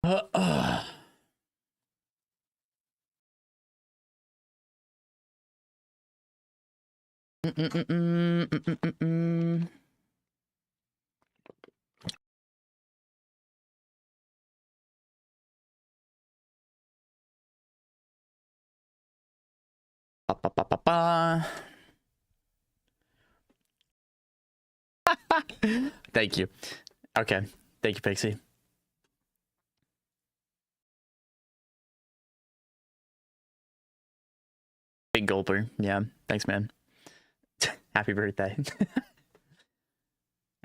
Uh, uh. Ba, ba, ba, ba, ba. Thank you. Okay. Thank you, Pixie. Big gulper. Yeah. Thanks, man. Happy birthday.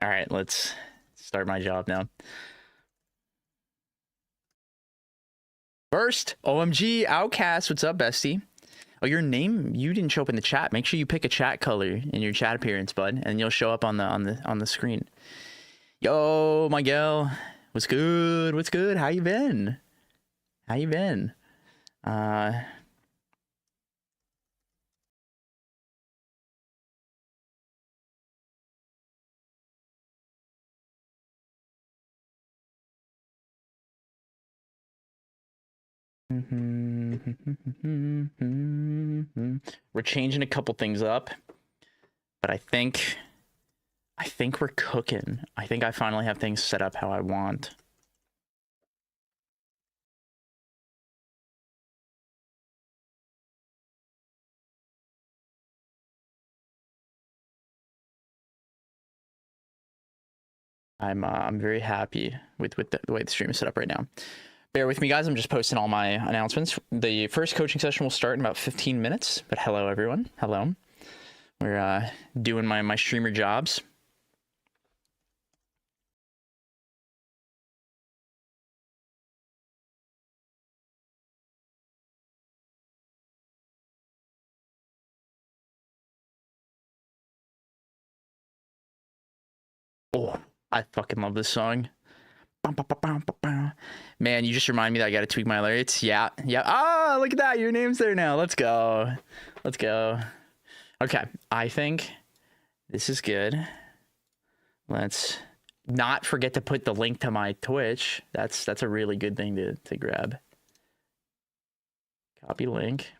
All right, let's start my job now. First, OMG, Outcast. What's up, bestie? Oh, your name, you didn't show up in the chat. Make sure you pick a chat color in your chat appearance, bud, and you'll show up on the screen. Yo, Miguel. What's good? What's good? How you been? How you been? We're changing a couple things up, but I think we're cooking. I think I finally have things set up how I want. I'm very happy with the way the stream is set up right now. Bear with me, guys. I'm just posting all my announcements. The first coaching session will start in about 15 minutes. But hello, everyone. Hello. We're doing my streamer jobs. Oh, I fucking love this song. Man, you just remind me that I gotta tweak my lyrics. Yeah. Ah, look at that. Your name's there now. Let's go. Let's go. Okay, I think this is good. Let's not forget to put the link to my Twitch. That's a really good thing to grab. Copy link.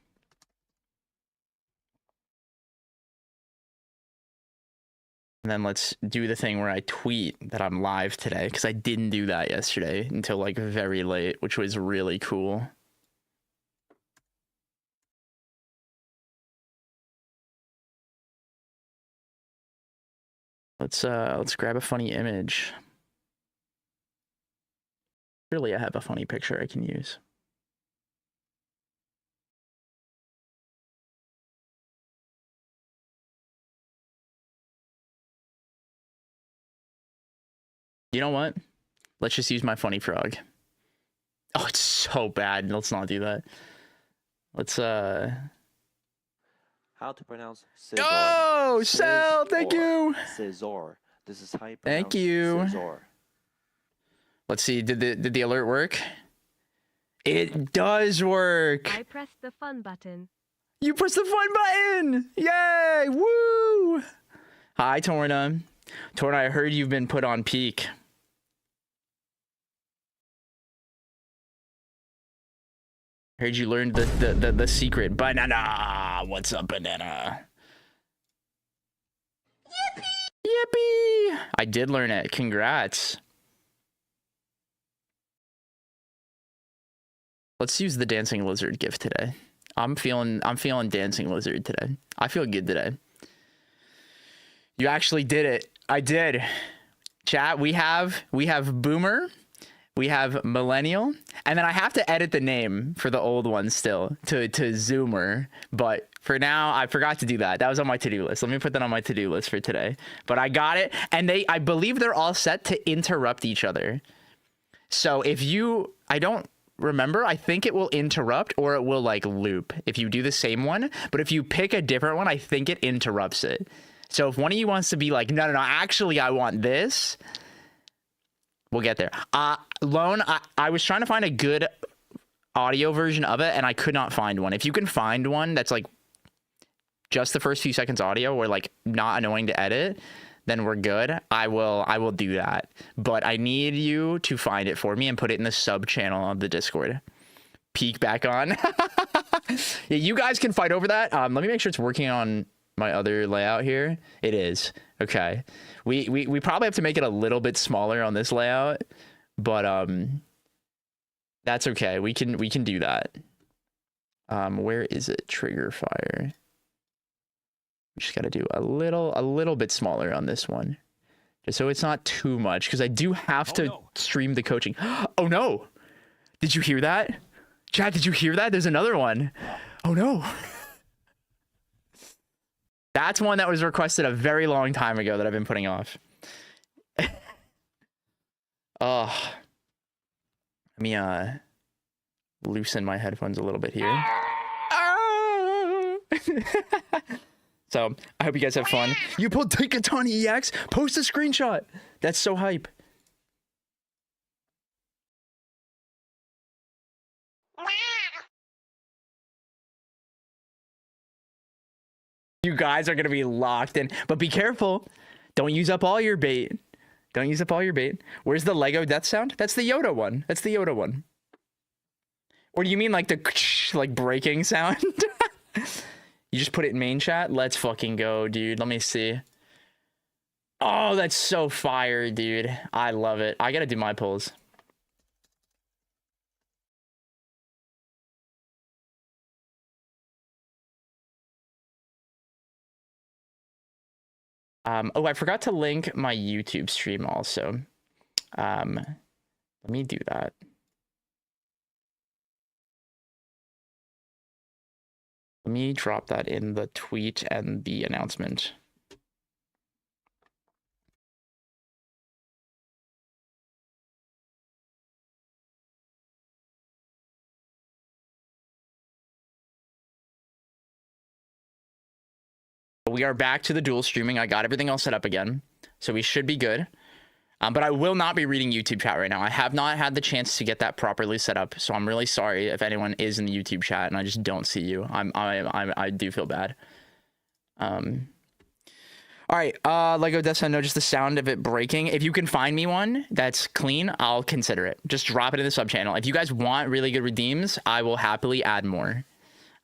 And then let's do the thing where I tweet that I'm live today, because I didn't do that yesterday until like very late, which was really cool. Let's grab a funny image. Surely I have a funny picture I can use. You know what? Let's just use my funny frog. Oh, it's so bad. Let's not do that. Let's How to pronounce Seelder? Oh, Sel, thank you. Seelder. This is how you pronounce Thank you. Seelder. Let's see. Did the alert work? It does work. I pressed the fun button. You pressed the fun button. Yay! Woo! Hi, Torna. Torna, I heard you've been put on peak. Heard you learned the secret. Banana! What's up, banana? Yippee! Yippee! I did learn it. Congrats. Let's use the dancing lizard gift today. I'm feeling dancing lizard today. I feel good today. You actually did it. I did. Chat, we have Boomer. We have Millennial, and then I have to edit the name for the old one still to Zoomer. But for now, I forgot to do that. That was on my to-do list. Let me put that on my to-do list for today. But I got it, and I believe they're all set to interrupt each other. So if you, I don't remember, I think it will interrupt or it will like loop if you do the same one. But if you pick a different one, I think it interrupts it. So if one of you wants to be like, no, actually I want this, we'll get there. Lone, I was trying to find a good audio version of it, and I could not find one. If you can find one that's like just the first few seconds audio or like not annoying to edit, then we're good. I will do that. But I need you to find it for me and put it in the sub channel of the Discord. Peek back on. Yeah, you guys can fight over that. Let me make sure it's working on my other layout here. It is. Okay. We probably have to make it a little bit smaller on this layout, but that's okay. We can do that. Where is it? Trigger fire. We just got to do a little bit smaller on this one, just so it's not too much, because I do have to stream the coaching. Oh no! Did you hear that? Chat, did you hear that? There's another one. Oh no! That's one that was requested a very long time ago that I've been putting off. Oh, let me loosen my headphones a little bit here. So I hope you guys have fun. You pulled Tinkatani EX? Post a screenshot. That's so hype. You guys are gonna be locked in, but be careful. Don't use up all your bait. Don't use up all your bait. Where's the Lego death sound? That's the Yoda one. That's the Yoda one. Or do you mean like the like breaking sound? You just put it in main chat? Let's fucking go, dude. Let me see. Oh, that's so fire, dude. I love it. I gotta do my pulls. Oh, I forgot to link my YouTube stream also. Let me do that. Let me drop that in the tweet and the announcement. We are back to the dual streaming. I got everything all set up again, so we should be good. But I will not be reading YouTube chat right now. I have not had the chance to get that properly set up, so I'm really sorry if anyone is in the YouTube chat and I just don't see you. I do feel bad. All right, Lego Death Sound, no, just the sound of it breaking. If you can find me one that's clean, I'll consider it. Just drop it in the sub channel. If you guys want really good redeems, I will happily add more.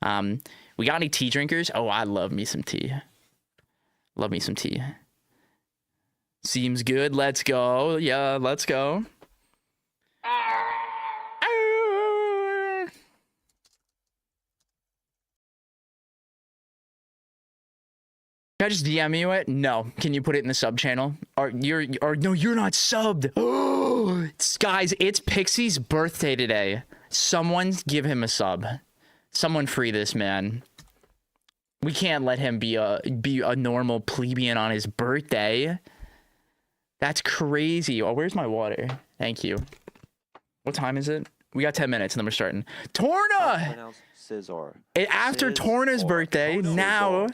We got any tea drinkers? Oh, I love me some tea. Love me some tea. Seems good. Let's go. Yeah, let's go. Can I just DM you it? No. Can you put it in the sub channel? Or no, you're not subbed. Oh, guys, it's Pixie's birthday today. Someone give him a sub. Someone free this man. We can't let him be a normal plebeian on his birthday. That's crazy. Oh, where's my water? Thank you. What time is it? We got 10 minutes and then we're starting. Torna! After Torna's birthday, now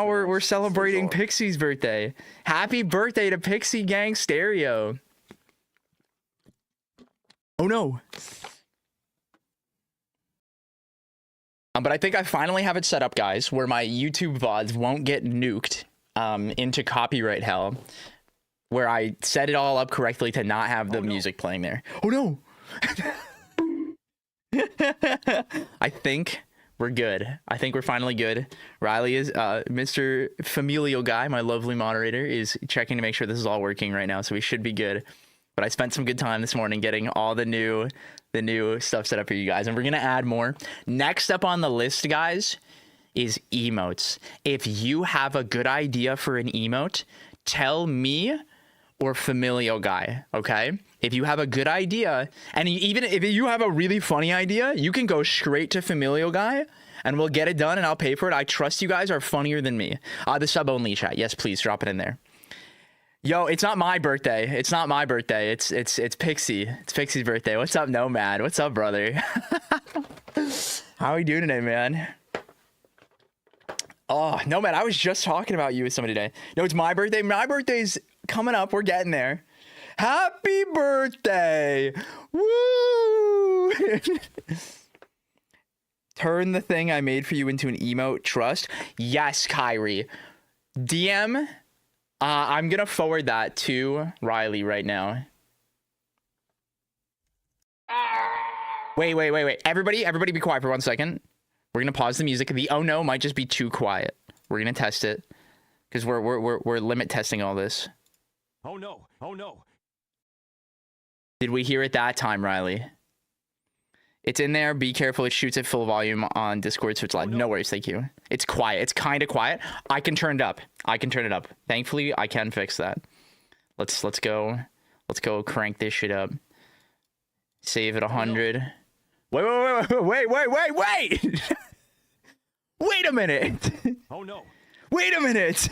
we're celebrating Pixie's birthday. Happy birthday to Pixie Gang Stereo. Oh no. But I think I finally have it set up, guys, where my YouTube VODs won't get nuked into copyright hell, where I set it all up correctly to not have the music playing there. Oh no. I think we're good. I think we're finally good. Riley is Mr. Familial Guy, my lovely moderator, is checking to make sure this is all working right now, so we should be good. But I spent some good time this morning getting all the new stuff set up for you guys, and we're gonna add more. Next up on the list, guys, is emotes. If you have a good idea for an emote, tell me or Familial Guy, okay? If you have a good idea, and even if you have a really funny idea, you can go straight to Familial Guy and we'll get it done and I'll pay for it. I trust you guys are funnier than me. The sub only chat. Yes, please drop it in there. Yo, it's not my birthday. It's not my birthday. It's Pixie. It's Pixie's birthday. What's up, Nomad? What's up, brother? How are you doing today, man? Oh, Nomad, I was just talking about you with somebody today. No, it's my birthday. My birthday's coming up. We're getting there. Happy birthday. Woo! Turn the thing I made for you into an emote. Trust. Yes, Kyrie. DM I'm gonna forward that to Riley right now. Wait. Everybody be quiet for 1 second. We're gonna pause the music. The oh no might just be too quiet. We're gonna test it. Because we're limit testing all this. Oh no. Did we hear it that time, Riley? It's in there. Be careful. It shoots at full volume on Discord, so it's loud. No worries. Thank you. It's quiet. It's kind of quiet. I can turn it up. Thankfully, I can fix that. Let's go. Let's go crank this shit up. Save it 100. Wait. Wait a minute. Oh no. Wait a minute.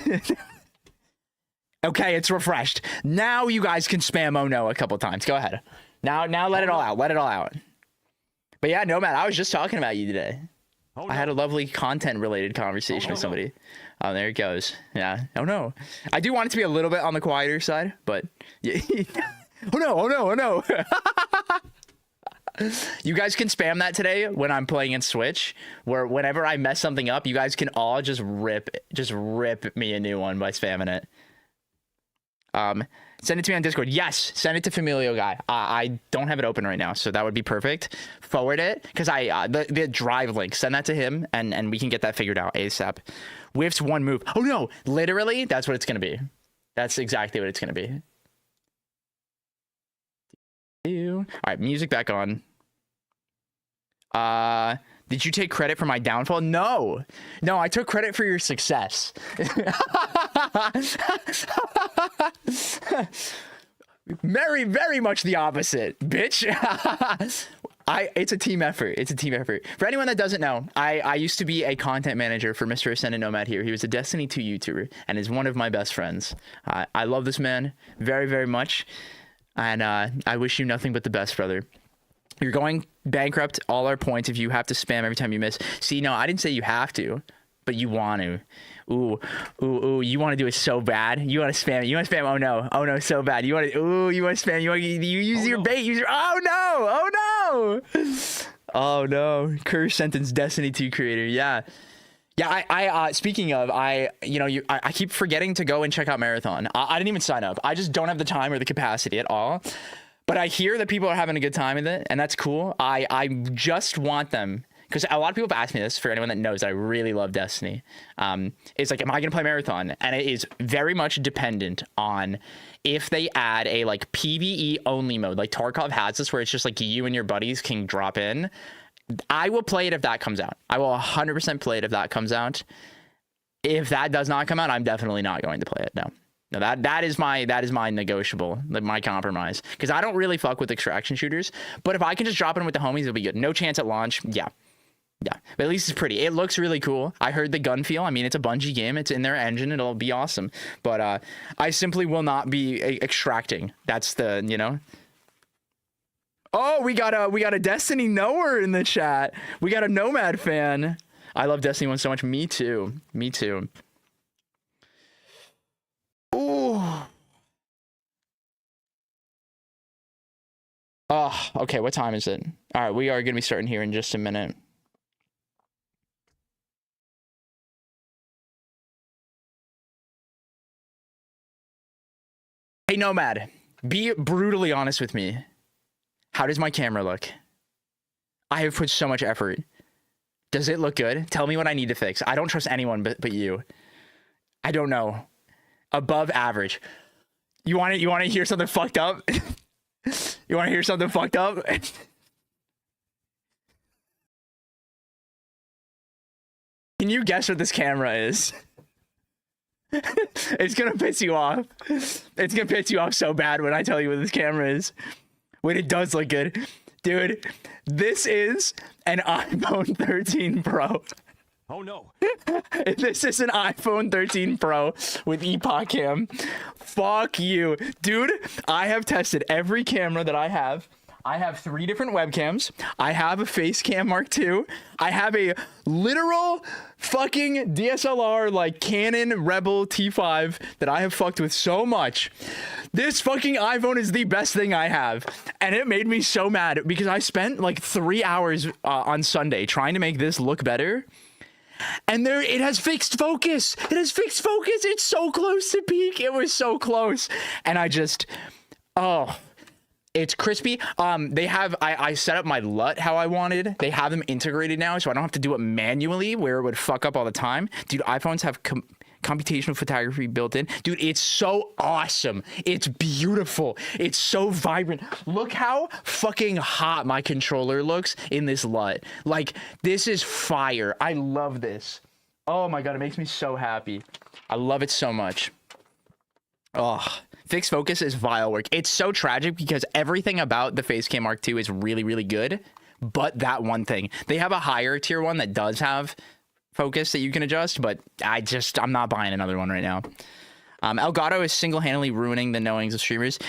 Okay, it's refreshed. Now you guys can spam oh no a couple times. Go ahead. Now let it all out. Let it all out. But yeah, Nomad, I was just talking about you today. Oh, no. I had a lovely content-related conversation with somebody. Oh, there it goes. Yeah. Oh, no. I do want it to be a little bit on the quieter side, but... Yeah. Oh, no. You guys can spam that today when I'm playing in Switch, where whenever I mess something up, you guys can all just rip me a new one by spamming it. Send it to me on Discord. Yes, send it to Familio Guy. I don't have it open right now, so that would be perfect. Forward it, because the drive link, send that to him, and we can get that figured out ASAP. Whiff's one move. Oh no, literally, that's what it's gonna be. That's exactly what it's gonna be. All right, music back on. Did you take credit for my downfall? No, I took credit for your success. Very, very much the opposite, bitch. It's a team effort. For anyone that doesn't know, I used to be a content manager for Mr. Ascendant Nomad here. He was a Destiny 2 YouTuber and is one of my best friends. I love this man very, very much. And I wish you nothing but the best, brother. You're going bankrupt all our points if you have to spam every time you miss. See, no, I didn't say you have to, but you want to. Ooh, you want to do it so bad. You want to spam. Oh no, so bad. You want to spam. You use your bait. Oh no. Curse sentence Destiny 2 creator. Yeah. I speaking of, I keep forgetting to go and check out Marathon. I didn't even sign up. I just don't have the time or the capacity at all. But I hear that people are having a good time with it, and that's cool. I just want them, because a lot of people have asked me this, for anyone that knows, I really love Destiny. It's like, am I going to play Marathon? And it is very much dependent on if they add a like PvE only mode. Like Tarkov has this where it's just like you and your buddies can drop in. I will play it if that comes out. I will 100% play it if that comes out. If that does not come out, I'm definitely not going to play it. No, that is my negotiable, my compromise. Because I don't really fuck with extraction shooters. But if I can just drop in with the homies, it'll be good. No chance at launch. Yeah. But at least it's pretty. It looks really cool. I heard the gun feel. I mean, it's a Bungie game. It's in their engine. It'll be awesome. But I simply will not be extracting. That's the, Oh, we got a Destiny knower in the chat. We got a Nomad fan. I love Destiny 1 so much. Me too. Ooh. Oh, okay. What time is it? All right, we are going to be starting here in just a minute. Hey, Nomad, be brutally honest with me. How does my camera look? I have put so much effort. Does it look good? Tell me what I need to fix. I don't trust anyone but you. I don't know. Above average. You want to hear something fucked up? You want to hear something fucked up? Can you guess what this camera is? It's gonna piss you off. It's gonna piss you off so bad when I tell you what this camera is. When it does look good. Dude, this is an iPhone 13 Pro. Oh no. This is an iPhone 13 Pro with Epoch Cam. Fuck you. Dude, I have tested every camera that I have. I have 3 different webcams. I have a face cam Mark II. I have a literal fucking DSLR like Canon Rebel T5 that I have fucked with so much. This fucking iPhone is the best thing I have. And it made me so mad because I spent like 3 hours on Sunday trying to make this look better. And there, it has fixed focus. It has fixed focus. It's so close to peak. It was so close. And I just, oh, it's crispy. They have, I set up my LUT how I wanted. They have them integrated now, so I don't have to do it manually where it would fuck up all the time. Dude, iPhones have computational photography built in. Dude, it's so awesome. It's beautiful. It's so vibrant. Look how fucking hot my controller looks in this LUT. Like, this is fire. I love this. Oh my God, it makes me so happy. I love it so much. Oh, fixed focus is vile work. It's so tragic because everything about the Facecam Mark II is really, really good. But that one thing. They have a higher tier one that does have focus that you can adjust, but I'm not buying another one right now. Elgato is single-handedly ruining the knowings of streamers.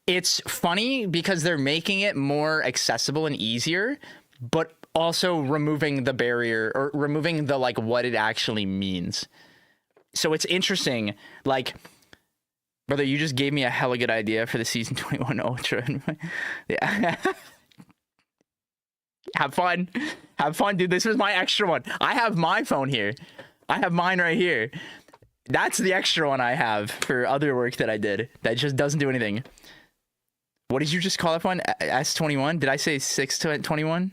It's funny because they're making it more accessible and easier, but also removing the barrier or removing the like what it actually means. So it's interesting. Like, brother, you just gave me a hella good idea for the season 21 Ultra. Yeah. Have fun. Have fun, dude. This is my extra one. I have my phone here. I have mine right here. That's the extra one I have for other work that I did that just doesn't do anything. What did you just call that one? S21? Did I say 621?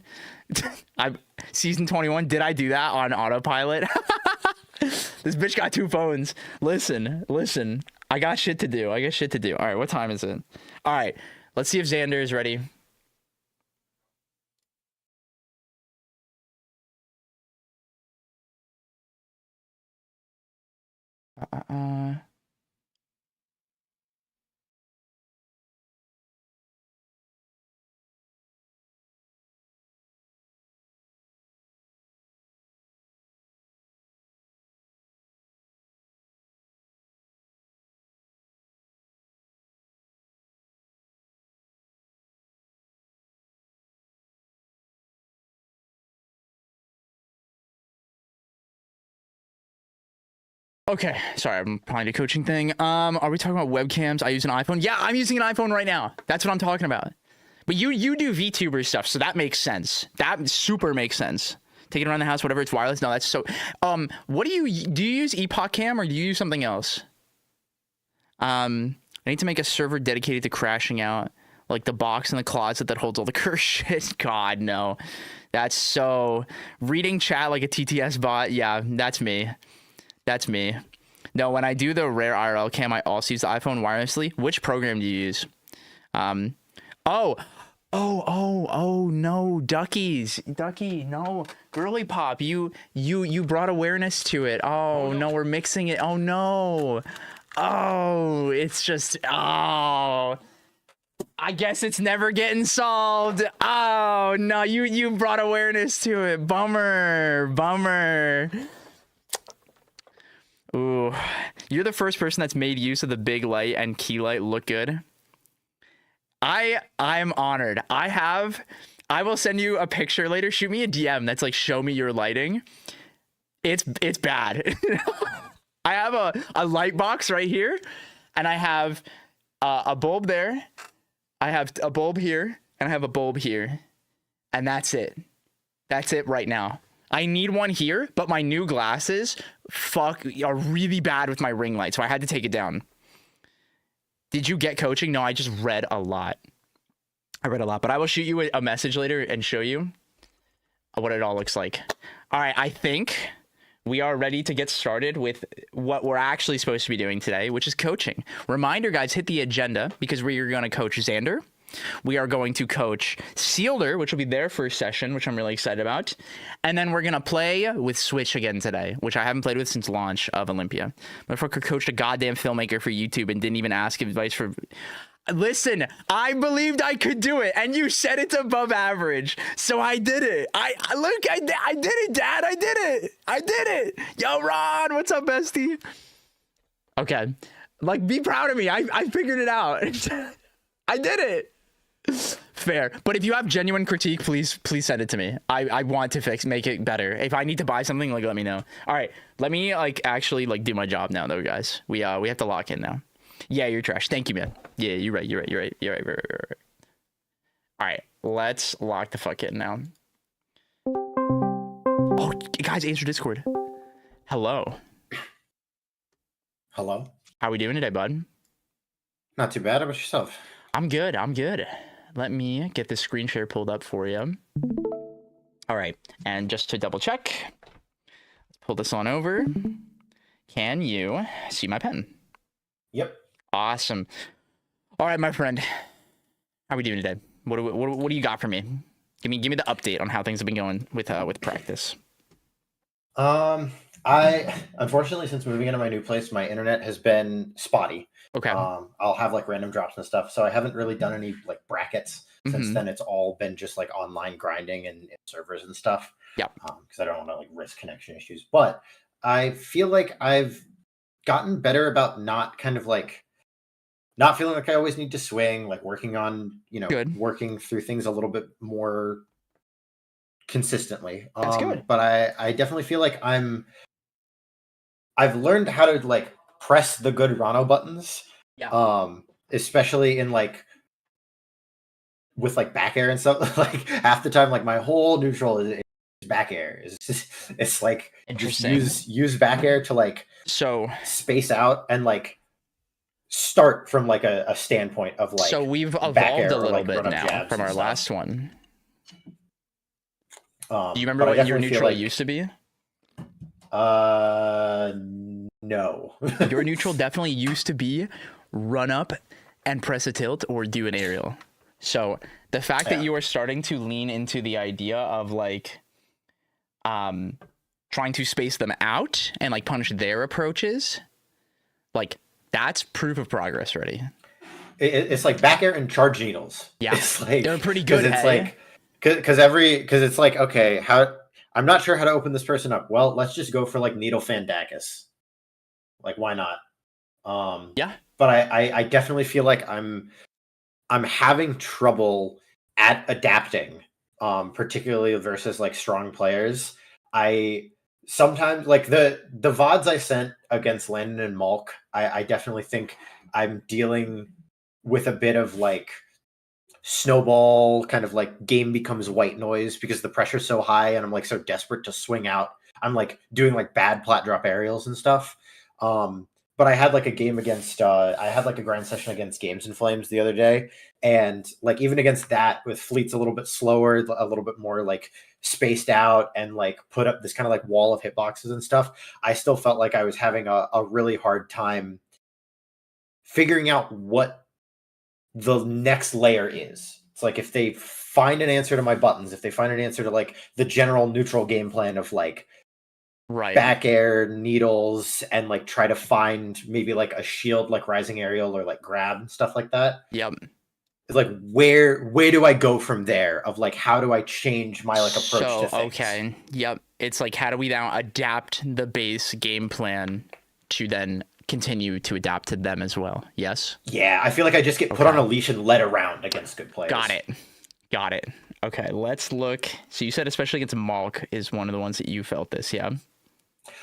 Season 21? Did I do that on autopilot? This bitch got 2 phones. Listen. I got shit to do. All right, what time is it? All right, let's see if Zander is ready. Okay, sorry, I'm behind a coaching thing. Are we talking about webcams? I use an iPhone. Yeah, I'm using an iPhone right now. That's what I'm talking about. But you do VTuber stuff, so that makes sense. That super makes sense. Take it around the house, whatever. It's wireless. No, that's so. What do you use? Epoch Cam or do you use something else? I need to make a server dedicated to crashing out, like the box in the closet that holds all the curse shit. God, no. That's so reading chat like a TTS bot. Yeah, that's me. That's me. No, when I do the rare IRL cam, I also use the iPhone wirelessly. Which program do you use? Oh, no, Ducky, no. Girly Pop, you brought awareness to it. Oh, no, we're mixing it. Oh, no. Oh, it's just, oh. I guess it's never getting solved. Oh, no, you brought awareness to it. Bummer. Ooh, you're the first person that's made use of the big light and key light look good. I'm honored. I will send you a picture later. Shoot me a DM that's like, show me your lighting. It's bad. I have a light box right here, and I have a bulb there. I have a bulb here, and I have a bulb here, and that's it. That's it right now. I need one here, but my new glasses are really bad with my ring light, so I had to take it down. Did you get coaching? No, I just read a lot. But I will shoot you a message later and show you what it all looks like. All right, I think we are ready to get started with what we're actually supposed to be doing today, which is coaching. Reminder, guys, hit the agenda because we are going to coach Zander. We are going to coach Seelder, which will be their first session, which I'm really excited about. And then we're going to play with Switch again today, which I haven't played with since launch of Olympia. Motherfucker coached a goddamn filmmaker for YouTube and didn't even ask advice for... Listen, I believed I could do it, and you said it's above average, so I did it. I did it, Dad. I did it. Yo, Ron, what's up, bestie? Okay, like, be proud of me. I figured it out. I did it. Fair, but if you have genuine critique, please send it to me. I want to make it better. If I need to buy something, like, let me know. All right, let me actually do my job now, though, guys. We have to lock in now. Yeah, you're trash. Thank you, man. Yeah, you're right. All right, let's lock the fuck in now. Oh, guys, answer Discord. Hello. Hello. How we doing today, bud? Not too bad. How about yourself? I'm good. I'm good. Let me get this screen share pulled up for you. All right. And just to double check, let's pull this on over. Can you see my pen? Yep. Awesome. All right, my friend. How we doing today? What do you got for me? Give me the update on how things have been going with practice. I unfortunately, since moving into my new place, my internet has been spotty. Okay. I'll have like random drops and stuff, so I haven't really done any like brackets since Mhm. then. It's all been just like online grinding and servers and stuff. Yep. Because I don't want to like risk connection issues, but I feel like I've gotten better about not feeling like I always need to swing, like working on, Good. working through things a little bit more consistently. That's good. But I definitely feel like I've learned how to like press the good Rano buttons. Yeah. Especially in like with like back air and stuff. Like half the time, like my whole neutral is back air. It's like just Interesting. use back air to like So space out and like start from like a standpoint of like we've back evolved air a or, little like, bit run-up now jabs from and our stuff. last one. Do you remember But I what your definitely feel neutral like- used to be? No. Your neutral definitely used to be run up and press a tilt or do an aerial. So the fact that Yeah. you are starting to lean into the idea of like trying to space them out and like punish their approaches, like that's proof of progress already. It's like back air and charge needles. Yeah. It's like They're pretty good, It's hey? like because it's like, okay, I'm not sure how to open this person up. Well, let's just go for like needle Fandacus. Like, why not? Yeah. But I definitely feel like I'm having trouble at adapting, particularly versus like strong players. I sometimes like the VODs I sent against Landon and Malk, I definitely think I'm dealing with a bit of like snowball kind of like game becomes white noise because the pressure's so high and I'm like so desperate to swing out. I'm like doing like bad plat drop aerials and stuff. But I had like a game against I had like a grind session against Games and Flames the other day, and like even against that with fleets a little bit slower, a little bit more like spaced out and like put up this kind of like wall of hitboxes and stuff, I still felt like I was having a really hard time figuring out what the next layer is. It's like if they find an answer to my buttons, if they find an answer to like the general neutral game plan of like Right. back air, needles, and like try to find maybe like a shield like rising aerial or like grab and stuff like that. Yep. It's like where do I go from there of like how do I change my like approach to things? Okay. Yep. It's like how do we now adapt the base game plan to then continue to adapt to them as well? Yes. Yeah, I feel like I just get put on a leash and led around against good players. Got it. Okay, let's look. So you said especially against Malk is one of the ones that you felt this, yeah?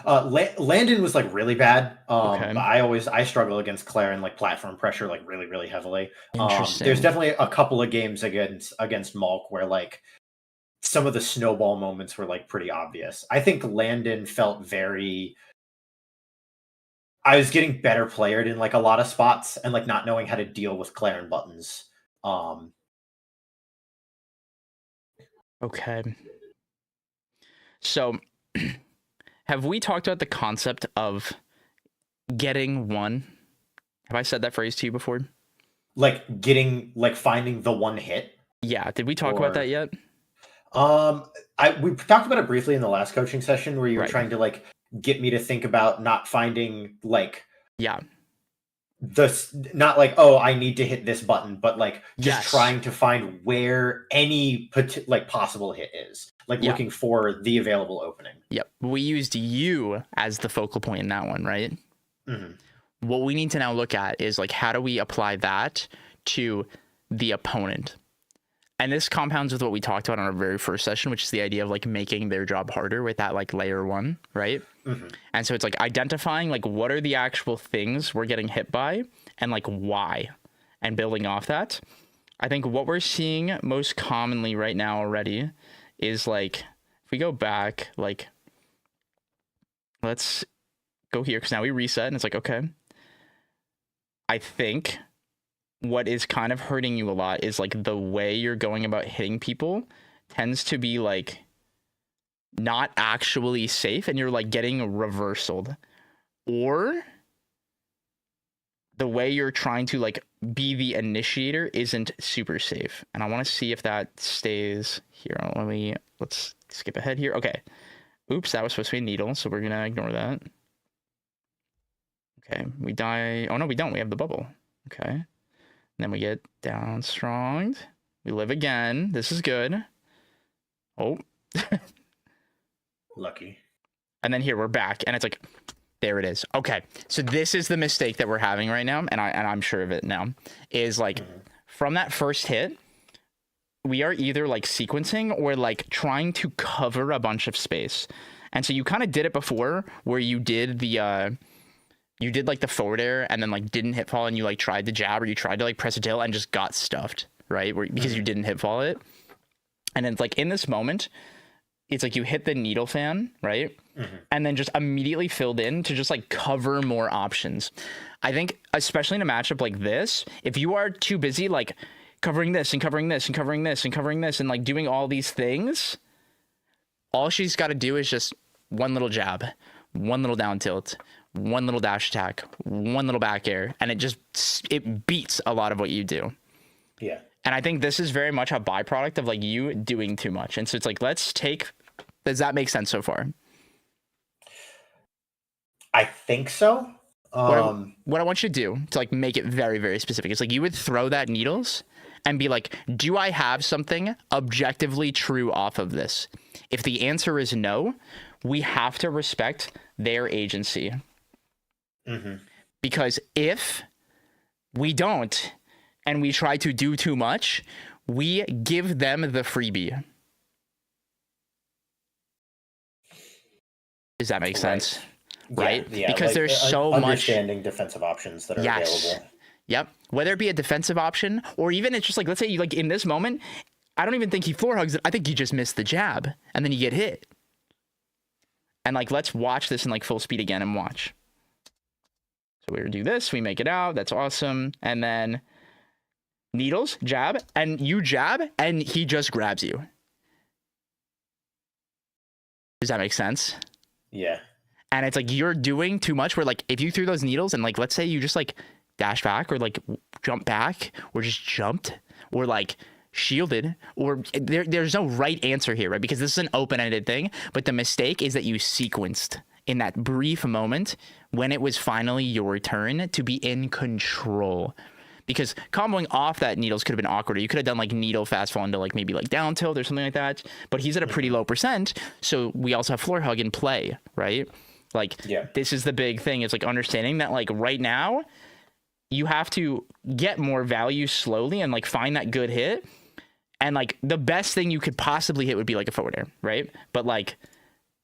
Landon was like really bad. Okay. I struggle against Claire and like platform pressure like really, really heavily. Interesting. There's definitely a couple of games against Malk where like some of the snowball moments were like pretty obvious. I think Landon felt I was getting better playered in like a lot of spots and like not knowing how to deal with Claire and buttons. Okay. So have we talked about the concept of getting one? Have I said that phrase to you before? Like finding the one hit. Yeah. Did we talk about that yet? We talked about it briefly in the last coaching session where you were Right. trying to like get me to think about not finding like not like, oh, I need to hit this button, but like just trying to find where any possible hit is, like looking for the available opening. Yep. We used you as the focal point in that one, right? Mm-hmm. What we need to now look at is like, how do we apply that to the opponent? And this compounds with what we talked about on our very first session, which is the idea of like making their job harder with that like layer one, right? Mm-hmm. And so it's like identifying like what are the actual things we're getting hit by and like why, and building off that. I think what we're seeing most commonly right now already is like, if we go back, like let's go here because now we reset and it's like, okay. I think what is kind of hurting you a lot is like the way you're going about hitting people tends to be like not actually safe and you're like getting reversaled, or the way you're trying to like be the initiator isn't super safe. And I want to see if that stays here. Let's skip ahead here. Okay. Oops, that was supposed to be a needle, so we're gonna ignore that. Okay, we die. Oh no, we don't. We have the bubble. Okay. And then we get down stronged. We live again. This is good. Oh. Lucky. And then here we're back, and it's like, there it is. Okay, so this is the mistake that we're having right now, and I'm sure of it now. Is like from that first hit, we are either like sequencing or like trying to cover a bunch of space, and so you kind of did it before, where you did the you did like the forward air and then like didn't hit fall, and you like tried to jab or you tried to like press a tail and just got stuffed, right? Because you didn't hit fall it, and it's like in this moment. It's like you hit the needle fan, right? And then just immediately filled in to just like cover more options. I think, especially in a matchup like this, if you are too busy like covering this and covering this and covering this and covering this and like doing all these things, all she's got to do is just one little jab, one little down tilt, one little dash attack, one little back air, and it beats a lot of what you do. Yeah. And I think this is very much a byproduct of like you doing too much. And so it's like, does that make sense so far? I think so. What I want you to do to like make it very, very specific is like you would throw that needles and be like, do I have something objectively true off of this? If the answer is no, we have to respect their agency. Because if we don't, and we try to do too much, we give them the freebie. Does that make sense? Right? Yeah, because like, there's so much understanding defensive options that are available. Yep. Whether it be a defensive option or even it's just like, let's say you like in this moment, I don't even think he floor hugs it. I think you just missed the jab and then you get hit. And like, let's watch this in like full speed again and watch. So we do this, we make it out. That's awesome. And then needles, jab, and you jab, and he just grabs you. Does that make sense? Yeah. And it's like you're doing too much where like if you threw those needles and like let's say you just like dash back or like jump back or just jumped or like shielded or there's no right answer here, right? Because this is an open-ended thing, but the mistake is that you sequenced in that brief moment when it was finally your turn to be in control. Because comboing off that needles could have been awkward. You could have done like needle fast fall into like maybe like down tilt or something like that. But he's at a pretty low percent. So we also have floor hug in play, right? Like this is the big thing. It's like understanding that like right now you have to get more value slowly and like find that good hit. And like the best thing you could possibly hit would be like a forward air, right? But like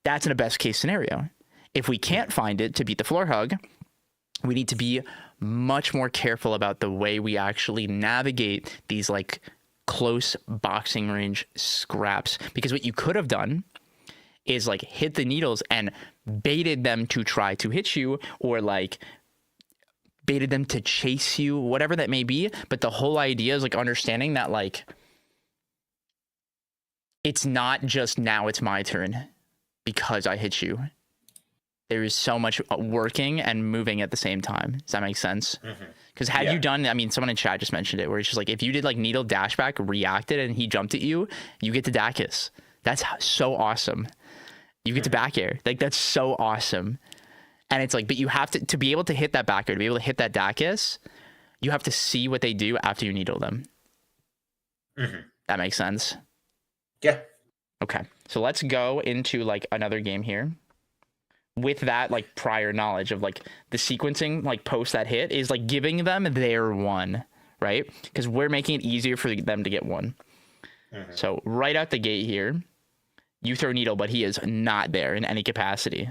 that's in a best case scenario. If we can't find it to beat the floor hug, we need to be much more careful about the way we actually navigate these like close boxing range scraps. Because what you could have done is like hit the needles and baited them to try to hit you or like baited them to chase you, whatever that may be. But the whole idea is like understanding that like it's not just now it's my turn because I hit you. There is so much working and moving at the same time. Does that make sense? Because had you done, I mean, someone in chat just mentioned it, where it's just like, if you did like needle dashback, reacted, and he jumped at you, you get to Dacus. That's so awesome. You get to back air. Like, that's so awesome. And it's like, but you have to be able to hit that back air, to be able to hit that Dacus, you have to see what they do after you needle them. That makes sense? Yeah. Okay. So let's go into like another game here. With that like prior knowledge of like the sequencing like post that hit is like giving them their one, right? Because we're making it easier for them to get one. So right out the gate here, you throw needle, but he is not there in any capacity,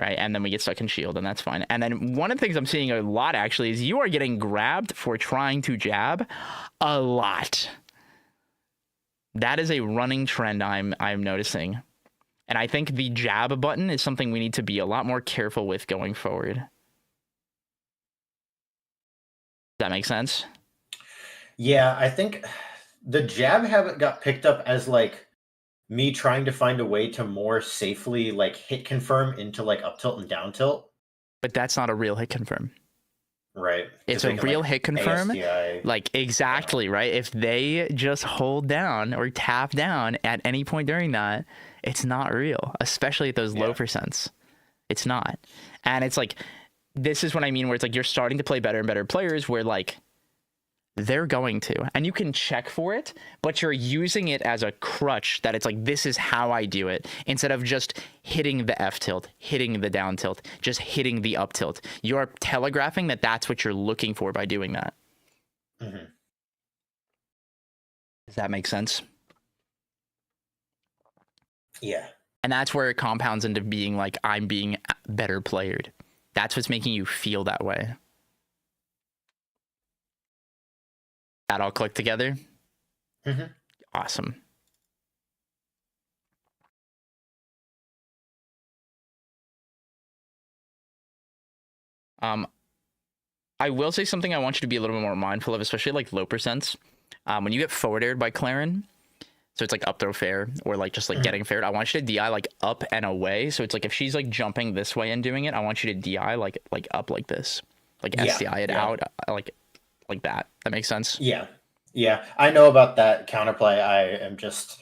right? And then we get stuck in shield, and that's fine. And then one of the things I'm seeing a lot actually is you are getting grabbed for trying to jab a lot. That is a running trend I'm noticing. And I think the jab button is something we need to be a lot more careful with going forward. Does that make sense? Yeah, I think the jab habit got picked up as like me trying to find a way to more safely like hit confirm into like up tilt and down tilt. But that's not a real hit confirm. Right. It's a real hit confirm. ASDI. Like, exactly, right? If they just hold down or tap down at any point during that, it's not real, especially at those low percents. It's not. And it's like, this is what I mean, where it's like you're starting to play better and better players where like they're going to, and you can check for it, but you're using it as a crutch that it's like, this is how I do it, instead of just hitting the F tilt, hitting the down tilt, just hitting the up tilt. You're telegraphing that that's what you're looking for by doing that. Mm-hmm. Does that make sense? Yeah. And that's where it compounds into being like, I'm being better playered. That's what's making you feel that way. That all click together? Mm-hmm. Awesome. I will say something I want you to be a little bit more mindful of, especially like low percents. When you get forward aired by Claren, so it's like up throw fair or like just like getting faired, I want you to DI like up and away. So it's like if she's like jumping this way and doing it, I want you to DI like up like this, like SDI it out like that. That makes sense? Yeah. Yeah. I know about that counterplay. I am just...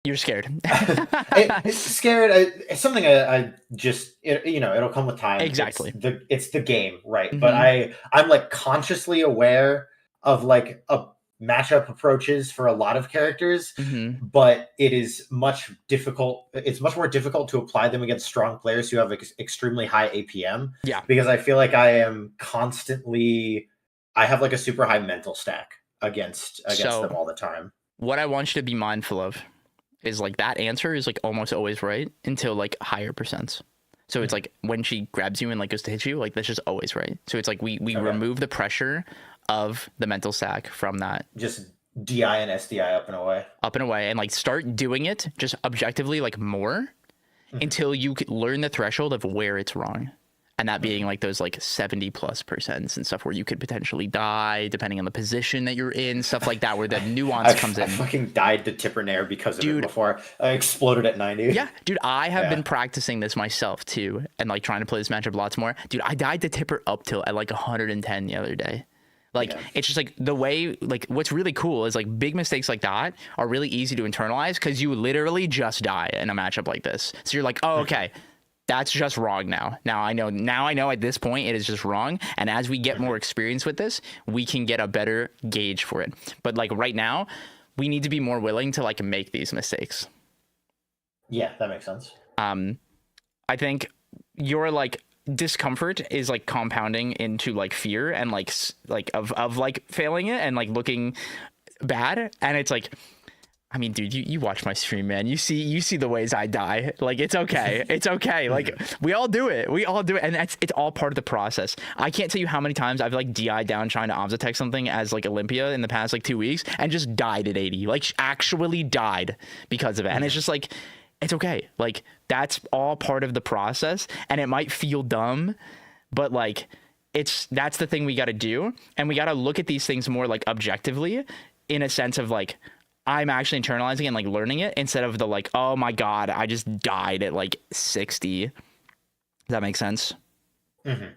You're scared. It's scared. It's something I just, it'll come with time. Exactly. It's the game, right? Mm-hmm. But I'm like consciously aware of like a matchup approaches for a lot of characters, but it is much difficult. It's much more difficult to apply them against strong players who have extremely high APM. Yeah. Because I feel like I am constantly, I have like a super high mental stack against them all the time. What I want you to be mindful of is like that answer is like almost always right until like higher percents. So it's like when she grabs you and like goes to hit you, like that's just always right. So it's like we remove the pressure of the mental stack from that. Just DI and SDI up and away, and like start doing it just objectively like more until you learn the threshold of where it's wrong. And that being like those like 70+% and stuff where you could potentially die depending on the position that you're in, stuff like that, where the nuance comes in. I fucking died to Tippernair because of it before. I exploded at 90. Yeah, dude, I have been practicing this myself too, and like trying to play this matchup lots more. Dude, I died to Tipper up tilt at like 110 the other day. Like, it's just like the way, like what's really cool is like big mistakes like that are really easy to internalize because you literally just die in a matchup like this. So you're like, oh, okay. That's just wrong now. Now I know at this point it is just wrong. And as we get more experience with this, we can get a better gauge for it. But like right now, we need to be more willing to like make these mistakes. Yeah, that makes sense. I think your like discomfort is like compounding into like fear and like of like failing it and like looking bad. And it's like, I mean, dude, you watch my stream, man. You see the ways I die. Like, it's okay. It's okay. Like, we all do it. And it's all part of the process. I can't tell you how many times I've like DI'd down trying to Omza tech something as like Olympia in the past like 2 weeks and just died at 80. Like, actually died because of it. And it's just like, it's okay. Like, that's all part of the process. And it might feel dumb, but like, that's the thing we got to do. And we got to look at these things more like objectively in a sense of like, I'm actually internalizing and like learning it instead of the like, oh my God, I just died at like 60. Does that make sense? Any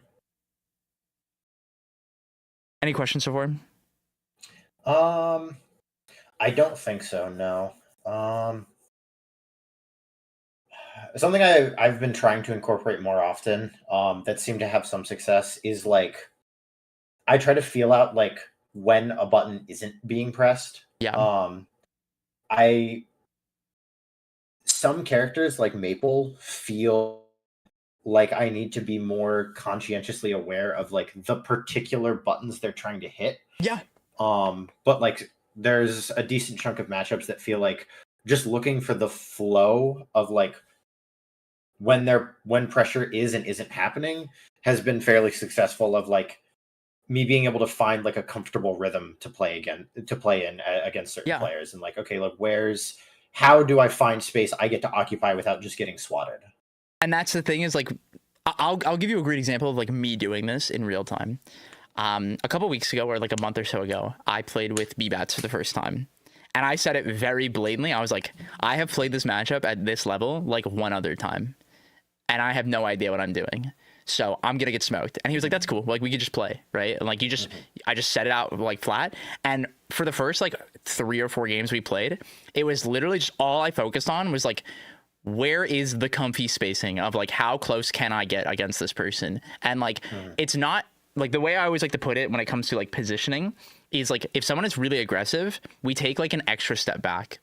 questions so far? I don't think so. No. Something I've been trying to incorporate more often, that seemed to have some success is like, I try to feel out like when a button isn't being pressed. Yeah. Some characters like Maple feel like I need to be more conscientiously aware of like the particular buttons they're trying to hit. Yeah. But like there's a decent chunk of matchups that feel like just looking for the flow of like when pressure is and isn't happening has been fairly successful of like me being able to find like a comfortable rhythm to play in against certain players and like, okay, like where's how do I find space I get to occupy without just getting swatted? And that's the thing is like, I'll give you a great example of like me doing this in real time. A couple weeks ago, or like a month or so ago, I played with B-Bats for the first time. And I said it very blatantly. I was like, I have played this matchup at this level like one other time. And I have no idea what I'm doing. So I'm going to get smoked. And he was like, that's cool. Like, we could just play, right? And like, I just set it out like flat. And for the first like 3 or 4 games we played, it was literally just all I focused on was like, where is the comfy spacing of like, how close can I get against this person? And like, it's not like the way I always like to put it when it comes to like positioning is like, if someone is really aggressive, we take like an extra step back.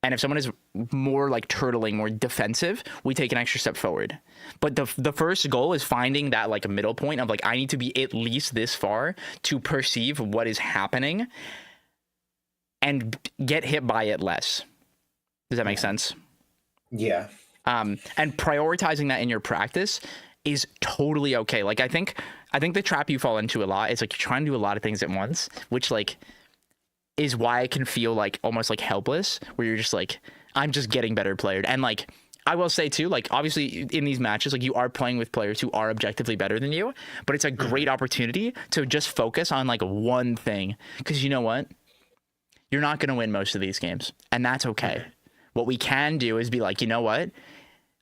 And if someone is more like turtling, more defensive, we take an extra step forward. But the first goal is finding that like a middle point of like, I need to be at least this far to perceive what is happening and get hit by it less. Does that make sense? Yeah. And prioritizing that in your practice is totally okay. Like, I think the trap you fall into a lot is like you're trying to do a lot of things at once, which like is why I can feel like almost like helpless, where you're just like, I'm just getting better playered. And like, I will say too, like obviously in these matches, like you are playing with players who are objectively better than you, but it's a great opportunity to just focus on like one thing. Because you know what? You're not going to win most of these games, and that's okay. What we can do is be like, you know what?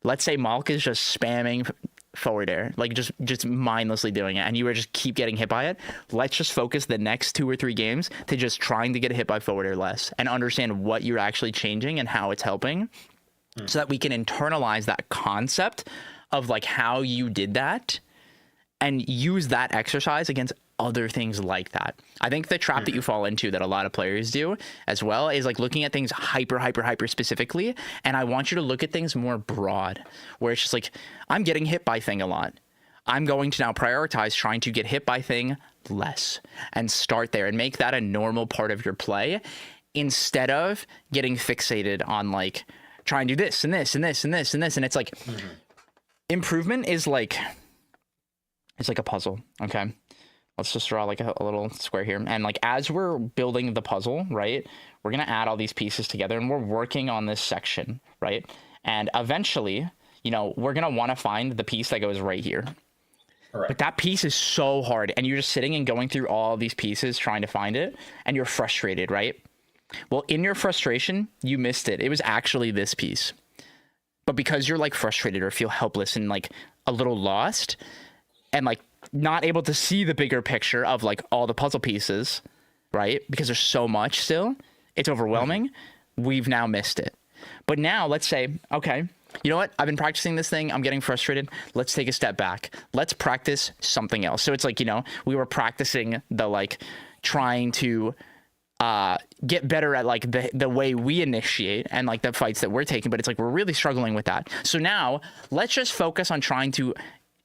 Let's say Malk is just spamming forward air, like just mindlessly doing it, and you were just keep getting hit by it. Let's just focus the next 2 or 3 games to just trying to get hit by forward air less and understand what you're actually changing and how it's helping, so that we can internalize that concept of like how you did that and use that exercise against other things like that. I think the trap that you fall into that a lot of players do as well is like looking at things hyper specifically. And I want you to look at things more broad, where it's just like, I'm getting hit by thing a lot. I'm going to now prioritize trying to get hit by thing less and start there and make that a normal part of your play, instead of getting fixated on like trying to do this and this and this and this and this. And it's like improvement is like, it's like a puzzle. Okay. Let's just draw like a little square here. And like, as we're building the puzzle, right, we're going to add all these pieces together and we're working on this section, right? And eventually, you know, we're going to want to find the piece that goes right here. Right. But that piece is so hard, and you're just sitting and going through all these pieces trying to find it, and you're frustrated, right? Well, in your frustration, you missed it. It was actually this piece. But because you're like frustrated or feel helpless and like a little lost and like not able to see the bigger picture of like all the puzzle pieces, right? Because there's so much still, it's overwhelming. We've now missed it. But now let's say, okay, you know what? I've been practicing this thing. I'm getting frustrated. Let's take a step back. Let's practice something else. So it's like, you know, we were practicing the like trying to get better at like the way we initiate and like the fights that we're taking, but it's like we're really struggling with that. So now let's just focus on trying to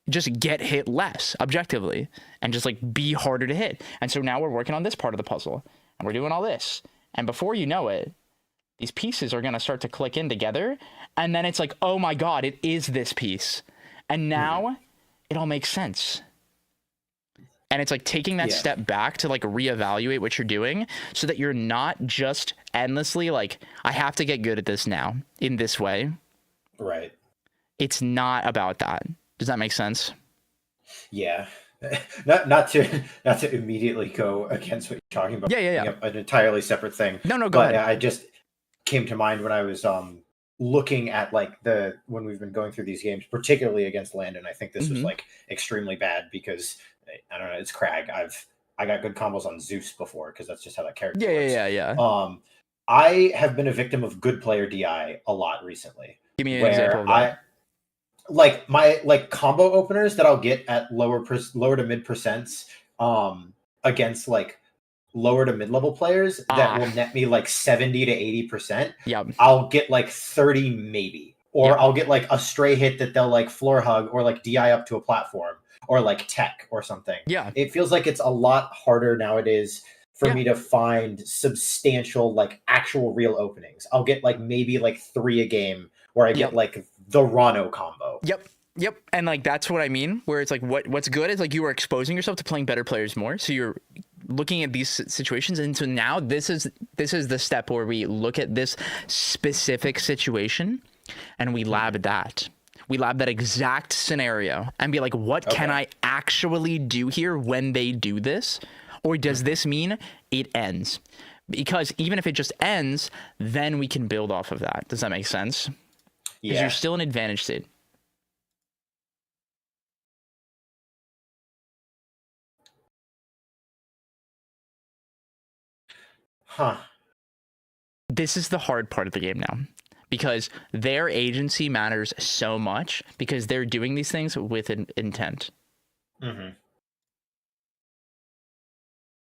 just get hit less objectively and just like be harder to hit. And so now we're working on this part of the puzzle and we're doing all this. And before you know it, these pieces are going to start to click in together. And then it's like, oh my God, it is this piece. And now it all makes sense. And it's like taking that step back to like reevaluate what you're doing so that you're not just endlessly like, I have to get good at this now in this way. Right. It's not about that. Does that make sense? Yeah. Not to immediately go against what you're talking about. Yeah. An entirely separate thing. No, go but ahead. I just came to mind when I was looking at like when we've been going through these games, particularly against Landon. I think this was like extremely bad because I don't know, it's Crag. I got good combos on Zeus before because that's just how that character works. Yeah. I have been a victim of good player DI a lot recently. Give me an example of that. Like my combo openers that I'll get at lower to mid percents against like lower to mid level players that will net me like 70 to 80%. Yeah. I'll get like 30 maybe. Or I'll get like a stray hit that they'll like floor hug or like DI up to a platform or like tech or something. Yeah. It feels like it's a lot harder nowadays for me to find substantial like actual real openings. I'll get like maybe like 3 a game where I get like the Rano combo. Yep. And like that's what I mean, where it's like what's good is like you are exposing yourself to playing better players more. So you're looking at these situations, and so now this is the step where we look at this specific situation and we lab that. We lab that exact scenario and be like, what can I actually do here when they do this? Or does this mean it ends? Because even if it just ends, then we can build off of that. Does that make sense? Because you're still in advantage state. Huh. This is the hard part of the game now, because their agency matters so much because they're doing these things with an intent. Mm-hmm.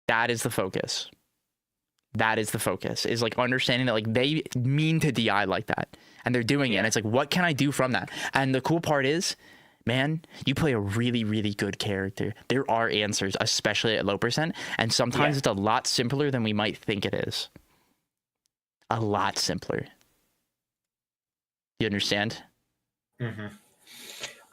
That is the focus. That is the focus, is like understanding that like they mean to DI like that and they're doing it. And it's like, what can I do from that? And the cool part is, man, you play a really, really good character. There are answers, especially at low percent. And sometimes it's a lot simpler than we might think it is. A lot simpler. You understand? Mm-hmm.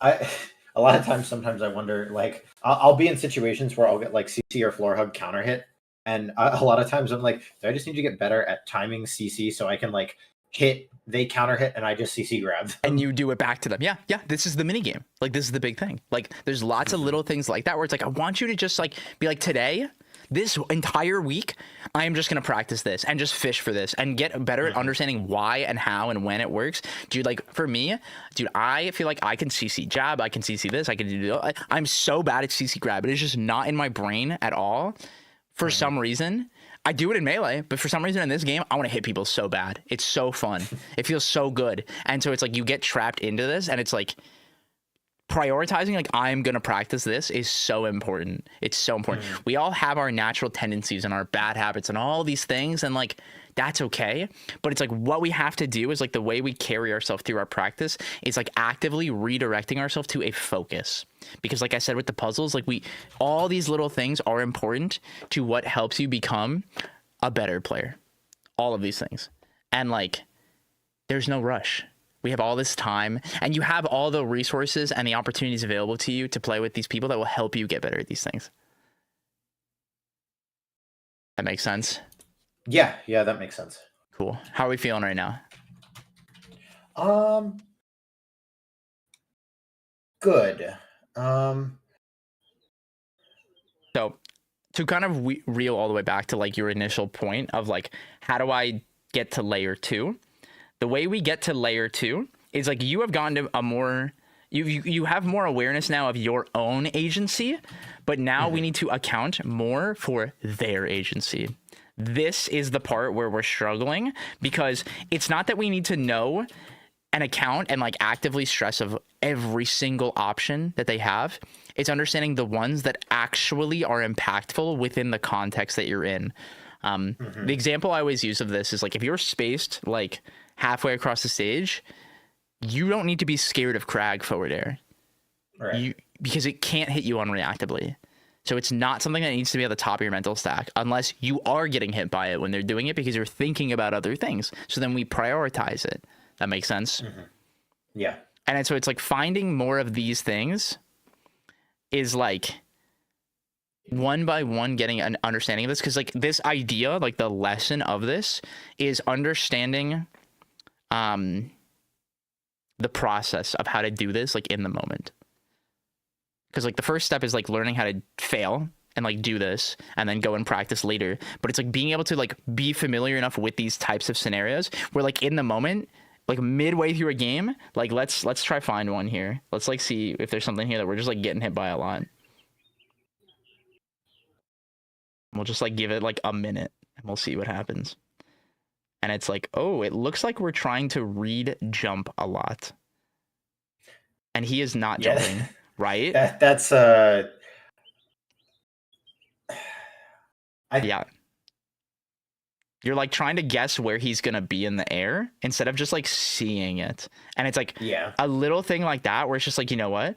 A lot of times, sometimes I wonder, like, I'll be in situations where I'll get like CC or floor hug counter hit. And a lot of times I'm like, do I just need to get better at timing CC so I can like hit, they counter hit, and I just CC grab them. And you do it back to them. Yeah. This is the mini game. Like, this is the big thing. Like, there's lots of little things like that where it's like, I want you to just like be like, today, this entire week, I am just going to practice this and just fish for this and get better at understanding why and how and when it works. Dude, like for me, dude, I feel like I can CC jab, I can CC this, I can do, I'm so bad at CC grab. It is just not in my brain at all. For some reason, I do it in melee, but for some reason in this game, I want to hit people so bad. It's so fun. It feels so good. And so it's like you get trapped into this, and it's like prioritizing, like, I'm going to practice this is so important. It's so important. We all have our natural tendencies and our bad habits and all these things, and like, that's okay. But it's like what we have to do is like the way we carry ourselves through our practice is like actively redirecting ourselves to a focus. Because like I said with the puzzles, like all these little things are important to what helps you become a better player. All of these things. And like, there's no rush. We have all this time, and you have all the resources and the opportunities available to you to play with these people that will help you get better at these things. That makes sense? Yeah, that makes sense. Cool. How are we feeling right now? Good. So to kind of reel all the way back to like your initial point of like, how do I get to layer 2? The way we get to layer 2 is like you have gotten to a more, you have more awareness now of your own agency, but now we need to account more for their agency. This is the part where we're struggling, because it's not that we need to know an account and like actively stress of every single option that they have. It's understanding the ones that actually are impactful within the context that you're in. The example I always use of this is like, if you're spaced like halfway across the stage, you don't need to be scared of Crag forward air. Right. Because it can't hit you unreactably. So it's not something that needs to be at the top of your mental stack unless you are getting hit by it when they're doing it because you're thinking about other things. So then we prioritize it. That makes sense? Yeah. And so it's like finding more of these things is like one by one getting an understanding of this. Because like this idea, like the lesson of this is understanding the process of how to do this like in the moment. Because like the first step is like learning how to fail and like do this and then go and practice later. But it's like being able to like be familiar enough with these types of scenarios where like in the moment, like midway through a game, like let's try find one here. Let's like see if there's something here that we're just like getting hit by a lot. We'll just like give it like a minute and we'll see what happens. And it's like, oh, it looks like we're trying to read jump a lot. And he is not jumping. Right? That's yeah. You're like trying to guess where he's gonna be in the air instead of just like seeing it. And it's like a little thing like that where it's just like, you know what?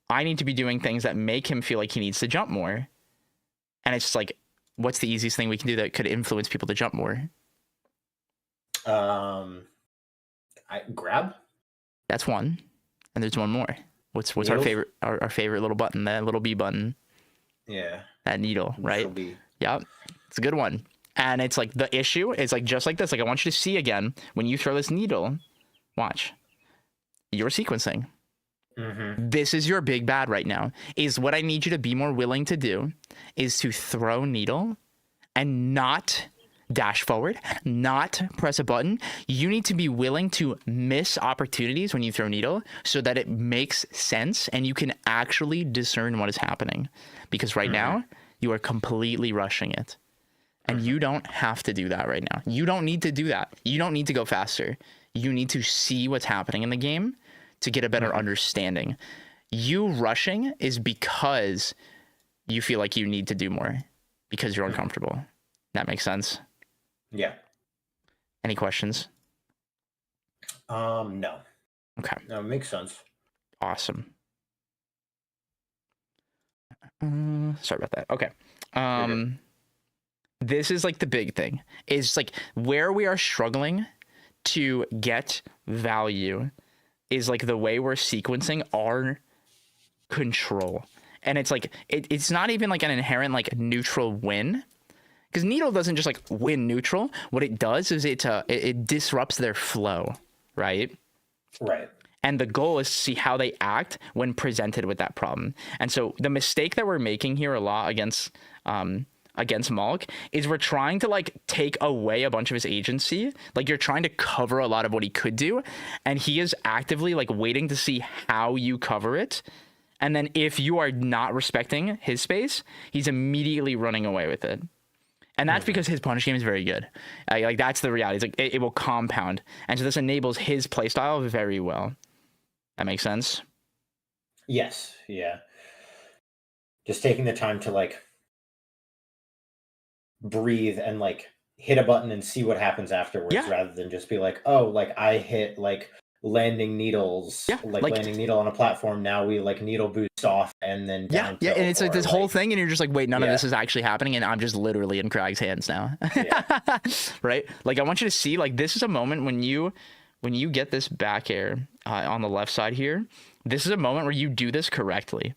I need to be doing things that make him feel like he needs to jump more. And it's just like, what's the easiest thing we can do that could influence people to jump more? Grab? That's one. And there's one more. What's our favorite little button, that little B button? Yeah. That needle, right? Yep. It's a good one. And it's like the issue is like just like this. Like I want you to see again when you throw this needle, watch. You're sequencing. This is your big bad right now. Is what I need you to be more willing to do is to throw needle and not dash forward, not press a button. You need to be willing to miss opportunities when you throw needle so that it makes sense and you can actually discern what is happening. Because right now you are completely rushing it. And you don't have to do that right now. You don't need to do that. You don't need to go faster. You need to see what's happening in the game to get a better understanding. You rushing is because you feel like you need to do more because you're uncomfortable. That makes sense. Yeah. Any questions? No. Okay. No, it makes sense. Awesome. Sorry about that. Okay. good. This is like the big thing. Is like where we are struggling to get value is like the way we're sequencing our control. And it's like it's not even like an inherent like neutral win. Because needle doesn't just like win neutral. What it does is it disrupts their flow, right? Right. And the goal is to see how they act when presented with that problem. And so the mistake that we're making here a lot against Malk is we're trying to like take away a bunch of his agency. Like you're trying to cover a lot of what he could do. And he is actively like waiting to see how you cover it. And then if you are not respecting his space, he's immediately running away with it. And that's because his punish game is very good. Like that's the reality. It's like it will compound. And so this enables his playstyle very well. That makes sense? Yes. Yeah. Just taking the time to like breathe and like hit a button and see what happens afterwards rather than just be like, oh, like I hit like landing needles, like landing needle on a platform. Now we like needle boost off and then down. And it's like this whole thing, and you're just like, wait, none of this is actually happening, and I'm just literally in Craig's hands now. Right? Like I want you to see, like this is a moment when you get this back air on the left side here. This is a moment where you do this correctly.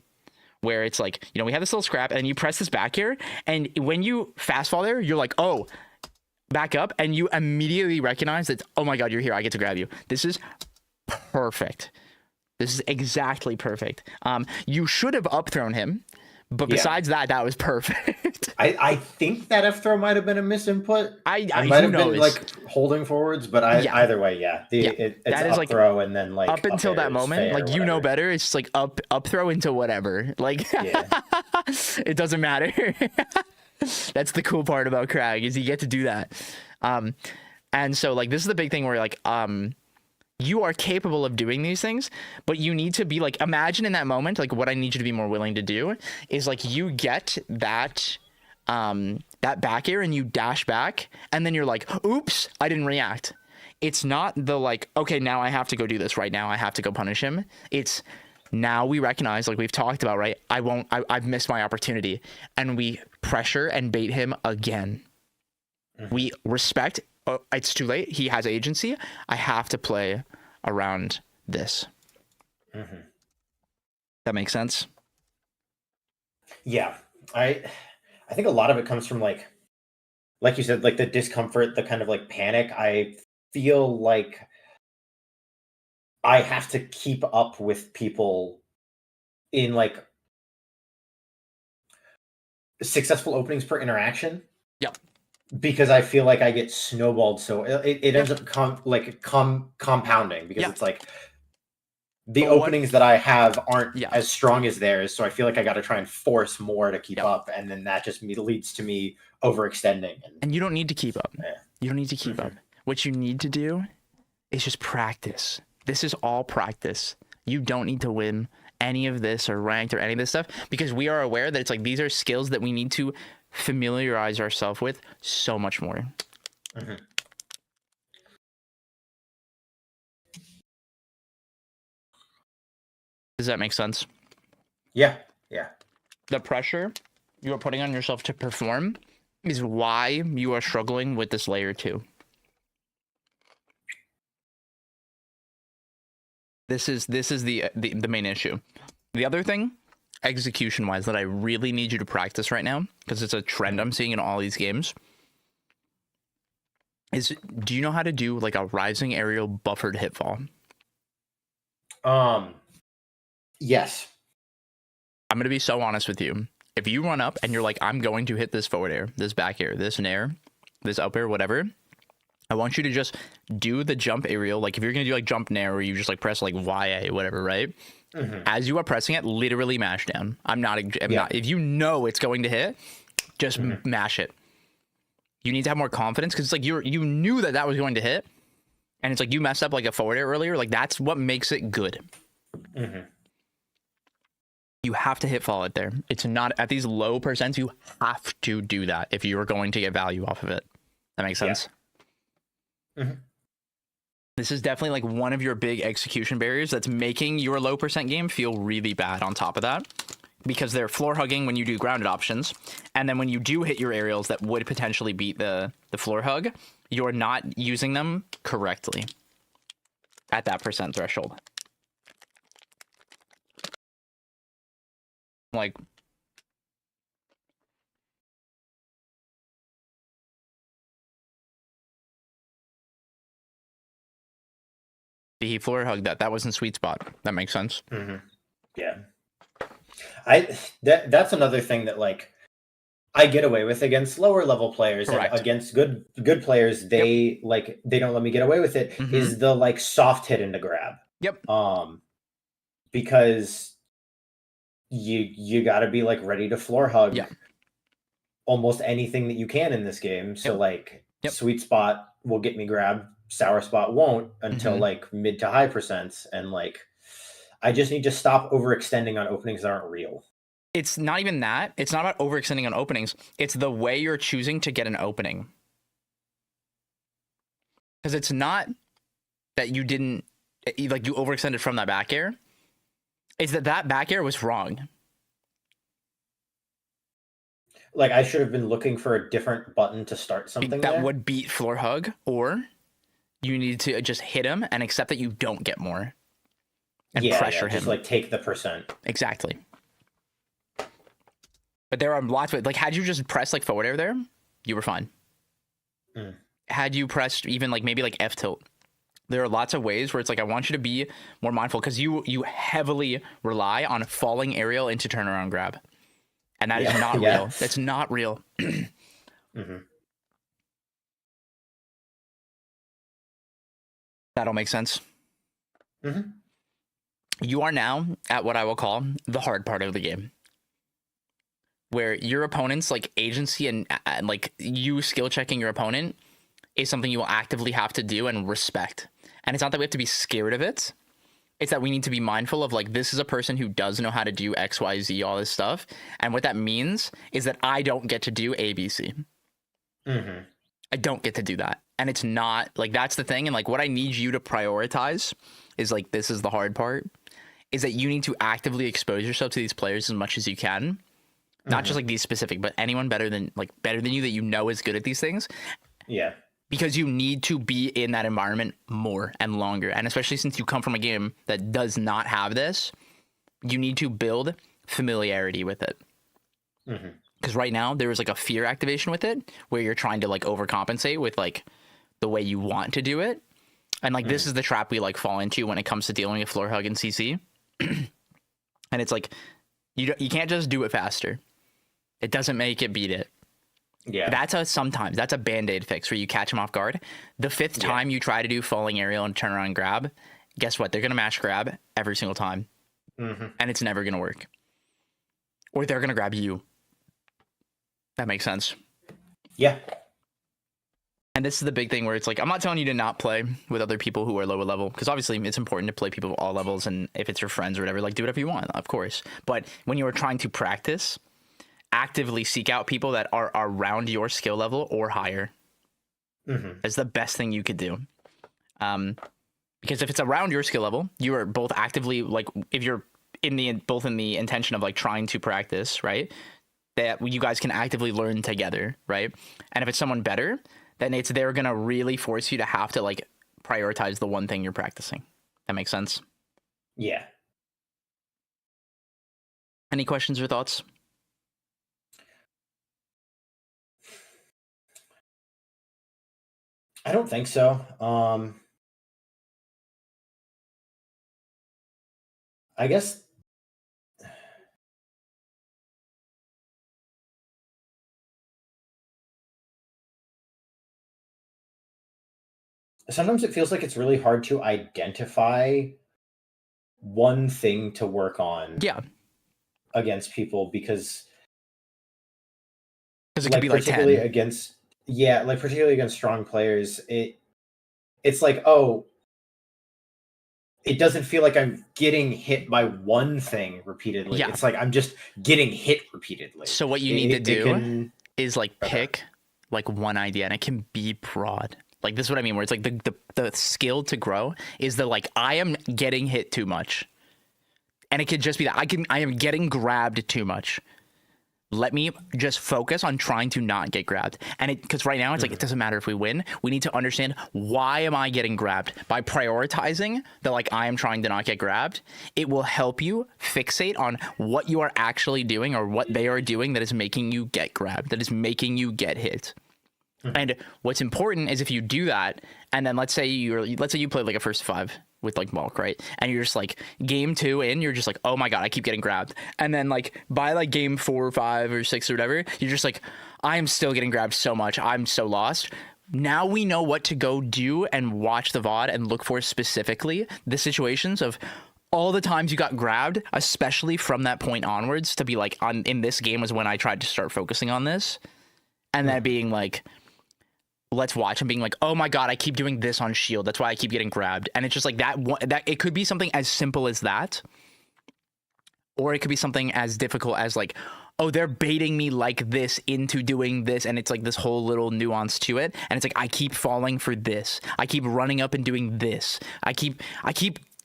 Where it's like, we have this little scrap, and you press this back air, and when you fast fall there, you're like, oh, back up, and you immediately recognize that, oh my god, you're here, I get to grab you. This is perfect. This is exactly perfect. You should have up thrown him, but besides that was perfect. I think that F throw might have been a misinput. I might have been like holding forwards, but either way, it's that is up like throw and then like up until that moment, like better. It's just like up throw into whatever. Like it doesn't matter. That's the cool part about Craig is you get to do that. And so like this is the big thing where like you are capable of doing these things, but you need to be like, imagine in that moment, like what I need you to be more willing to do is like you get that back air and you dash back and then you're like, oops, I didn't react. It's not the like, okay, now I have to go do this right now. I have to go punish him. It's now we recognize, like we've talked about, right? I've missed my opportunity, and we pressure and bait him again. We respect, it's too late. He has agency. I have to play around this. That makes sense? Yeah. I think a lot of it comes from like you said, like the discomfort, the kind of like panic. I feel like I have to keep up with people in like successful openings per interaction. Yep. Because I feel like I get snowballed, so it ends up compounding because it's like the openings that I have aren't as strong as theirs, so I feel like I got to try and force more to keep up, and then that just leads to me overextending. And you don't need to keep up. You don't need to keep up. What you need to do is just practice. This is all practice. You don't need to win any of this or ranked or any of this stuff because we are aware that it's like these are skills that we need to familiarize ourselves with so much more. Does that make sense? Yeah. The pressure you are putting on yourself to perform is why you are struggling with this layer 2. This is the main issue. The other thing execution wise that I really need you to practice right now, because it's a trend I'm seeing in all these games, is do you know how to do like a rising aerial buffered hitfall? Yes. I'm going to be so honest with you. If you run up and you're like, I'm going to hit this forward air, this back air, this nair, this up air, whatever, I want you to just do the jump aerial. Like if you're going to do like jump nair, where you just like press like YA, whatever, right? As you are pressing it, literally mash down. I'm not, if you know it's going to hit, just mash it. You need to have more confidence, because it's like you knew that was going to hit, and it's like you messed up like a forward air earlier. Like that's what makes it good. You have to hit fall it there. It's not at these low percents. You have to do that if you are going to get value off of it. That makes sense. This is definitely like one of your big execution barriers that's making your low percent game feel really bad on top of that, because they're floor hugging when you do grounded options. And then when you do hit your aerials that would potentially beat the floor hug, you're not using them correctly at that percent threshold. Like, he floor hugged that. That wasn't sweet spot. That makes sense. Yeah. That's another thing that like I get away with against lower level players. Correct. And against good players, they like they don't let me get away with it. Is the like soft hit into grab. Because you got to be like ready to floor hug almost anything that you can in this game. So like sweet spot will get me grab, sour spot won't until like mid to high percents, and like I just need to stop overextending on openings that aren't real. It's not even that. It's not about overextending on openings. It's the way you're choosing to get an opening. Because it's not that you didn't, like you overextended from that back air. It's that back air was wrong. Like I should have been looking for a different button to start something that there. would beat floor hug, or you need to just hit him and accept that you don't get more. And pressure him. Just like take the percent. Exactly. But there are lots of, like, had you just pressed like forward air there, you were fine. Had you pressed even like maybe like F tilt, there are lots of ways where it's like, I want you to be more mindful, because you heavily rely on falling aerial into turnaround grab. And that is not real. That's not real. That'll make sense. You are now at what I will call the hard part of the game, where your opponent's like agency and like you skill checking your opponent is something you will actively have to do and respect. And it's not that we have to be scared of it. It's that we need to be mindful of like, this is a person who does know how to do X, Y, Z, all this stuff. And what that means is that I don't get to do A, B, C. I don't get to do that. And it's not like, that's the thing. And like, what I need you to prioritize is like, this is the hard part, is that you need to actively expose yourself to these players as much as you can. Not just like these specific, but anyone better than you that you know is good at these things. Yeah. Because you need to be in that environment more and longer. And especially since you come from a game that does not have this, you need to build familiarity with it. Because right now there is like a fear activation with it, where you're trying to like overcompensate with like the way you want to do it. And like, this is the trap we like fall into when it comes to dealing with floor hug and CC. And it's like, you can't just do it faster. It doesn't make it beat it. Yeah. That's a band-aid fix where you catch them off guard. The fifth time you try to do falling aerial and turn around grab, guess what? They're going to mash grab every single time. And it's never going to work. Or they're going to grab you. That makes sense. Yeah. And this is the big thing where it's like, I'm not telling you to not play with other people who are lower level, because obviously it's important to play people of all levels. And if it's your friends or whatever, like do whatever you want, of course. But when you are trying to practice, actively seek out people that are around your skill level or higher. That's the best thing you could do. Because if it's around your skill level, you are both actively, like, if you're both in the intention of like trying to practice, right? That you guys can actively learn together, right? And if it's someone better, then they're gonna really force you to have to like prioritize the one thing you're practicing. That makes sense? Yeah. Any questions or thoughts? I don't think so. I guess sometimes it feels like it's really hard to identify one thing to work on Yeah, against people because because it could be like particularly 10. against like particularly against strong players, it's like, oh, it doesn't feel like I'm getting hit by one thing repeatedly. Yeah. It's like I'm just getting hit repeatedly. So what you need to do can is like Okay. pick like one idea, and it can be broad. Like this is what I mean, where it's like the skill to grow is the like I am getting hit too much, and it could just be that I am getting grabbed too much. Let me just focus on trying to not get grabbed. And because right now it's like, it doesn't matter if we win. We need to understand, why am I getting grabbed? By prioritizing that, like, I am trying to not get grabbed, it will help you fixate on what you are actually doing or what they are doing that is making you get grabbed, that is making you get hit. And what's important is if you do that, and then let's say you played like a first 5 with like Malk, right? And you're just like game 2 in, you're just like, oh my god, I keep getting grabbed. And then like by like game 4 or 5 or 6 or whatever, you're just like, I am still getting grabbed so much. I'm so lost. Now we know what to go do and watch the VOD and look for specifically the situations of all the times you got grabbed, especially from that point onwards, to be like, in this game was when I tried to start focusing on this. And then being like, let's watch and being like, oh my god, I keep doing this on shield, that's why I keep getting grabbed. And it's just like that it could be something as simple as that, or it could be something as difficult as like, oh, they're baiting me like this into doing this, and it's like this whole little nuance to it, and it's like I keep falling for this, I keep running up and doing this, I keep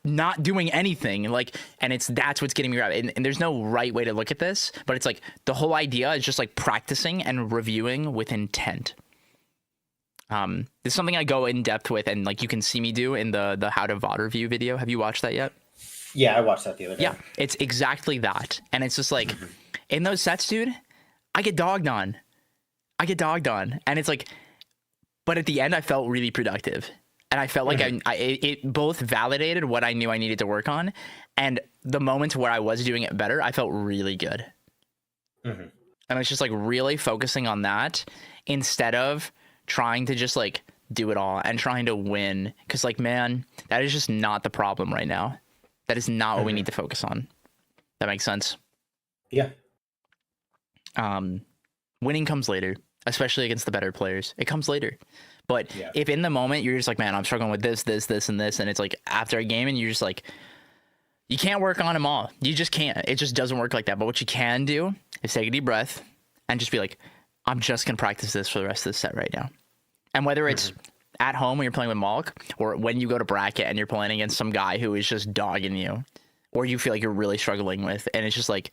not doing anything, like, and that's what's getting me grabbed. And there's no right way to look at this, but it's like the whole idea is just like practicing and reviewing with intent. This is something I go in depth with, and like you can see me do in the how to VOD review video. Have you watched that yet? Yeah, I watched that the other day. Yeah, it's exactly that. And it's just like, in those sets, dude, I get dogged on. And it's like, but at the end, I felt really productive. And I felt like it both validated what I knew I needed to work on. And the moments where I was doing it better, I felt really good. And it's just like really focusing on that instead of trying to just like do it all and trying to win. Because like, man, that is just not the problem right now. That is not what we need to focus on. That makes sense. Yeah. Winning comes later, especially against the better players. It comes later. But if in the moment you're just like, man, I'm struggling with this, and this, and it's like after a game and you're just like, you can't work on them all. You just can't. It just doesn't work like that. But what you can do is take a deep breath and just be like, I'm just going to practice this for the rest of the set right now. And whether it's at home when you're playing with Malk, or when you go to bracket and you're playing against some guy who is just dogging you, or you feel like you're really struggling with, and it's just like,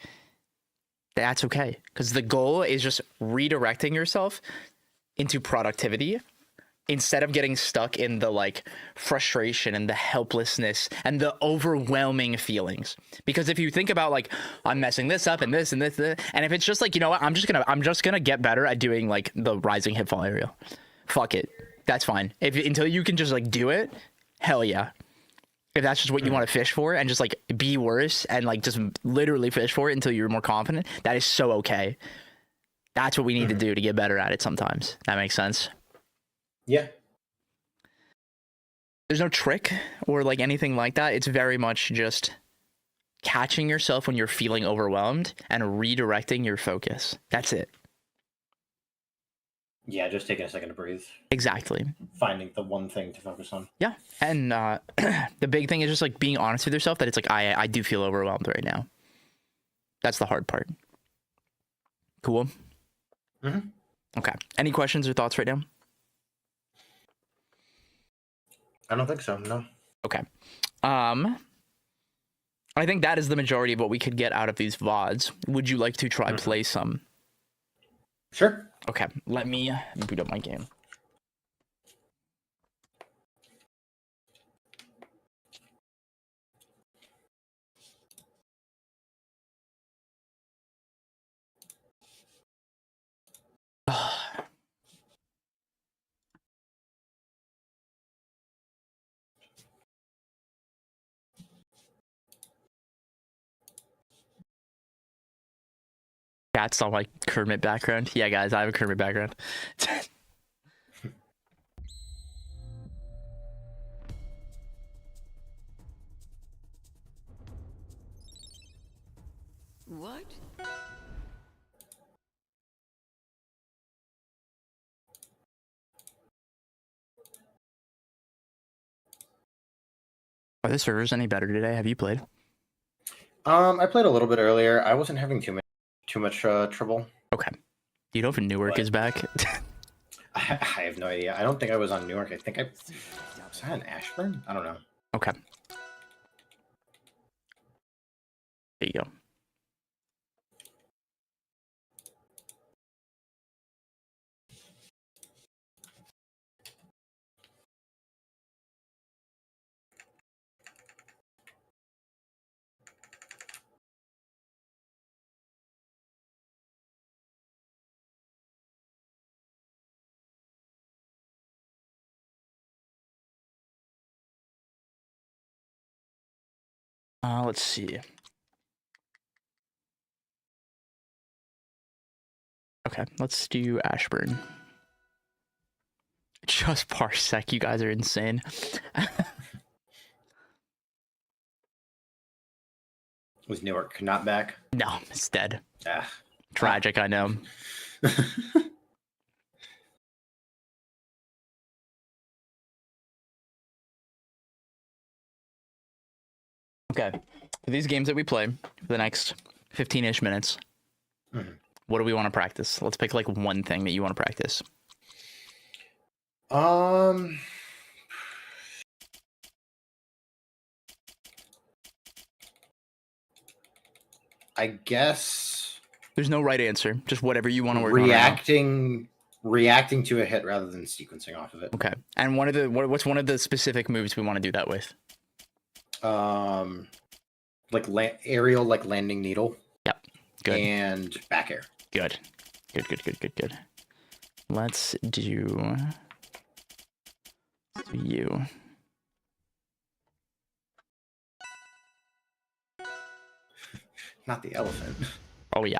that's okay. Because the goal is just redirecting yourself into productivity instead of getting stuck in the like frustration and the helplessness and the overwhelming feelings. Because if you think about like, I'm messing this up and this and this, and if it's just like, you know what, I'm just gonna get better at doing like the rising hitfall aerial. Fuck it, that's fine. Until you can just like do it, hell yeah. If that's just what you want to fish for and just like be worse and like just literally fish for it until you're more confident, that is so okay. That's what we need to do to get better at it sometimes. That makes sense. Yeah. There's no trick or like anything like that. It's very much just catching yourself when you're feeling overwhelmed and redirecting your focus. That's it. Yeah, just taking a second to breathe. Exactly. Finding the one thing to focus on. Yeah. And the big thing is just like being honest with yourself that it's like, I do feel overwhelmed right now. That's the hard part. Cool. Okay. Any questions or thoughts right now? I don't think so, no. Okay. I think that is the majority of what we could get out of these VODs. Would you like to try play some? Sure. Okay, let me boot up my game. Cats on like Kermit background. Yeah, guys, I have a Kermit background. What? Are the servers any better today? Have you played? I played a little bit earlier. I wasn't having too much trouble. Okay. Do you know if Newark What? is back? I have no idea. I don't think I was on Newark. I think was I on Ashburn? I don't know. Okay. There you go. Let's see. Okay, let's do Ashburn. Just Parsec, you guys are insane. Was Newark not back? No, it's dead. Ah. Tragic, I know. Okay, for these games that we play for the next 15-ish minutes, what do we want to practice? Let's pick like one thing that you want to practice. I guess There's no right answer, just whatever you want to work on. Reacting to a hit rather than sequencing off of it. Okay, and what's one of the specific moves we want to do that with? Like aerial, like landing needle. Yep. Good. And back air. Good. Let's do you. Not the elephant. Oh yeah.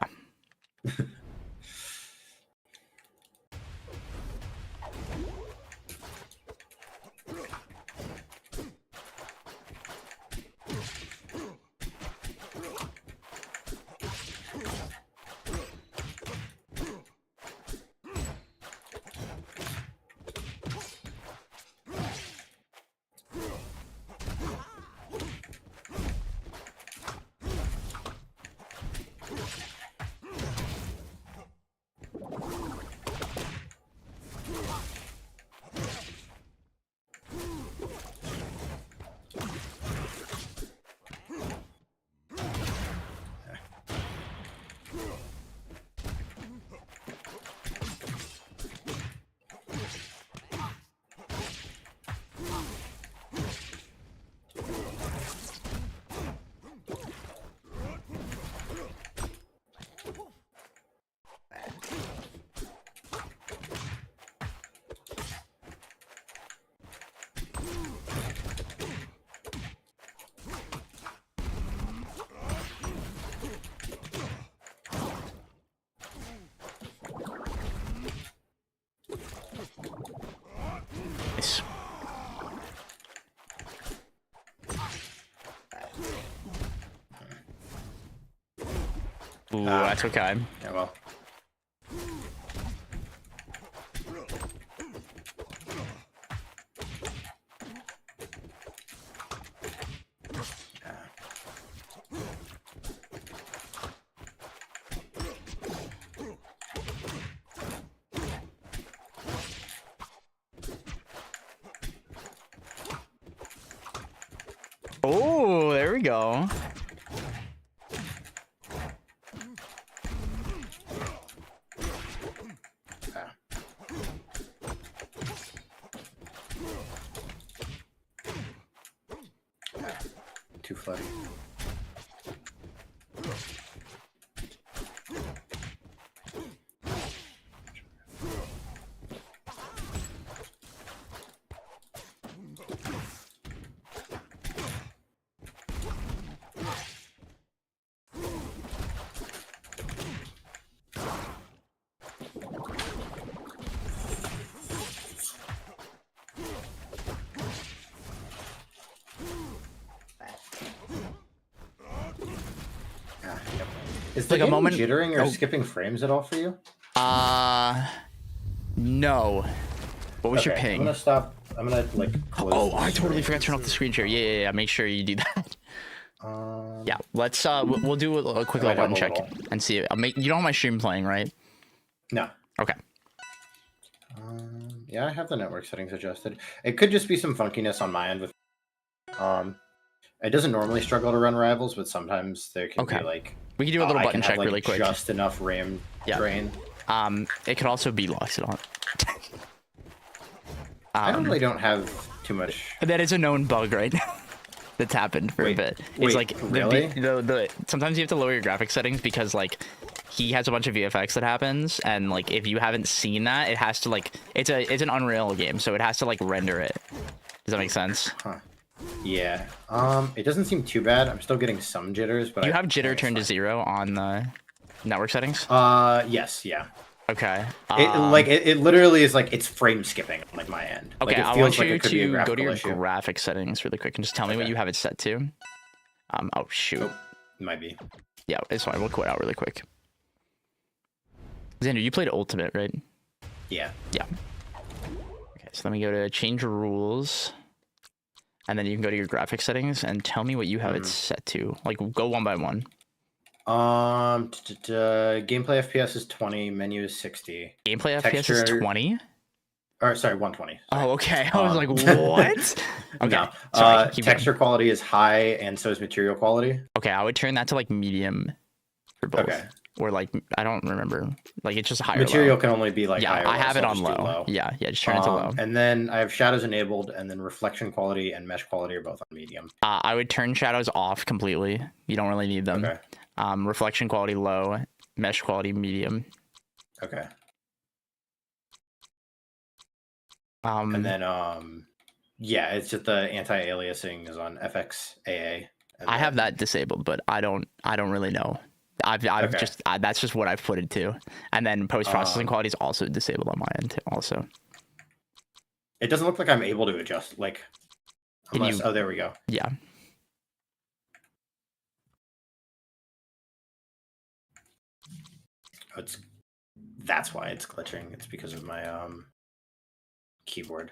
Nice. Ooh, that's okay. Yeah, well. Oh, there we go. Too floody. Is the like a game moment. jittering or Oh. skipping frames at all for you? No. What was your Okay, ping? I'm gonna stop. I'm gonna like close. Oh, the I totally stream. forgot to turn off the screen share. Yeah. Make sure you do that. Um, Yeah, let's we'll do a quick I might little button help a check little. and see. I'll make, you don't have my stream playing, right? No. Okay. Yeah, I have the network settings adjusted. It could just be some funkiness on my end with. It doesn't normally struggle to run Rivals, but sometimes there can Okay. be like. We can do a little I button can have, check like, really quick. Just enough RAM drain. It could also be locked on. I really don't have too much. That is a known bug right now. That's happened for a bit. It's wait, like really? the sometimes you have to lower your graphics settings because like he has a bunch of VFX that happens, and like if you haven't seen that, it has to like it's an Unreal game, so it has to like render it. Does that make sense? Huh. Yeah. It doesn't seem too bad. I'm still getting some jitters, but You I have jitter think it's turned to fine. 0 on the network settings. Yes, yeah. Okay. It literally is like it's frame skipping on like my end. Okay, Like, it I feels want like you it could be a to go to graphical your issue. graphic settings really quick and just tell me what Okay. you have it set to. Oh shoot. Oh, might be. Yeah, it's fine. We'll quit out really quick. Xander, you played Ultimate, right? Yeah. Yeah. Okay, so let me go to change rules. And then you can go to your graphic settings and tell me what you have it set to. Like, go one by one. Gameplay FPS is 20, menu is 60. Gameplay FPS is 20? Or sorry, 120. Oh, okay. I was like, what? Okay. No. Sorry, keep going. Texture quality is high, and so is material quality. Okay, I would turn that to like medium for both. Okay. Or like, I don't remember. Like, it's just higher. Material low. can only be like Yeah, high or I low, have so it I'll on just do low. Yeah, just turn it to low. And then I have shadows enabled, and then reflection quality and mesh quality are both on medium. I would turn shadows off completely. You don't really need them. Okay. Reflection quality low, mesh quality medium. Okay. And And then yeah, it's just the anti-aliasing is on FXAA. I have that disabled, but I don't really know. I've Okay. just that's just what I've put it to. And then post processing quality is also disabled on my end also. It doesn't look like I'm able to adjust like Can unless you- oh there we go. Yeah. That's why it's glitching. It's because of my keyboard.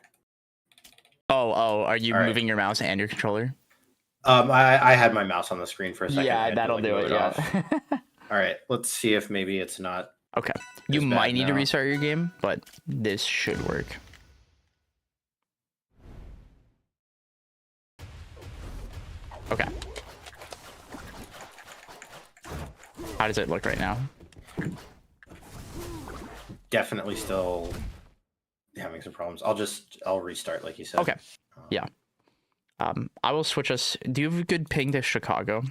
Oh, are you All right. moving your mouse and your controller? I had my mouse on the screen for a second. I Yeah, had to, that'll like, do move it. off. Yeah. All right, let's see if maybe it's not. Okay. You It's bad might need to now. restart your game, but this should work. Okay. How does it look right now? Definitely still having some problems. I'll restart like you said. Okay. Yeah. I will switch us. Do you have a good ping to Chicago?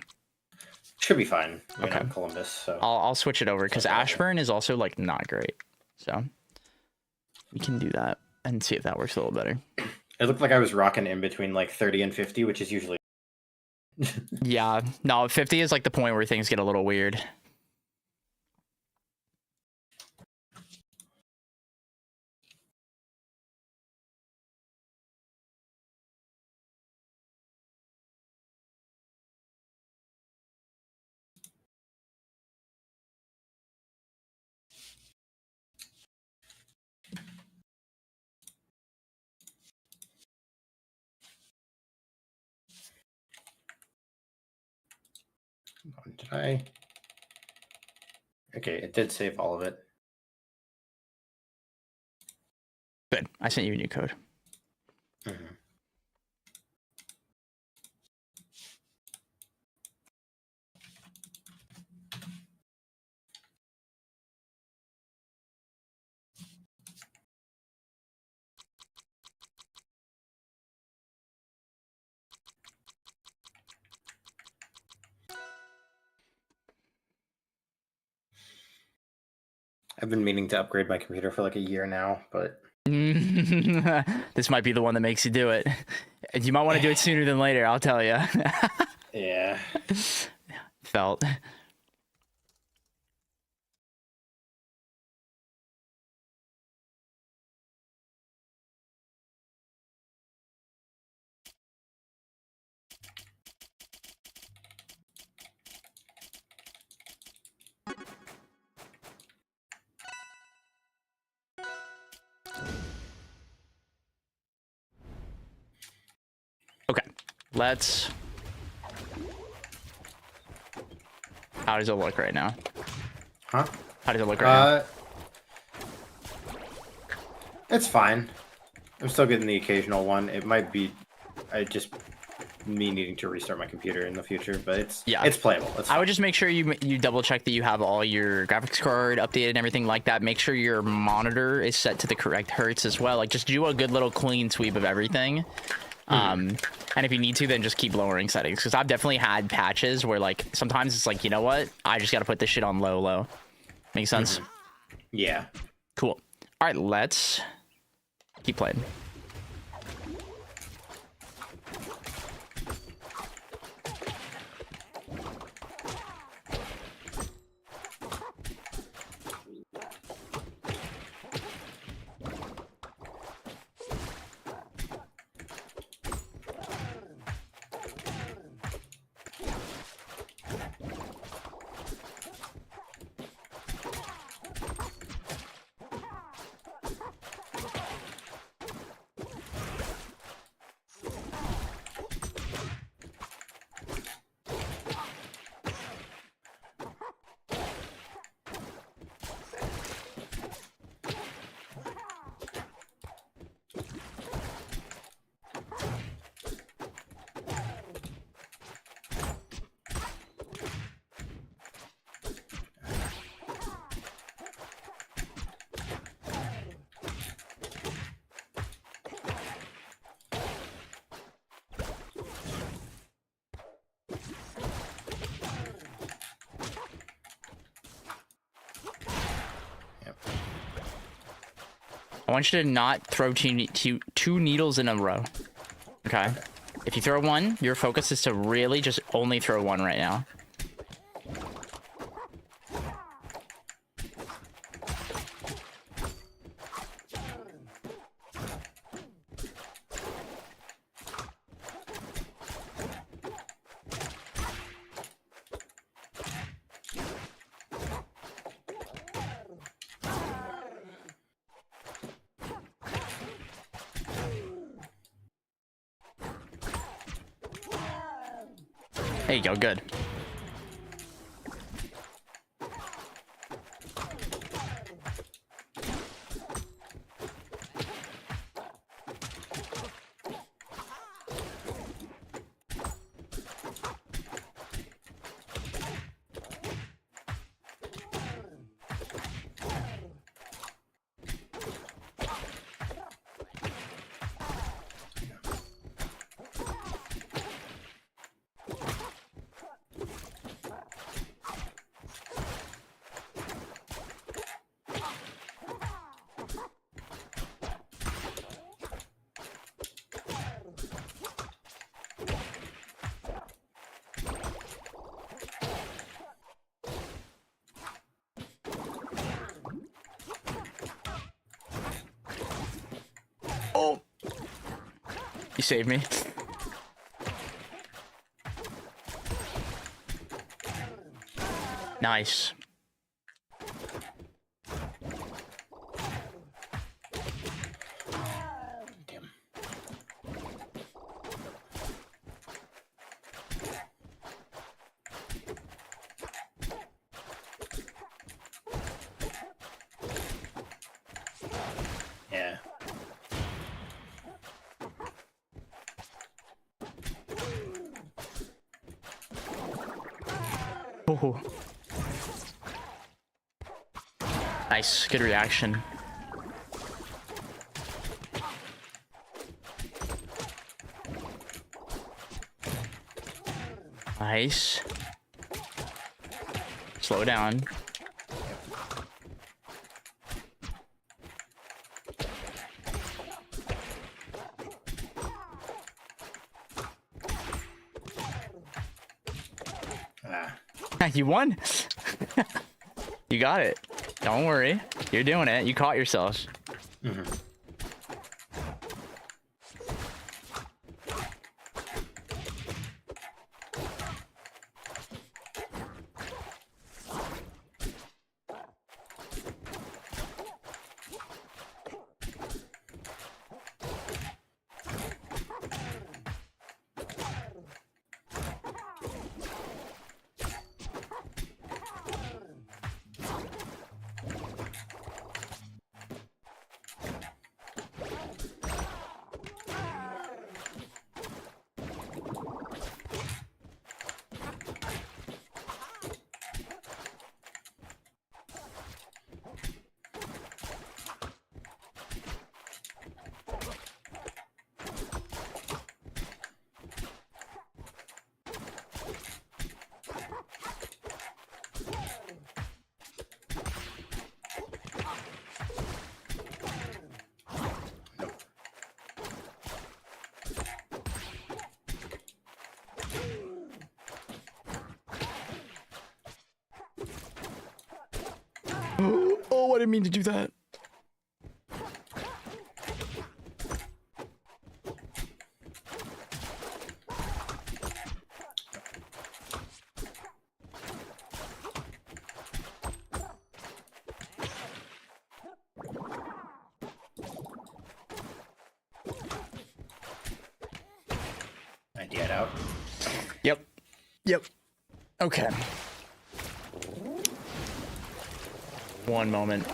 Should be fine. I mean, Okay. I'm Columbus, so I'll switch it over because Okay. Ashburn is also like not great. So we can do that and see if that works a little better. it looked like I was rocking in between like 30 and 50, which is usually Yeah. No, 50 is like the point where things get a little weird. Did I? Okay, it did save all of it. Good. I sent you a new code. Mhm. I've been meaning to upgrade my computer for like a year now, but This might be the one that makes you do it. You might want to do it sooner than later, I'll tell you. yeah. Felt. let's. How does it look right now? Huh? How does it look right now? It's fine. I'm still getting the occasional one. It might be, me needing to restart my computer in the future, but it's playable. It's I fine. would just make sure you double check that you have all your graphics card updated and everything like that. Make sure your monitor is set to the correct hertz as well. Like just do a good little clean sweep of everything. And if you need to, then just keep lowering settings, because I've definitely had patches where like sometimes it's like, you know what, I just got to put this shit on low. Make sense? Yeah. Cool. All right, let's keep playing. I want you to not throw two needles in a row. Okay? If you throw one, your focus is to really just only throw one right now. There you go, good. Oh! You saved me. Nice. Damn. Yeah. Oh. Nice, good reaction. Nice. Slow down. You won. You got it. Don't worry. You're doing it. You caught yourself. Mm-hmm. didn't mean to do that. Idea out. Yep. Yep. Okay. One moment.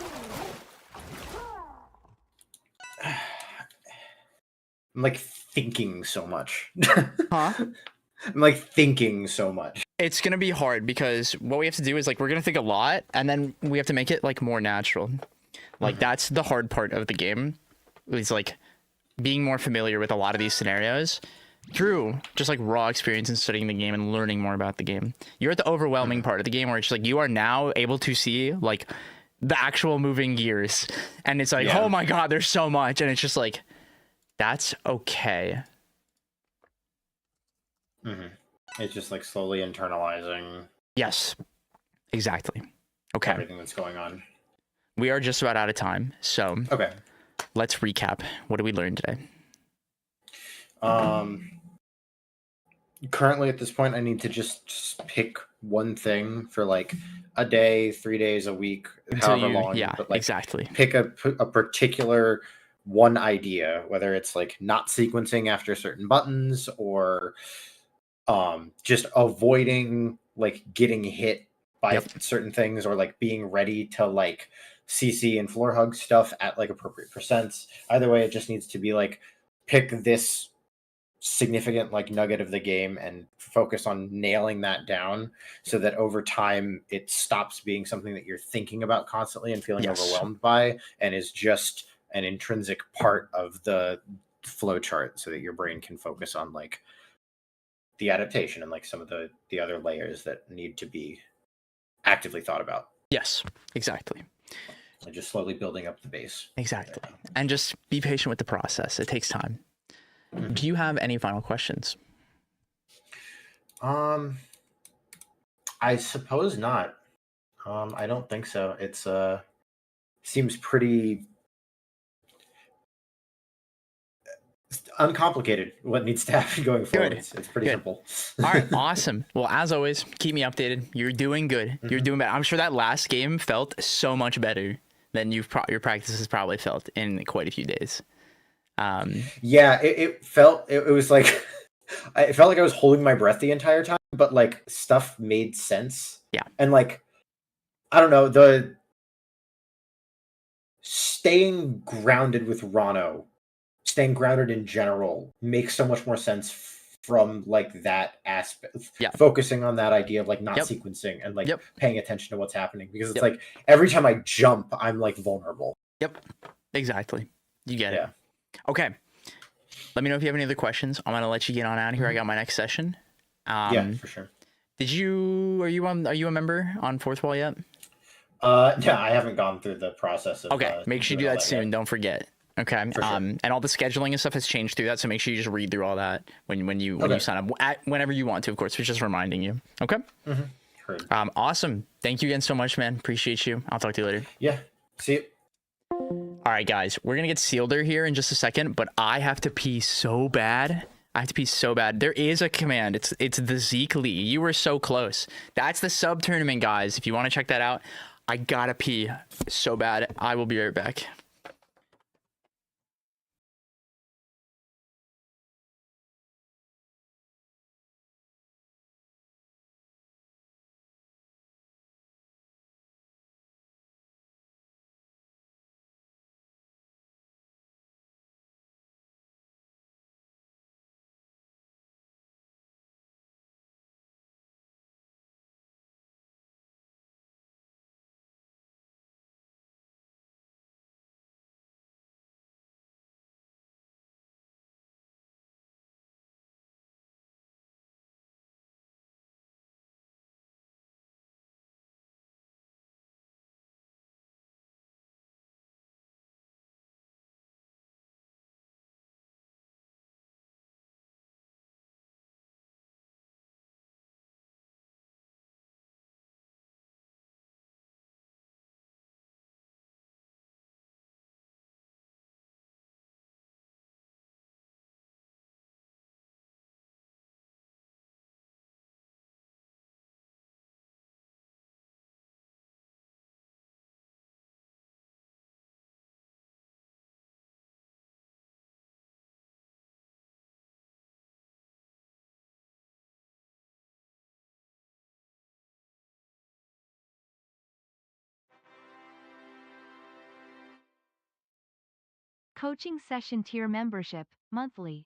I'm like thinking so much. Huh? I'm like thinking so much. It's gonna be hard because what we have to do is like we're gonna think a lot and then we have to make it like more natural. Like that's the hard part of the game. Is like being more familiar with a lot of these scenarios through just like raw experience and studying the game and learning more about the game. You're at the overwhelming part of the game where it's like you are now able to see like the actual moving gears and it's like, Yeah. oh my god, there's so much, and it's just like that's okay. It's just like slowly internalizing Yes, exactly. Okay, everything that's going on. we are just about out of time, so Okay. let's recap. What did we learn today? Currently at this point, I need to just pick one thing for like a day, 3 days, a week, Until however you, long. yeah, but like exactly. pick a particular one idea, whether it's like not sequencing after certain buttons or just avoiding like getting hit by Yep. certain things or like being ready to like CC and floor hug stuff at like appropriate percents. Either way, it just needs to be like pick this significant like nugget of the game and focus on nailing that down so that over time it stops being something that you're thinking about constantly and feeling Yes. overwhelmed by and is just an intrinsic part of the flow chart so that your brain can focus on like the adaptation and like some of the other layers that need to be actively thought about Yes, exactly. and just slowly building up the base. Exactly. And just be patient with the process. It takes time. Do you have any final questions? I suppose not. I don't think so. It's seems pretty uncomplicated what needs to happen going forward. Good. It's pretty Good. simple. All right, awesome. Well, as always, keep me updated. You're doing good. You're doing better. I'm sure that last game felt so much better than your practice has probably felt in quite a few days. Yeah, it felt it was like it felt like I was holding my breath the entire time, but like stuff made sense. Yeah. And like I don't know, the staying grounded with Rano, staying grounded in general makes so much more sense from like that aspect. Yeah. Focusing on that idea of like not Yep. sequencing and like Yep. paying attention to what's happening because it's Yep. like every time I jump, I'm like vulnerable. Yep. Exactly. You get Yeah. it. Okay. Let me know if you have any other questions. I'm gonna let you get on out of here. I got my next session. Yeah, for sure. Are you a member on Fourth Wall yet? No, I haven't gone through the process of Okay, make sure you do doing all that soon. yet. Don't forget. Okay. For sure. And all the scheduling and stuff has changed through that, so make sure you just read through all that when you Okay. sign up whenever you want to. Of course, it's just reminding you. Okay. Heard. Awesome. Thank you again so much, man. Appreciate you. I'll talk to you later. Yeah. See you. All right, guys, we're gonna get Seelder here in just a second, but I have to pee so bad. There is a command. It's the Zeke Lee. You were so close. That's the sub tournament, guys. If you want to check that out, I gotta pee so bad. I will be right back. Coaching session tier membership, monthly.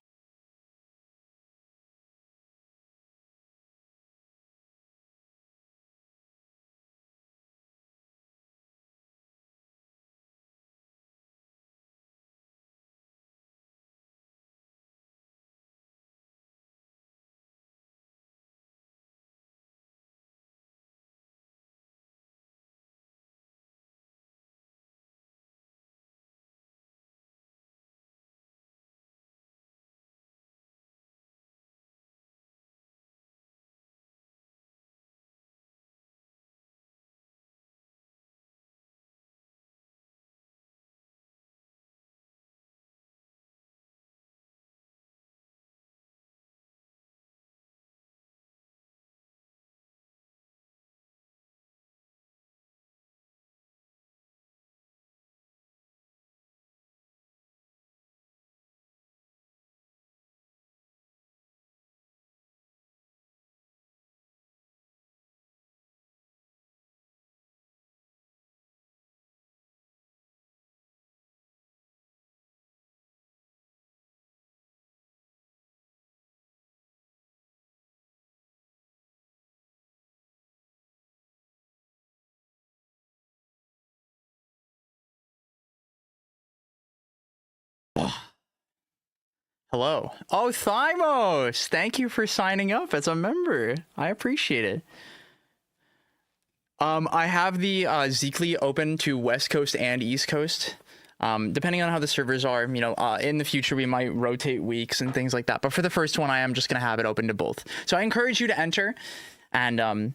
Hello. Oh, Thymos! Thank you for signing up as a member. I appreciate it. I have the Zeekly open to West Coast and East Coast. Depending on how the servers are, in the future we might rotate weeks and things like that. But for the first one, I am just gonna have it open to both. So I encourage you to enter. And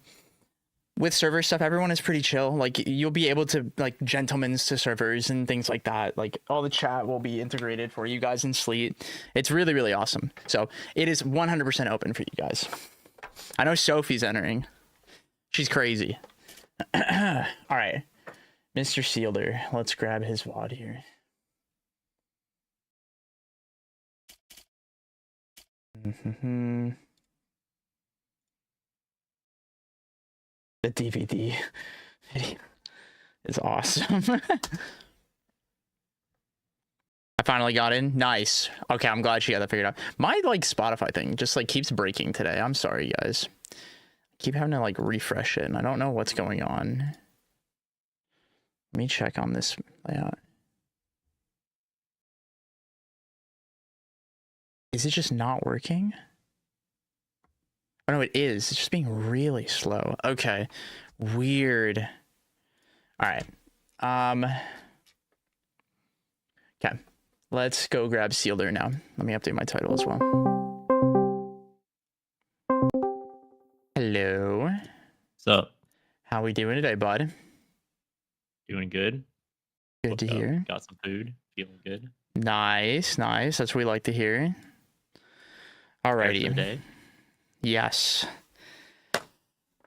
with server stuff, everyone is pretty chill. Like you'll be able to gentlemen's to servers and things like that. Like all the chat will be integrated for you guys in Sleet. It's really, really awesome. So it is 100% open for you guys. I know Sophie's entering. She's crazy. All right, Mr. Seelder, let's grab his VOD here. The DVD video is awesome. I finally got in. Nice. Okay, I'm glad she got that figured out. My Spotify thing just keeps breaking today. I'm sorry, guys. I keep having to refresh it, and I don't know what's going on. Let me check on this layout. Is it just not working? Oh no, it is. It's just being really slow. Okay. Weird. All right. Okay. Let's go grab Seelder now. Let me update my title as well. Hello. What's up? How we doing today, bud? Doing good. Good Woke to up, hear. Got some food. Feeling good. Nice, nice. That's what we like to hear. Prepared for the Alrighty. day. Yes.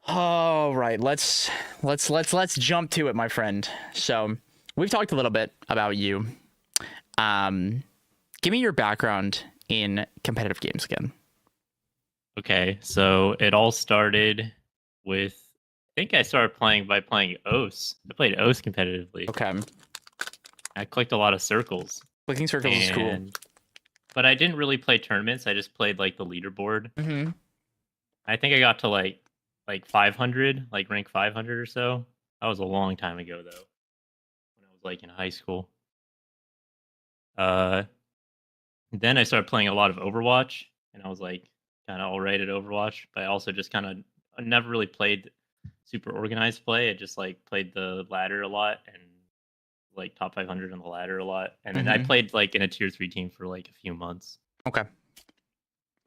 All right, let's jump to it, my friend. So we've talked a little bit about you. Give me your background in competitive games again. Okay, so it all started with. I think I started playing by playing OS. I played OS competitively. Okay. I clicked a lot of circles. Clicking circles is cool. But I didn't really play tournaments. I just played the leaderboard. Mm-hmm. I think I got to like 500, rank 500 or so. That was a long time ago though. When I was in high school. Then I started playing a lot of Overwatch, and I was kind of alright at Overwatch. But I also just I never really played super organized play. I just played the ladder a lot and top 500 on the ladder a lot. And then I played in a tier 3 team for a few months. Okay.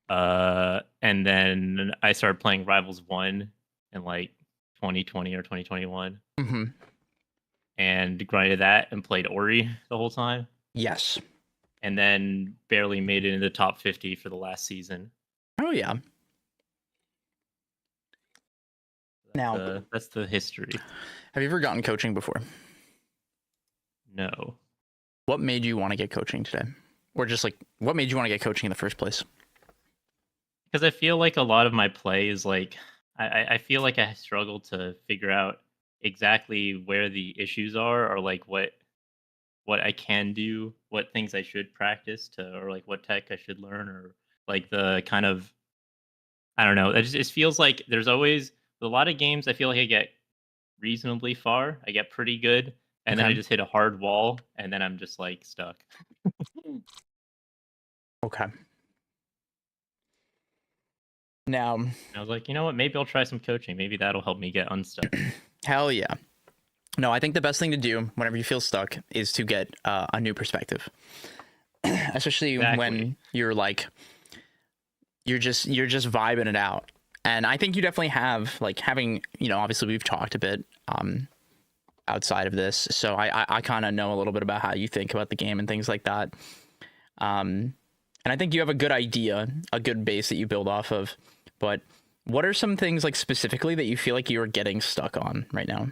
And then I started playing Rivals 1 in 2020 or 2021. Mm-hmm. And grinded that and played Ori the whole time. Yes. And then barely made it into the top 50 for the last season. Oh yeah. Now that's the history. Have you ever gotten coaching before? No. What made you want to get coaching today? Or just what made you want to get coaching in the first place? Because I feel a lot of my play is I feel like I struggle to figure out exactly where the issues are or what what I can do, what things I should practice to, or like what tech I should learn, or like the kind of, I don't know. It feels like there's always a lot of games. I feel like I get reasonably far. I get pretty good, and then I Okay. just hit a hard wall, and then I'm just like stuck. Okay. Now, And I was like, you know what? Maybe I'll try some coaching. Maybe that'll help me get unstuck. hell yeah. No, I think the best thing to do whenever you feel stuck is to get a new perspective, especially when Exactly. you're like you're just vibing it out. And I think you definitely have, like, having, obviously we've talked a bit outside of this, so I kind of know a little bit about how you think about the game and things like that. And I think you have a good idea, a good base that you build off of. But what are some things, like, specifically that you feel like you're getting stuck on right now?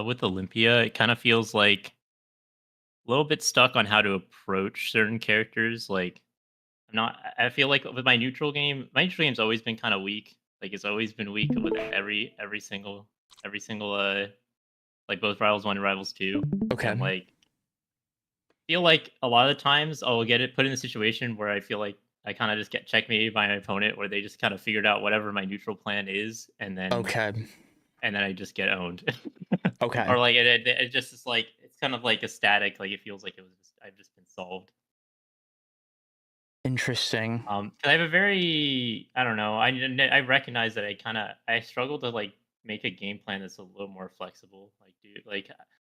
With Olympia, it kind of feels like a little bit stuck on how to approach certain characters. Like, I feel like with my neutral game's always been kind of weak. Like, it's always been weak with every single like both Rivals 1 and Rivals 2. Okay. And like, feel like a lot of the times I'll get it put in a situation where I feel like I kind of just get checkmated by my opponent, where they just kind of figured out whatever my neutral plan is, and then Okay. I just get owned. Okay. Or like it just is like, it's kind of like a static. Like, it feels like I've just been solved. Interesting. 'Cause I have a very, I don't know. I recognize that I struggle to like make a game plan that's a little more flexible. Like, dude, like,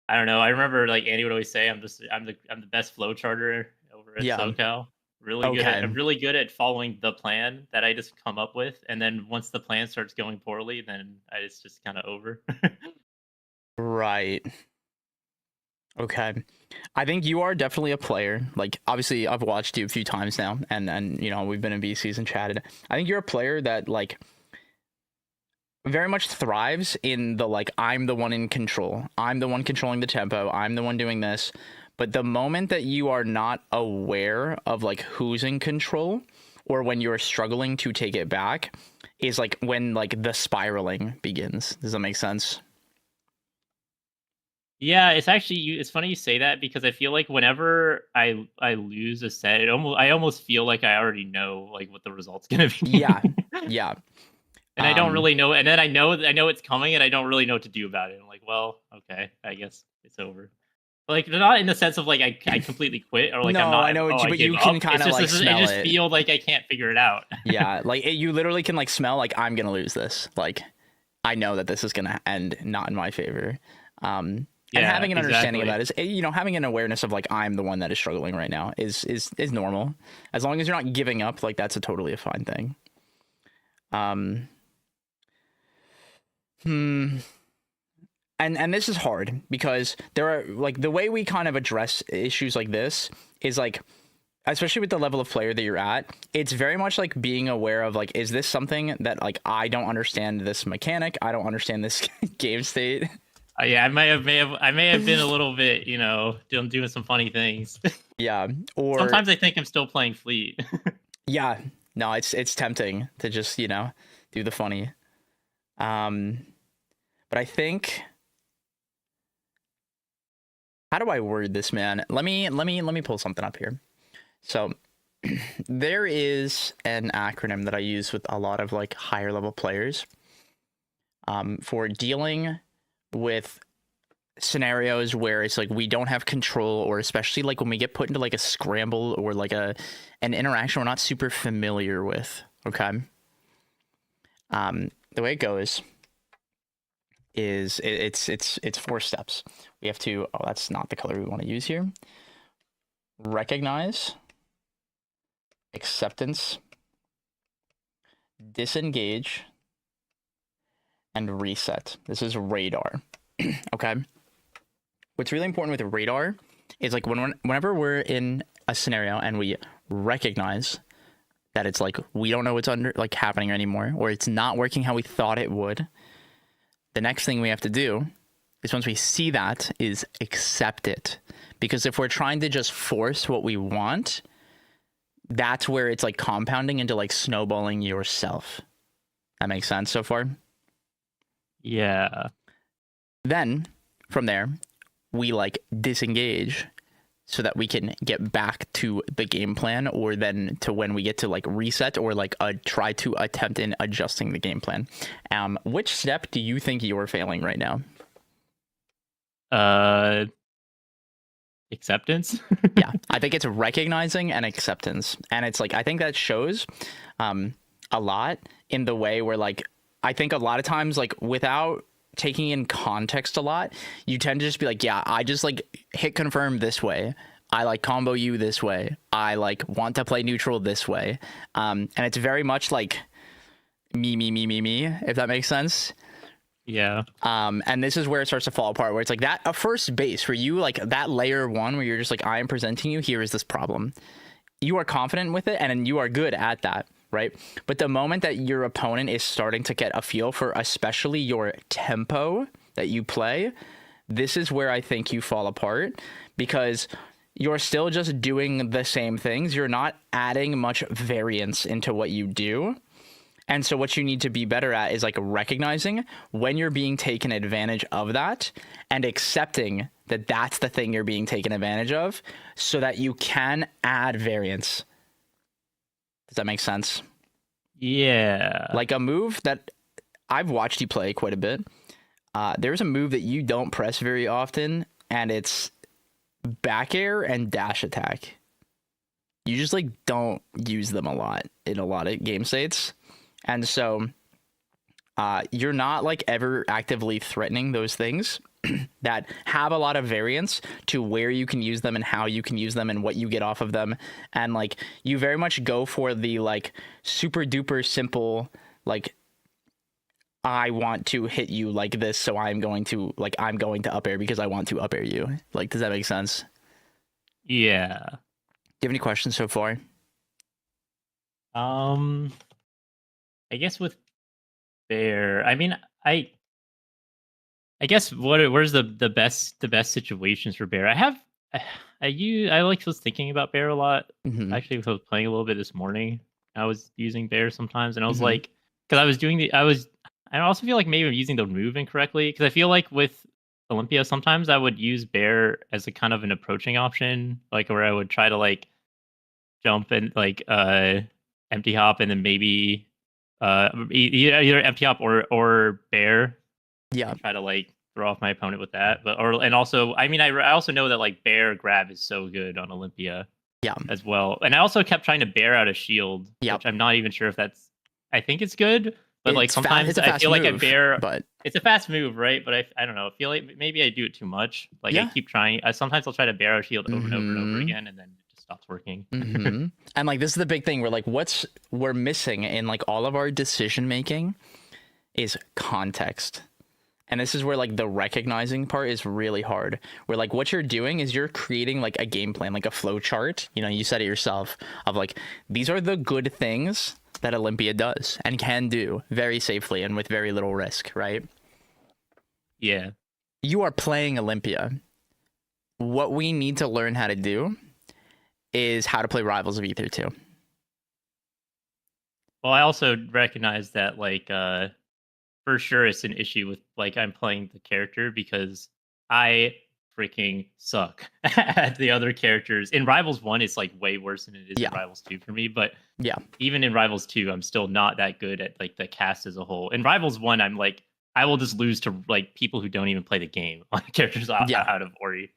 I don't know. I remember like Andy would always say, I'm the best flow charter over at Yeah. SoCal. Okay. I'm really good at following the plan that I just come up with, and then once the plan starts going poorly, then it's just kind of over. Right. Okay. I think you are definitely a player. Like, obviously I've watched you a few times now, and we've been in VCs and chatted. I think you're a player that, like, very much thrives in the, like, I'm the one in control. I'm the one controlling the tempo. I'm the one doing this. But the moment that you are not aware of, like, who's in control, or when you're struggling to take it back, is like when, like, the spiraling begins. Does that make sense? Yeah, it's actually, it's funny you say that, because I feel like whenever I lose a set, I almost feel like I already know like what the result's gonna be. Yeah. Yeah. And I don't really know, and then I know it's coming, and I don't really know what to do about it. I'm like, well, okay, I guess it's over. But like, not in the sense of like I completely quit, or like No, I'm not. I know, I but give you can up. kind It's of, just, like, smell I just it. feel like I can't figure it out. Yeah, like, you literally can, like, smell, like, I'm gonna lose this. Like, I know that this is gonna end not in my favor. And Yeah, having an understanding of exactly. that is, having an awareness of, like, I'm the one that is struggling right now is normal. As long as you're not giving up, like, that's a totally fine thing. And this is hard because there are, like, the way we kind of address issues like this is, like, especially with the level of player that you're at, it's very much like being aware of, like, is this something that, like, I don't understand this mechanic, I don't understand this game state. Yeah, I may have been a little bit, doing some funny things. Yeah, or Sometimes I think I'm still playing Fleet. yeah, no, it's tempting to just, do the funny. But I think, how do I word this, man? Let me pull something up here. So there is an acronym that I use with a lot of, like, higher level players for dealing with scenarios where it's like we don't have control, or especially like when we get put into, like, a scramble or like an interaction we're not super familiar with. Okay. The way it goes is it's 4 steps. We have to, oh, that's not the color we want to use here. Recognize, acceptance, disengage, and reset. This is radar. Okay. What's really important with radar is, like, whenever we're in a scenario and we recognize that it's like we don't know what's happening anymore, or it's not working how we thought it would, the next thing we have to do is, once we see that, is accept it. Because if we're trying to just force what we want, that's where it's, like, compounding into, like, snowballing yourself. That makes sense so far? Yeah. Then, from there, we like disengage so that we can get back to the game plan, or then to when we get to like reset or like try to attempt in adjusting the game plan. Which step do you think you're failing right now? Acceptance. Yeah, I think it's recognizing and acceptance, and it's like I think that shows a lot in the way where like I think a lot of times like without taking in context a lot, you tend to just be like, yeah, I just like hit confirm this way, I like combo you this way, I like want to play neutral this way, and it's very much like me, if that makes sense. Yeah. And this is where it starts to fall apart, where it's like that a first base for you, like that layer 1 where you're just like, I am presenting you, here is this problem. You are confident with it and you are good at that, right? But the moment that your opponent is starting to get a feel for especially your tempo that you play, this is where I think you fall apart, because you're still just doing the same things. You're not adding much variance into what you do. And so what you need to be better at is like recognizing when you're being taken advantage of that and accepting that that's the thing you're being taken advantage of so that you can add variance. Does that make sense? Yeah. Like a move that I've watched you play quite a bit. There's a move that you don't press very often, and it's back air and dash attack. You just like don't use them a lot in a lot of game states. And so you're not like ever actively threatening those things that have a lot of variance to where you can use them and how you can use them and what you get off of them. And like you very much go for the like super duper simple, like I want to hit you like this, so I'm going to up air because I want to up air you. Like, does that make sense? Yeah. Do you have any questions so far? I guess with Bear, I mean, I guess where's the best situations for Bear? I was thinking about Bear a lot. Mm-hmm. Actually, I was playing a little bit this morning. I was using Bear sometimes, and I was Mhm. like, because I also feel like maybe I'm using the move incorrectly, because I feel like with Olympia sometimes I would use Bear as a kind of an approaching option, like where I would try to like jump and like empty hop, and then maybe either empty hop or Bear. Yeah. And try to like throw off my opponent with that, and also I mean I also know that like Bear grab is so good on Olympia. Yeah. As well, and I also kept trying to Bear out a shield, Yep. which I'm not even sure if that's. I think it's good, but like It's sometimes it's a I fast feel like I move, Bear. but It's a fast move, right? But I don't know. I feel like maybe I do it too much. Like Yeah. I keep trying. Sometimes I'll try to Bear out a shield over and over and over Mhm. again, and then it just stops working. hmm and like this is the big thing where like we're missing in like all of our decision making is context. And this is where like the recognizing part is really hard, where like what you're doing is you're creating like a game plan, like a flow chart. You know, you said it yourself, of like these are the good things that Olympia does and can do very safely and with very little risk, right? Yeah. You are playing Olympia. What we need to learn how to do is how to play Rivals of Aether 2. Well, I also recognize that like for sure it's an issue with like I'm playing the character, because I freaking suck at the other characters. In Rivals 1 it's like way worse than it is Yeah. in Rivals 2 for me, but Yeah. even in Rivals 2 I'm still not that good at like the cast as a whole. In Rivals 1 I'm like I will just lose to like people who don't even play the game on characters out of Ori.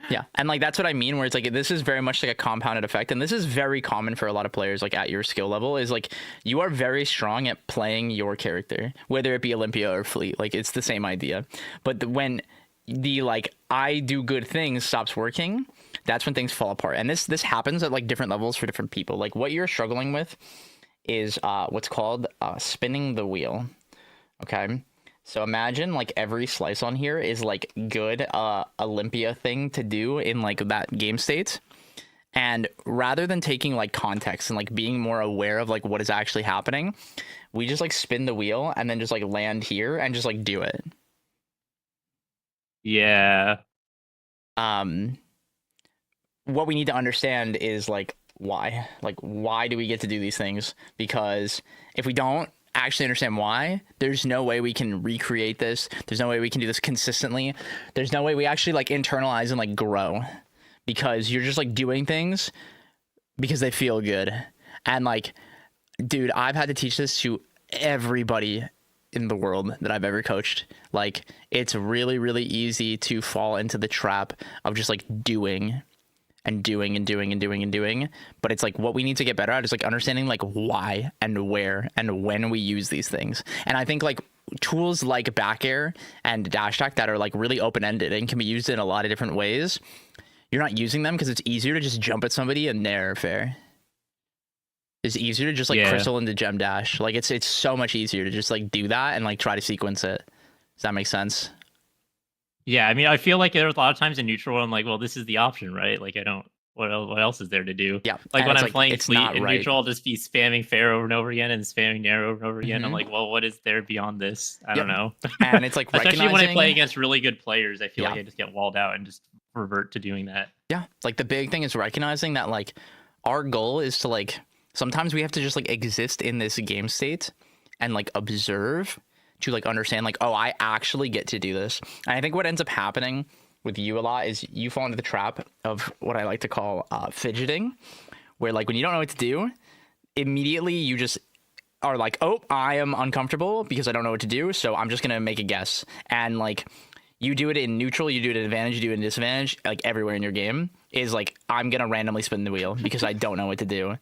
Yeah. And like that's what I mean, where it's like this is very much like a compounded effect, and this is very common for a lot of players like at your skill level, is like you are very strong at playing your character, whether it be Olympia or Fleet. Like it's the same idea. But when the like I do good things stops working, that's when things fall apart. And this happens at like different levels for different people. Like what you're struggling with is what's called spinning the wheel. Okay. So imagine like every slice on here is like good Olympia thing to do in like that game state. And rather than taking like context and like being more aware of like what is actually happening, we just like spin the wheel and then just like land here and just like do it. Yeah. What we need to understand is like why do we get to do these things? Because if we don't actually understand why. There's no way we can recreate this. There's no way we can do this consistently. There's no way we actually like internalize and like grow, because you're just like doing things because they feel good. And like, dude, I've had to teach this to everybody in the world that I've ever coached. Like, it's really, really easy to fall into the trap of just like doing and doing and doing and doing and doing. But it's like, what we need to get better at is like understanding like why and where and when we use these things. And I think like tools like back air and dash attack that are like really open-ended and can be used in a lot of different ways, you're not using them because it's easier to just jump at somebody and nair fair. It's easier to just like crystal into gem dash. Like it's so much easier to just like do that and like try to sequence it. Does that make sense? Yeah, I mean, I feel like there's a lot of times in neutral where I'm like, well, this is the option, right? Like, I don't. What else is there to do? Yeah. Like and when it's I'm playing Fleet in right. neutral, I'll just be spamming fair over and over again and spamming nair over and over again. I'm Mhm. like, well, what is there beyond this? I don't know. And it's like Especially when I play recognizing- against really good players, I feel Yeah. like I just get walled out and just revert to doing that. Yeah. Like the big thing is recognizing that like our goal is to like, sometimes we have to just like exist in this game state and like observe to like understand like, oh, I actually get to do this. And I think what ends up happening with you a lot is you fall into the trap of what I like to call fidgeting, where like when you don't know what to do, immediately you just are like, oh, I am uncomfortable because I don't know what to do, so I'm just gonna make a guess. And like you do it in neutral, you do it at advantage, you do it in disadvantage, like everywhere in your game is like, I'm gonna randomly spin the wheel because I don't know what to do.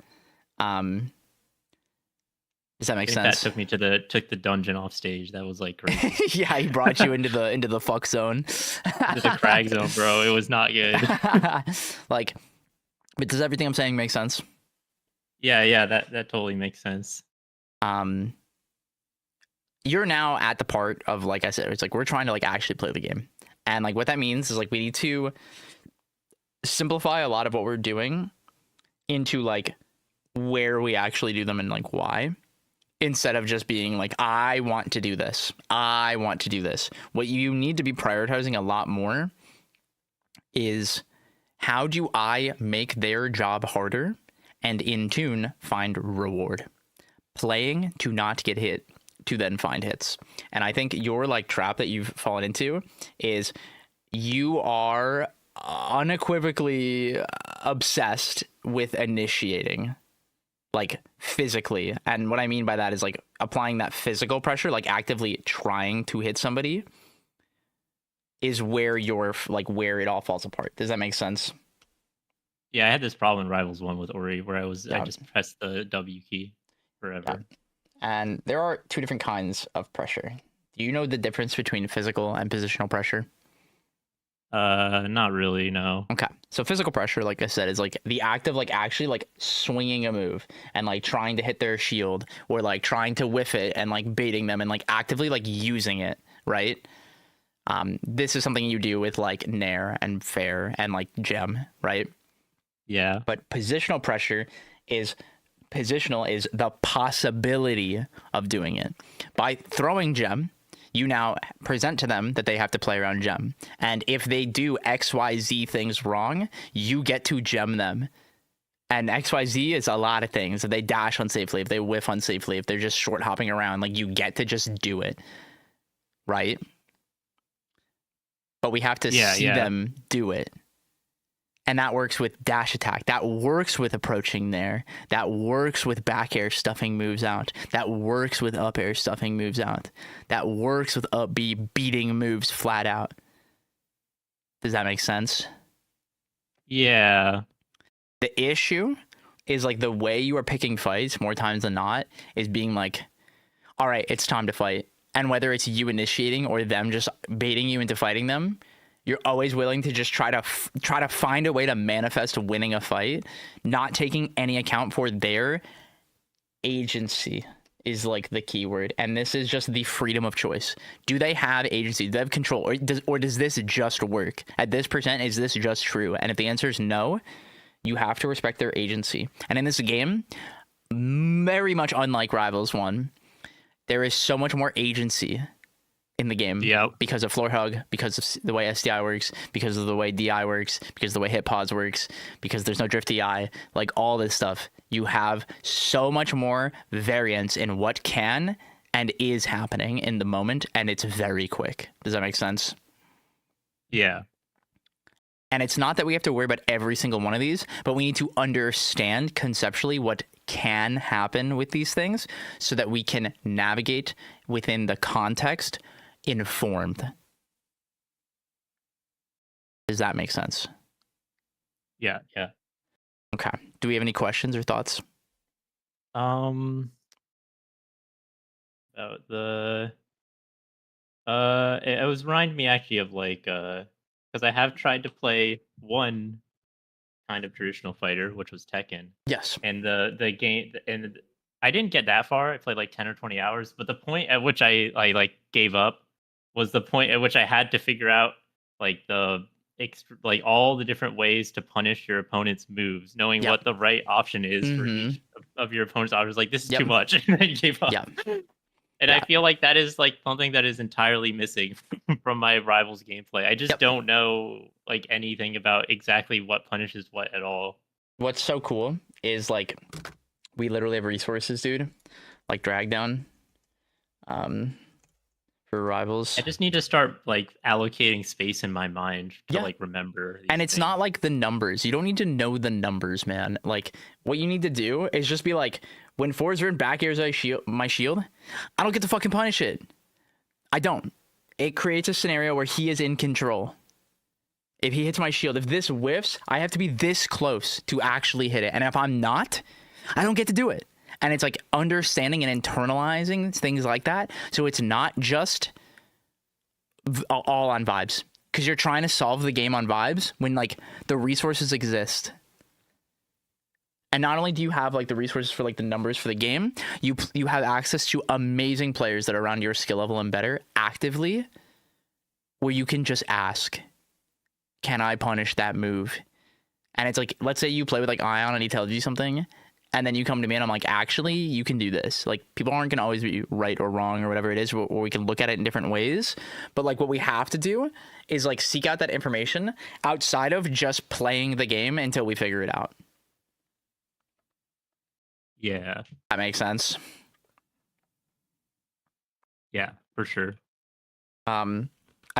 Does that make sense? That took the dungeon off stage. That was like crazy. Yeah, he brought you into the fuck zone. To the crag zone, bro. It was not good. Like, but does everything I'm saying make sense? Yeah, that totally makes sense. You're now at the part of, like I said, it's like we're trying to like actually play the game. And like what that means is like we need to simplify a lot of what we're doing into like where we actually do them and like why, instead of just being like, I want to do this. I want to do this. What you need to be prioritizing a lot more is, how do I make their job harder and in tune find reward? Playing to not get hit, to then find hits. And I think your like trap that you've fallen into is you are unequivocally obsessed with initiating, like physically. And what I mean by that is like applying that physical pressure, like actively trying to hit somebody, is where you're like where it all falls apart. Does that make sense? Yeah, I had this problem in Rivals 1 with Ori where I Yeah. just pressed the W key forever. Yeah. And there are two different kinds of pressure. Do you know the difference between physical and positional pressure? Not really, no. Okay. So physical pressure, like I said, is like the act of like actually like swinging a move and like trying to hit their shield, or like trying to whiff it and like baiting them and like actively like using it, right? This is something you do with like Nair and Fair and like Gem, right? Yeah. But positional pressure is the possibility of doing it. By throwing Gem, you now present to them that they have to play around Gem. And if they do XYZ things wrong, you get to gem them. And XYZ is a lot of things. If they dash unsafely, if they whiff unsafely, if they're just short hopping around, like you get to just do it. Right? But we have to see them do it. And that works with dash attack. That works with approaching there. That works with back air stuffing moves out. That works with up air stuffing moves out. That works with up B beating moves flat out. Does that make sense? Yeah. The issue is like the way you are picking fights more times than not is being like, all right, it's time to fight. And whether it's you initiating or them just baiting you into fighting them, you're always willing to just try to find a way to manifest winning a fight, not taking any account for their agency is like the key word. And this is just the freedom of choice. Do they have agency? Do they have control? Or does this just work? At this percent, is this just true? And if the answer is no, you have to respect their agency. And in this game, very much unlike Rivals 1, there is so much more agency in the game, because of floor hug, because of the way SDI works, because of the way DI works, because of the way hit pause works, because there's no drift DI, like all this stuff you have so much more variance in what can and is happening in the moment, and it's very quick. Does that make sense? Yeah. And it's not that we have to worry about every single one of these, but we need to understand conceptually what can happen with these things so that we can navigate within the context informed. Does that make sense? Yeah. Okay. Do we have any questions or thoughts? About the it was reminding me actually of like because I have tried to play one kind of traditional fighter, which was Tekken, Yes. and the game, and I didn't get that far. I played like 10 or 20 hours, but the point at which I like gave up was the point at which I had to figure out like like all the different ways to punish your opponent's moves, knowing Yep. what the right option is for Mhm. each of your opponent's options. Like, this is Yep. too much, and I gave up. Yep. And Yeah. I feel like that is like something that is entirely missing from my Rivals gameplay. I just Yep. don't know like anything about exactly what punishes what at all. What's so cool is like we literally have resources, dude, like drag down for Rivals. I just need to start like allocating space in my mind to Yeah. like remember these And it's things. not like the numbers. You don't need to know the numbers, man. Like, what you need to do is just be like, when Forsberg back airs my shield, I don't get to fucking punish it. I don't. It creates a scenario where he is in control. If he hits my shield, if this whiffs, I have to be this close to actually hit it. And if I'm not, I don't get to do it. And it's like understanding and internalizing things like that. So it's not just all on vibes. Because you're trying to solve the game on vibes when like the resources exist. And not only do you have like the resources for like the numbers for the game, you have access to amazing players that are around your skill level and better actively, where you can just ask, can I punish that move? And it's like, let's say you play with like Ion and he tells you something, and then you come to me and I'm like, actually, you can do this. Like, people aren't going to always be right or wrong or whatever it is, or we can look at it in different ways. But like what we have to do is like seek out that information outside of just playing the game until we figure it out. Yeah. That makes sense. Yeah, for sure. I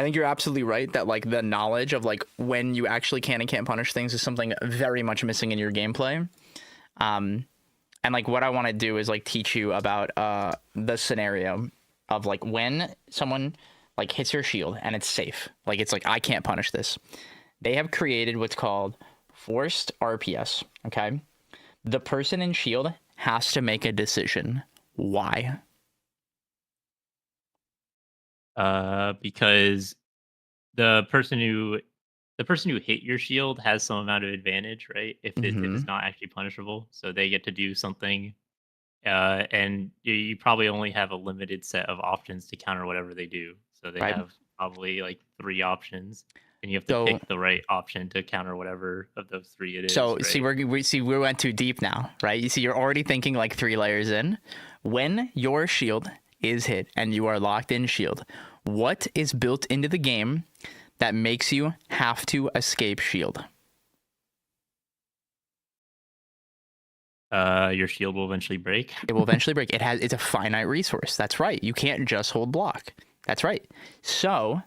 think you're absolutely right that like the knowledge of like when you actually can and can't punish things is something very much missing in your gameplay. And like what I want to do is like teach you about the scenario of like when someone like hits your shield and it's safe. Like it's like, I can't punish this. They have created what's called forced RPS. Okay. The person in shield has to make a decision. Why? Because the person who hit your shield has some amount of advantage, right? If it's not actually punishable, so they get to do something, and you probably only have a limited set of options to counter whatever they do. So they Right. have probably like 3 options, and you have to pick the right option to counter whatever of those 3 it is. So right? we went too deep now, right? You see, you're already thinking like 3 layers in. When your shield is hit and you are locked in shield, what is built into the game that makes you have to escape shield? Your shield will eventually break. It will eventually break. It's a finite resource. That's right. You can't just hold block. That's right. So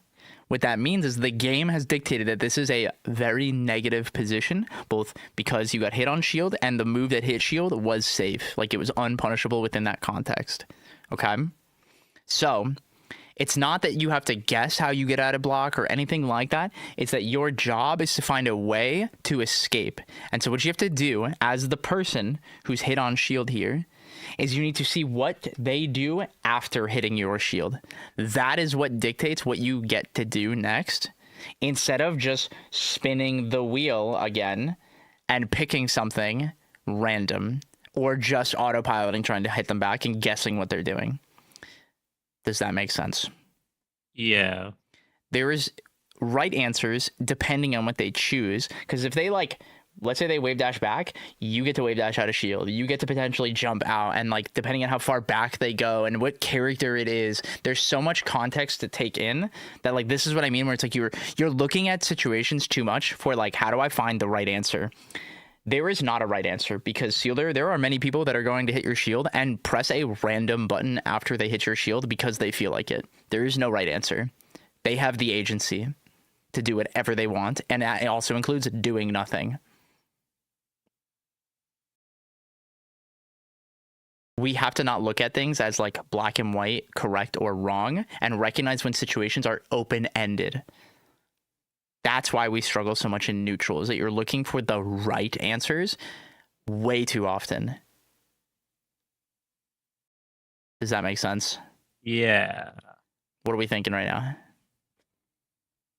what that means is the game has dictated that this is a very negative position, both because you got hit on shield and the move that hit shield was safe. Like, it was unpunishable within that context. Okay. So it's not that you have to guess how you get out of block or anything like that. It's that your job is to find a way to escape. And so what you have to do as the person who's hit on shield here is you need to see what they do after hitting your shield. That is what dictates what you get to do next, instead of just spinning the wheel again and picking something random or just autopiloting, trying to hit them back and guessing what they're doing. Does that make sense? Yeah. There is right answers depending on what they choose. Because if they like, let's say they wave dash back, you get to wave dash out of shield. You get to potentially jump out, and like depending on how far back they go and what character it is, there's so much context to take in that like this is what I mean, where it's like you're looking at situations too much for like, how do I find the right answer? There is not a right answer because Seelder, there are many people that are going to hit your shield and press a random button after they hit your shield because they feel like it. There is no right answer. They have the agency to do whatever they want, and that also includes doing nothing. We have to not look at things as like black and white, correct or wrong, and recognize when situations are open-ended. That's why we struggle so much in neutral, is that you're looking for the right answers way too often. Does that make sense? Yeah. What are we thinking right now?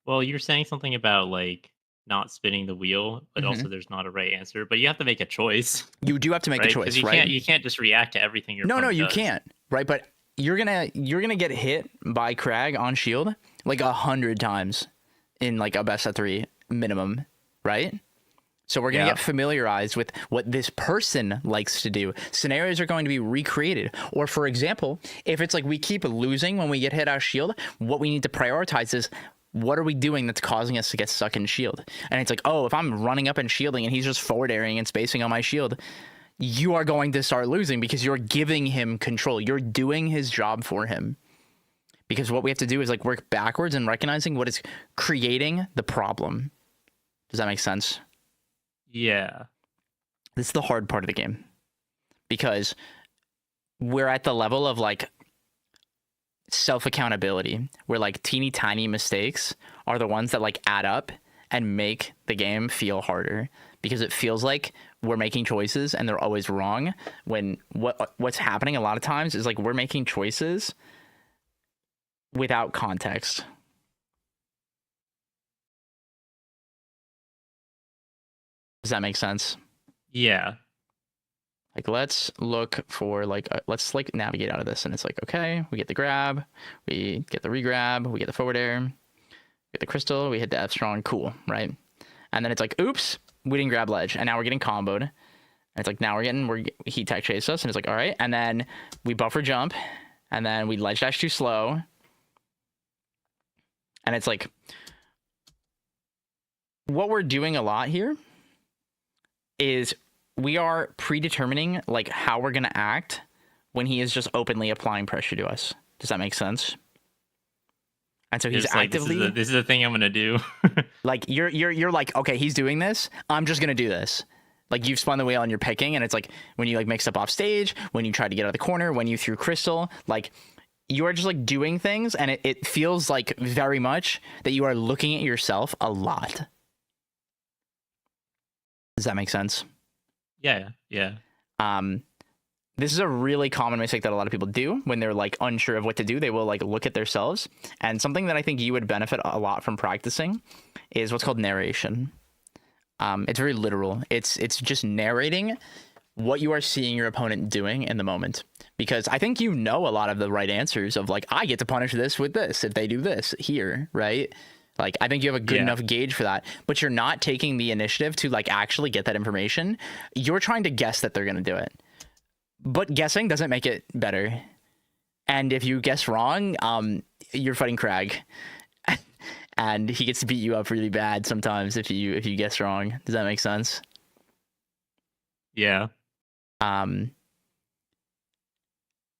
Well, you're saying something about like not spinning the wheel, but Mhm. also there's not a right answer. But you have to make a choice, You do have to make right? a choice, you right? can't just react to everything your No, opponent you does. can't, right? But you're gonna get hit by Crag on shield like 100 times in like a best of 3 minimum, right? So we're gonna Yeah. get familiarized with what this person likes to do. Scenarios are going to be recreated. Or for example, if it's like we keep losing when we get hit out shield, what we need to prioritize is what are we doing that's causing us to get stuck in shield? And it's like, oh, if I'm running up and shielding and he's just forward airing and spacing on my shield, you are going to start losing because you're giving him control. You're doing his job for him. Because what we have to do is like work backwards and recognizing what is creating the problem. Does that make sense? Yeah. This is the hard part of the game. Because we're at the level of like self-accountability where like teeny tiny mistakes are the ones that like add up and make the game feel harder, because it feels like we're making choices and they're always wrong, when what's happening a lot of times is like we're making choices without context. Does that make sense? Yeah. Like, let's look for like, let's like navigate out of this. And it's like, okay, we get the grab, we get the regrab, we get the forward air, we get the crystal, we hit the F strong, cool, right? And then it's like, oops, we didn't grab ledge. And now we're getting comboed. And it's like, now we're heat tech chase us. And it's like, all right. And then we buffer jump. And then we ledge dash too slow. And it's like, what we're doing a lot here is we are predetermining like how we're going to act when he is just openly applying pressure to us. Does that make sense? And so he's It's like, actively this is the thing I'm gonna do. like you're like, okay, he's doing this, I'm just gonna do this. Like, you've spun the wheel and you're picking, and it's like when you like mix up off stage, when you try to get out of the corner, when you threw crystal, like you are just like doing things, and it feels like very much that you are looking at yourself a lot. Does that make sense? Yeah. This is a really common mistake that a lot of people do when they're like unsure of what to do. They will like look at themselves, and something that I think you would benefit a lot from practicing is what's called narration. It's very literal. It's just narrating what you are seeing your opponent doing in the moment, because I think you know a lot of the right answers of like, I get to punish this with this if they do this here, right? Like, I think you have a good enough gauge for that, but you're not taking the initiative to like actually get that information. You're trying to guess that they're going to do it. But guessing doesn't make it better. And if you guess wrong, you're fighting Crag. And he gets to beat you up really bad sometimes if you guess wrong. Does that make sense? Yeah. And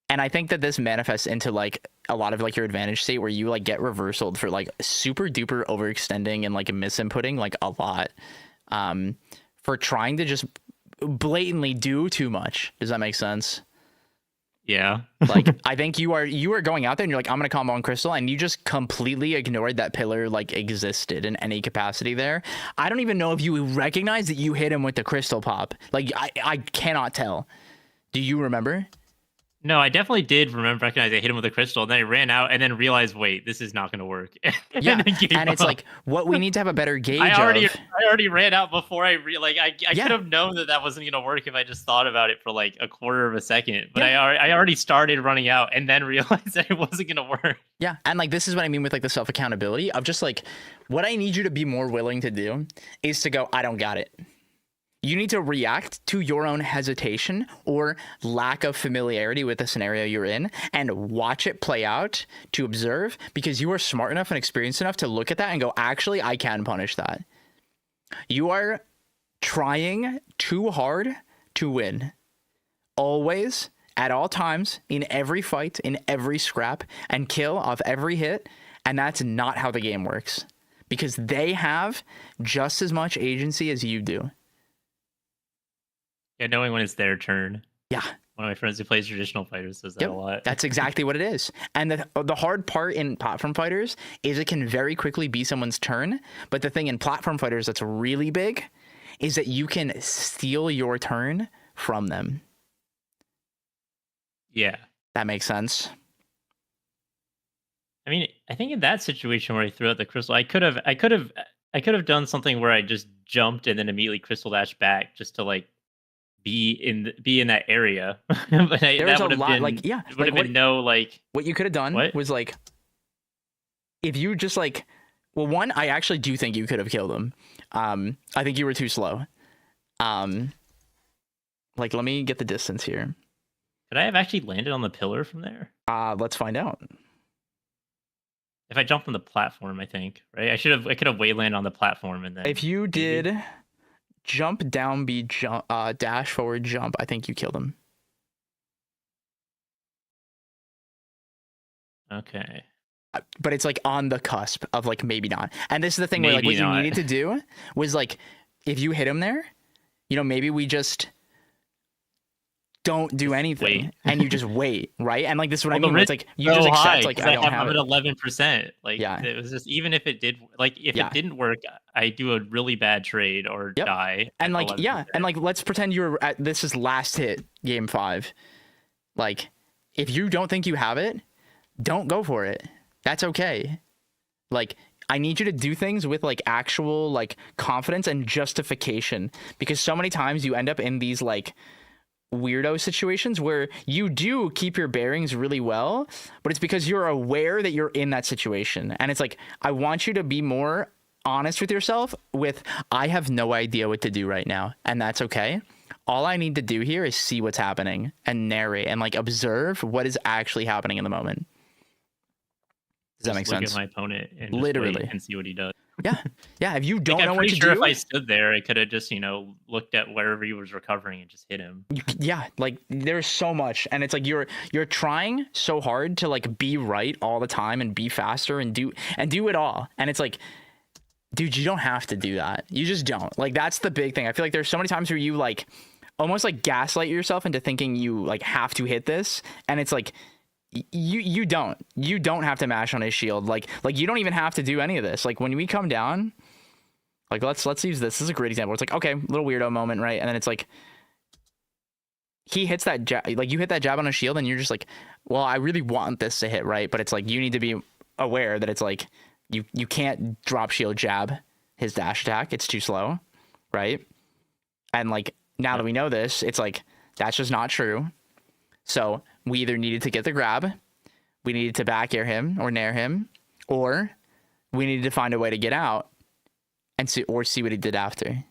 I think that this manifests into like a lot of like your advantage state where you like get reversaled for like super duper overextending and like misinputting like a lot. For trying to just blatantly do too much. Does that make sense? Yeah. Like, I think you are going out there and you're like, I'm gonna combo on crystal, and you just completely ignored that pillar like existed in any capacity there. I don't even know if you recognize that you hit him with the crystal pop. Like, I cannot tell. Do you remember? No, I definitely did recognize I hit him with a crystal, and then I ran out and then realized, wait, this is not going to work. Yeah, and it's like, what we need to have a better gauge I already of. ran out before I could have known that wasn't going to work if I just thought about it for like a quarter of a second. But I already started running out and then realized that it wasn't going to work. Yeah, and like, this is what I mean with like the self accountability of just like, what I need you to be more willing to do is to go, I don't got it. You need to react to your own hesitation or lack of familiarity with the scenario you're in and watch it play out to observe, because you are smart enough and experienced enough to look at that and go, actually, I can punish that. You are trying too hard to win. Always, at all times, in every fight, in every scrap, and kill off every hit. And that's not how the game works. Because they have just as much agency as you do. Yeah, knowing when it's their turn. Yeah. One of my friends who plays traditional fighters says that a lot. That's exactly what it is. And the hard part in platform fighters is it can very quickly be someone's turn. But the thing in platform fighters that's really big is that you can steal your turn from them. Yeah. That makes sense. I mean, I think in that situation where I threw out the crystal, I could have done something where I just jumped and then immediately crystal dashed back just to like be in that area. But There's that would a have lot been like yeah. Would have been no like. What you could have done What? was like if you just like well, one, I actually do think you could have killed him. I think you were too slow. Like let me get the distance here. Could I have actually landed on the pillar from there? Let's find out. If I jumped on the platform, I think, right? I could have wayland on the platform and then. If you did jump down, dash forward, jump, I think you killed him. Okay. But it's like on the cusp of like maybe not. And this is the thing where like what Maybe you not. needed to do was like if you hit him there, you know, maybe we just don't do anything wait. and you just wait, right? And like this is what I Well, mean. the Where it's like you just so high, accept like 'cause I don't have I'm it. at 11%. Like Yeah. it was just even if it did like if Yeah. it didn't work, I do a really bad trade or Yep. die. And at like 11%. yeah, and like let's pretend you're at this is last hit game 5. Like if you don't think you have it, don't go for it. That's okay. Like I need you to do things with like actual like confidence and justification because so many times you end up in these like weirdo situations where you do keep your bearings really well, but it's because you're aware that you're in that situation. And it's like, I want you to be more honest with yourself with, I have no idea what to do right now. And that's okay. All I need to do here is see what's happening and narrate and like observe what is actually happening in the moment. Does that make Just look sense? at my opponent and just Literally. wait and see what he does. Yeah. Yeah. If you don't Like, know I'm what pretty to sure do, if I stood there, I could have just looked at wherever he was recovering and just hit him. yeah, like there's so much, and it's like you're trying so hard to like be right all the time and be faster and do it all, and it's like, dude, you don't have to do that. You just don't. Like that's the big thing. I feel like there's so many times where you like almost like gaslight yourself into thinking you like have to hit this, and it's like you don't have to mash on his shield. Like you don't even have to do any of this. Like when we come down. Like let's use this. This is a great example. It's like, okay, little weirdo moment, right? And then it's like he hits that jab, like you hit that jab on a shield and you're just like, well, I really want this to hit, right? But it's like you need to be aware that it's like you can't drop shield jab his dash attack. It's too slow, right? And like now that we know this, it's like that's just not true. So we either needed to get the grab, we needed to back air him or nair him, or we needed to find a way to get out. And see what he did after.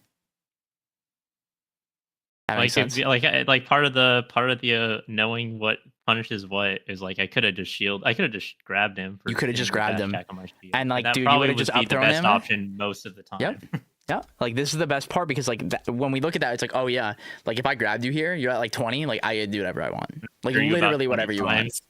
That makes sense. Like part of the knowing what punishes what is like I could have just grabbed him. You could have just grabbed him. And like, that dude, you probably would have just would be the upthrown best him. option most of the time. Yep. Yeah, like this is the best part because like when we look at that, it's like, oh yeah, like if I grabbed you here, you're at like 20, like I do whatever I want, like Screw you about literally 20 whatever you want. times.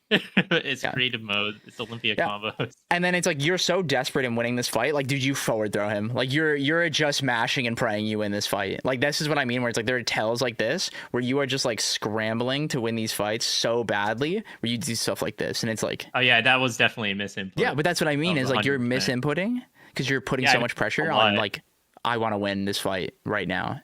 It's Yeah. creative mode. It's Olympia Yeah. combos. And then it's like you're so desperate in winning this fight, like dude, you forward throw him. Like you're just mashing and praying you win this fight. Like this is what I mean, where it's like there are tells like this where you are just like scrambling to win these fights so badly, where you do stuff like this, and it's like, Oh yeah, that was definitely a misinput. yeah, but that's what I mean Of is like you're 100%. misinputting because you're putting Yeah, so much pressure a on lot. like I want to win this fight right now.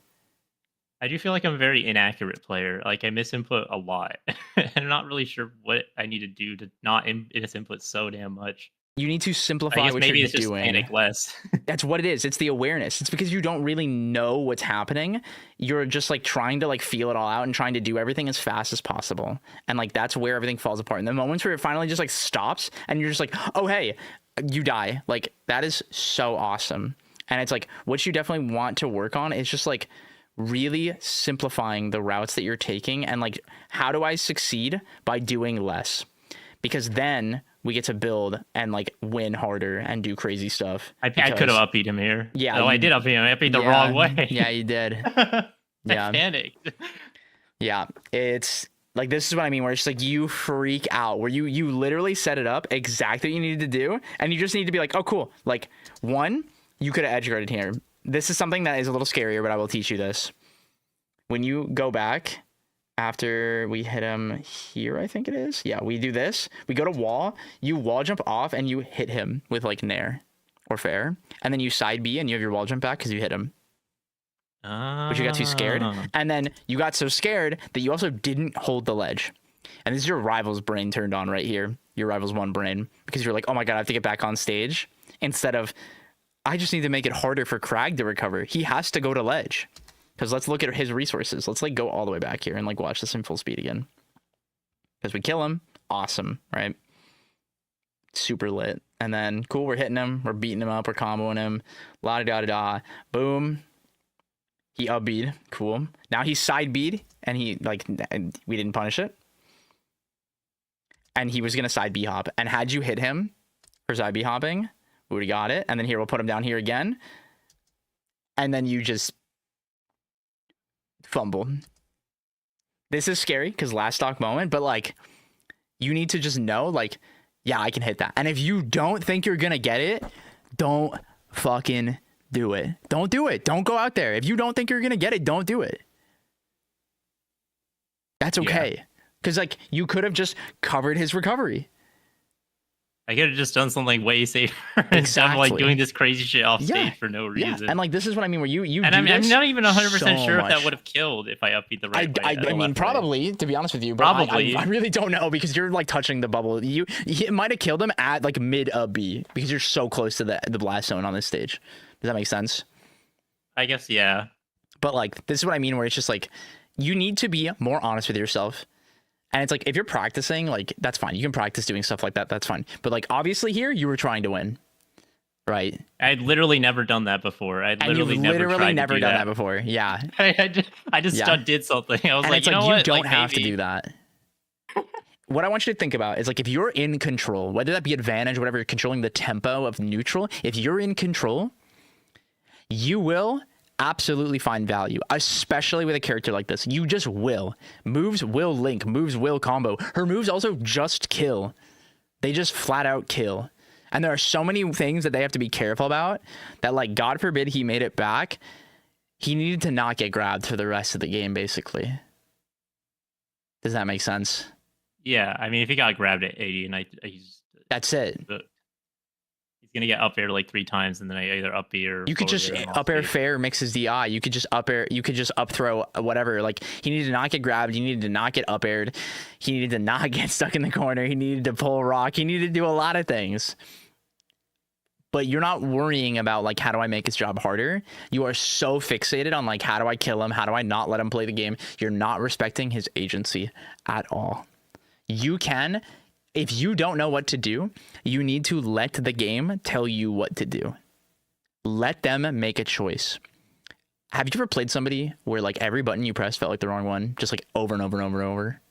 I do feel like I'm a very inaccurate player. Like I misinput a lot. And I'm not really sure what I need to do to not misinput so damn much. You need to I simplify guess what maybe you're it's just doing. panic less. That's what it is. It's the awareness. It's because you don't really know what's happening. You're just like trying to like feel it all out and trying to do everything as fast as possible. And like that's where everything falls apart. And the moments where it finally just like stops and you're just like, oh hey, you die. Like that is so awesome. And it's like what you definitely want to work on is just like really simplifying the routes that you're taking and like how do I succeed by doing less? Because then we get to build and like win harder and do crazy stuff. I could have because- up-beat him here. Yeah, Oh, I you- did up-beat him. I up-beat the wrong way. Yeah, you did. I Yeah. panicked. Yeah, it's like this is what I mean, where it's like you freak out, where you literally set it up exactly what you needed to do, and you just need to be like, oh, cool. Like, one, you could have edge guarded here. This is something that is a little scarier, but I will teach you this. When you go back after we hit him here, I think it is. Yeah, we do this. We go to wall. You wall jump off, and you hit him with like nair or fair, and then you side B, and you have your wall jump back because you hit him. But you got too scared, and then you got so scared that you also didn't hold the ledge. And this is your rival's brain turned on right here, your rival's one brain, because you're like, oh my god, I have to get back on stage, instead of I just need to make it harder for Crag to recover. He has to go to ledge, because let's look at his resources. Let's like go all the way back here and like watch this in full speed again, because we kill him, awesome, right? Super lit. And then cool, we're hitting him, we're beating him up, we're comboing him, la da da da, boom. He up-bead, cool. Now he's side-bead, and we didn't punish it. And he was gonna side B hop. And had you hit him for side B hopping, we would've got it. And then here, we'll put him down here again. And then you just fumble. This is scary, because last stock moment, but like, you need to just know, like, yeah, I can hit that. And if you don't think you're gonna get it, don't fucking do it. Don't do it. Don't go out there. If you don't think you're going to get it, don't do it. That's okay. Because, like, you could have just covered his recovery. I could have just done something way safer instead of like doing this crazy shit off stage for no reason. Yeah. And, like, this is what I mean, where you and do I'm this not even 100% so sure if much. that would have killed if I upbeat the right way. I mean, left probably, way. to be honest with you. But Probably. I really don't know, because you're, like, touching the bubble. It might have killed him at, like, mid up B, because you're so close to the blast zone on this stage. Does that make sense? I guess, yeah. But like, this is what I mean, where it's just like, you need to be more honest with yourself. And it's like, if you're practicing, like, that's fine. You can practice doing stuff like that. That's fine. But like, obviously here, you were trying to win, right? I'd literally never done that before. I'd literally never tried never to do done that before. Yeah. I just Yeah. did something. I was And like, it's you know like, what? you don't Like, have to maybe. do that. What I want you to think about is like, if you're in control, whether that be advantage, whatever, you're controlling the tempo of neutral, if you're in control, you will absolutely find value, especially with a character like this. You just will. Moves will link. Moves will combo. Her moves also just kill. They just flat out kill. And there are so many things that they have to be careful about that, like, God forbid he made it back. He needed to not get grabbed for the rest of the game, basically. Does that make sense? Yeah, I mean, if he got grabbed at 80 and That's it. he's gonna get up air like 3 times, and then I either up B or You could forward just air and up air off B. fair mixes DI. You could just up air. You could just up throw whatever. Like, he needed to not get grabbed. He needed to not get up aired. He needed to not get stuck in the corner. He needed to pull rock. He needed to do a lot of things. But you're not worrying about like, how do I make his job harder? You are so fixated on like, how do I kill him? How do I not let him play the game? You're not respecting his agency at all. You can. If you don't know what to do, you need to let the game tell you what to do. Let them make a choice. Have you ever played somebody where like every button you press felt like the wrong one, just like over and over and over and over?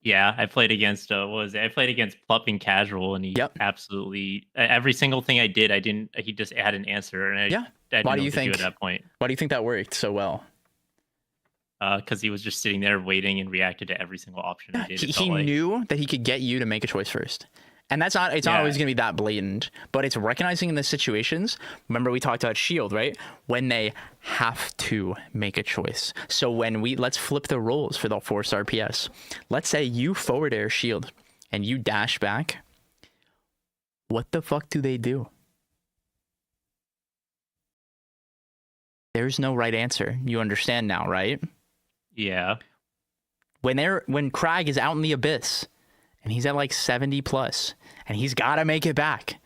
Yeah, I played against what was it? I played against Plupping Casual, and he absolutely every single thing I did, he just had an answer, and I didn't Why know do you what to do think? at that point? Why do you think that worked so well? Because he was just sitting there waiting and reacted to every single option I did. He knew that he could get you to make a choice first. And that's not, it's not always going to be that blatant, but it's recognizing in the situations. Remember, we talked about Shield, right? When they have to make a choice. So when let's flip the roles for the 4-star PS. Let's say you forward air Shield and you dash back. What the fuck do they do? There's no right answer. You understand now, right? Yeah. When Crag is out in the abyss and he's at like 70 plus and he's got to make it back.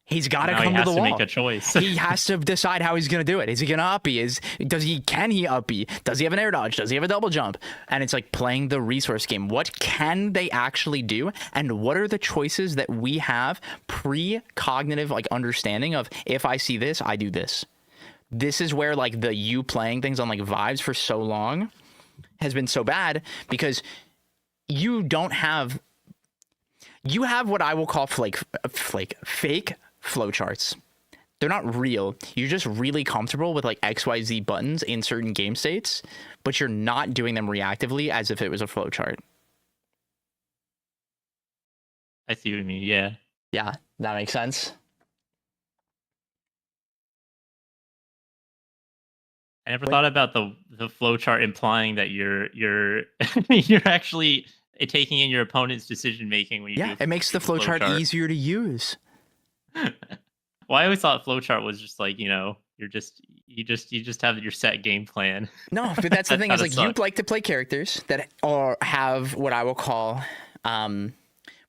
He's got to come to the wall. He has to make a choice. He has to decide how he's going to do it. Is he going to up B? Can he up B? Does he have an air dodge? Does he have a double jump? And it's like playing the resource game. What can they actually do? And what are the choices that we have pre-cognitive like understanding of, if I see this, I do this. This is where like the you playing things on like vibes for so long has been so bad, because you don't have You have what I will call fake flowcharts. They're not real. You're just really comfortable with like XYZ buttons in certain game states, but you're not doing them reactively as if it was a flowchart. I see what you mean. Yeah. Yeah, that makes sense. I never thought about the flowchart implying that you're you're actually taking in your opponent's decision making when you Yeah, do it makes the flowchart easier to use. Well, I always thought flowchart was just like, you just have your set game plan. No, but that's the thing is kinda like sucks. you'd like to play characters that are have what I will call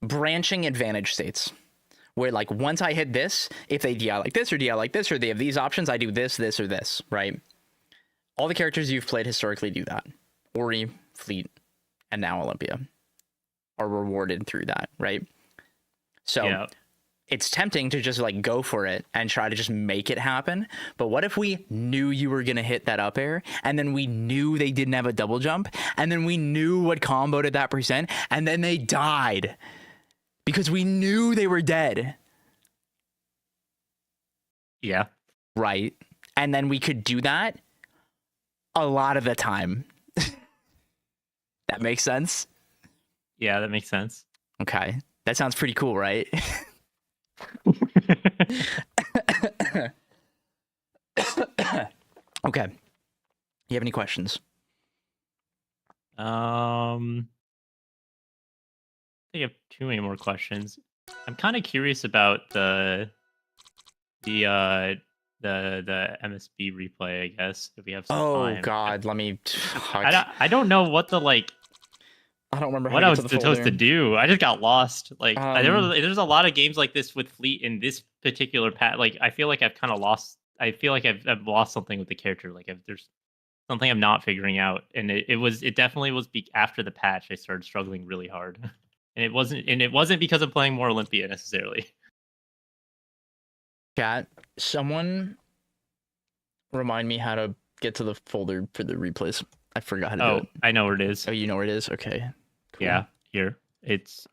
branching advantage states. Where like once I hit this, if they DI like this or DI like this, or they have these options, I do this, this, or this, right? All the characters you've played historically do that. Ori, Fleet, and now Olympia are rewarded through that, right? So Yeah. it's tempting to just like go for it and try to just make it happen. But what if we knew you were going to hit that up air, and then we knew they didn't have a double jump, and then we knew what comboed at that percent, and then they died because we knew they were dead, Yeah. right? And then we could do that a lot of the time. That makes sense? Yeah, that makes sense. Okay. That sounds pretty cool, right? Okay. You have any questions? I think I have too many more questions. I'm kind of curious about the MSB replay, I guess, if we have some Oh time. God, let me. I don't know what the like I don't remember what how I to was get to the supposed to folder. do. I just got lost. Like there's a lot of games like this with Fleet in this particular Like I feel like I've kind of lost. I feel like I've lost something with the character. Like there's something I'm not figuring out, and it definitely was after the patch I started struggling really hard, and it wasn't because I'm playing more Olympia necessarily. Chat, someone remind me how to get to the folder for the replays. I forgot how to do Oh, it. I know where it is. Oh, you know where it is? Okay. Cool. Yeah, here it's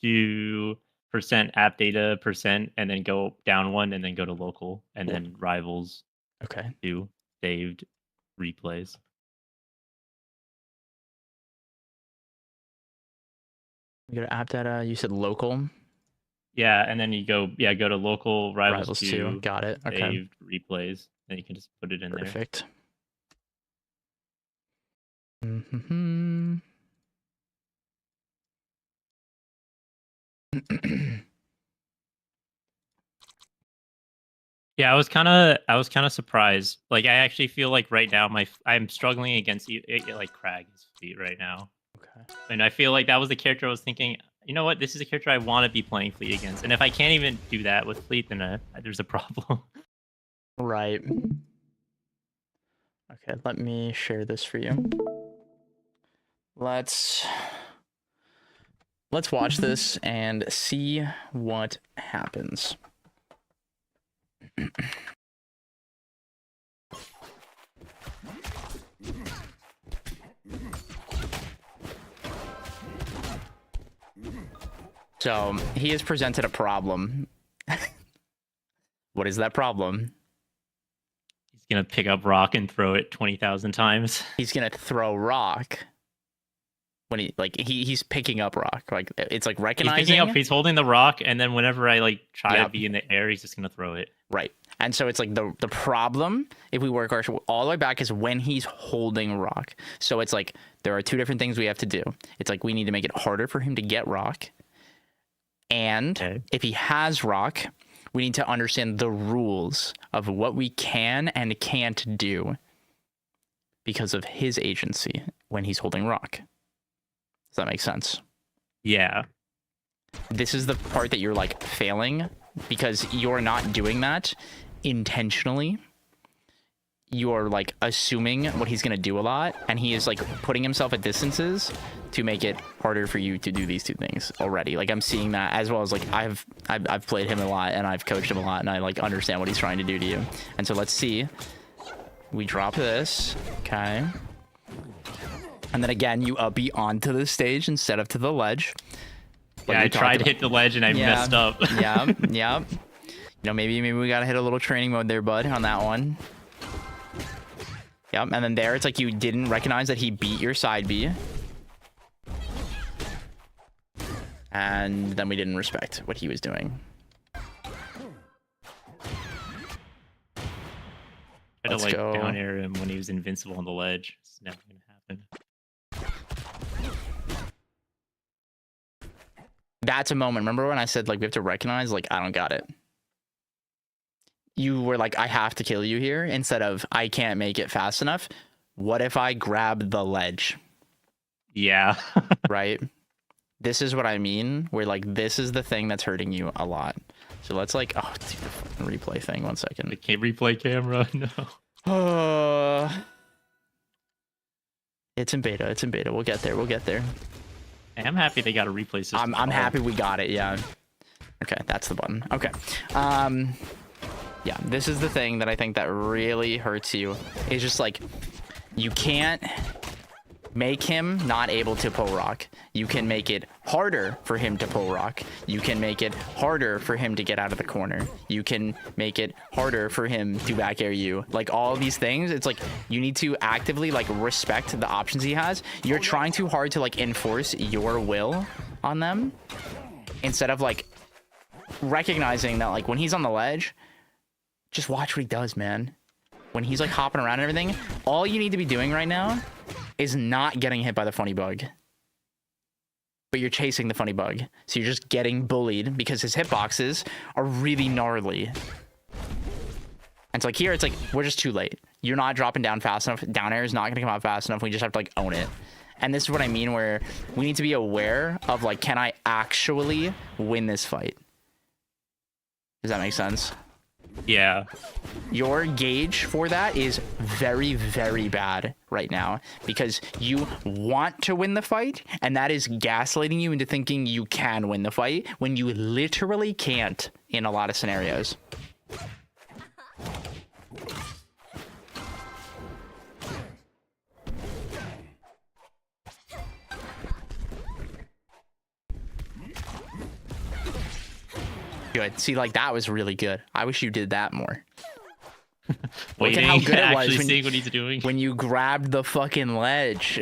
do %app data %, and then go down one, and then go to local, and then rivals Okay. to saved replays. You go to app data. You said local. Yeah, and then you go to local rivals, Rivals 2. Got it. Okay. saved replays, and you can just put it in there. Perfect. Mm-hmm. Yeah, I was kind of surprised. Like I actually feel like right now I'm struggling against like Crag's Fleet right now. Okay. And I feel like that was the character I was thinking, you know what, this is a character I want to be playing Fleet against. And if I can't even do that with Fleet, then there's a problem. Right. Okay, let me share this for you. Let's watch this and see what happens. So he has presented a problem. What is that problem? He's gonna pick up rock and throw it 20,000 times. He's gonna throw rock when he's picking up rock. Like it's like He's recognizing. picking up. He's holding the rock, and then whenever I like try Yep. to be in the air, he's just gonna throw it. Right. And so it's like the problem, if we work our all the way back, is when he's holding rock. So it's like there are two different things we have to do. It's like we need to make it harder for him to get rock. And Okay. if he has rock, we need to understand the rules of what we can and can't do because of his agency when he's holding rock. Does that make sense? Yeah. This is the part that you're like failing because you're not doing that intentionally. You're like assuming what he's going to do a lot, and he is like putting himself at distances to make it harder for you to do these two things already. Like I'm seeing that, as well as like I've played him a lot and I've coached him a lot, and I like understand what he's trying to do to you. And so let's see. We drop this. Okay. And then again, you uppy onto the stage instead of to the ledge. Like Yeah, we I talked tried to about. hit the ledge and I Yeah. messed up. Yeah, yeah. You know, maybe we gotta hit a little training mode there, bud, on that one. Yep, and then there it's like you didn't recognize that he beat your side B. And then we didn't respect what he was doing. I had to Let's like go. down air him when he was invincible on the ledge. It's never gonna happen. That's a moment. Remember when I said like we have to recognize, like, I don't got it. You were like, I have to kill you here, instead of I can't make it fast enough. What if I grab the ledge? Yeah. Right? This is what I mean. Where like this is the thing that's hurting you a lot. So let's like, oh, dude, the fucking replay thing. 1 second. The replay camera. No. It's in beta. It's in beta. We'll get there. We'll get there. I'm happy they got a replay system. I'm happy we got it. Yeah. Okay, that's the button. Okay. Yeah, this is the thing that I think that really hurts you. Is just like you can't make him not able to pull rock. You can make it harder for him to pull rock. You can make it harder for him to get out of the corner. You can make it harder for him to back air you. Like all these things, it's like you need to actively like respect the options he has. You're trying too hard to like enforce your will on them instead of like recognizing that like when he's on the ledge, just watch what he does, man. When he's like hopping around and everything, all you need to be doing right now is not getting hit by the funny bug. But you're chasing the funny bug. So you're just getting bullied because his hitboxes are really gnarly. And so like here, it's like, we're just too late. You're not dropping down fast enough. Down air is not going to come out fast enough. We just have to like own it. And this is what I mean, where we need to be aware of like, can I actually win this fight? Does that make sense? Yeah. Your gauge for that is very, very bad right now because you want to win the fight, and that is gaslighting you into thinking you can win the fight when you literally can't in a lot of scenarios. Good. See, like that was really good. I wish you did that more. Look at how good it was actually when, seeing what he's doing, when you grabbed the fucking ledge.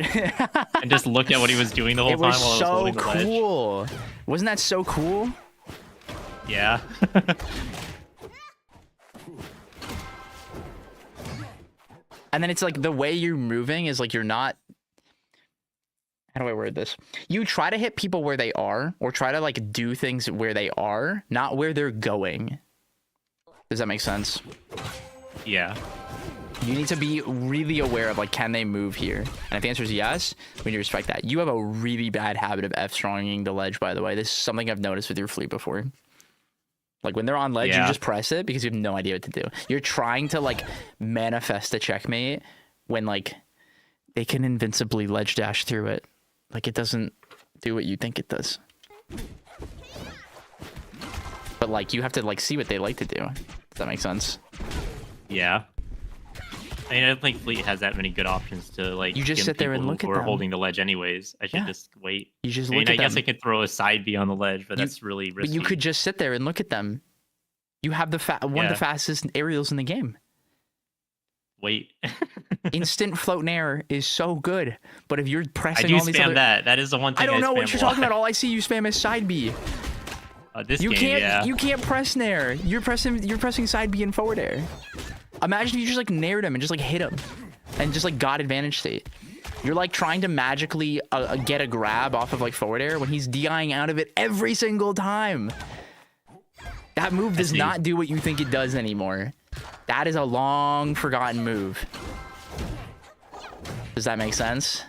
and just looked at what he was doing the whole It time was while I was so holding the ledge. cool. Wasn't that so cool? Yeah. And then it's like the way you're moving is like you're not. How do I word this? You try to hit people where they are, or try to like do things where they are, not where they're going. Does that make sense? Yeah. You need to be really aware of like, can they move here? And if the answer is yes, we need to respect that. You have a really bad habit of F-stronging the ledge, by the way. This is something I've noticed with your fleet before. Like when they're on ledge, Yeah. you just press it because you have no idea what to do. You're trying to like manifest a checkmate when like they can invincibly ledge dash through it. Like it doesn't do what you think it does. But like you have to like see what they like to do. Does that make sense? Yeah. I mean, I don't think Fleet has that many good options to like. You just skim sit there and people look at who are them. holding the ledge anyways. I should Yeah. just wait. You just I mean, look at I guess them. I could throw a side B on the ledge, but that's really risky. But you could just sit there and look at them. You have the one of the fastest aerials in the game. wait. Instant float in air is so good, but if you're I pressing do all these spam other... that. That is the one thing I don't know what spam you're a lot. talking about. All I see you spam is side B. This You game, can't. yeah. You can't press nair. You're pressing side B and forward air. Imagine if you just like naired him and just like hit him, and just like got advantage state. You're like trying to magically get a grab off of like forward air when he's DIing out of it every single time. That move does not do what you think it does anymore. That is a long forgotten move. Does that make sense?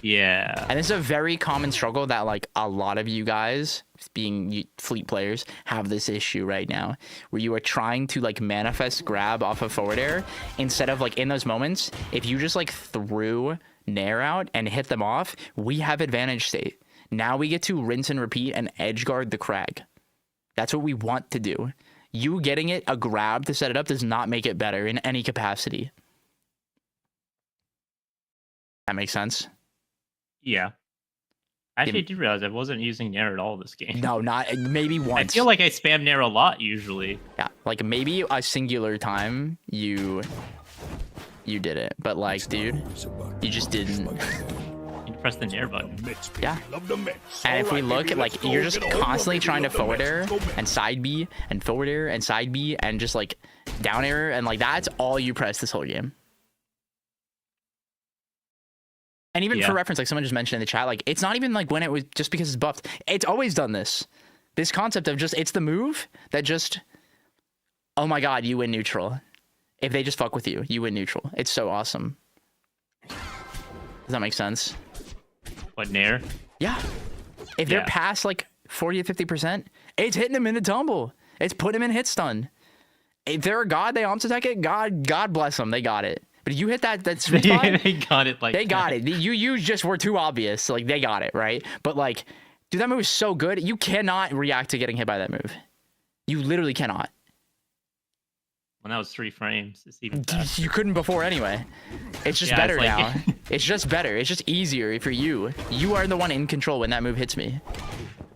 Yeah. And this is a very common struggle that like a lot of you guys, being fleet players, have this issue right now, where you are trying to like manifest grab off of forward air instead of like in those moments, if you just like threw nair out and hit them off, we have advantage state. Now we get to rinse and repeat and edge guard the crag. That's what we want to do. You getting it a grab to set it up does not make it better in any capacity. That makes sense? Yeah. Actually, I did realize I wasn't using Nair at all this game. No, not maybe I once. feel like I spam Nair a lot usually. Yeah, like maybe a singular time you did it, but like, dude, you just didn't. You press the Nair button. Yeah. And if we look, like, you're just constantly trying to forward air and side B and forward air and side B and just like down air, and like that's all you press this whole game. And even for reference, like someone just mentioned in the chat, like it's not even like when it was just because it's buffed. It's always done this. This concept of just, it's the move that just, oh my god, you win neutral. If they just fuck with you, you win neutral. It's so awesome. Does that make sense? What, Nair? Yeah. If they're past like 40 to 50%, it's hitting them in the tumble. It's putting them in hit stun. If they're a god, they alms attack it. God bless them. They got it. But if you hit that sweet spot, They got it like they that. got it. You just were too obvious. Like they got it, right? But like, dude, that move is so good. You cannot react to getting hit by that move. You literally cannot. When that was 3 frames, it's even faster. You couldn't before anyway. It's just Yeah, better it's like- now. It's just better. It's just easier for you. You are the one in control when that move hits me.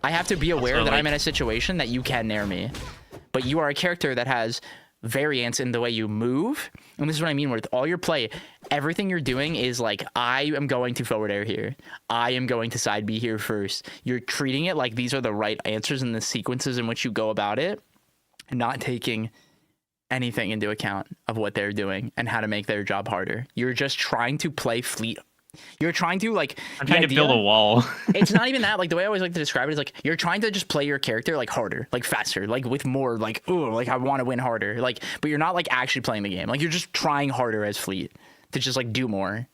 I have to be aware Also, that like- I'm in a situation that you can nair me. But you are a character that has variance in the way you move. And this is what I mean with all your play. Everything you're doing is like, I am going to forward air here. I am going to side B here first. You're treating it like these are the right answers in the sequences in which you go about it. And not taking anything into account of what they're doing and how to make their job harder. You're just trying to play fleet. You're trying to like. I'm trying to build a wall. It's not even that. Like the way I always like to describe it is like you're trying to just play your character like harder, like faster, like with more like, ooh, like I want to win harder. Like, but you're not like actually playing the game. Like you're just trying harder as fleet to just like do more.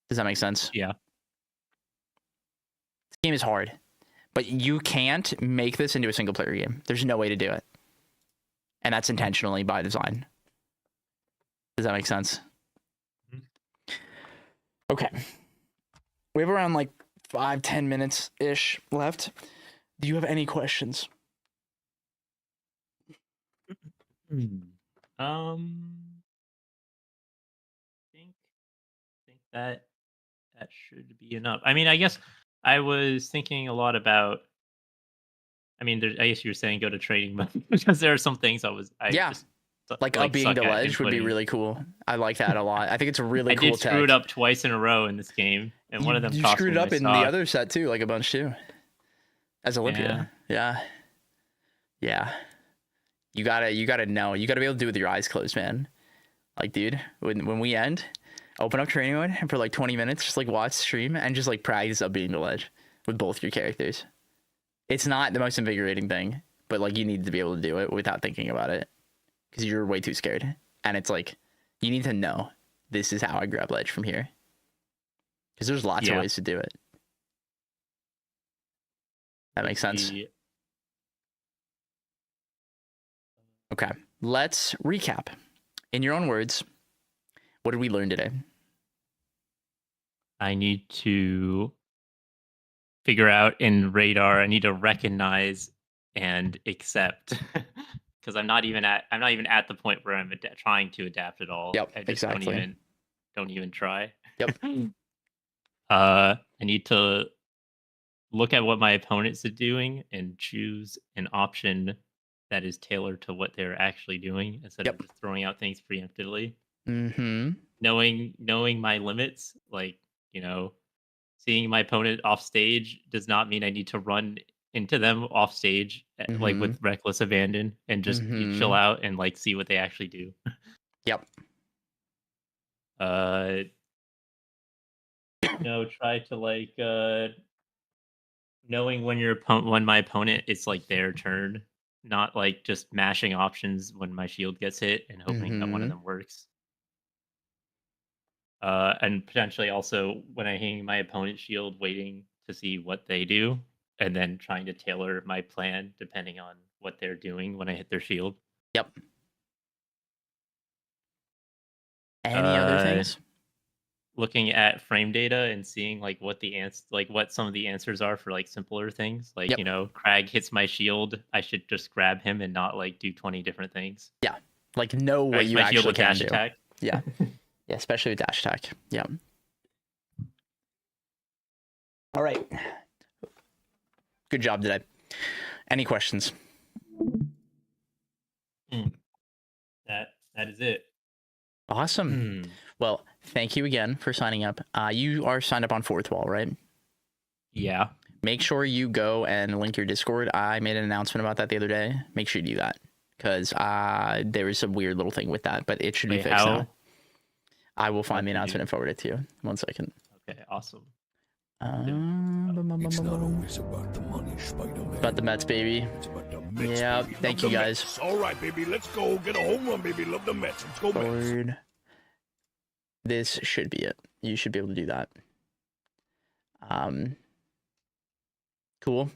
Does that make sense? Yeah. This game is hard, but you can't make this into a single player game. There's no way to do it. And that's intentionally by design. Does that make sense? Okay. We have around like 5-10 minutes ish left. Do you have any questions? Think that should be enough. I mean, I guess I was thinking a lot about. I mean, I guess you were saying go to training mode because there are some things Yeah. just, Like up being suck the at ledge would be inputting. really cool. I like that a lot. I think it's a really I cool did tech. screw it up twice in a row in this game, and one of them You cost screwed me it up my in the stock. other set too, like a bunch too. As Olympia. Yeah. You gotta know. You gotta be able to do it with your eyes closed, man. Like, dude, when we end, open up training mode and for like 20 minutes, just like watch stream and just like practice up being the ledge with both your characters. It's not the most invigorating thing, but like you need to be able to do it without thinking about it because you're way too scared. And it's like you need to know this is how I grab ledge from here because there's lots of ways to do it. That makes sense. Okay, let's recap. In your own words, what did we learn today? I need to figure out in radar. I need to recognize and accept because I'm not even at the point where I'm trying to adapt at all. Yep, I just exactly. don't even try. Yep. I need to look at what my opponents are doing and choose an option that is tailored to what they're actually doing instead of just throwing out things preemptively. Mm-hmm. Knowing my limits, like, you know, seeing my opponent off stage does not mean I need to run into them off stage like with reckless abandon and just chill out and like see what they actually do. Yep. Try to like knowing when my opponent it's like their turn, not like just mashing options when my shield gets hit and hoping that one of them works. And potentially also when I hang my opponent's shield, waiting to see what they do, and then trying to tailor my plan depending on what they're doing when I hit their shield. Yep. Any other things? Looking at frame data and seeing like what what some of the answers are for like simpler things. Like, you know, Crag hits my shield, I should just grab him and not like do 20 different things. Yeah. Like know what you my shield actually with can dash do. attack. Yeah. Yeah, especially with dash attack. Yeah. All right. Good job today. Any questions? That is it. Awesome. Well, thank you again for signing up. You are signed up on Fourth Wall, right? Yeah. Make sure you go and link your Discord. I made an announcement about that the other day. Make sure you do that because there was a weird little thing with that, but it should be Wait, fixed how? now. I will How find the did you- announcement and forward it to you. 1 second. Okay, awesome. It's not always about the money, Spider-Man. About the Mets, baby. It's about the Mets, Yeah, baby. thank Love you the guys. Mets. All right, baby, let's go. Get a home run, baby. Love the Mets. Let's go, Mets. Forward. This should be it. You should be able to do that. Cool.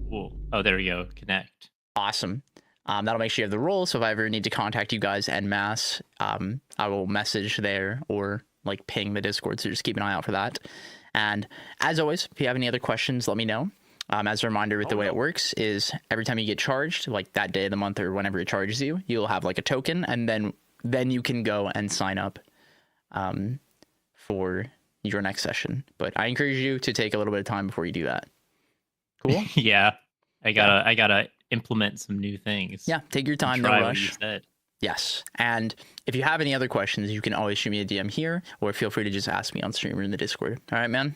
Cool. Oh, there we go. Connect. Awesome. That'll make sure you have the role. So if I ever need to contact you guys en masse, I will message there or like ping the Discord. So just keep an eye out for that. And as always, if you have any other questions, let me know. As a reminder, with the way it works is every time you get charged, like that day of the month or whenever it charges you, you'll have like a token, and then you can go and sign up for your next session. But I encourage you to take a little bit of time before you do that. Cool. Yeah. I gotta implement some new things. Yeah, take your time, no Try what you rush. said. Yes. And if you have any other questions, you can always shoot me a DM here, or feel free to just ask me on stream or in the Discord. All right, man?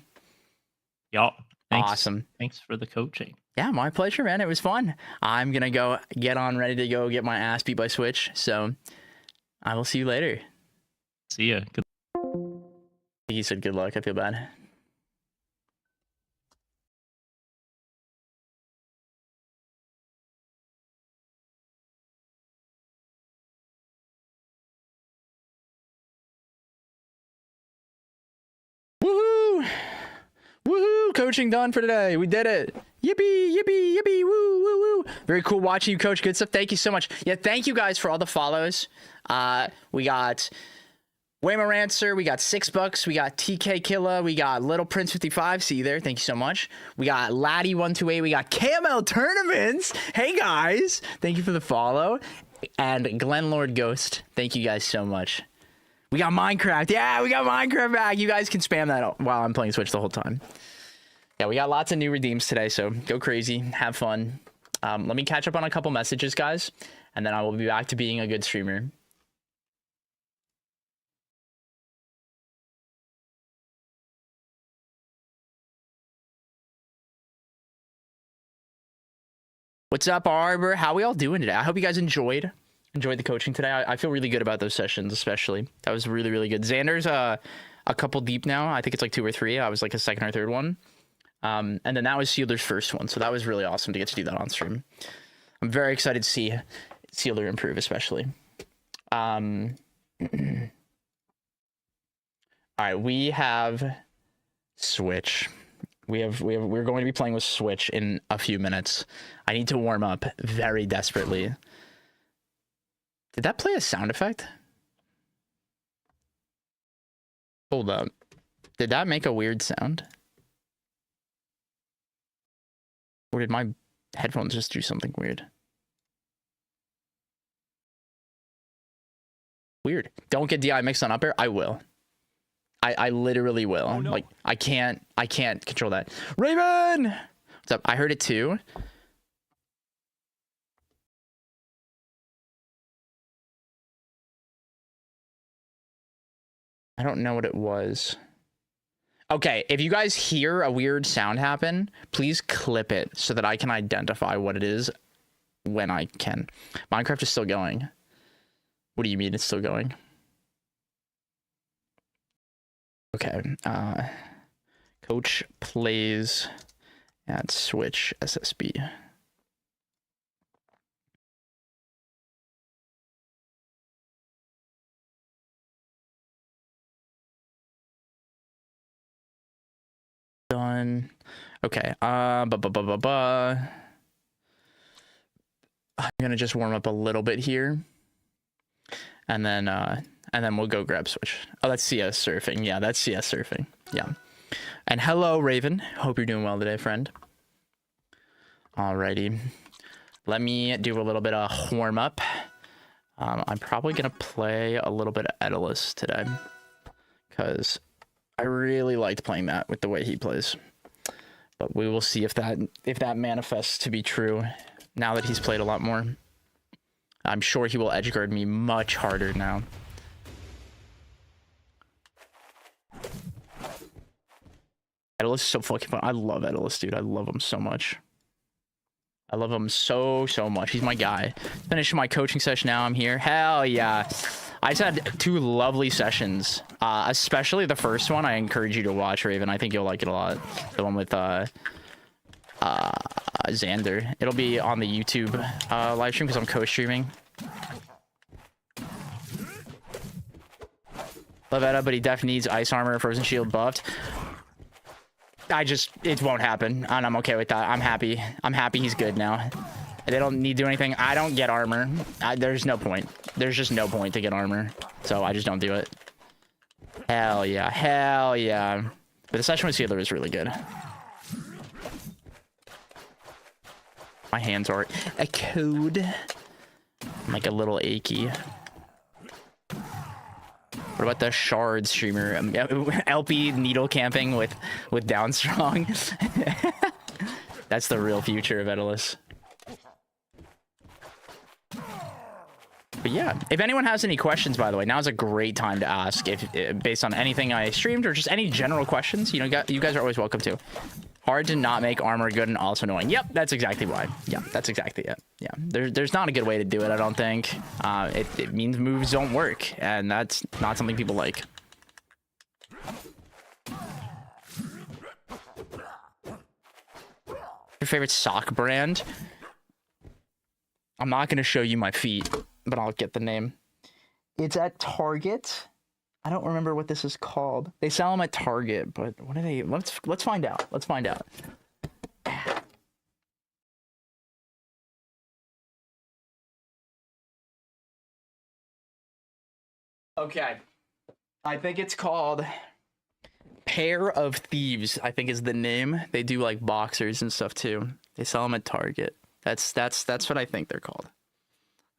Y'all. Thanks. Awesome. Thanks for the coaching. Yeah, my pleasure, man. It was fun. I'm going to go get on ready to go get my ass beat by Switch. So I will see you later. See ya. Good. He said good luck. I feel bad. Woohoo! Woohoo! Coaching done for today. We did it. Yippee, yippee, yippee, woo, woo, woo. Very cool watching you, Coach. Good stuff. Thank you so much. Yeah, thank you guys for all the follows. We got Waymo Rancer, we got $6, we got TK Killa, we got Little Prince 55. See you there. Thank you so much. We got Laddie 128, we got KML Tournaments. Hey guys, thank you for the follow. And Glenn Lord Ghost, thank you guys so much. We got Minecraft. Yeah, we got Minecraft back. You guys can spam that while I'm playing Switch the whole time. Yeah, we got lots of new redeems today, so go crazy, have fun. Let me catch up on a couple messages, guys, and then I will be back to being a good streamer. What's up, Arbor? How we all doing today? I hope you guys enjoyed the coaching today. I feel really good about those sessions, especially. That was really, really good. Xander's a couple deep now. I think it's like 2 or 3. I was like a second or third one. And then that was Seelder's first one. So that was really awesome to get to do that on stream. I'm very excited to see Seelder improve, especially. All right, we have Switch. We're going to be playing with Switch in a few minutes. I need to warm up very desperately. Did that play a sound effect? Hold up. Did that make a weird sound? Or did my headphones just do something weird? Weird. Don't get DI mixed on up air. I will. I literally will. Oh, no. Like I can't control that. Raven! What's up? I heard it too. I don't know what it was. Okay, if you guys hear a weird sound happen, please clip it so that I can identify what it is when I can. Minecraft is still going. What do you mean it's still going? Okay, Coach plays at Switch SSB. Done. Okay. I'm gonna just warm up a little bit here, and then we'll go grab Switch. Oh, that's CS surfing. Yeah, that's CS surfing. Yeah. And hello, Raven. Hope you're doing well today, friend. Alrighty. Let me do a little bit of warm up. I'm probably gonna play a little bit of Edalus today, because I I really liked playing that with the way he plays. But we will see if that manifests to be true now that he's played a lot more. I'm sure he will edgeguard me much harder now. Edalus is so fucking fun. I love Edalus, dude. I love him so much. I love him so much. He's my guy. Finishing my coaching session now. I'm here. Hell yeah. I just had 2 lovely sessions. Especially the first one. I encourage you to watch, Raven. I think you'll like it a lot. The one with Zander. It'll be on the YouTube live stream because I'm co-streaming. Love Edda, but he definitely needs ice armor, frozen shield buffed. It won't happen, and I'm okay with that. I'm happy he's good now. They don't need to do anything. I don't get armor. There's no point. There's just no point to get armor, so I just don't do it. Hell yeah. Hell yeah. But the session with Seelder was really good. My hands are a code. I'm like a little achy. What about the Shard streamer? LP needle camping with Downstrong. That's the real future of Edalus. But yeah, if anyone has any questions, by the way, now's a great time to ask. If based on anything I streamed or just any general questions, you guys are always welcome to. Hard to not make armor good and also annoying. Yep, that's exactly why. Yeah, that's exactly it. Yeah, there's not a good way to do it, I don't think. It means moves don't work, and that's not something people like. Your favorite sock brand? I'm not going to show you my feet, but I'll get the name. It's at Target. I don't remember what this is called. They sell them at Target, but what are they? Let's find out. Let's find out. Okay. I think it's called Pair of Thieves, I think is the name. They do like boxers and stuff too. They sell them at Target. That's what I think they're called.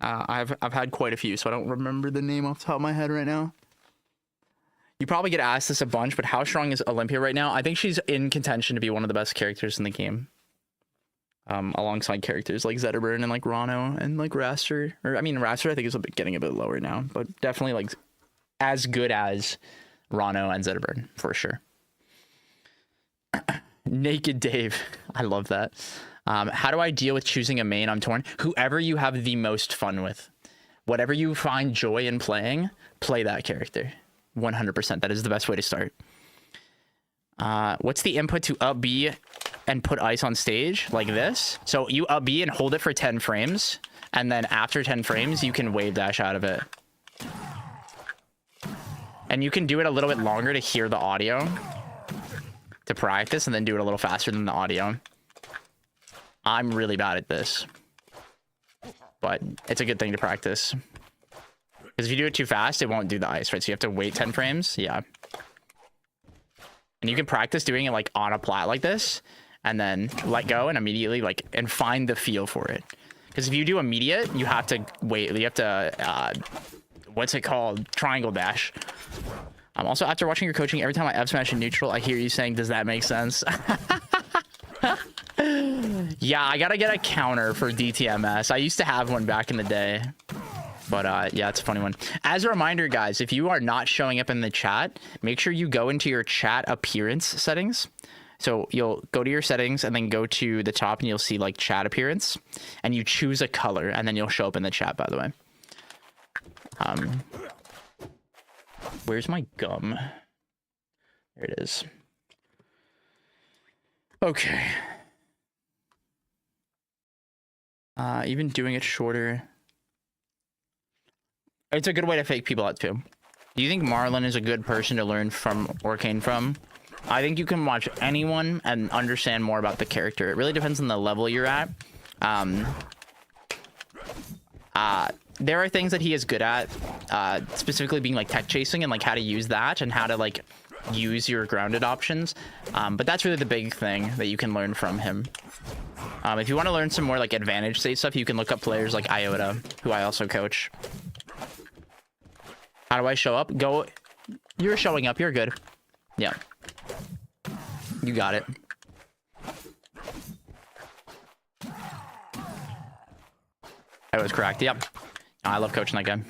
I've had quite a few, so I don't remember the name off the top of my head right now. You probably get asked this a bunch, but how strong is Olympia right now? I think she's in contention to be one of the best characters in the game. Alongside characters like Zetterburn and like Rano and like Raster. Or I mean, Raster I think is getting a bit lower now, but definitely like as good as Rano and Zetterburn for sure. Naked Dave. I love that. How do I deal with choosing a main? I'm torn. Whoever you have the most fun with. Whatever you find joy in playing, play that character. 100%. That is the best way to start. What's the input to up B and put ice on stage? Like this. So you up B and hold it for 10 frames. And then after 10 frames, you can wave dash out of it. And you can do it a little bit longer to hear the audio. To practice and then do it a little faster than the audio. I'm really bad at this. But it's a good thing to practice. Because if you do it too fast, it won't do the ice, right? So you have to wait 10 frames. Yeah. And you can practice doing it like on a plat like this. And then let go and immediately and find the feel for it. Because if you do immediate, you have to wait. You have to, what's it called? Triangle dash. Also, after watching your coaching, every time I F smash in neutral, I hear you saying, does that make sense? Yeah, I gotta get a counter for DTMS. I used to have one back in the day. But yeah, it's a funny one. As a reminder, guys, if you are not showing up in the chat, make sure you go into your chat appearance settings. So you'll go to your settings and then go to the top and you'll see like chat appearance. And you choose a color and then you'll show up in the chat, by the way. Where's my gum? There it is. Okay. Even doing it shorter. It's a good way to fake people out too. Do you think Marlon is a good person to learn from Orcane from? I think you can watch anyone and understand more about the character. It really depends on the level you're at. There are things that he is good at, specifically being like tech chasing and like how to use that and how to like use your grounded options. But that's really the big thing that you can learn from him. If you want to learn some more like advantage state stuff, you can look up players like Iota, who I also coach. How do I show up? Go. You're showing up. You're good. Yeah. You got it. I was correct. Yep. I love coaching that guy.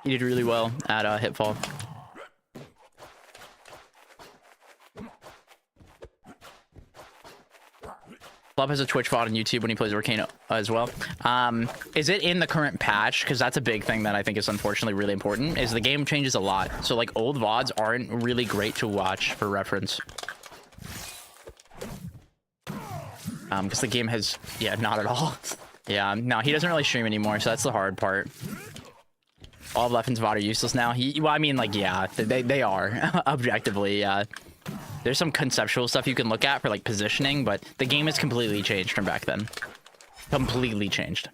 He did really well at Hitfall. Club has a Twitch VOD on YouTube when he plays Arcane as well. Is it in the current patch? Because that's a big thing that I think is unfortunately really important, is the game changes a lot. So like old VODs aren't really great to watch for reference. Because the game has, yeah, not at all. Yeah, no, he doesn't really stream anymore, so that's the hard part. All of Leffen's VOD are useless now. Well, I mean, like, yeah, they are, objectively, yeah. There's some conceptual stuff you can look at for, like, positioning, but the game has completely changed from back then. Completely changed.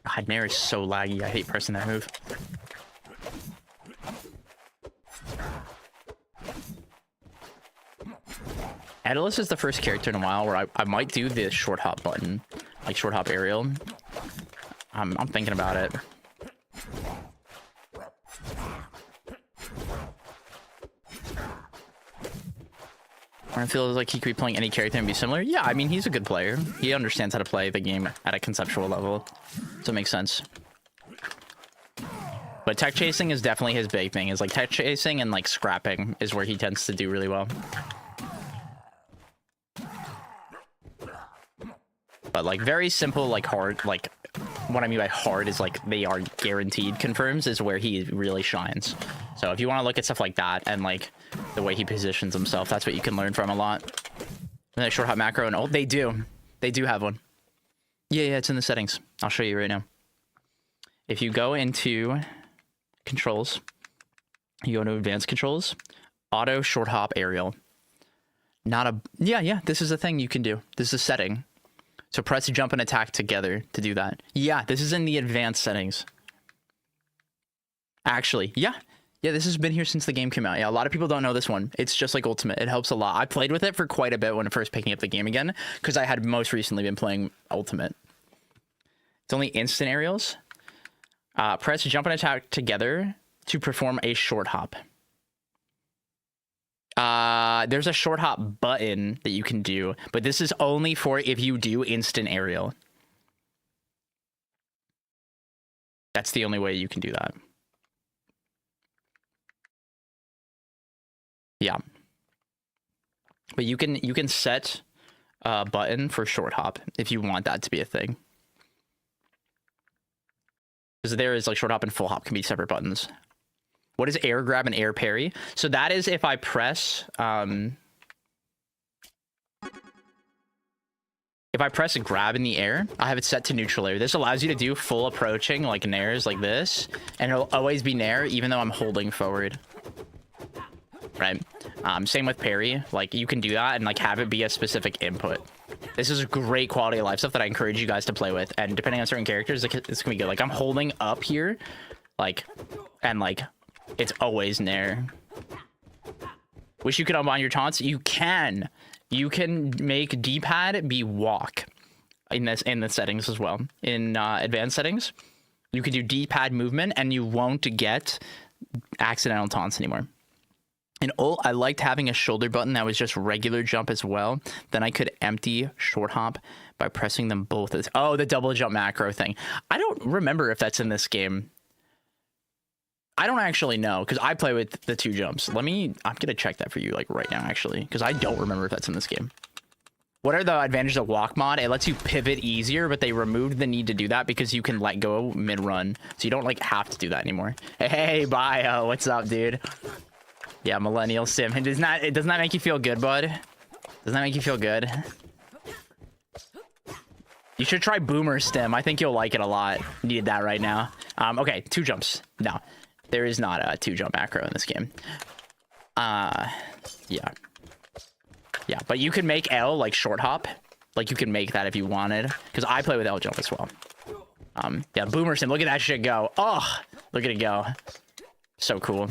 God, Nair is so laggy. I hate pressing that move. Atlas is the first character in a while where I might do the short hop button, like short hop aerial. I'm thinking about it. I feel like he could be playing any character and be similar. Yeah, I mean, he's a good player. He understands how to play the game at a conceptual level, so it makes sense. But tech chasing is definitely his big thing. Is like tech chasing and like scrapping is where he tends to do really well. But like very simple, like hard, like what I mean by hard is like they are guaranteed confirms is where he really shines. So if you want to look at stuff like that and like the way he positions himself, that's what you can learn from a lot. And that short hop macro and oh, they do have one. Yeah, it's in the settings. I'll show you right now. If you go into controls, you go into advanced controls, auto short hop aerial. Yeah, this is a thing you can do. This is a setting. So press jump and attack together to do that. Yeah, this is in the advanced settings. Actually, yeah, this has been here since the game came out. Yeah, a lot of people don't know this one. It's just like Ultimate. It helps a lot. I played with it for quite a bit when first picking up the game again, because I had most recently been playing Ultimate. It's only instant aerials. Press jump and attack together to perform a short hop. There's a short hop button that you can do, but this is only for if you do instant aerial. That's the only way you can do that. Yeah. But you can set a button for short hop if you want that to be a thing. Because there is like short hop and full hop can be separate buttons. What is air grab and air parry? So that is if I press grab in the air, I have it set to neutral air. This allows you to do full approaching like nairs like this, and it'll always be nair even though I'm holding forward. Right? Same with parry. Like you can do that and like have it be a specific input. This is great quality of life stuff that I encourage you guys to play with, and depending on certain characters, it's gonna be good. Like I'm holding up here, like, and like it's always nair. Wish you could unbind your taunts. You can make D-pad be walk in the settings as well. In advanced settings, you can do D-pad movement and you won't get accidental taunts anymore. In ult, I liked having a shoulder button that was just regular jump as well. Then I could empty short hop by pressing them both. Oh, the double jump macro thing. I don't remember if that's in this game. I don't actually know because I play with the two jumps. I'm gonna check that for you like right now actually, because I don't remember if that's in this game. What are the advantages of walk mod? It lets you pivot easier, but they removed the need to do that because you can let go mid-run. So you don't like have to do that anymore. Hey, Bio, what's up, dude? Yeah, millennial sim. It does not make you feel good, bud. Does that make you feel good? You should try Boomer Stim. I think you'll like it a lot. Need that right now. Okay, two jumps. No, there is not a two jump macro in this game. Yeah, but you can make L like short hop. Like you can make that if you wanted, because I play with L jump as well. Yeah, Boomer Stim. Look at that shit go. Oh, look at it go. So cool.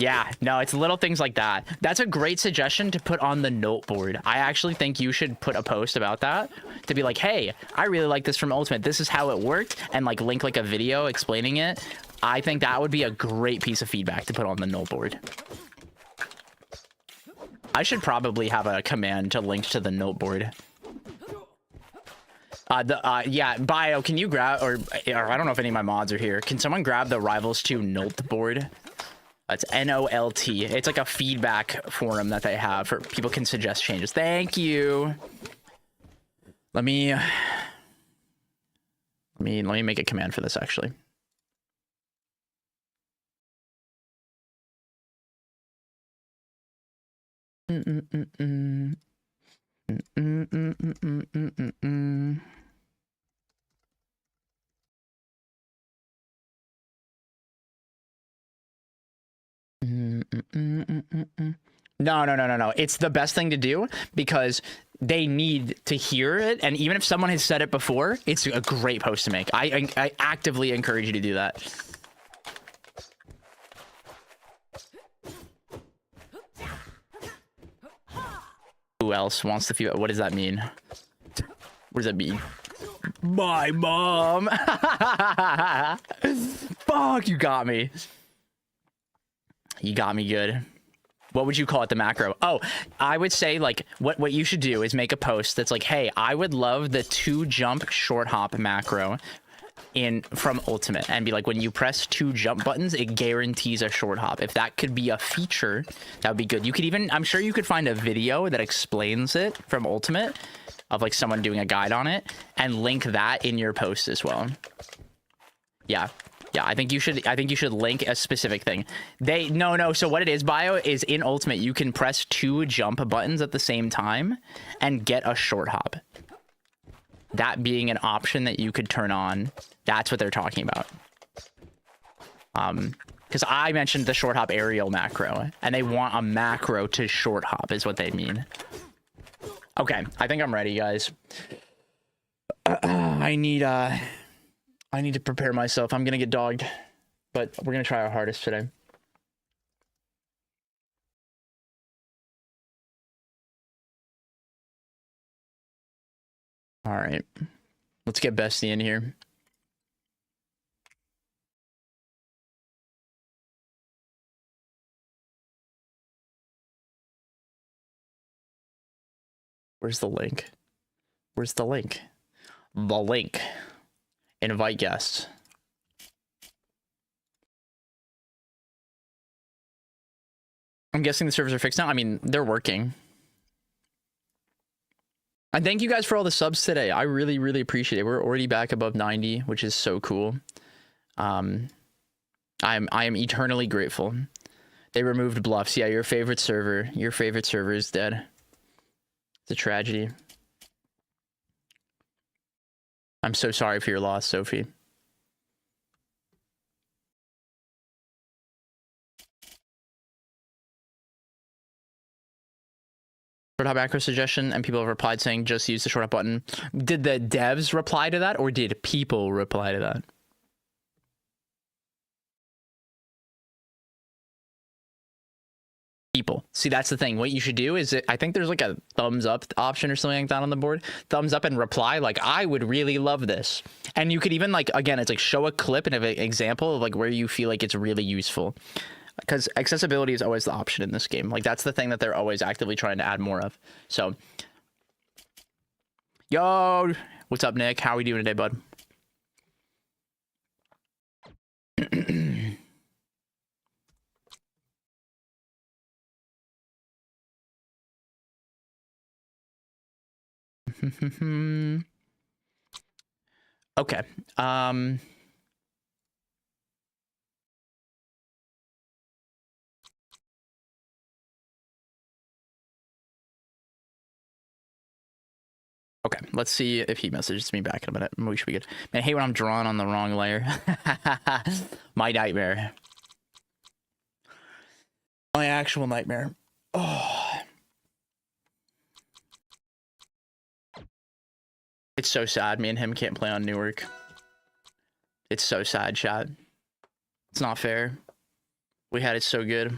Yeah, no, it's little things like that. That's a great suggestion to put on the note board. I actually think you should put a post about that to be like, hey, I really like this from Ultimate. This is how it worked, and like link like a video explaining it. I think that would be a great piece of feedback to put on the note board. I should probably have a command to link to the note board. Yeah, Bio, can you grab, or I don't know if any of my mods are here. Can someone grab the Rivals 2 note board? It's NOLT. It's like a feedback forum that they have for people can suggest changes. Thank you. Let me make a command for this actually. No. It's the best thing to do because they need to hear it. And even if someone has said it before, it's a great post to make. I actively encourage you to do that. Who else wants to feel? What does that mean? What does that mean? My mom. Fuck, you got me. You got me good. What would you call it, the macro? Oh, I would say like what you should do is make a post that's like, hey, I would love the 2 jump short hop macro from Ultimate, and be like, when you press 2 jump buttons, it guarantees a short hop. If that could be a feature, that would be good. You could even, I'm sure you could find a video that explains it from Ultimate of like someone doing a guide on it and link that in your post as well. Yeah, I think you should link a specific thing. No. So what it is, Bio, is in Ultimate, you can press 2 jump buttons at the same time and get a short hop. That being an option that you could turn on. That's what they're talking about. Because I mentioned the short hop aerial macro, and they want a macro to short hop is what they mean. Okay, I think I'm ready, guys. I need to prepare myself. I'm gonna get dogged, but we're gonna try our hardest today. All right, let's get Bestie in here. Where's the link? Where's the link? The link. Invite guests. I'm guessing the servers are fixed now. I mean, they're working. And thank you guys for all the subs today. I really, really appreciate it. We're already back above 90, which is so cool. I am eternally grateful. They removed bluffs. Yeah, your favorite server is dead. It's a tragedy. I'm so sorry for your loss, Sophie. Short hop macro suggestion, and people have replied saying just use the short hop button. Did the devs reply to that, or did people reply to that? People. See, that's the thing. What you should do is, I think there's like a thumbs up option or something like that on the board. Thumbs up and reply like, I would really love this. And you could even like, again, it's like show a clip and an example of like where you feel like it's really useful. Because accessibility is always the option in this game. Like that's the thing that they're always actively trying to add more of. So, yo, what's up, Nick? How are we doing today, bud? Okay. Okay, let's see if he messages me back in a minute. We should be good. Man, I hate when I'm drawn on the wrong layer. My nightmare. My actual nightmare. Oh. It's so sad me and him can't play on Newark. It's so sad, chat. It's not fair. We had it so good.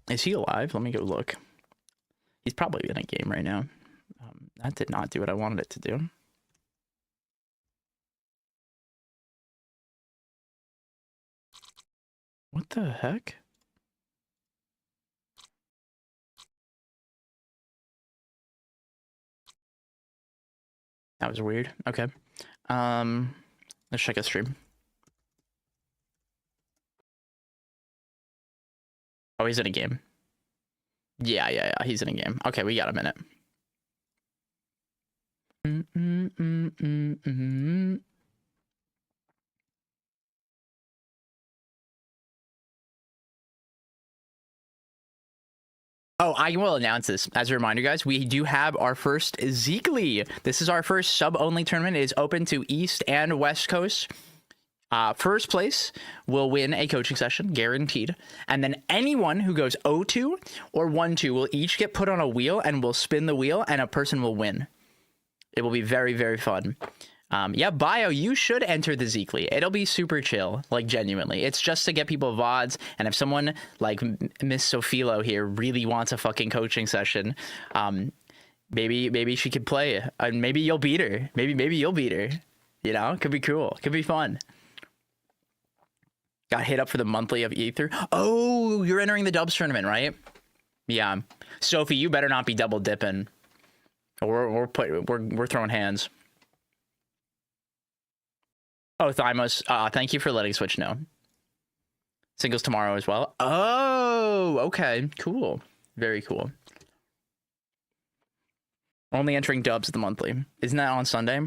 Is he alive? Let me go look. He's probably in a game right now. That did not do what I wanted it to do. What the heck? That was weird. Okay. Let's check his stream. Oh, he's in a game. Yeah. He's in a game. Okay, we got a minute. Oh, I will announce this as a reminder, guys. We do have our first Zeekly. This is our first sub-only tournament. It is open to East and West Coast. First place will win a coaching session, guaranteed. And then anyone who goes 0-2 or 1-2 will each get put on a wheel, and we'll spin the wheel, and a person will win. It will be very, very fun. Yeah, Bio, you should enter the Zeekly. It'll be super chill, like genuinely. It's just to get people VODs, and if someone like Miss Sofilo here really wants a fucking coaching session, maybe she could play, and maybe you'll beat her. Maybe you'll beat her. You know, could be cool. Could be fun. Got hit up for the monthly of Aether. Oh, you're entering the Dubs tournament, right? Yeah, Sophie, you better not be double dipping. We're throwing hands. Oh, Thymos, thank you for letting Switch know. Singles tomorrow as well. Oh, okay, cool. Very cool. Only entering Dubs the monthly. Isn't that on Sunday?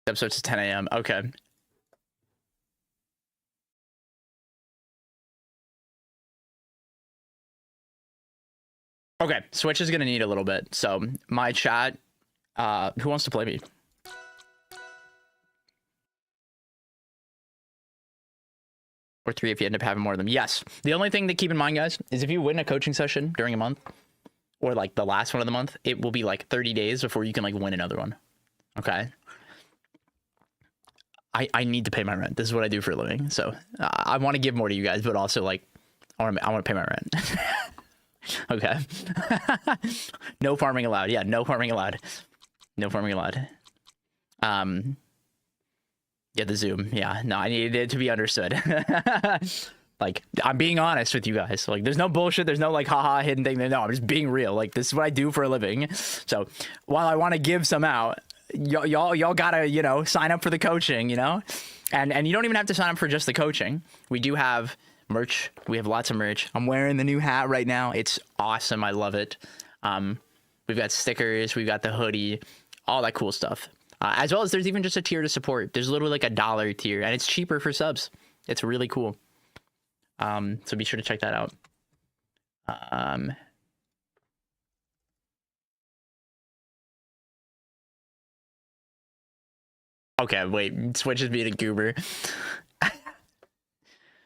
Episode's at 10 a.m. Okay. Okay, Switch is gonna need a little bit. So my chat, who wants to play me? Or 3 if you end up having more of them. Yes. The only thing to keep in mind, guys, is if you win a coaching session during a month, or like the last one of the month, it will be like 30 days before you can like win another one. Okay. I need to pay my rent. This is what I do for a living. So I want to give more to you guys, but also like I want to pay my rent. Okay. No farming allowed. Yeah, no farming allowed. No farming allowed. Yeah, the Zoom. Yeah, no, I needed it to be understood. Like, I'm being honest with you guys. Like, there's no bullshit. There's no like haha hidden thing. No, I'm just being real. Like, this is what I do for a living. So while I want to give some out, y'all gotta, you know, sign up for the coaching, you know, and you don't even have to sign up for just the coaching. We do have merch. We have lots of merch. I'm wearing the new hat right now. It's awesome. I love it. We've got stickers. We've got the hoodie, all that cool stuff. As well as there's even just a tier to support. There's literally like $1 tier, and it's cheaper for subs. It's really cool. So be sure to check that out. Okay, wait. Switch is being a goober.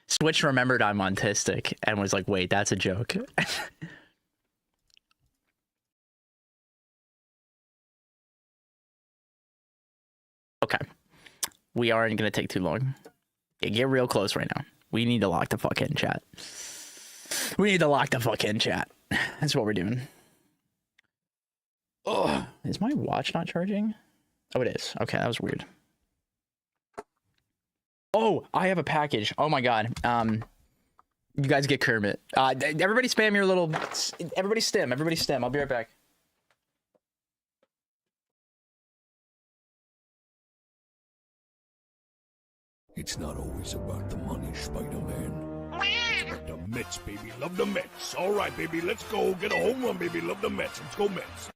Switch remembered I'm autistic and was like, wait, that's a joke. Okay. We aren't going to take too long. Yeah, get real close right now. We need to lock the fuck in, chat. We need to lock the fuck in, chat. That's what we're doing. Oh, is my watch not charging? Oh, it is. Okay, that was weird. Oh, I have a package. Oh my god. You guys get Kermit. Everybody spam your little. Everybody stem. Everybody stem. I'll be right back. It's not always about the money, Spider-Man. It's the Mets, baby. Love the Mets. All right, baby. Let's go. Get a home run, baby. Love the Mets. Let's go, Mets.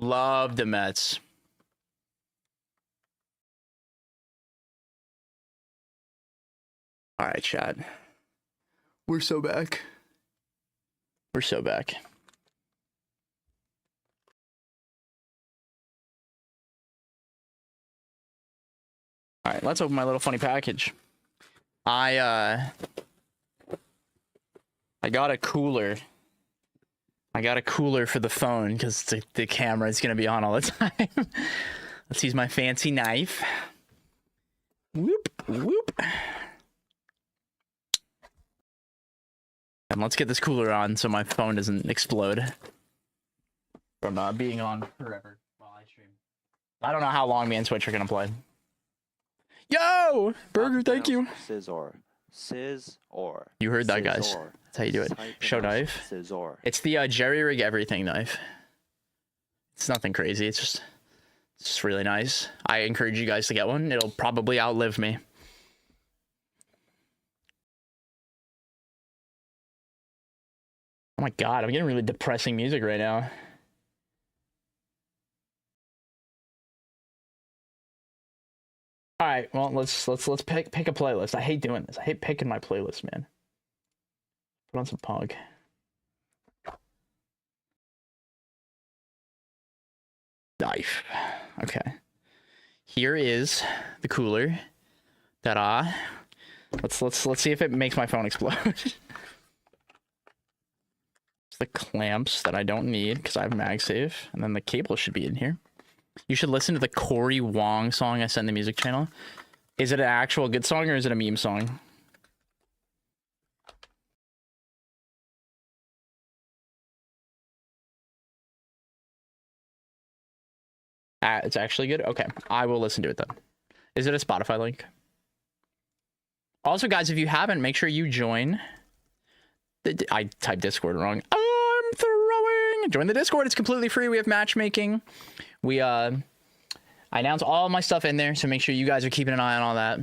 Love the Mets. All right, chat. We're so back. We're so back. All right, let's open my little funny package. I got a cooler. I got a cooler for the phone because the camera is gonna be on all the time. Let's use my fancy knife. Whoop whoop. And let's get this cooler on so my phone doesn't explode from being on forever while I stream. I don't know how long me and Twitch are gonna play. Yo, Burger, thank you. Scissor. Scissor. You heard that, guys. Scissor. That's how you do it. Type Show pronounce knife. Scissor. It's the jerry rig everything knife. It's nothing crazy. It's just really nice. I encourage you guys to get one. It'll probably outlive me. Oh my god, I'm getting really depressing music right now. All right, well let's pick a playlist. I hate doing this. I hate picking my playlist, man. Put on some punk. Knife. Okay. Here is the cooler that let's see if it makes my phone explode. It's the clamps that I don't need because I have MagSafe, and then the cable should be in here. You should listen to the Cory Wong song I sent in the music channel. Is it an actual good song or is it a meme song? It's actually good? Okay, I will listen to it then. Is it a Spotify link? Also, guys, if you haven't, make sure you join. I typed Discord wrong. I'm throwing. Join the Discord. It's completely free. We have matchmaking. I announce all my stuff in there, so make sure you guys are keeping an eye on all that.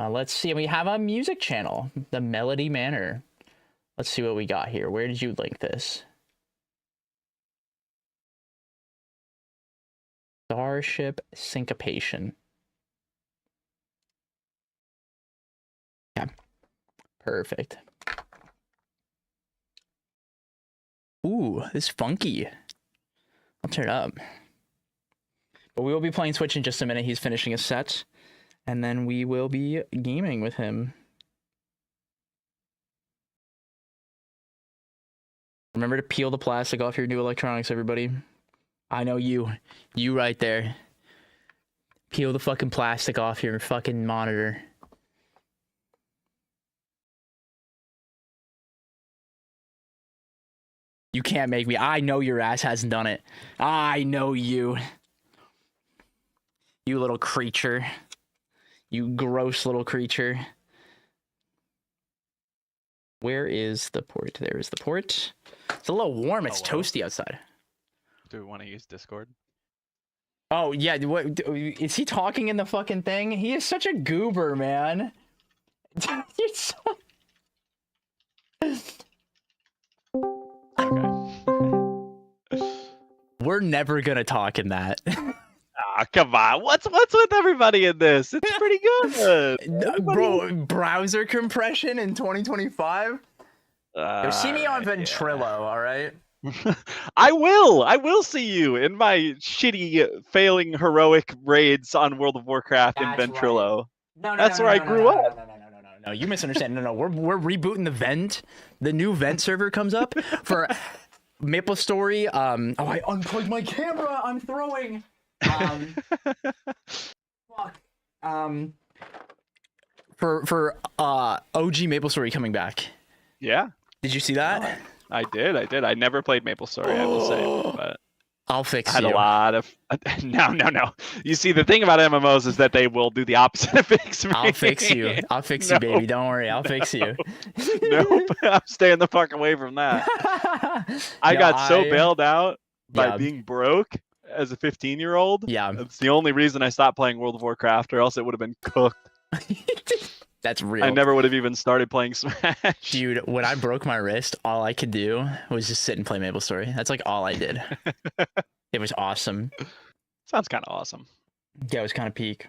Let's see. We have a music channel, The Melody Manor. Let's see what we got here. Where did you link this? Starship Syncopation. Yeah. Perfect. Ooh, this is funky. I'll turn it up. But we will be playing Switch in just a minute. He's finishing a set. And then we will be gaming with him. Remember to peel the plastic off your new electronics, everybody. I know you. You right there. Peel the fucking plastic off your fucking monitor. You can't make me. I know your ass hasn't done it. I know you. You little creature. You gross little creature. Where is the port? There is the port. It's a little warm. It's toasty outside. Do we want to use Discord? Oh, yeah. What, is he talking in the fucking thing? He is such a goober, man. You're so... Okay. We're never gonna talk in that. Ah, come on. What's with everybody in this? It's pretty good. Bro, browser compression in 2025? Yo, see me on Ventrilo, all right? I will see you in my shitty, failing, heroic raids on World of Warcraft in Ventrilo. No, That's where I grew up. No, you misunderstand. No, we're rebooting the vent. The new vent server comes up for Maple Story. Oh, I unplugged my camera. I'm throwing. Fuck. For OG Maple Story coming back. Yeah. Did you see that? I did. I never played Maple Story, I will say, but I'll fix I had you. a lot of no. You see, the thing about MMOs is that they will do the opposite of fix me. I'll fix you. I'll fix you, baby. Don't worry. I'll fix you. Nope. I'm staying the fuck away from that. I got so bailed out by being broke as a 15-year-old. Yeah. That's the only reason I stopped playing World of Warcraft, or else it would have been cooked. That's real. I never would have even started playing Smash. Dude, when I broke my wrist, all I could do was just sit and play Maple Story. That's like all I did. It was awesome. Sounds kind of awesome. Yeah, it was kind of peak.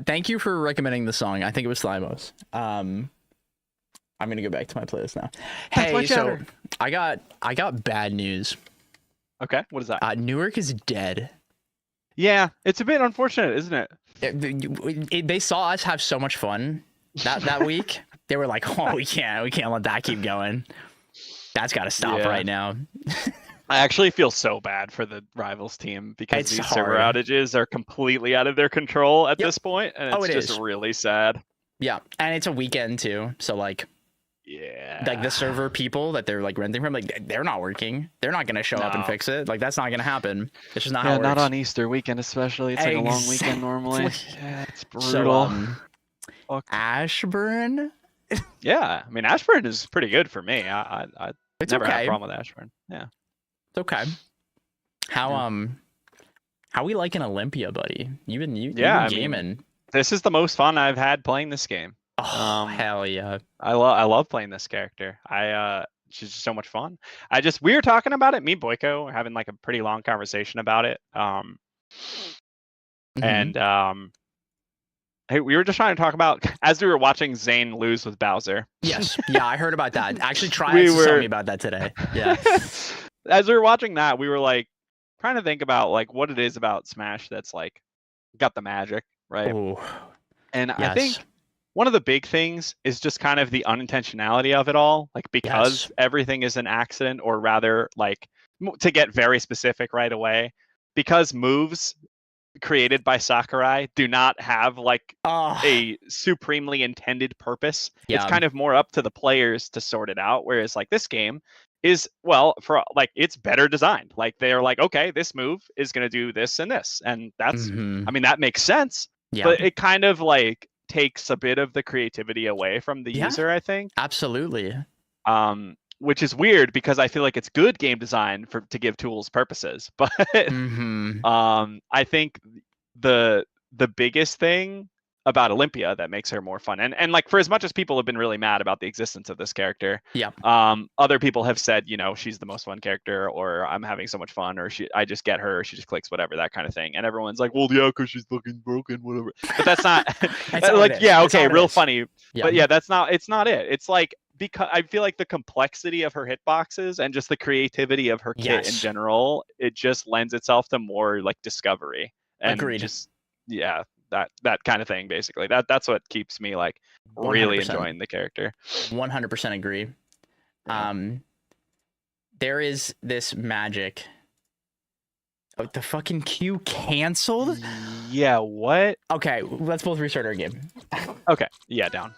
Thank you for recommending the song. I think it was Thymos. I'm gonna go back to my playlist now. That's my Hey, so chatter. I got bad news. Okay, what is that? Newark is dead. Yeah, it's a bit unfortunate, isn't it? They saw us have so much fun that week. They were like, "Oh, we can't let that keep going. That's got to stop Yeah. right now." I actually feel so bad for the rivals team because It's these server hard. outages are completely out of their control at Yep. this point, and Oh, it's it just is. really sad. Yeah, and it's a weekend too, so like Yeah. the server people that they're like renting from, like they're not working. They're not gonna show up and No. fix it. Like that's not gonna happen. It's just not how Yeah, it not works. on Easter weekend especially. It's like a long weekend normally. Exactly. Yeah, it's So, brutal. Fuck. Ashburn, Yeah, I mean Ashburn is pretty good for me. I it's never had a okay. problem with Ashburn. Yeah. It's okay. How Yeah. how we like an Olympia, buddy? You've been Yeah, I mean, gaming. This is the most fun I've had playing this game. Oh hell yeah! I love playing this character. She's just so much fun. We were talking about it. Me and Boyko were having like a pretty long conversation about it. Mhm. And hey, we were just trying to talk about as we were watching Zane lose with Bowser. Yes, yeah, I heard about that. Actually, Triax We told were- me about that today. Yeah. As we were watching that, we were like trying to think about like what it is about Smash that's like got the magic, right? Ooh, And I think yes. one of the big things is just kind of the unintentionality of it all, like because Yes. everything is an accident, or rather, like to get very specific right away, because moves created by Sakurai do not have like Oh, a supremely intended purpose. It's Yeah. kind of more up to the players to sort it out. Whereas like this game is, well, for like it's better designed. Like they're like, okay, this move is gonna do this and this, and that's mhm. I mean that makes sense, Yeah, but it kind of like takes a bit of the creativity away from the Yeah. user, I think. absolutely. Which is weird because I feel like it's good game design to give tools purposes. But Hmm. I think the biggest thing about Olympia that makes her more fun, and like for as much as people have been really mad about the existence of this character, Yeah. other people have said, you know, she's the most fun character, or I'm having so much fun, or I just get her, she just clicks, whatever, that kind of thing. And everyone's like, well, yeah, because she's fucking broken, whatever. But that's not That's not like, it is. yeah, That's not okay, what it real is. funny. Yeah. But yeah, it's not it. It's like, because I feel like the complexity of her hitboxes and just the creativity of her kit in Yes. general, it just lends itself to more like discovery and Agreed. just that kind of thing. Basically, that's what keeps me like really 100%. enjoying the character. 100% agree. Yeah. There is this magic. Oh, the fucking queue canceled? Yeah. What? Okay, let's both restart our game. Okay. Yeah. Down.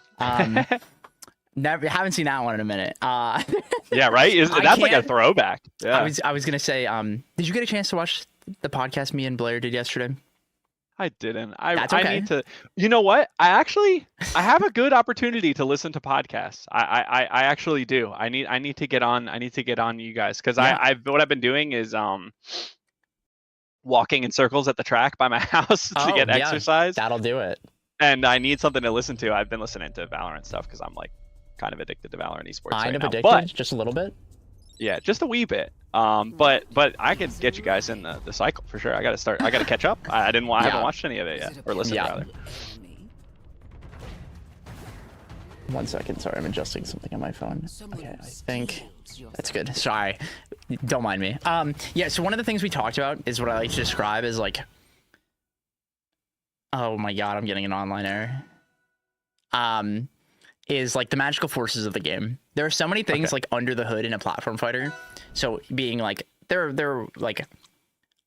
Never haven't seen that one in a minute. Yeah. Right. I That's like a can't- throwback. Yeah. I was gonna say, did you get a chance to watch the podcast me and Blair did yesterday? I didn't. That's I okay. need to. You know what? I have a good opportunity to listen to podcasts. I actually do. I need to get on. I need to get on you guys because Yeah. what I've been doing is walking in circles at the track by my house to Oh, get yeah. exercise, That'll do it. and I need something to listen to. I've been listening to Valorant stuff because I'm like kind of addicted to Valorant esports Kind right of now. addicted, But just a little bit. yeah, just a wee bit. But I could get you guys in the cycle for sure. I gotta catch up. I haven't Yeah. watched any of it yet, or listened Yeah. rather. 1 second, sorry, I'm adjusting something on my phone. Okay, I think that's good. Sorry, don't mind me. Yeah. So one of the things we talked about is what I like to describe as like, oh my god, I'm getting an online error. Is like the magical forces of the game. There are so many things Okay. like under the hood in a platform fighter. So being like they're like,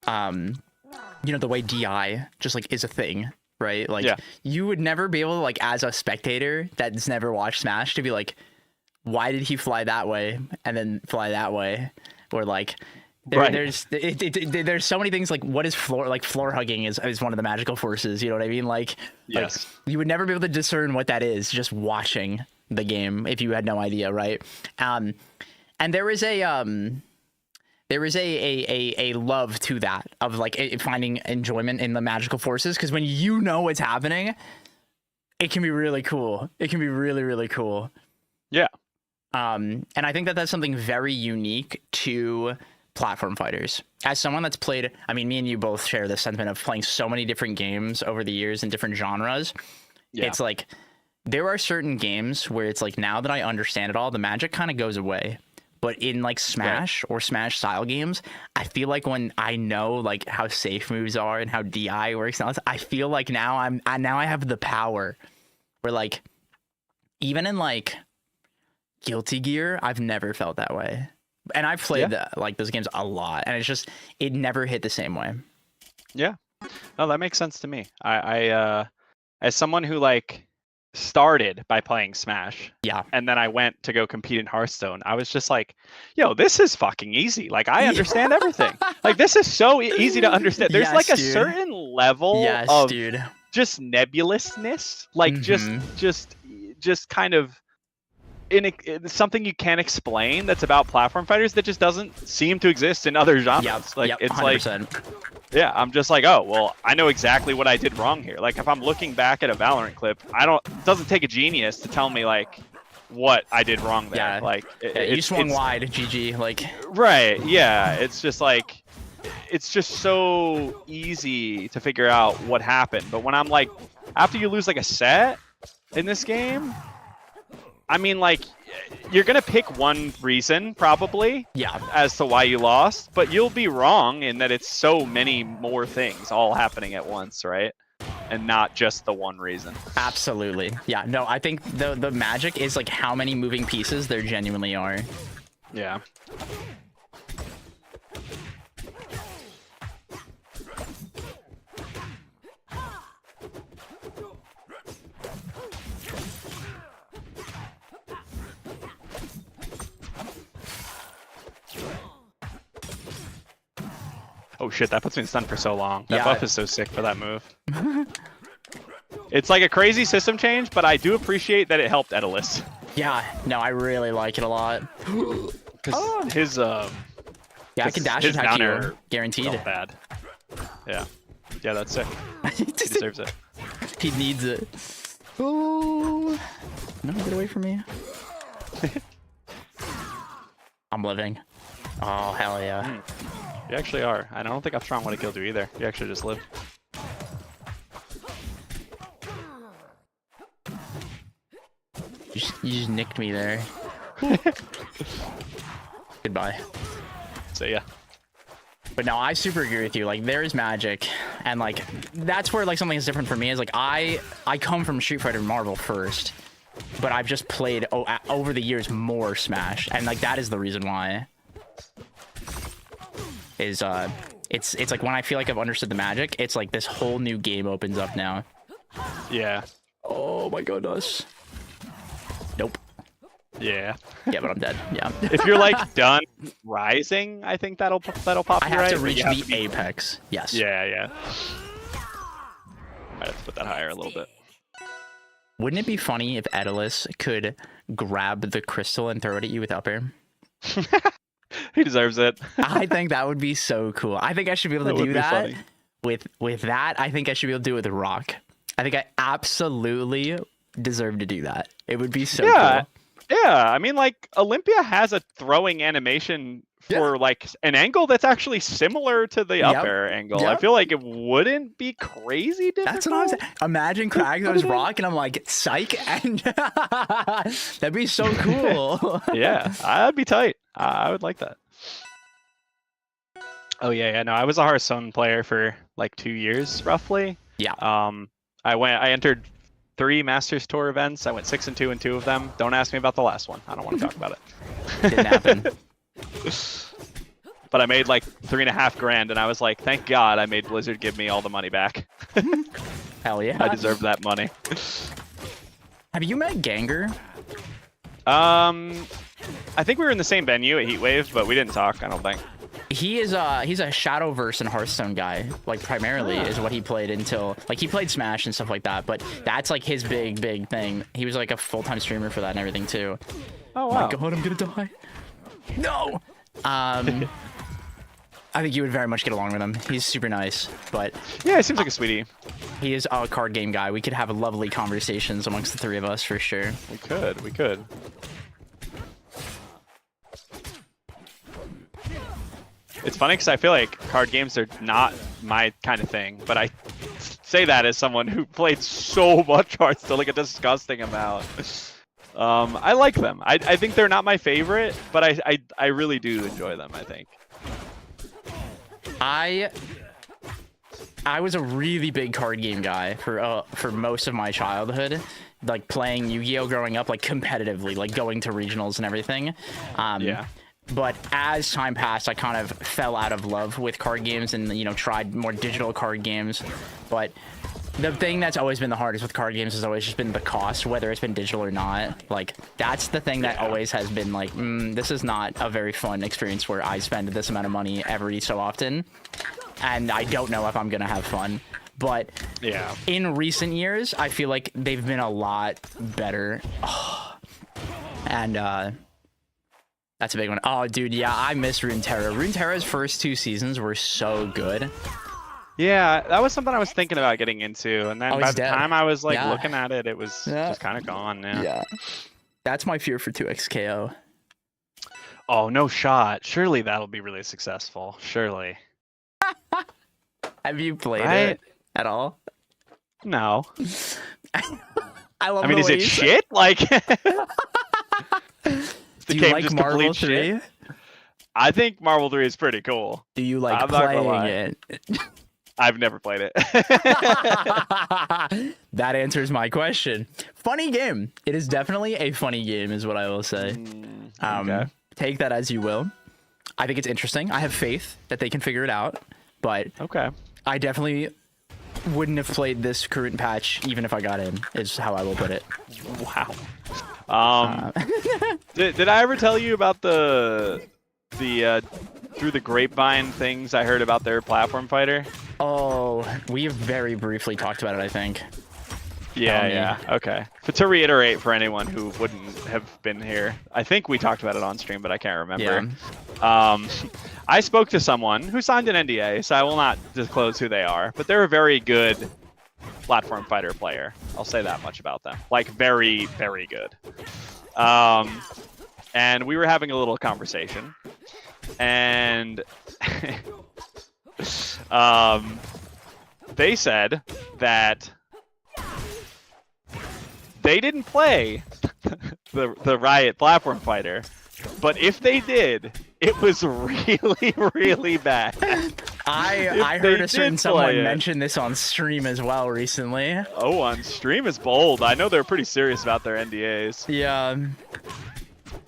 you know, the way DI just like is a thing, right? Like Yeah. you would never be able to like as a spectator that's never watched Smash to be like, why did he fly that way and then fly that way, or like. Right. There's so many things like what is floor hugging is one of the magical forces, you know what I mean? Like Yes. you would never be able to discern what that is just watching the game if you had no idea, right? And there is a love to that of like finding enjoyment in the magical forces, because when you know what's happening, it can be really cool. It can be really, really cool. Yeah. And I think that that's something very unique to platform fighters. As someone that's played, I mean, me and you both share the sentiment of playing so many different games over the years in different genres. Yeah. It's like there are certain games where it's like now that I understand it all, the magic kind of goes away. But in like Smash or Smash style games, I feel like when I know like how safe moves are and how DI works, I feel like now I have the power. Where like even in like Guilty Gear, I've never felt that way. And I've played like those games a lot, and it never hit the same way. Yeah. No, that makes sense to me. I as someone who like started by playing Smash, and then I went to go compete in Hearthstone, I was just like, yo, this is fucking easy. Like I understand everything. Like this is so easy to understand. There's like a certain level of just nebulousness, like just kind of something you can't explain that's about platform fighters that just doesn't seem to exist in other genres. It's 100%. like, yeah, I'm just like, oh, well, I know exactly what I did wrong here. Like if I'm looking back at a Valorant clip, it doesn't take a genius to tell me like what I did wrong there. Yeah. Like you swung wide, GG. Like right, yeah. It's just like it's just so easy to figure out what happened. But when I'm like, after you lose like a set in this game, I mean, like, you're going to pick one reason, probably, as to why you lost, but you'll be wrong in that it's so many more things all happening at once, right? And not just the one reason. Absolutely. Yeah, no, I think the magic is, like, how many moving pieces there genuinely are. Yeah. Oh shit, that puts me in stun for so long. That buff is so sick for that move. It's like a crazy system change, but I do appreciate that it helped Daedalus. Yeah, no, I really like it a lot. Because his I can dash attack you, guaranteed. Bad. Yeah. Yeah, that's sick. He deserves it. He needs it. Oh, no, get away from me. I'm living. Oh, hell yeah. You actually are. And I don't think I've strong what it killed you either. You actually just lived. You just nicked me there. Goodbye. So yeah. But no, I super agree with you. Like, there's magic, and like that's where like something is different for me. Is like I come from Street Fighter and Marvel first, but I've just played over the years more Smash, and like that is the reason why. It's like when I feel like I've understood the magic, it's like this whole new game opens up now. Yeah. Oh my goodness. Nope. Yeah. Yeah, but I'm dead. Yeah. If you're like done rising, I think that'll pop. I have to reach the apex. Yes. Yeah. Might have to put that higher a little bit. Wouldn't it be funny if Daedalus could grab the crystal and throw it at you with up air? He deserves it. I think that would be so cool. I think I should be able to do that. With that, I think I should be able to do it with Rock. I think I absolutely deserve to do that. It would be so cool. Yeah, I mean, like, Olympia has a throwing animation for, like, an angle that's actually similar to the up air angle. I feel like it wouldn't be crazy difficult. That's what I'm saying. Imagine Crag throws Rock, and I'm like, psych, and that'd be so cool. Yeah, that'd be tight. I would like that. Oh, yeah, no, I was a Hearthstone player for, like, 2 years, roughly. Yeah. I entered 3 Masters Tour events. I went 6-2 in 2 of them. Don't ask me about the last one. I don't want to talk about it. Didn't happen. But I made like $3.5 grand, and I was like, thank God I made Blizzard give me all the money back. Hell yeah. I deserve that money. Have you met Ganger? I think we were in the same venue at Heatwave, but we didn't talk, I don't think. He's a Shadowverse and Hearthstone guy, like primarily is what he played until like he played Smash and stuff like that, but that's like his big thing. He was like a full-time streamer for that and everything too. Oh wow. My God, I'm gonna die. No. I think you would very much get along with him. He's super nice, but yeah, he seems like a sweetie. He is a card game guy. We could have lovely conversations amongst the 3 of us for sure. We could. It's funny because I feel like card games are not my kind of thing, but I say that as someone who played so much Hearthstone, like a disgusting amount. I like them. I think they're not my favorite, but I really do enjoy them, I think. I was a really big card game guy for most of my childhood, like playing Yu-Gi-Oh growing up, like competitively, like going to regionals and everything. Yeah. But as time passed, I kind of fell out of love with card games and, you know, tried more digital card games. But the thing that's always been the hardest with card games has always just been the cost, whether it's been digital or not. Like, that's the thing that always has been like, this is not a very fun experience where I spend this amount of money every so often. And I don't know if I'm going to have fun. But yeah, in recent years, I feel like they've been a lot better. And that's a big one. Oh, dude, yeah, I miss Runeterra. Runeterra's first 2 seasons were so good. Yeah, that was something I was thinking about getting into, and then by the dead. time I was like looking at it, it was Yeah. just kind of gone. Yeah. That's my fear for 2xKO. Oh, no shot. Surely that'll be really successful. Surely. Have you played Right? it at all? No. I love I mean, the is way it you said- shit? Like, Do you like Marvel 3? I think Marvel 3 is pretty cool. Do you like I'm not gonna lie. playing it? I've never played it. That answers my question. Funny game. It is definitely a funny game, is what I will say. Okay. Take that as you will. I think it's interesting. I have faith that they can figure it out, but Okay. I definitely wouldn't have played this current patch even if I got in, is how I will put it. Wow. Did I ever tell you about the through the grapevine things I heard about their platform fighter? Oh, we have very briefly talked about it, I think. Yeah. Okay. But to reiterate for anyone who wouldn't have been here, I think we talked about it on stream, but I can't remember. I spoke to someone who signed an NDA, so I will not disclose who they are, but they're a very good platform fighter player. I'll say that much about them. Like, very, very good. And we were having a little conversation, and they said that they didn't play the Riot platform fighter, but if they did, it was really, really bad. I heard a certain someone mention this on stream as well recently. Oh, on stream is bold. I know they're pretty serious about their NDAs. Yeah.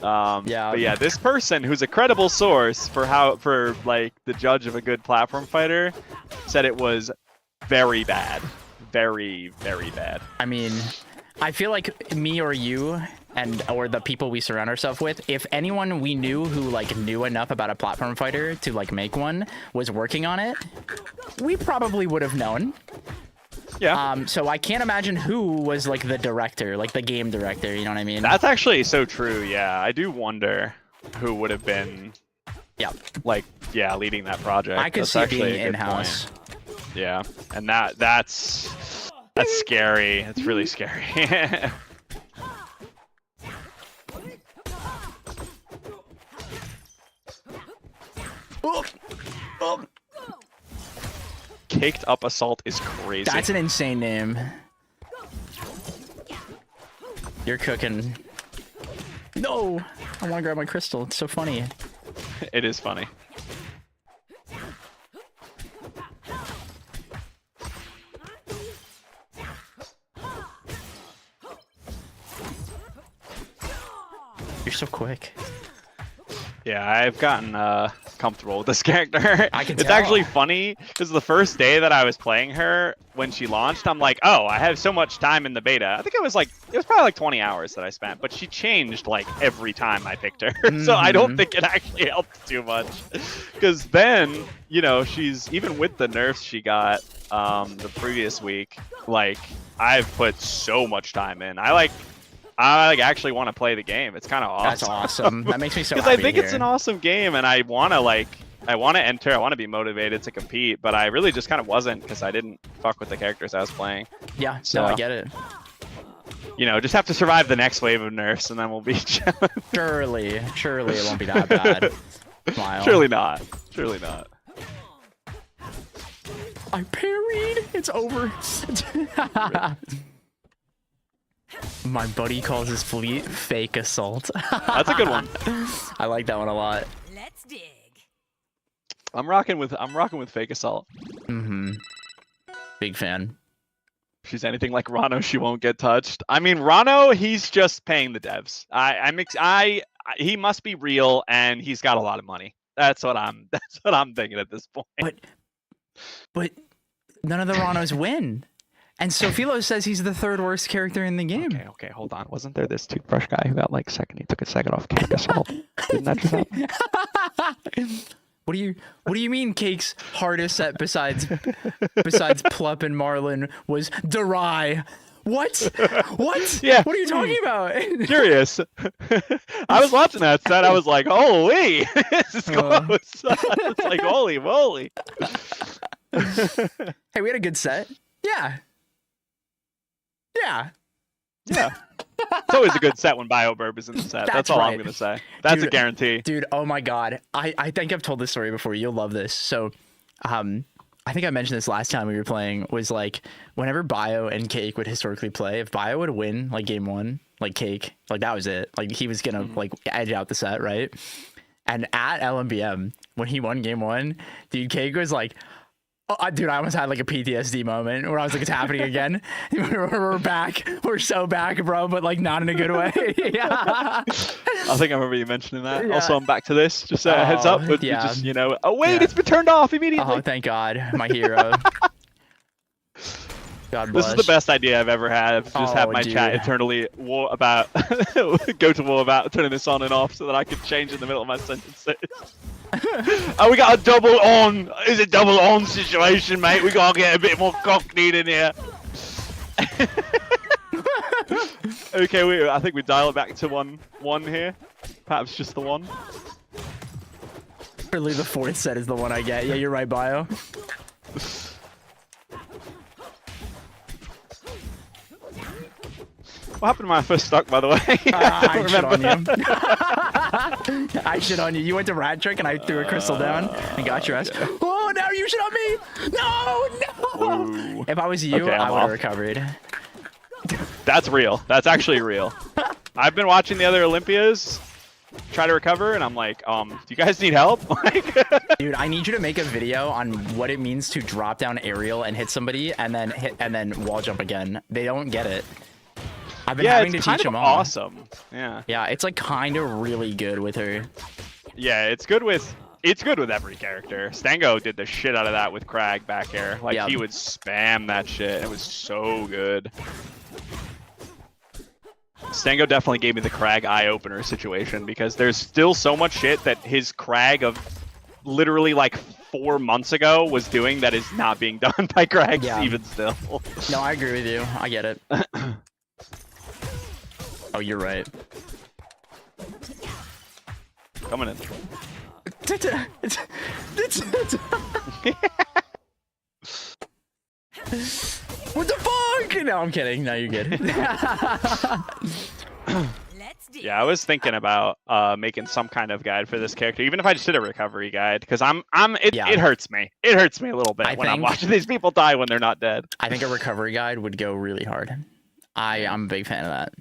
But yeah, this person who's a credible source for like the judge of a good platform fighter said it was very bad. Very, very bad. I mean, I feel like me or you or the people we surround ourselves with, if anyone we knew who like knew enough about a platform fighter to like make one was working on it, we probably would have known. Yeah. So I can't imagine who was like the director, like the game director, you know what I mean? That's actually so true, yeah. I do wonder who would have been leading that project. I could That's see it actually being a good in-house. point. Yeah. And that's scary. It's really scary. Caked Up Assault is crazy. That's an insane name. You're cooking. No! I want to grab my crystal. It's so funny. It is funny. You're so quick. Yeah, I've gotten comfortable with this character. I can It's tell. actually funny because the first day that I was playing her when she launched, I'm like, oh, I have so much time in the beta. I think it was probably like 20 hours that I spent, but she changed like every time I picked her. So I don't think it actually helped too much. Because then, you know, she's even with the nerfs she got the previous week, like I've put so much time in. I actually want to play the game. It's kind of awesome. That's awesome. That makes me so happy Because I think to it's hear. an awesome game, and I want to enter. I want to be motivated to compete, but I really just kind of wasn't because I didn't fuck with the characters I was playing. Yeah, So, no, I get it. You know, just have to survive the next wave of nerfs, and then we'll be chilling. Surely it won't be that bad. Smile. Surely not. Surely not. I parried. It's over. My buddy calls his fleet fake assault. That's a good one. I like that one a lot. Let's dig. I'm rocking with fake assault. Mm-hmm. Big fan. If she's anything like Rano, she won't get touched. I mean, Rano, he's just paying the devs. He must be real, and he's got a lot of money. That's what I'm thinking at this point. But none of the Ranos win. And Sophilo says he's the third worst character in the game. Okay, hold on. Wasn't there this toothbrush guy who got like second? He took a second off Cake Assault. Didn't that just happen? What do you mean Cake's hardest set besides Plup and Marlin was Darai? What? What? Yeah. What are you talking about? Curious. I was watching that set. I was like, holy, this is close. I was like, holy moly. Hey, we had a good set. Yeah. It's always a good set when BioBurb is in the set. That's all right. I'm gonna say. That's a guarantee. Dude, oh my god. I think I've told this story before. You'll love this. So, I think I mentioned this last time we were playing, was like whenever Bio and Cake would historically play, if Bio would win like game one, like Cake, like that was it. Like he was gonna like edge out the set, right? And at LMBM, when he won game one, dude, Cake was like, oh, dude, I almost had like a PTSD moment where I was like, it's happening again. We're back. We're so back, bro, but like not in a good way. Yeah. I think I remember you mentioning that. Yeah. Also, I'm back to this. Just a heads up. But yeah. just, oh, wait, it's been turned off immediately. Oh, thank God. My hero. God bless. This is the best idea I've ever had. Just have my chat internally go to war about turning this on and off so that I can change in the middle of my sentences. Oh, we got a double on. It's a double on situation, mate. We gotta get a bit more cockneyed in here. Okay, I think we dial it back to one here. Perhaps just the one. Really, the fourth set is the one I get. Yeah, you're right, Bio. What happened to my first stock, by the way? I shit on you. I shit on you. You went to Rat Trick and I threw a crystal down and got your ass. Yeah. Oh, now you shit on me! No! If I was you, I would have recovered. That's real. That's actually real. I've been watching the other Olympias try to recover, and I'm like, do you guys need help? Dude, I need you to make a video on what it means to drop down aerial and hit somebody and then wall jump again. They don't get it. I've been having to teach them all. Awesome. Yeah. Yeah, it's like kind of really good with her. Yeah, it's good with every character. Stango did the shit out of that with Crag back air. Like he would spam that shit. It was so good. Stango definitely gave me the Crag eye opener situation because there's still so much shit that his Crag of literally like 4 months ago was doing that is not being done by Crag even still. No, I agree with you. I get it. Oh, you're right. Coming in. What the fuck? No, I'm kidding. No, you're good. Yeah, I was thinking about making some kind of guide for this character, even if I just did a recovery guide, because it hurts me. It hurts me a little bit when I'm watching these people die when they're not dead. I think a recovery guide would go really hard. I'm a big fan of that.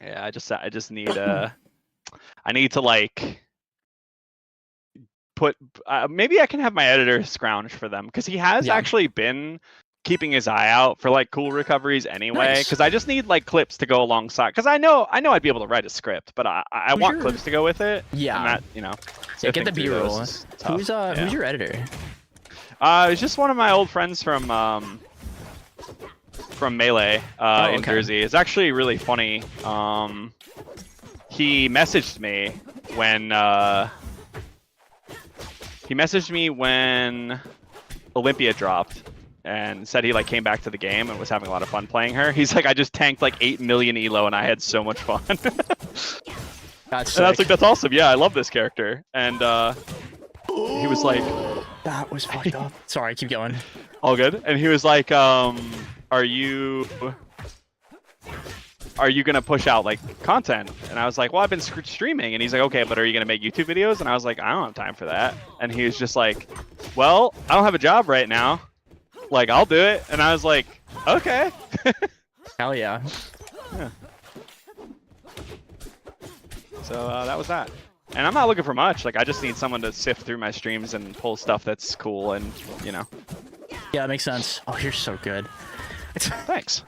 Yeah, I just need I need to like put maybe I can have my editor scrounge for them because he has actually been keeping his eye out for like cool recoveries anyway. Because I just need like clips to go alongside. Because I know I'd be able to write a script, but I want clips to go with it. Yeah, and that yeah, get the B-roll. Who's your editor? It's just one of my old friends from Melee in Jersey. It's actually really funny. He messaged me when Olympia dropped and said he like came back to the game and was having a lot of fun playing her. He's like, I just tanked like 8 million elo and I had so much fun. That's like, that's awesome. Yeah, I love this character. And he was like, that was fucked up. Sorry, keep going. All good. And he was like, are you are you gonna push out like content? And I was like, well, I've been streaming. And he's like, okay, but are you gonna make YouTube videos? And I was like, I don't have time for that. And he was just like, well, I don't have a job right now. Like, I'll do it. And I was like, okay. Hell yeah. Yeah. So that was that. And I'm not looking for much. Like, I just need someone to sift through my streams and pull stuff that's cool and, you know. Yeah, that makes sense. Oh, you're so good. Thanks.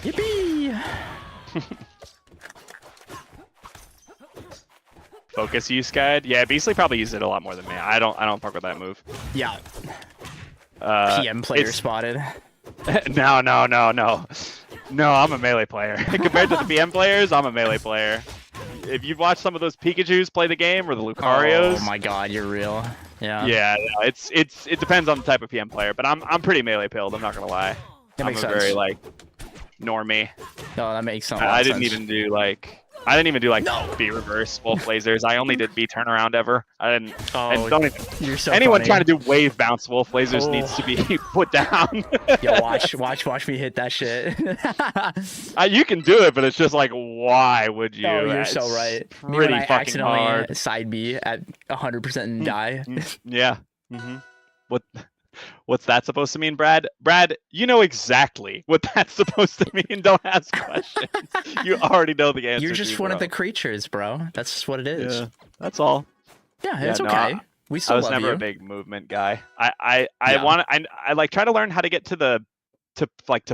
Yippee! Focus use guide. Yeah, Beastly probably used it a lot more than me. I don't fuck with that move. Yeah. PM player it's- spotted. No, I'm a melee player. Compared to the PM players, I'm a melee player. If you've watched some of those Pikachus play the game or the Lucarios, Oh my god, you're real. Yeah. yeah, no, it depends on the type of PM player, but I'm pretty melee pilled. I'm not gonna lie. That I'm makes a sense. very like normie. No, that makes sense. I didn't even do like B reverse wolf lasers. I only did B turnaround ever. I didn't. Oh, and don't even, you're so anyone funny. trying to do wave bounce wolf lasers Oh. needs to be put down. Yo, watch me hit that shit. You can do it, but it's just like, why would you? Oh, you're It's so right. Me when Pretty I fucking accidentally hard. side B at 100% and die. Yeah. What's that supposed to mean, Brad? Brad, you know exactly what that's supposed to mean. Don't ask questions. You already know the answer. You're just one of bro. the creatures, bro. That's just what it is. Yeah, that's all. Yeah, Yeah, it's no, okay. We I still was love never you. a big movement guy. I Yeah. want I like try to learn how to get to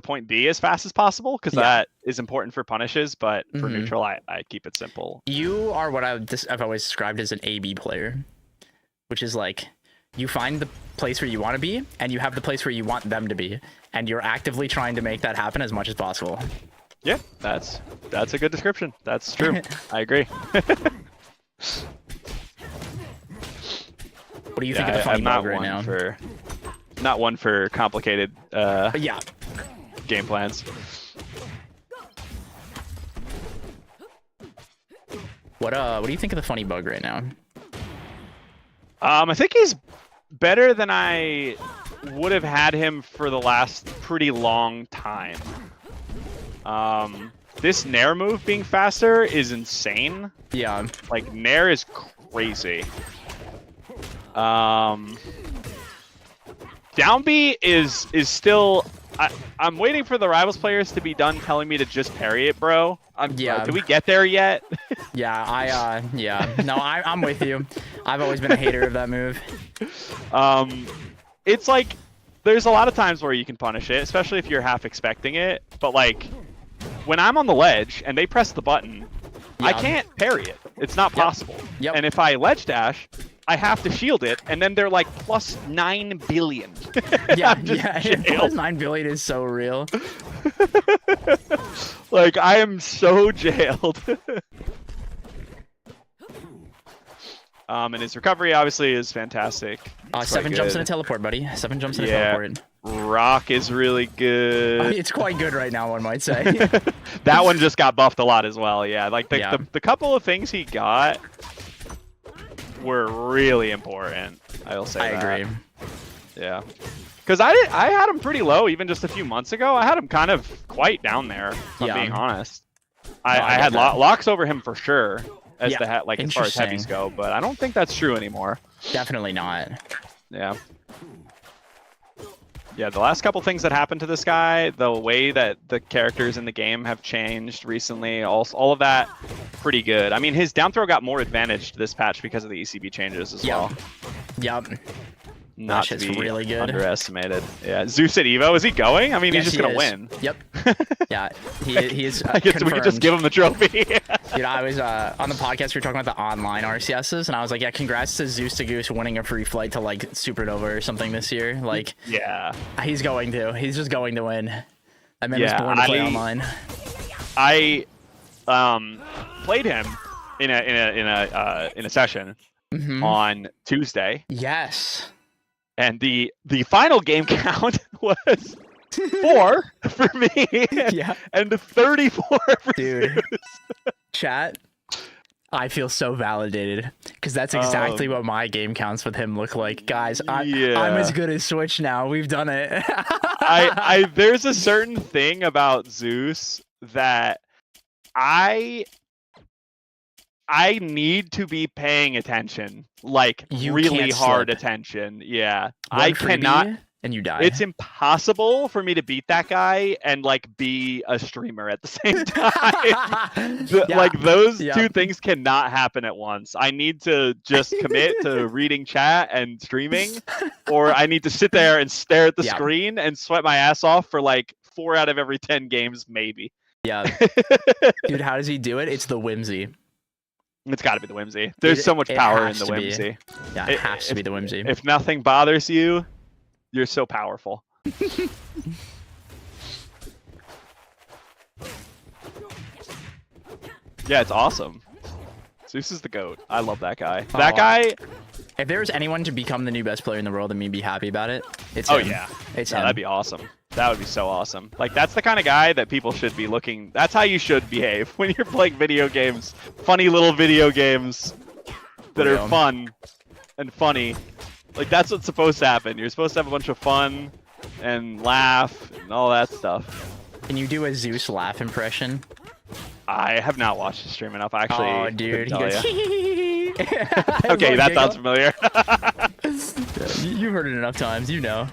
point B as fast as possible because Yeah. that is important for punishes. But for Mhm. neutral, I keep it simple. You are what I've always described as an AB player, which is like you find the place where you want to be and you have the place where you want them to be, and you're actively trying to make that happen as much as possible. Yeah, that's a good description. That's true. I agree. What do you think of the funny I'm not bug right one now? not one for complicated But yeah, game plans. what do you think of the funny bug right now? I think he's better than I would have had him for the last pretty long time. This Nair move being faster is insane. Yeah, Like, Nair is crazy. Down B is still... I'm waiting for the Rivals players to be done telling me to just parry it, bro. Yeah. Did we get there yet? yeah, no, I'm with you. I've always been a hater of that move. It's like, there's a lot of times where you can punish it, especially if you're half expecting it. But like, when I'm on the ledge and they press the button, I Yeah. can't parry it. It's not possible. Yep. And if I ledge dash, I have to shield it, and then they're like plus 9 billion. Yeah, I'm just yeah. jailed. Plus 9 billion is so real. Like, I am so jailed. And his recovery obviously is fantastic. It's 7 quite jumps good. and a teleport, buddy. 7 jumps and a Yeah. teleport. Rock is really good. It's quite good right now, one might say. That one just got buffed a lot as well. Yeah, like Yeah. the couple of things he got were really important. I'll say I that. agree. Yeah, because I had him pretty low even just a few months ago. I had him kind of quite down there. If I'm Yeah. being honest. I I get had that. locks over him for sure as Yeah, the as far as heavies interesting. go, but I don't think that's true anymore. Definitely not. Yeah. Yeah, the last couple things that happened to this guy, the way that the characters in the game have changed recently, all of that, pretty good. I mean, his down throw got more advantaged this patch because of the ECB changes as Yeah. well. Yep. Not to shit's be really good. underestimated. Yeah, Zeus at Evo, is he going? I mean, Yes, he's just he gonna is. win. Yep. Yeah, he is. I guess we could just confirmed. give him the trophy. Dude, I was on the podcast. We were talking about the online RCSs, and I was like, "Yeah, congrats to Zeus to Goose winning a free flight to like Supernova or something this year. Like, Yeah. he's going to. He's just going to win. That man Yeah, was born to play online. I played him in a session Mhm. on Tuesday. Yes. And the final game count was 4 for me. Yeah. And 34 for Dude. Zeus. Chat. I feel so validated because that's exactly what my game counts with him look like. Guys, I'm as good as Switch now. We've done it. I there's a certain thing about Zeus that I need to be paying attention, like You really can't hard slip. attention. Yeah, One I freebie cannot. and you die. It's impossible for me to beat that guy and like be a streamer at the same time. Yeah. Like those Yeah. two things cannot happen at once. I need to just commit to reading chat and streaming, or I need to sit there and stare at the Yeah. screen and sweat my ass off for like 4 out of every 10 games, maybe. Yeah. Dude, how does he do it? It's the whimsy. It's got to be the whimsy. There's so much it power in has the to be. whimsy. Yeah, it has to be the whimsy. If nothing bothers you, you're so powerful. Yeah, it's awesome. Zeus is the GOAT. I love that guy. That guy. If there was anyone to become the new best player in the world and me be happy about it, it's Oh him. yeah, It's no, him. that'd be awesome. That would be so awesome. Like that's the kind of guy that people should be looking. That's how you should behave when you're playing video games. Funny little video games that are Real. fun and funny. Like that's what's supposed to happen. You're supposed to have a bunch of fun and laugh and all that stuff. Can you do a Zeus laugh impression? I have not watched the stream enough. I actually. Oh, dude. He couldn't goes, tell ya. I Okay, love that sounds giggle. familiar. You've heard it enough times, you know.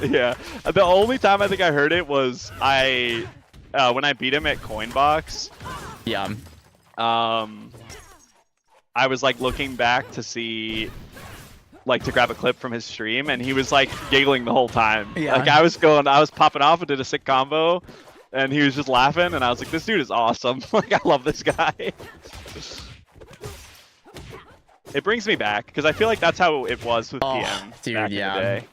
Yeah. The only time I think I heard it was when I beat him at Coinbox. Yeah. I was like looking back to see, like to grab a clip from his stream, and he was like giggling the whole time. Yeah. Like I was popping off and did a sick combo, and he was just laughing, and I was like, this dude is awesome. Like I love this guy. It brings me back because I feel like that's how it was with PM dude, back yeah. in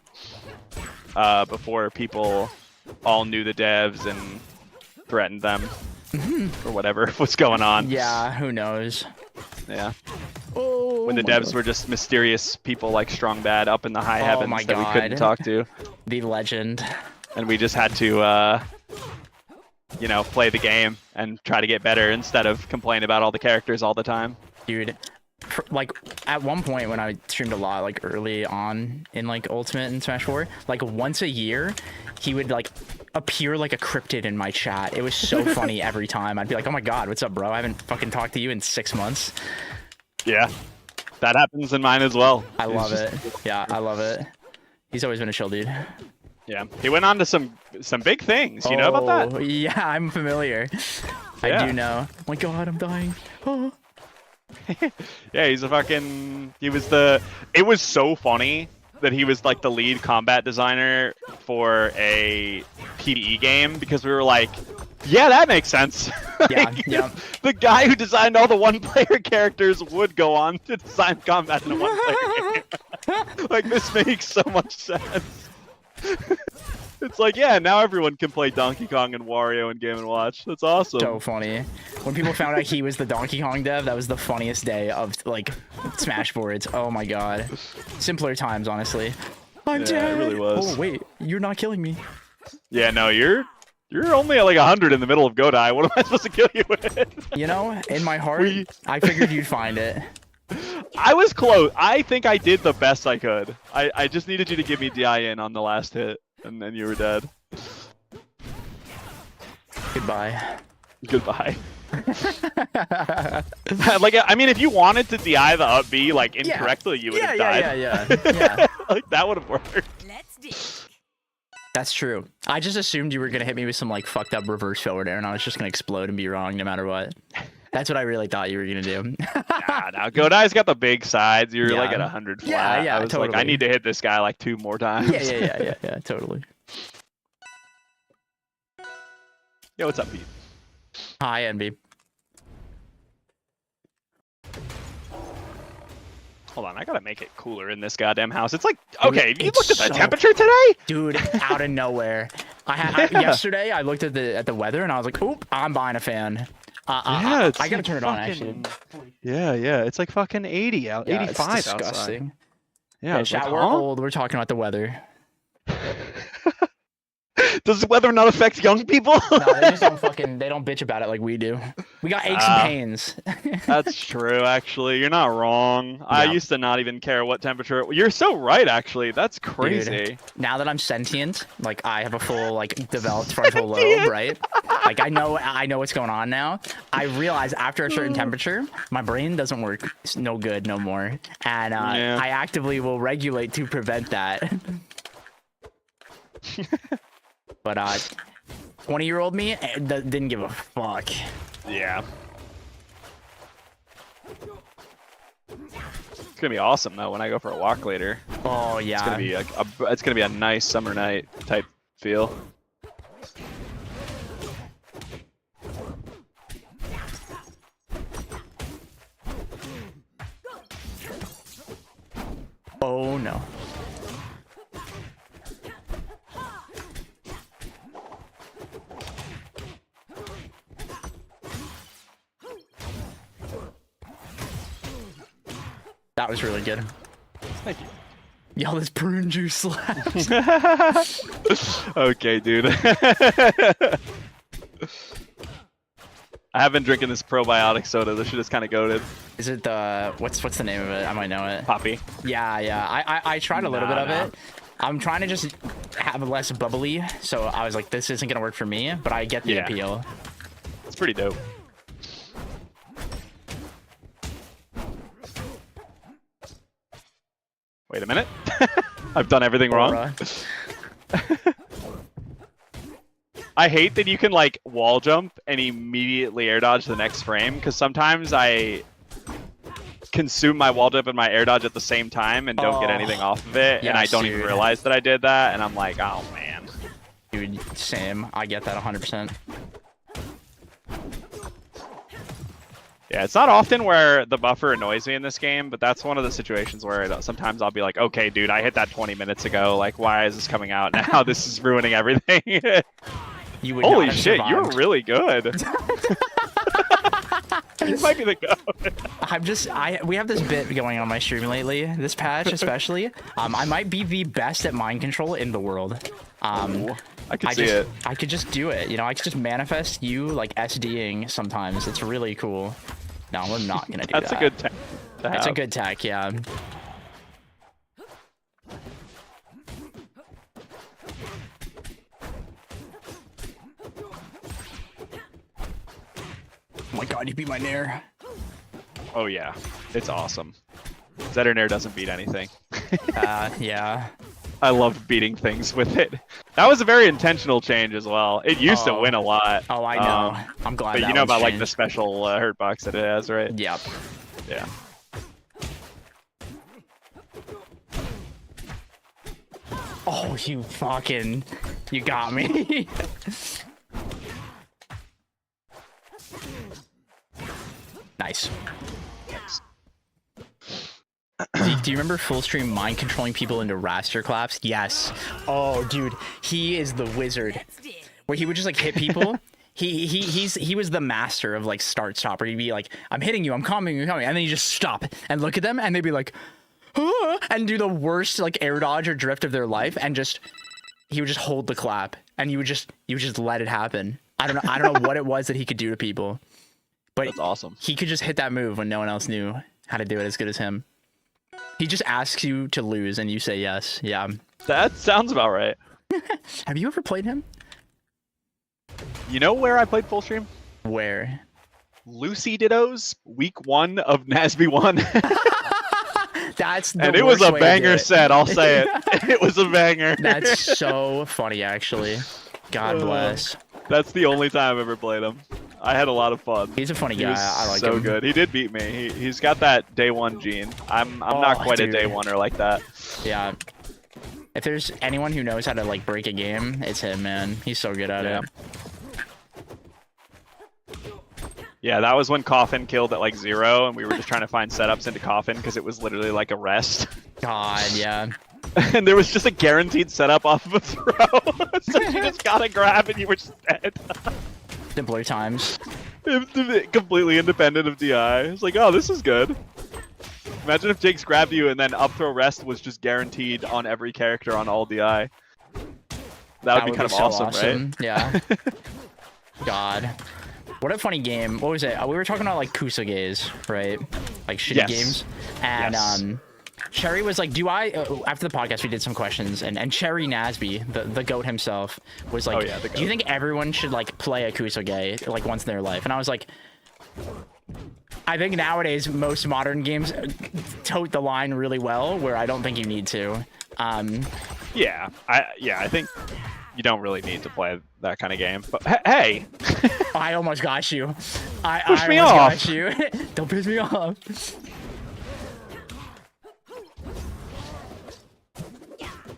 the day. Before people all knew the devs and threatened them or whatever was going on. Yeah, who knows? Yeah. Oh, When the my devs God. were just mysterious people like Strong Bad up in the high Oh heavens my that we couldn't God. talk to, The legend. and we just had to, play the game and try to get better instead of complain about all the characters all the time. Dude, like at one point when I streamed a lot, like early on in like Ultimate and Smash 4, like once a year, he would like appear like a cryptid in my chat. It was so funny every time. I'd be like, oh my God, what's up, bro? I haven't fucking talked to you in 6 months. Yeah, that happens in mine as well. I love it. Yeah, I love it. He's always been a chill dude. Yeah, he went on to some big things. You know about that? Yeah, I'm familiar. Yeah. I do know. Oh my God, I'm dying. Oh. Yeah, he's a fucking. It was so funny that he was like the lead combat designer for a PvE game because we were like, yeah, that makes sense. Yeah, Like, yeah. The guy who designed all the one-player characters would go on to design combat in a one-player game. Like this makes so much sense. It's like, yeah, now everyone can play Donkey Kong and Wario in Game & Watch. That's awesome. So funny. When people found out he was the Donkey Kong dev, that was the funniest day of like Smash boards. Oh my God. Simpler times, honestly. I'm Yeah, dead. it really was. Oh wait, you're not killing me. Yeah, no, you're only at like 100 in the middle of Godai. What am I supposed to kill you with? You know, in my heart, I figured you'd find it. I was close. I think I did the best I could. I just needed you to give me DI-in on the last hit, and then you were dead. Goodbye. Goodbye. Like, I mean, if you wanted to DI the up B like incorrectly, you would have died. Yeah. Like that would have worked. That's true. I just assumed you were gonna hit me with some like fucked up reverse forward air, and I was just gonna explode and be wrong no matter what. That's what I really thought you were gonna do. Nah, Godai's got the big sides. You're like at 100 flat. Yeah, I was like, I totally. need to hit this guy like 2 more times. Yeah, totally. Yo, what's up, Pete? Hi, Envy. Hold on, I gotta make it cooler in this goddamn house. It's like, okay, you it's looked at the so- temperature today? Dude, out of nowhere. Yesterday I looked at the weather and I was like, oop, I'm buying a fan. Yeah, it's I gotta like turn it on actually. Yeah, it's like fucking 80 out, Yeah, 85 it's disgusting. outside. Yeah, I was chat, like, we're huh? old. We're talking about the weather. Does the weather not affect young people? No, they just don't they don't bitch about it like we do. We got aches and pains. That's true, actually. You're not wrong. I Yeah. used to not even care what temperature. You're so right, actually. That's crazy. Dude, now that I'm sentient, like I have a full like developed frontal lobe, right? Like I know what's going on now. I realize after a certain temperature, my brain doesn't work no good no more, and Yeah. I actively will regulate to prevent that. But 20-year-old me didn't give a fuck. Yeah. It's gonna be awesome though when I go for a walk later. Oh yeah. It's gonna be it's gonna be a nice summer night type feel. Oh no. That was really good. Thank you. Yo, this prune juice slaps. Okay, dude. I have been drinking this probiotic soda. This shit is kind of goated. Is it the what's the name of it? I might know it. Poppy. Yeah. I tried a little bit of it. I'm trying to just have less bubbly, so I was like, this isn't gonna work for me, but I get the appeal. It's pretty dope. Wait a minute. I've done everything wrong. I hate that you can like wall jump and immediately air dodge the next frame, because sometimes I consume my wall jump and my air dodge at the same time and don't get anything off of it, and I don't even realize that I did that, and I'm like, oh man. Dude, same. I get that 100%. Yeah, it's not often where the buffer annoys me in this game, but that's one of the situations where sometimes I'll be like, okay, dude, I hit that 20 minutes ago. Like, why is this coming out now? This is ruining everything. You would Holy not have shit, survived. you're really good. You might be the goat. We have this bit going on my stream lately, this patch especially. I might be the best at mind control in the world. I could see it. I could just do it. You know, I could just manifest you like SDing sometimes. It's really cool. No, we're not gonna do That's that. a good tech. It's a good tech, yeah. Oh my god, you beat my Nair. Oh yeah, it's awesome. Zander Nair doesn't beat anything. Yeah. I love beating things with it. That was a very intentional change as well. It used to win a lot. Oh, I know. I'm glad. But that you know one's about like changed. the special hurt box that it has, right? Yep. Yeah. Oh, you got me. Nice. Zeke, do you remember full stream mind controlling people into raster claps? Yes. Oh, dude, he is the wizard. Where he would just like hit people. He was the master of like start stop. Where he'd be like, I'm hitting you, I'm coming, and then you just stop and look at them, and they'd be like, ah, and do the worst like air dodge or drift of their life, and he would just hold the clap, and you would just let it happen. I don't know what it was that he could do to people, but that's awesome. He could just hit that move when no one else knew how to do it as good as him. He just asks you to lose and you say yes. Yeah. That sounds about right. Have you ever played him? You know where I played full stream? Where? Lucy Dittos, week 1 of NASB 1. That's the and it was worst a way to do banger it. set, I'll say it. It was a banger. That's so funny, actually. God bless. That's the only time I've ever played him. I had a lot of fun. He's a funny He guy. was I like so him. good. He did beat me. He's got that day one gene. I'm not quite dude. a day oneer like that. Yeah. If there's anyone who knows how to like break a game, it's him, man. He's so good at it. Yeah, that was when Coffin killed at like 0, and we were just trying to find setups into Coffin because it was literally like a rest. God, yeah. And there was just a guaranteed setup off of a throw. So you just gotta grab and you were just dead. Simpler times. Completely independent of DI. It's like, oh, this is good. Imagine if Jake's grabbed you and then up throw rest was just guaranteed on every character on all DI. That would be kind of so awesome, right? Yeah. God. What a funny game. What was it? We were talking about like Kusagays, right? Like shitty Yes. games. And Yes. Cherry was like, do I after the podcast we did some questions and Cherry Nasby, the goat himself, was like, Oh, yeah, the do you goat. think everyone should like play a Kusagay like once in their life? And I was like, I think nowadays most modern games tote the line really well where I don't think you need to. Yeah, I think you don't really need to play that kind of game. But hey, I almost got you. I Push me almost off. got you. Don't piss me off.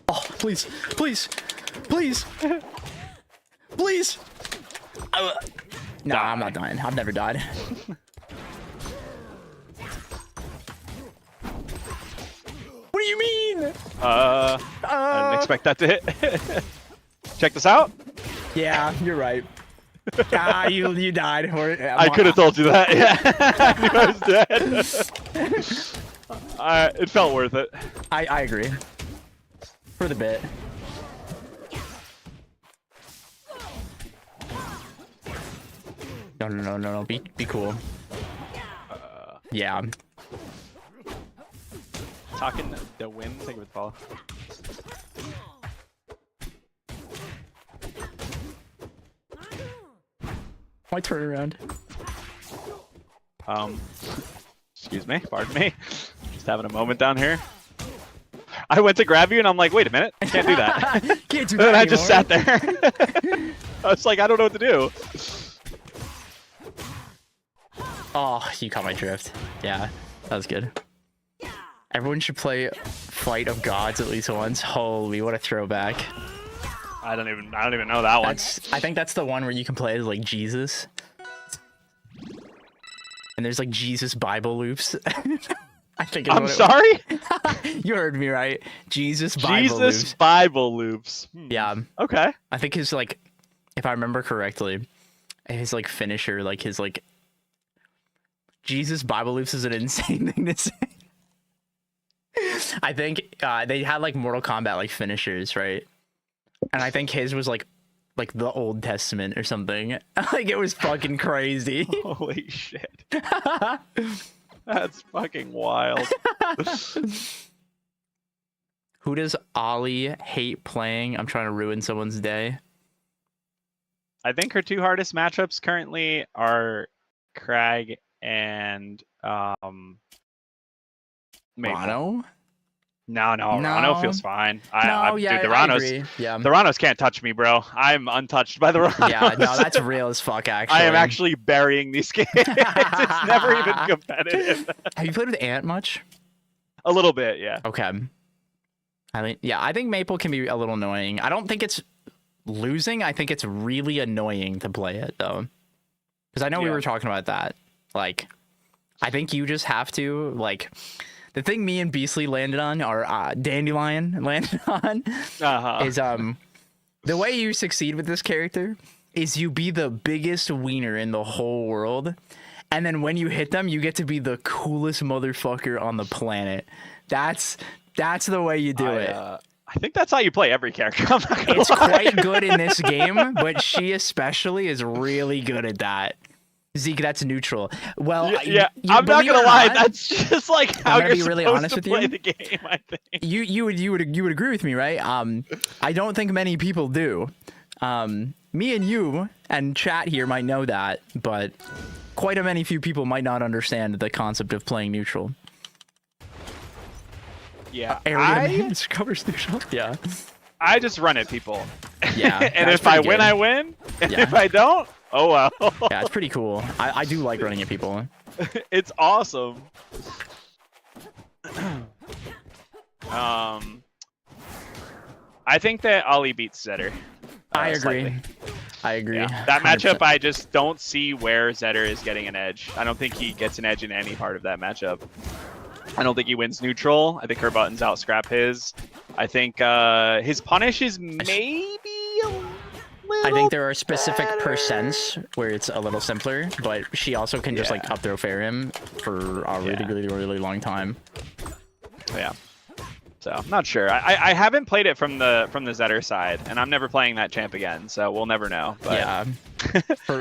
Oh, please, please, please, please. No, I'm not dying. I've never died. What do you mean? I didn't expect that to hit. Check this out. Yeah, you're right. You died. I could have told you that. Yeah, I knew I was dead. It felt worth it. I agree. For the bit. No. Be cool. Yeah. Talking the win. Take it with the follow. My turnaround. Excuse me. Pardon me. Just having a moment down here. I went to grab you and I'm like, wait a minute, can't do that. Can't do And that then I just anymore. sat there. I was like, I don't know what to do. Oh, you caught my drift. Yeah, that was good. Everyone should play Fight of Gods at least once. Holy, what a throwback. I don't even know that one. I think that's the one where you can play as like Jesus. And there's like Jesus Bible loops. I think it's I'm what it sorry? You heard me right. Jesus Bible Jesus loops. Bible loops. Yeah. Okay. I think his like, if I remember correctly, his like finisher, like his like Jesus Bible loops is an insane thing to say. I think they had like Mortal Kombat like finishers, right? And I think his was like the Old Testament or something. Like it was fucking crazy. Holy shit. That's fucking wild. Who does Ollie hate playing? I'm trying to ruin someone's day. I think her two hardest matchups currently are Crag and Maple. Rano? No, Rano feels fine. I dude, the Ranos, agree. Yeah. the Ranos can't touch me, bro. I'm untouched by the Ranos. Yeah, no, that's real as fuck, actually. I am actually burying these games. It's never even competitive. Have you played with Ant much? A little bit, yeah. Okay. I mean, yeah, I think Maple can be a little annoying. I don't think it's losing. I think it's really annoying to play it, though. Because I know we were talking about that. Like, I think you just have to, like... The thing me and Beastly landed on, or Dandelion landed on, is the way you succeed with this character is you be the biggest wiener in the whole world, and then when you hit them, you get to be the coolest motherfucker on the planet. That's the way you do it. I think that's how you play every character. I'm not gonna It's lie. quite good in this game, but she especially is really good at that. Zeke, that's neutral. Well, yeah, you I'm not believe it gonna or lie. not, That's just like how gonna you're be really supposed honest to with play you. the game. I think. You would agree with me, right? I don't think many people do. Me and you and chat here might know that, but quite a many few people might not understand the concept of playing neutral. Yeah, Area covers neutral. Yeah. I just run at people. Yeah. And that's if I pretty win, good. I win. And Yeah. if I don't, oh well. Yeah, it's pretty cool. I do like running at people. It's awesome. I think that Ollie beats Zetter. I agree. Slightly. I agree. Yeah. That matchup, 100%. I just don't see where Zetter is getting an edge. I don't think he gets an edge in any part of that matchup. I don't think he wins neutral. I think her buttons out scrap his. I think his punish is maybe a I think there are specific percents where it's a little simpler, but she also can just like up throw fair him for a really long time. Yeah. So I'm not sure. I haven't played it from the Zetter side, and I'm never playing that champ again, so we'll never know. But Yeah.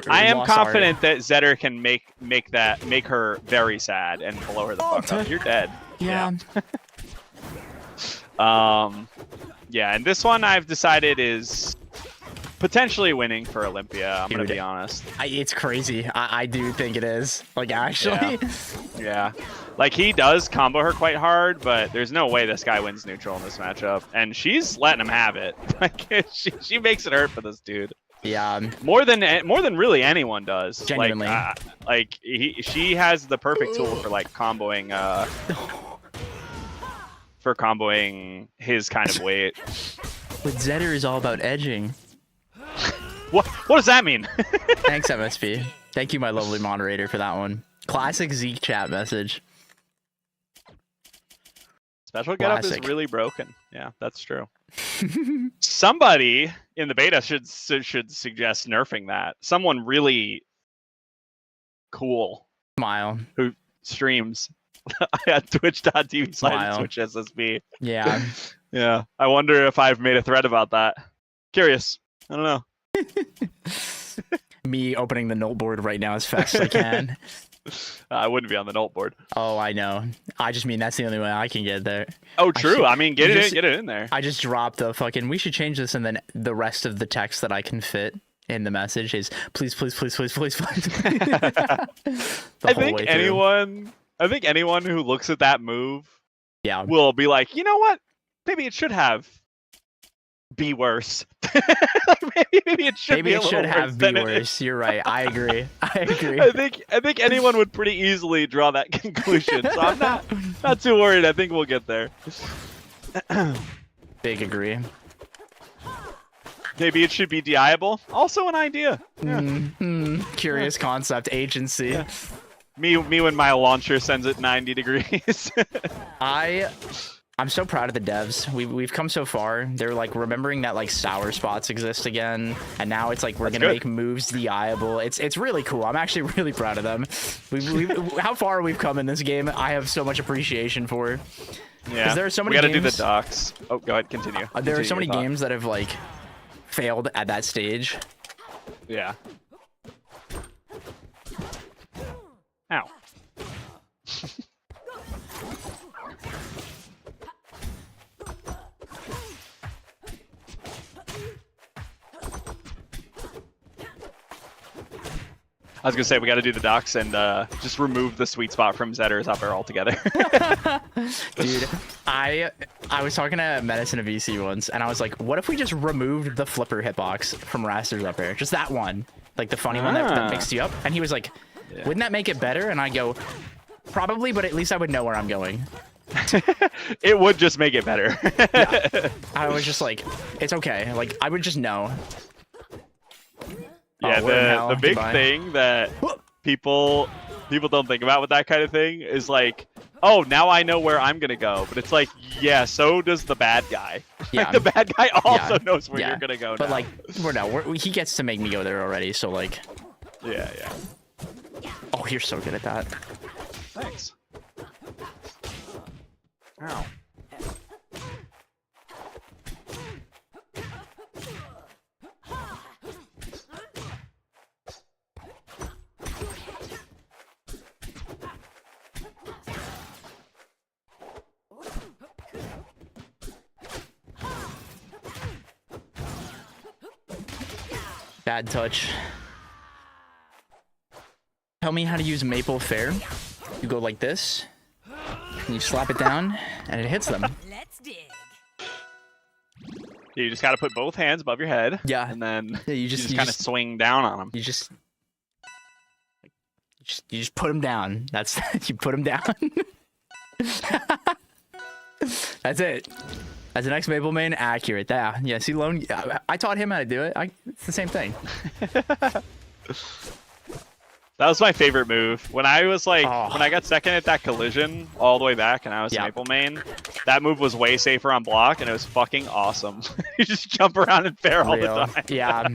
I am confident that Zetter can make her very sad and blow her the fuck up. You're dead. Yeah. Yeah, and this one I've decided is potentially winning for Olympia. I'm gonna be honest. It's crazy. I do think it is. Like actually. Yeah. Like he does combo her quite hard, but there's no way this guy wins neutral in this matchup, and she's letting him have it. Like she makes it hurt for this dude. Yeah. More than really anyone does. Genuinely. She has the perfect tool for like comboing his kind of weight. But Zetter is all about edging. What does that mean? Thanks, MSP. Thank you, my lovely moderator, for that one. Classic Zeke chat message. Special getup is really broken. Yeah, that's true. Somebody in the beta should suggest nerfing that. Someone really cool. Smile. Who streams at twitch.tv/SwitchSSB. Yeah. Yeah. I wonder if I've made a thread about that. Curious. I don't know. Me opening the note board right now as fast as I can. I wouldn't be on the note board. Oh, I know. I just mean that's the only way I can get there. Oh, true. I mean, get it in there. I just dropped the fucking. We should change this, and then the rest of the text that I can fit in the message is please. I think anyone who looks at that move, will be like, you know what? Maybe it should have be worse. maybe it should have be worse. You're right. I agree. I think anyone would pretty easily draw that conclusion. So I'm not too worried. I think we'll get there. Big agree. Maybe it should be DIable. Also an idea. Yeah. Curious concept. Agency. Yeah. Me when my launcher sends it 90 degrees. I'm so proud of the devs. We've come so far. They're like remembering that like sour spots exist again, and now it's like we're gonna make moves DIable. It's really cool. I'm actually really proud of them. How far we've come in this game. I have so much appreciation for. Yeah. There are so many. We gotta do the docs. Oh, go ahead. Continue. There are so many games that have like failed at that stage. Yeah. Ow. I was gonna say we got to do the docs and just remove the sweet spot from Zetter's up air altogether. Dude, I was talking to Medicine of VC once, and I was like, what if we just removed the flipper hitbox from Raster's up air? Just that one, like the funny one that mixed you up. And he was like, wouldn't that make it better? And I go, probably, but at least I would know where I'm going. It would just make it better. Yeah. I was just like, it's okay. Like I would just know. Yeah, the big thing that people don't think about with that kind of thing is like, oh, now I know where I'm gonna go. But it's like, yeah, so does the bad guy. Yeah. Like the bad guy also knows where you're gonna go. But now. like, he gets to make me go there already. So like, yeah. Oh, you're so good at that. Thanks. Ow. Bad touch. Tell me how to use Maple Fair. You go like this, and you slap it down, and it hits them. Let's dig. You just got to put both hands above your head. Yeah. And then you just kind of swing down on them. You just put them down. That's you put them down. That's it. As an ex-Maple main, accurate. Yeah. See, Lone. I taught him how to do it. It's the same thing. That was my favorite move. When I was like, when I got second at that collision all the way back, and I was Maple main, that move was way safer on block, and it was fucking awesome. You just jump around and fair all the time. Yeah.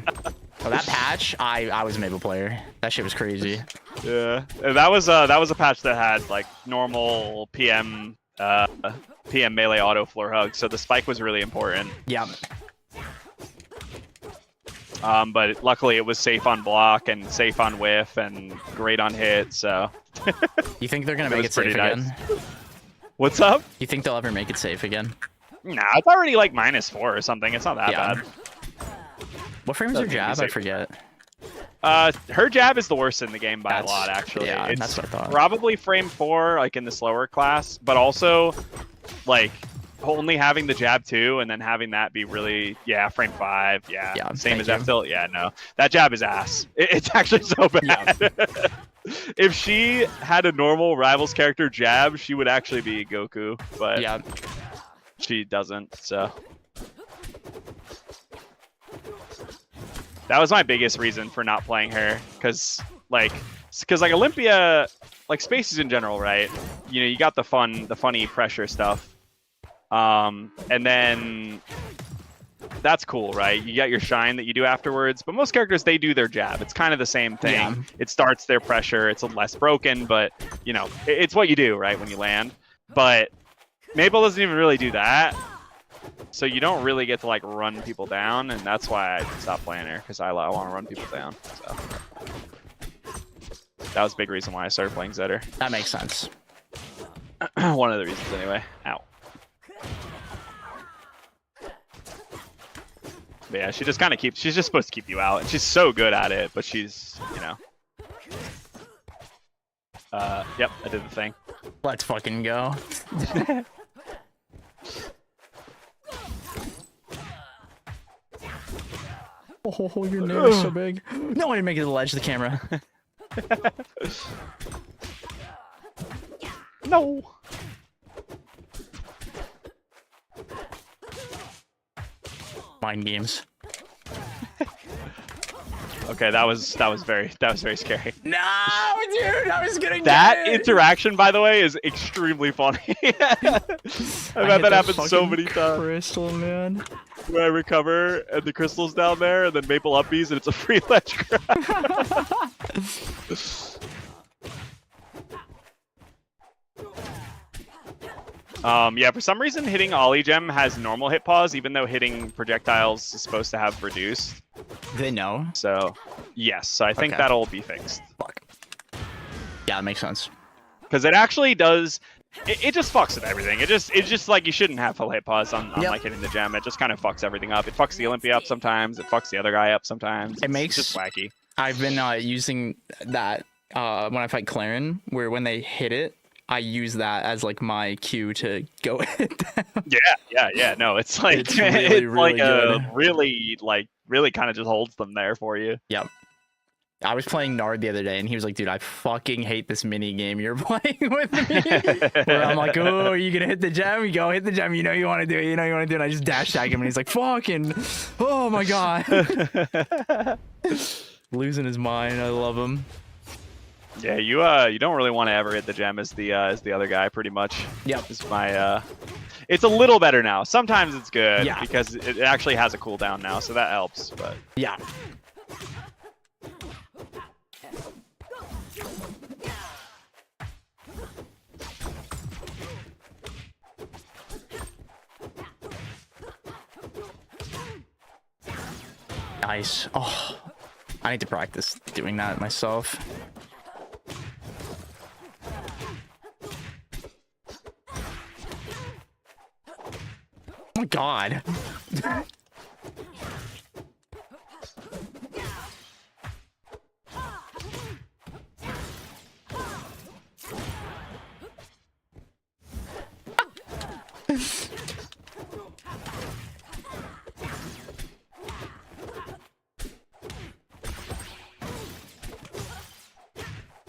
Oh, that patch, I was a Maple player. That shit was crazy. Yeah, that was a patch that had like normal PM melee auto floor hug, so the spike was really important. Yeah. But luckily it was safe on block and safe on whiff and great on hit. So. You think they're gonna make it safe again? What's up? You think they'll ever make it safe again? Nah, it's already like -4 or something. It's not that bad. What frame is her jab? I forget. Her jab is the worst in the game by a lot, actually. Yeah, it's that's what I thought. Probably frame 4, like in the slower class, but also, like, only having the jab 2 and then having that be really, frame 5, same as F tilt. Yeah, no, that jab is ass. It's actually so bad. Yeah. If she had a normal Rivals character jab, she would actually be Goku, but she doesn't, so. That was my biggest reason for not playing her, because Olympia, like spaces in general, right? You know, you got the funny pressure stuff, and then that's cool, right? You got your shine that you do afterwards, but most characters, they do their jab. It's kind of the same thing. Yeah. It starts their pressure. It's less broken, but you know, it's what you do, right, when you land. But Maple doesn't even really do that. So you don't really get to like run people down, and that's why I stopped playing her, because I want to run people down. So that was a big reason why I started playing Zander. That makes sense. One of the reasons, anyway. Ow. But yeah, she just kind of keeps. She's just supposed to keep you out, and she's so good at it. But she's, you know. Yep, I did the thing. Let's fucking go. Oh, your name is so big. No, I didn't make it to the ledge of the camera. No. Mind games. Okay, that was very scary. No, dude, I was gonna that get it. interaction, by the way, is extremely funny. I've had that happen so many times. Crystal, man. Where I recover and the crystal's down there, and then Maple uppies, and it's a free ledge grab. Yeah, for some reason hitting Ollie Gem has normal hit pause, even though hitting projectiles is supposed to have reduced. They know. So, yes, so I think that'll be fixed. Fuck. Yeah, that makes sense. Because it actually does. It just fucks with everything. It's just like you shouldn't have full hit pause on like hitting the gem. It just kind of fucks everything up. It fucks the Olympia up sometimes. It fucks the other guy up sometimes. It's just wacky. I've been using that when I fight Clarin, where when they hit it, I use that as like my cue to go hit them. Yeah. No, it's like it's really good. really kind of just holds them there for you. Yep. I was playing Nard the other day, and he was like, dude, I fucking hate this mini game you're playing with me. Where I'm like, oh, are you going to hit the gem? You go hit the gem. You know you want to do it. You know you want to do it. And I just dash tag him, and he's like, fucking, oh my God. Losing his mind. I love him. Yeah, you don't really want to ever hit the gem as the other guy, pretty much. Yep. Is my it's a little better now. Sometimes it's good because it actually has a cooldown now, so that helps. But yeah. Nice. Oh, I need to practice doing that myself. Oh my God.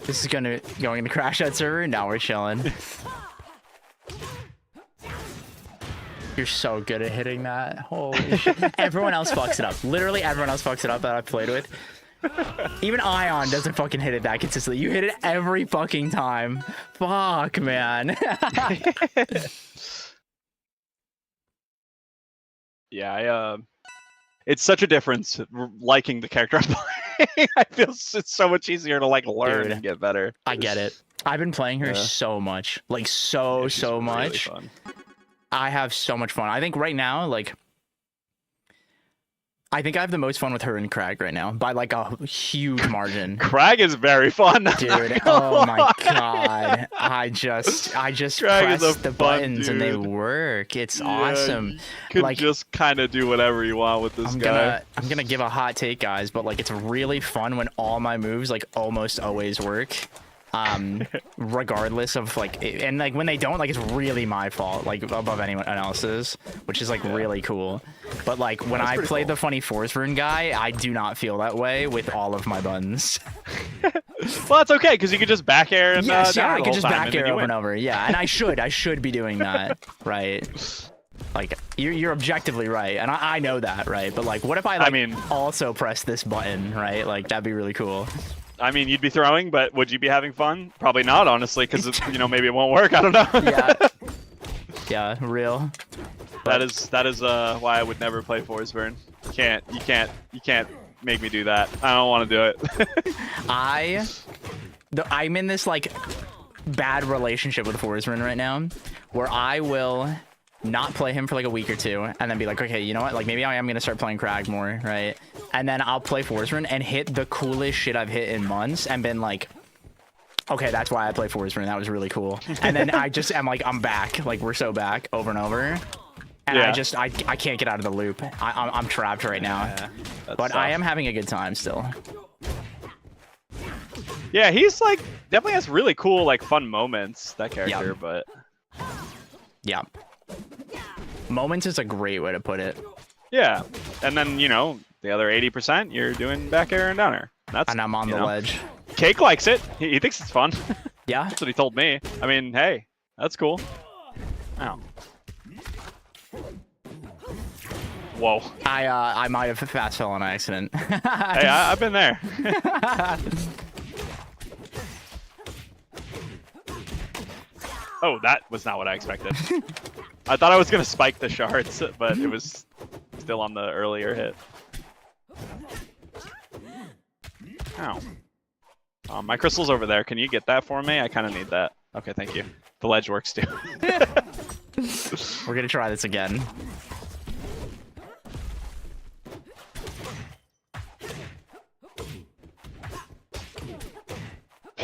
This is going to crash that server. Now we're chilling. You're so good at hitting that. Holy shit. Everyone else fucks it up. Literally everyone else fucks it up that I've played with. Even Ion doesn't fucking hit it that consistently. You hit it every fucking time. Fuck, man. Yeah, it's such a difference liking the character I'm playing. I feel it's so much easier to like learn and get better. I get it. I've been playing her so much, like so much. Really fun. I have so much fun. I think right now, like, I think I have the most fun with her and Crag right now by like a huge margin. Crag is very fun, dude. Oh my god! I just press the buttons and they work. It's awesome. You can like, just kind of do whatever you want with this guy. I'm gonna give a hot take, guys, but like it's really fun when all my moves like almost always work. Regardless of like, and like when they don't, like it's really my fault, like above anyone else's, which is like really cool. But like when I play the funny force rune guy, I do not feel that way with all of my buttons. Well, that's okay because you can just back air and I can just back air over and over. Yeah, and I should be doing that, right? Like you're objectively right, and I know that, right? But like, what if I also press this button, right? Like that'd be really cool. I mean, you'd be throwing, but would you be having fun? Probably not, honestly, because maybe it won't work. I don't know. Yeah, real. That is why I would never play Forsburn. You can't make me do that. I don't want to do it. I'm in this like bad relationship with Forsburn right now, where I will not play him for like a week or two and then be like, okay, you know what, like maybe I am gonna start playing Crag more, right? And then I'll play Forsburn and hit the coolest shit I've hit in months and been like, okay, that's why I play Forsburn, that was really cool. And then I just am like, I'm back, like we're so back over and over, and I can't get out of the loop. I'm trapped right now. But tough. I am having a good time still. Yeah, he's like definitely has really cool like fun moments, that character. But yeah, moments is a great way to put it. Yeah, and then the other 80%, you're doing back air and down air. And I'm on the ledge. Cake likes it. He thinks it's fun. Yeah, that's what he told me. I mean, hey, that's cool. Ow. Whoa. I might have fast fell on accident. Hey, I've been there. Oh, that was not what I expected. I thought I was going to spike the shards, but it was still on the earlier hit. Ow. My crystal's over there. Can you get that for me? I kind of need that. Okay, thank you. The ledge works too. We're going to try this again.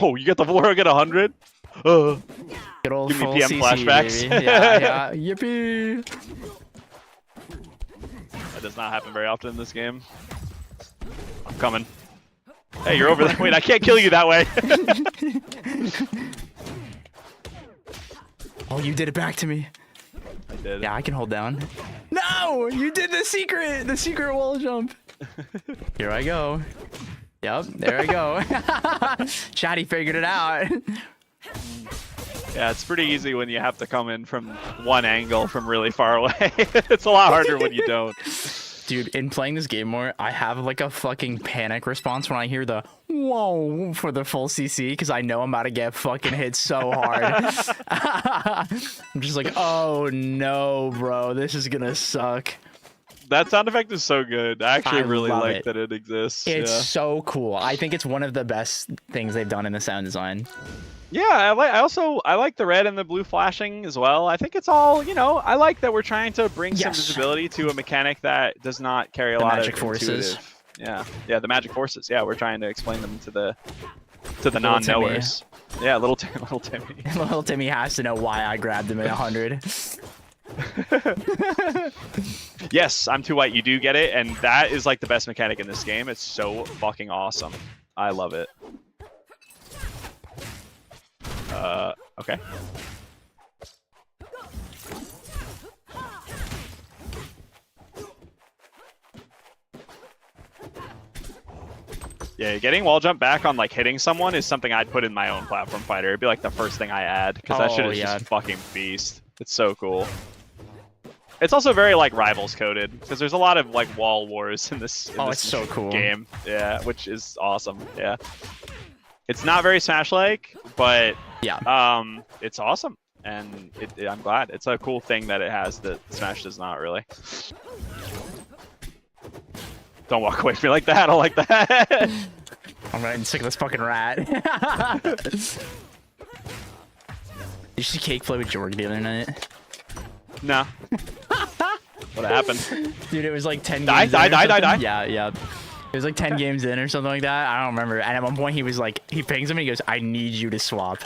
Oh, you get the Vora at 100? Good old give me full PM CC, flashbacks. Baby. Yeah, yippee! That does not happen very often in this game. I'm coming. Hey, you're over there. Wait, I can't kill you that way. Oh, you did it back to me. I did. Yeah, I can hold down. No, you did the secret wall jump. Here I go. Yep, there I go. Chatty figured it out. Yeah, it's pretty easy when you have to come in from one angle from really far away. It's a lot harder when you don't. Dude, in playing this game more, I have like a fucking panic response when I hear the whoa for the full CC because I know I'm about to get fucking hit so hard. I'm just like, oh no, bro, this is gonna suck. That sound effect is so good. I actually really like that it exists. It's so cool. I think it's one of the best things they've done in the sound design. Yeah, I like the red and the blue flashing as well. I think it's all, I like that we're trying to bring some visibility to a mechanic that does not carry a lot of forces. Yeah, the magic forces. Yeah, we're trying to explain them to the non-knowers. Yeah, little Timmy. Little Timmy has to know why I grabbed him at 100. Yes, I'm too white. You do get it, and that is like the best mechanic in this game. It's so fucking awesome. I love it. Okay. Yeah, getting wall jump back on like hitting someone is something I'd put in my own platform fighter. It'd be like the first thing I add because that shit is just fucking beast. It's so cool. It's also very like rivals coded because there's a lot of like wall wars in this. It's so cool game. Yeah, which is awesome. Yeah, it's not very Smash-like, but it's awesome, and I'm glad. It's a cool thing that it has that Smash does not really. Don't walk away from me like that. I don't like that. I'm getting sick of this fucking rat. Did you see Cake play with Jorg the other night? No. What happened? Dude, it was like 10 Die, games die, in or die, die, something. die. Yeah. It was like 10 games in or something like that. I don't remember. And at one point he was like, he pings him and he goes, I need you to swap.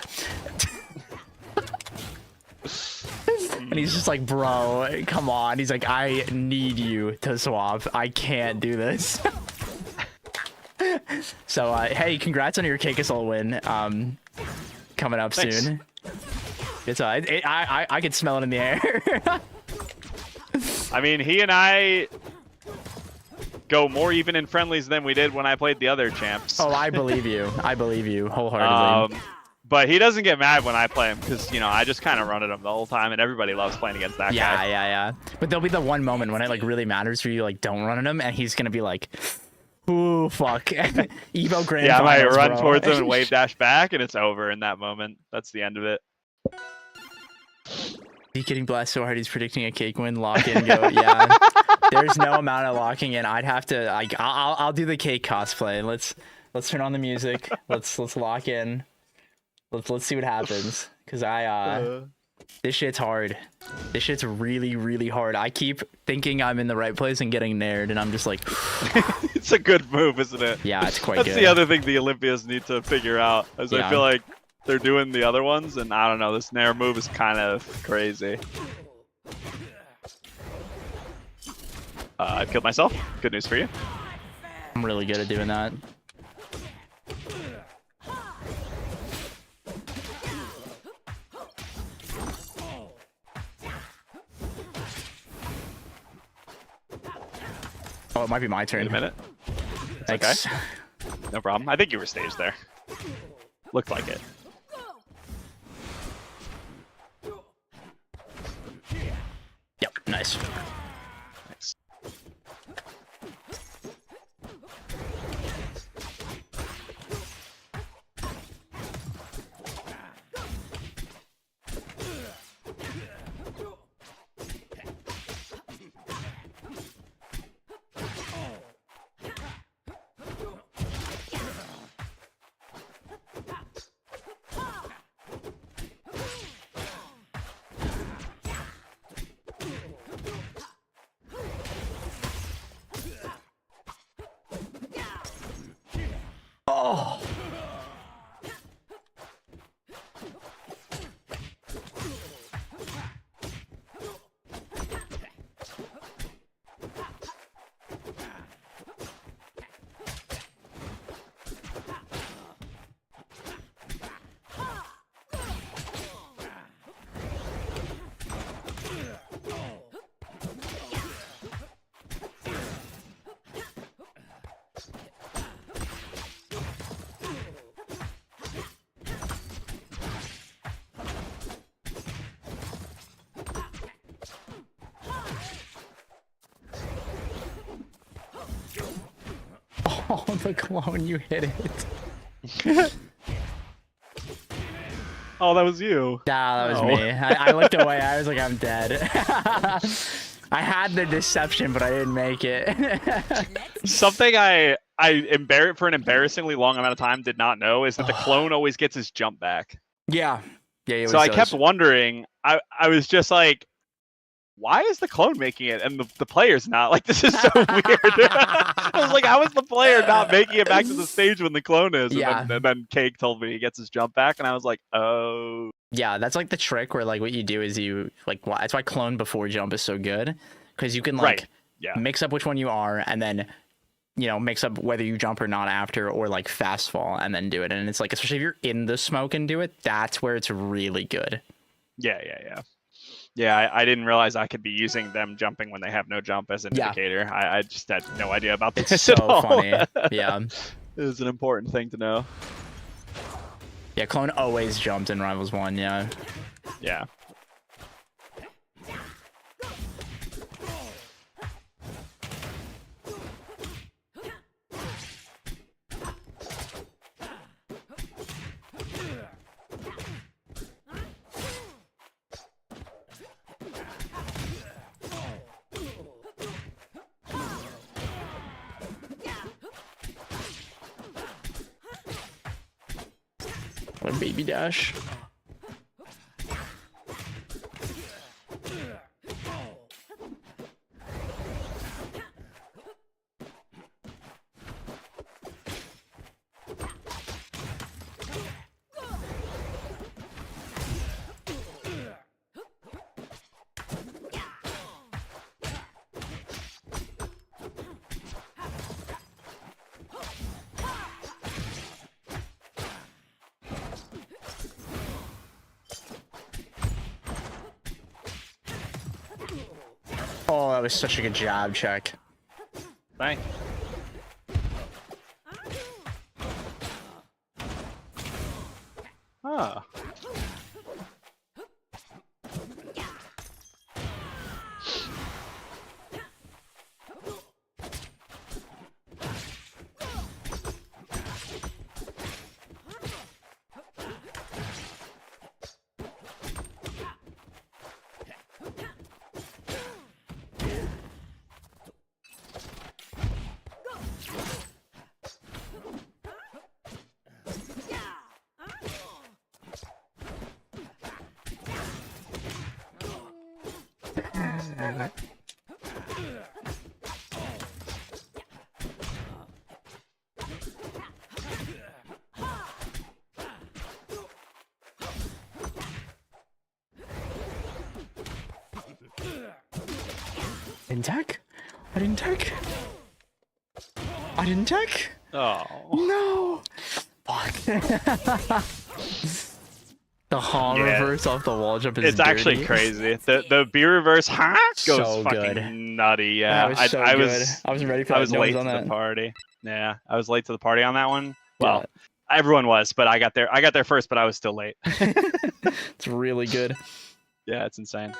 And he's just like, bro, come on. He's like, I need you to swap. I can't do this. So, hey, congrats on your Cake Assault win. Coming up Thanks. soon. It's I could smell it in the air. I mean, he and I go more even in friendlies than we did when I played the other champs. Oh, I believe you. I believe you wholeheartedly. But he doesn't get mad when I play him because, you know, I just kind of run at him the whole time, and everybody loves playing against that guy. Yeah. But there'll be the one moment when it like really matters for you, like don't run at him, and he's gonna be like, "Ooh, fuck." Evo Grand Yeah, I might Finals, run bro. towards him and wave dash back, and it's over in that moment. That's the end of it. He's getting blasted so hard he's predicting a Cake win. Lock in, go. Yeah. There's no amount of locking in. I'd have to like I'll do the Cake cosplay. Let's turn on the music. Let's lock in. Let's see what happens. Cause this shit's hard. This shit's really, really hard. I keep thinking I'm in the right place and getting nared, and I'm just like It's a good move, isn't it? yeah, it's quite That's good. the other thing the Olympians need to figure out. As I Yeah. feel like they're doing the other ones, and I don't know, this Nair move is kind of crazy. I killed myself. Good news for you. I'm really good at doing that. Oh, it might be my turn. Wait a minute. Thanks. Okay. No problem. I think you were staged there. Looked like it. Yep, nice. Thanks. Oh. Oh, the clone, you hit it. Oh, that was you. Nah, that was No. me. I looked away. I was like, I'm dead. I had the deception, but I didn't make it. Something I for an embarrassingly long amount of time did not know is that the clone always gets his jump back. Yeah. Yeah, he So I always kept does. wondering. I was just like, why is the clone making it and the player's not? Like, this is so weird. I was like, how is the player not making it back to the stage when the clone is? Yeah. And then Cake told me he gets his jump back, and I was like, oh. Yeah, that's like the trick where like what you do is you like that's why clone before jump is so good, because you can like Right. Yeah. mix up which one you are and then mix up whether you jump or not after, or like fast fall and then do it. And it's like, especially if you're in the smoke and do it, that's where it's really good. Yeah. Yeah, I didn't realize I could be using them jumping when they have no jump as an Yeah. indicator. I just had no idea about this It's so at all. funny. Yeah. It was an important thing to know. Yeah, clone always jumped in Rivals 1, yeah. Yeah. What a baby dash. Oh, that was such a good jab check. Thank you. Huh. Didn't tech? I didn't tech. I didn't tech. Oh. No. Fuck. The Han Yeah. reverse off the wall jump is It's actually dirty. crazy. The B reverse goes So fucking good. nutty. Yeah, That was so I good. was I wasn't ready for I that was nose late to on the that. party. Yeah, I was late to the party on that one. Well, everyone was, but I got there. I got there first, but I was still late. It's really good. Yeah, it's insane.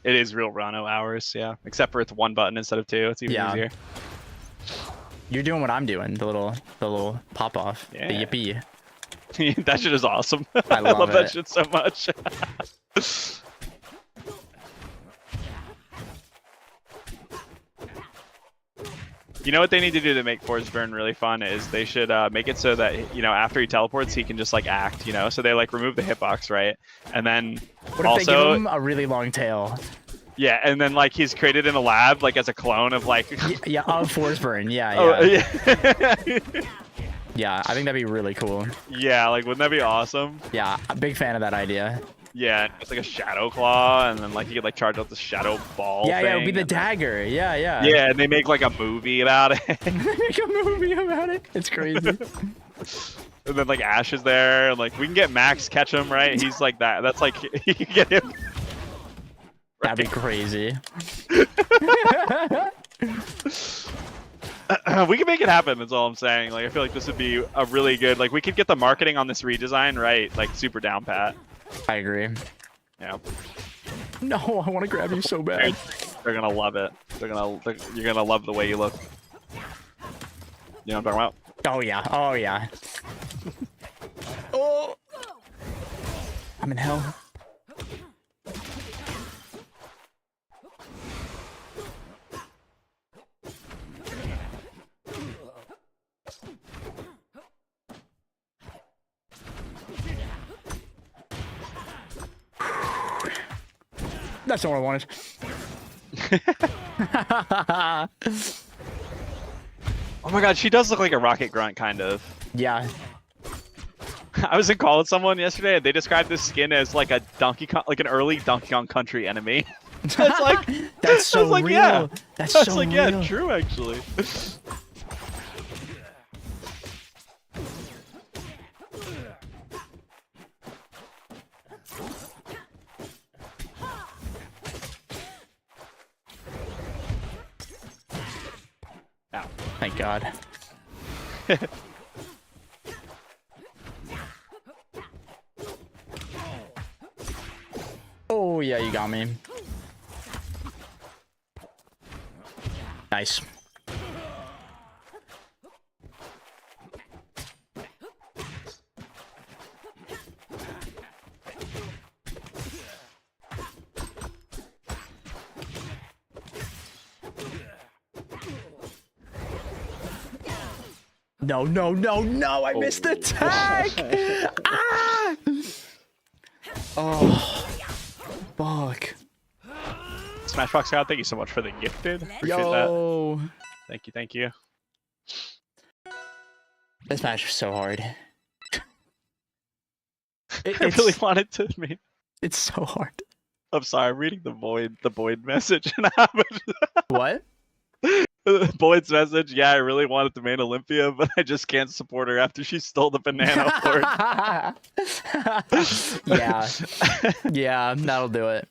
It is real Rano hours, yeah. Except for it's one button instead of two. It's even easier. You're doing what I'm doing. The little pop off. Yeah. The yippee. That shit is awesome. I love that it. shit so much. You know what they need to do to make Force Burn really fun is they should make it so that, you know, after he teleports, he can just like act, you know? So they like remove the hitbox, right? And then What if also, they give him a really long tail? yeah, and then like he's created in a lab like as a clone of like Yeah, of Force Burn. Yeah, yeah. Oh, yeah. Yeah, I think that'd be really cool. Yeah, like wouldn't that be awesome? Yeah, a big fan of that idea. Yeah, it's like a shadow claw, and then like you could like charge up the shadow ball. Yeah, yeah, it would be thing, the and then- dagger. Yeah, yeah. Yeah, and they make like a movie about it. Make a movie about it. It's crazy. And then like Ash is there, and like we can get Max catch him, right? He's like that. That's like you can get him. That'd be crazy. We can make it happen. That's all I'm saying. Like I feel like this would be a really good. Like we could get the marketing on this redesign right, like super down pat. I agree. Yeah, No, I want to grab you so bad. they're gonna love it. You're gonna love the way you look. You know what I'm talking about? Oh yeah. Oh yeah. Oh. I'm in hell. That's not what I wanted. Oh my god, she does look like a rocket grunt, kind of. Yeah. I was in call with someone yesterday, and they described this skin as like a Donkey Kong, like an early Donkey Kong Country enemy. It's like That's so I was like, real. yeah. That's I was so like, real. yeah, true actually. Ow. Thank God. Oh yeah, you got me. Nice. No, no, no, no! I missed the tag! Ah! Oh, fuck. Smashbox God, thank you so much for the gifted. Appreciate that. Yo! Thank you, thank you. This match was so hard. I really wanted to mean. It's so hard. I'm sorry, I'm reading the Boyd message and I What? Boyd's message, yeah, I really wanted to main Olympia, but I just can't support her after she stole the banana for Yeah. Yeah, that'll do it.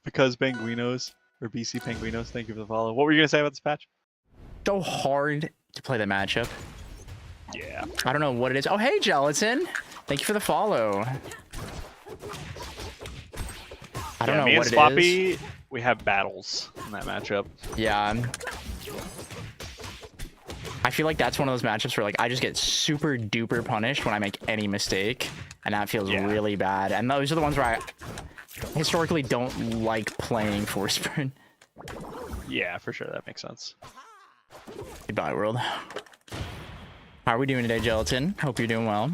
Because Penguinos, or BC Penguinos, thank you for the follow. What were you going to say about this patch? So hard to play the matchup. Yeah. I don't know what it is. Oh, hey, Gelatin. Thank you for the follow. I don't know me what and it Sloppy, is. we have battles in that matchup. Yeah. I feel like that's one of those matchups where like I just get super duper punished when I make any mistake, and that feels really bad. And those are the ones where I historically don't like playing Force Burn. Yeah, for sure, that makes sense. Goodbye, world. How are we doing today, Gelatin? Hope you're doing well.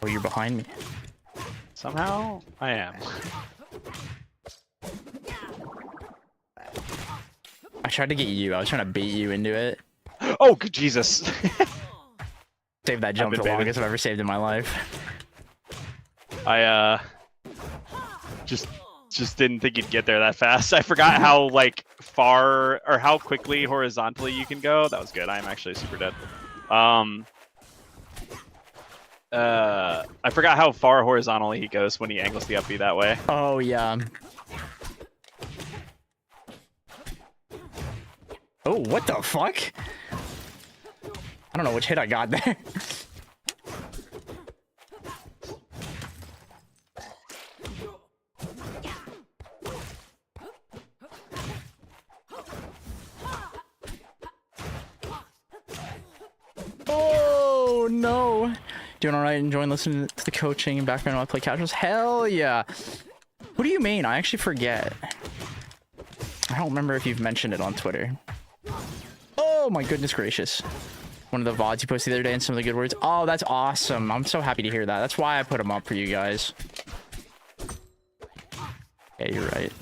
Oh, you're behind me. Somehow, I am. I tried to get you. I was trying to bait you into it. Oh, good Jesus. Save that jump the longest I've ever saved in my life. I just didn't think you'd get there that fast. I forgot how like far or how quickly horizontally you can go. That was good. I am actually super dead. I forgot how far horizontally he goes when he angles the up B that way. Oh yeah. Oh, what the fuck? I don't know which hit I got there. Oh no. Doing alright, enjoying listening to the coaching and background while I play casuals? Hell yeah. What do you mean? I actually forget. I don't remember if you've mentioned it on Twitter. Oh my goodness gracious. One of the VODs you posted the other day and some of the good words. Oh, that's awesome. I'm so happy to hear that. That's why I put them up for you guys. Yeah, you're right.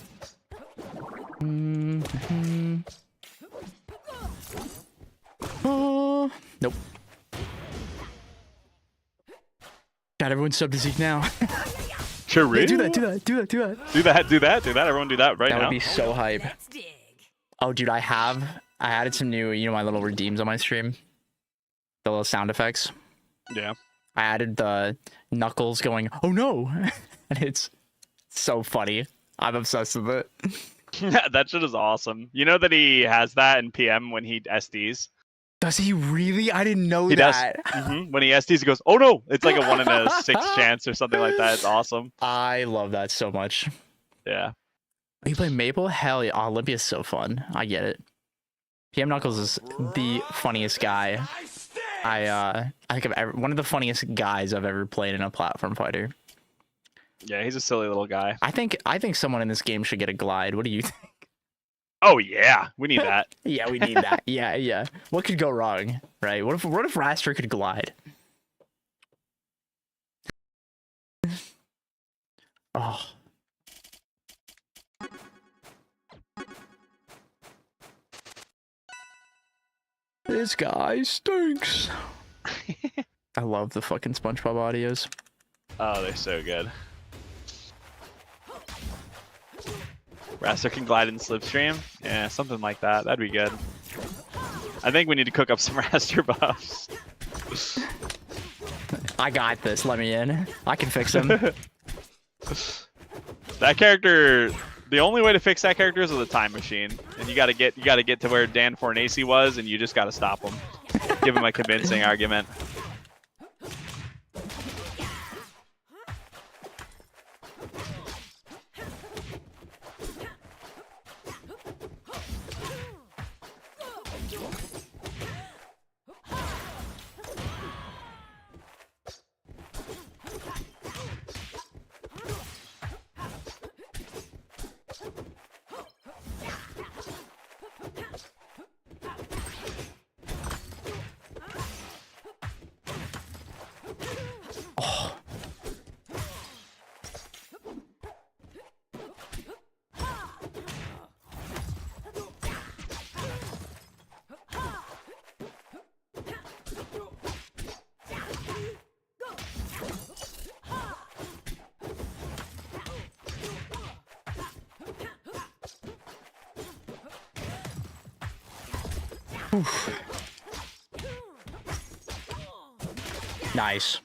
Oh, nope. God, everyone sub to Zeke now. Sure, Yeah, do that. Everyone do that right now. That would be so hype. Oh, dude, I added some new, my little redeems on my stream. The little sound effects. Yeah. I added the Knuckles going, oh no! And it's so funny. I'm obsessed with it. That shit is awesome. You know that he has that in PM when he SDs? Does he really? I didn't know he that. Does. When he SDs, he goes, oh no! It's like a 1 in a 6 chance or something like that. It's awesome. I love that so much. Yeah. You play Maple? Hell yeah. Oh, Olympia's so fun. I get it. PM Knuckles is the funniest guy. I think one of the funniest guys I've ever played in a platform fighter. Yeah, he's a silly little guy. I think someone in this game should get a glide. What do you think? Oh yeah, we need that. Yeah, we need that. Yeah. What could go wrong, right? What if Raster could glide? Oh. This guy stinks. I love the fucking SpongeBob audios. Oh, they're so good. Raster can glide in slipstream? Yeah, something like that. That'd be good. I think we need to cook up some Raster buffs. I got this. Let me in. I can fix him. That character, the only way to fix that character is with a time machine, and you gotta get to where Dan Fornace was, and you just gotta stop him. Give him a convincing argument. Nice.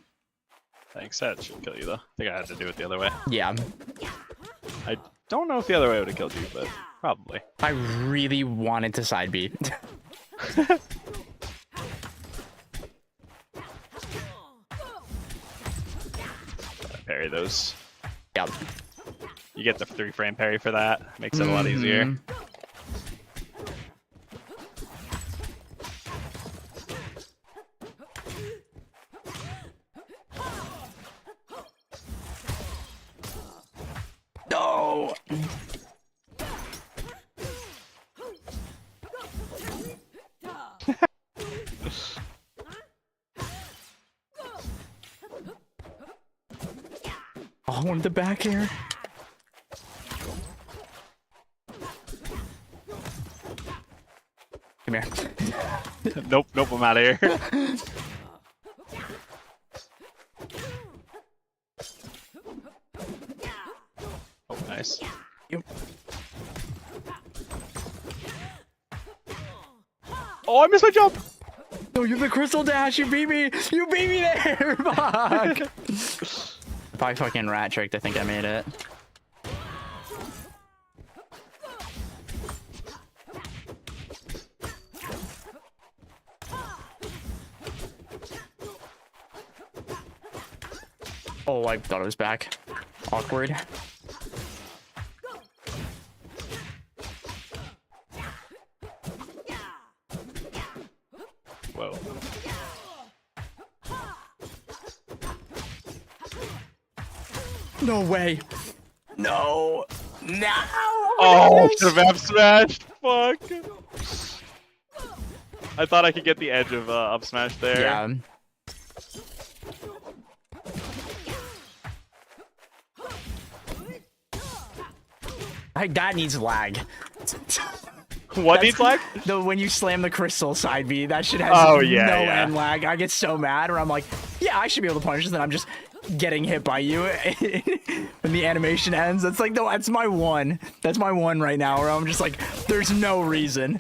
Thanks. That should kill you though. I think I had to do it the other way. Yeah. I don't know if the other way would have killed you, but probably. I really wanted to side beat. Gotta parry those. Yep. You get the 3-frame parry for that. Makes it a lot easier. No. Oh, one of the back here. Come here. Nope, I'm out of here. Oh, nice. Yep. Oh, I missed my jump! No, you have the crystal dash. You beat me. You beat me there. Fuck. If I fucking rat tricked, I think I made it. Oh, I thought it was back. Awkward. Whoa. No way. No. No. Oh, should have up smashed. Fuck. I thought I could get the edge of up smash there. Yeah. That needs lag. What needs lag? When you slam the crystal side B, that shit has Oh, no yeah, yeah. end lag. I get so mad where I'm like, yeah, I should be able to punish this, and I'm just getting hit by you when the animation ends. That's like, no, that's my one. That's my one right now, where I'm just like, there's no reason.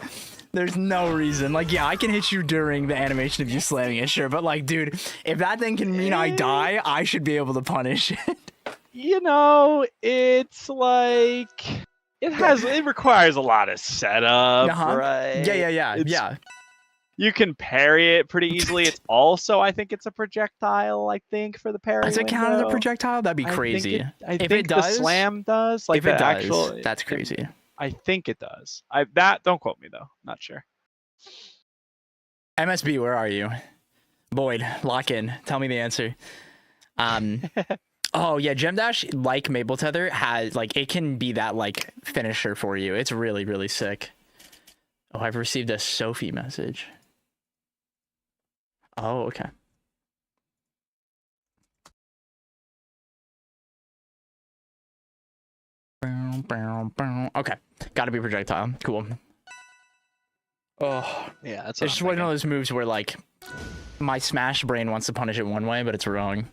There's no reason. Like, yeah, I can hit you during the animation of you slamming it, sure. But like, dude, if that thing can mean I die, I should be able to punish it. You know, it's like it requires a lot of setup, right? Yeah. You can parry it pretty easily. It's also, I think it's a projectile, I think, for the parry. Does it count as a window. projectile? That'd be crazy. I think if it does, the slam does. Like if it the does, actual, that's crazy. I think it does. Don't quote me though. Not sure. MSB, where are you? Boyd, lock in. Tell me the answer. Oh yeah, Gem Dash, like Maple Tether, has like it can be that like finisher for you. It's really, really sick. Oh, I've received a Sophie message. Oh, okay. Okay, gotta be projectile. Cool. Oh yeah, that's. It's just one of those moves where like my Smash brain wants to punish it one way, but it's wrong.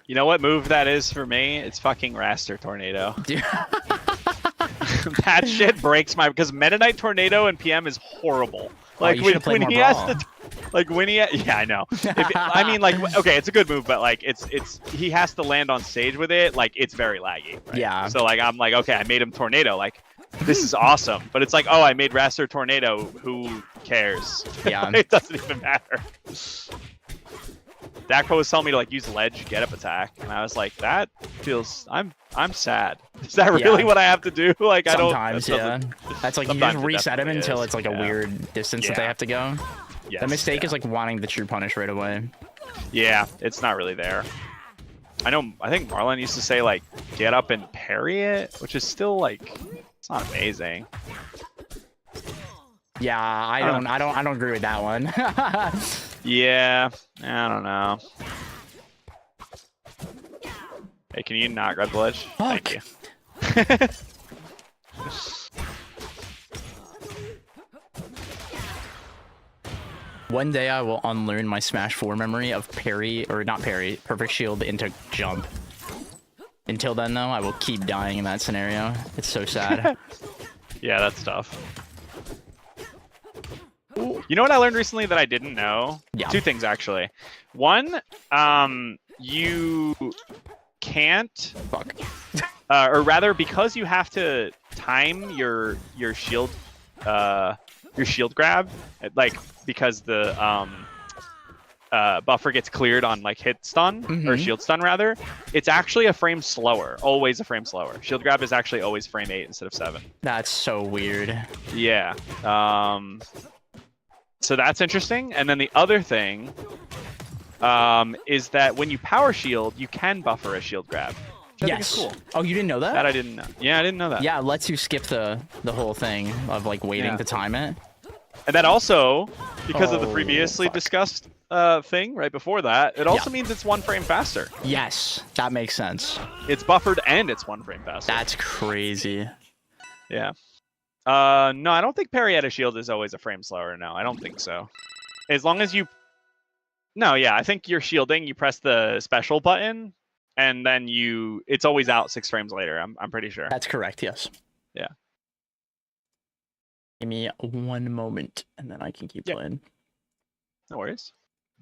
You know what move that is for me? It's fucking Raster Tornado. That shit breaks my, because Meta Knight Tornado and PM is horrible. Like when he has to, like when he, yeah, I know. I mean, like, okay, it's a good move, but like he has to land on stage with it. Like it's very laggy. Right? Yeah. So like I'm like, okay, I made him Tornado. Like this is awesome. But it's like, oh, I made Raster Tornado. Who cares? Yeah. It doesn't even matter. Dakpo was telling me to like use ledge get up attack, and I was like, that feels. I'm sad. Is that really what I have to do? Like sometimes, I don't. Yeah. That's like you just reset him until it's like a weird distance that they have to go. Yes, the mistake is like wanting the true punish right away. Yeah, it's not really there. I think Marlon used to say like get up and parry it, which is still like it's not amazing. Yeah, I don't agree with that one. Yeah, I don't know. Hey, can you not grab the ledge? Fuck. Thank you. One day I will unlearn my Smash 4 memory of parry, or not parry, perfect shield into jump. Until then, though, I will keep dying in that scenario. It's so sad. Yeah, that's tough. You You know what I learned recently that I didn't know? Yeah. 2 things actually. One, you can't, Fuck. or rather, because you have to time your shield grab, like because the buffer gets cleared on like hit stun or shield stun rather, it's actually a frame slower, always a frame slower. Shield grab is actually always frame 8 instead of 7. That's so weird. Yeah. So that's interesting. And then the other thing is that when you power shield, you can buffer a shield grab. Which I think is cool. Oh, you didn't know that? That I didn't know. Yeah, I didn't know that. Yeah, it lets you skip the whole thing of like waiting to time it. And that also, because of the previously discussed thing right before that, it also means it's 1 frame faster. Yes, that makes sense. It's buffered and it's 1 frame faster. That's crazy. Yeah. No, I don't think parry at a shield is always a frame slower. No, I don't think so. As long as you... No, yeah, I think you're shielding, you press the special button, and then it's always out 6 frames later. I'm pretty sure. That's correct, yes. Yeah. Give me 1 moment, and then I can keep playing. No worries.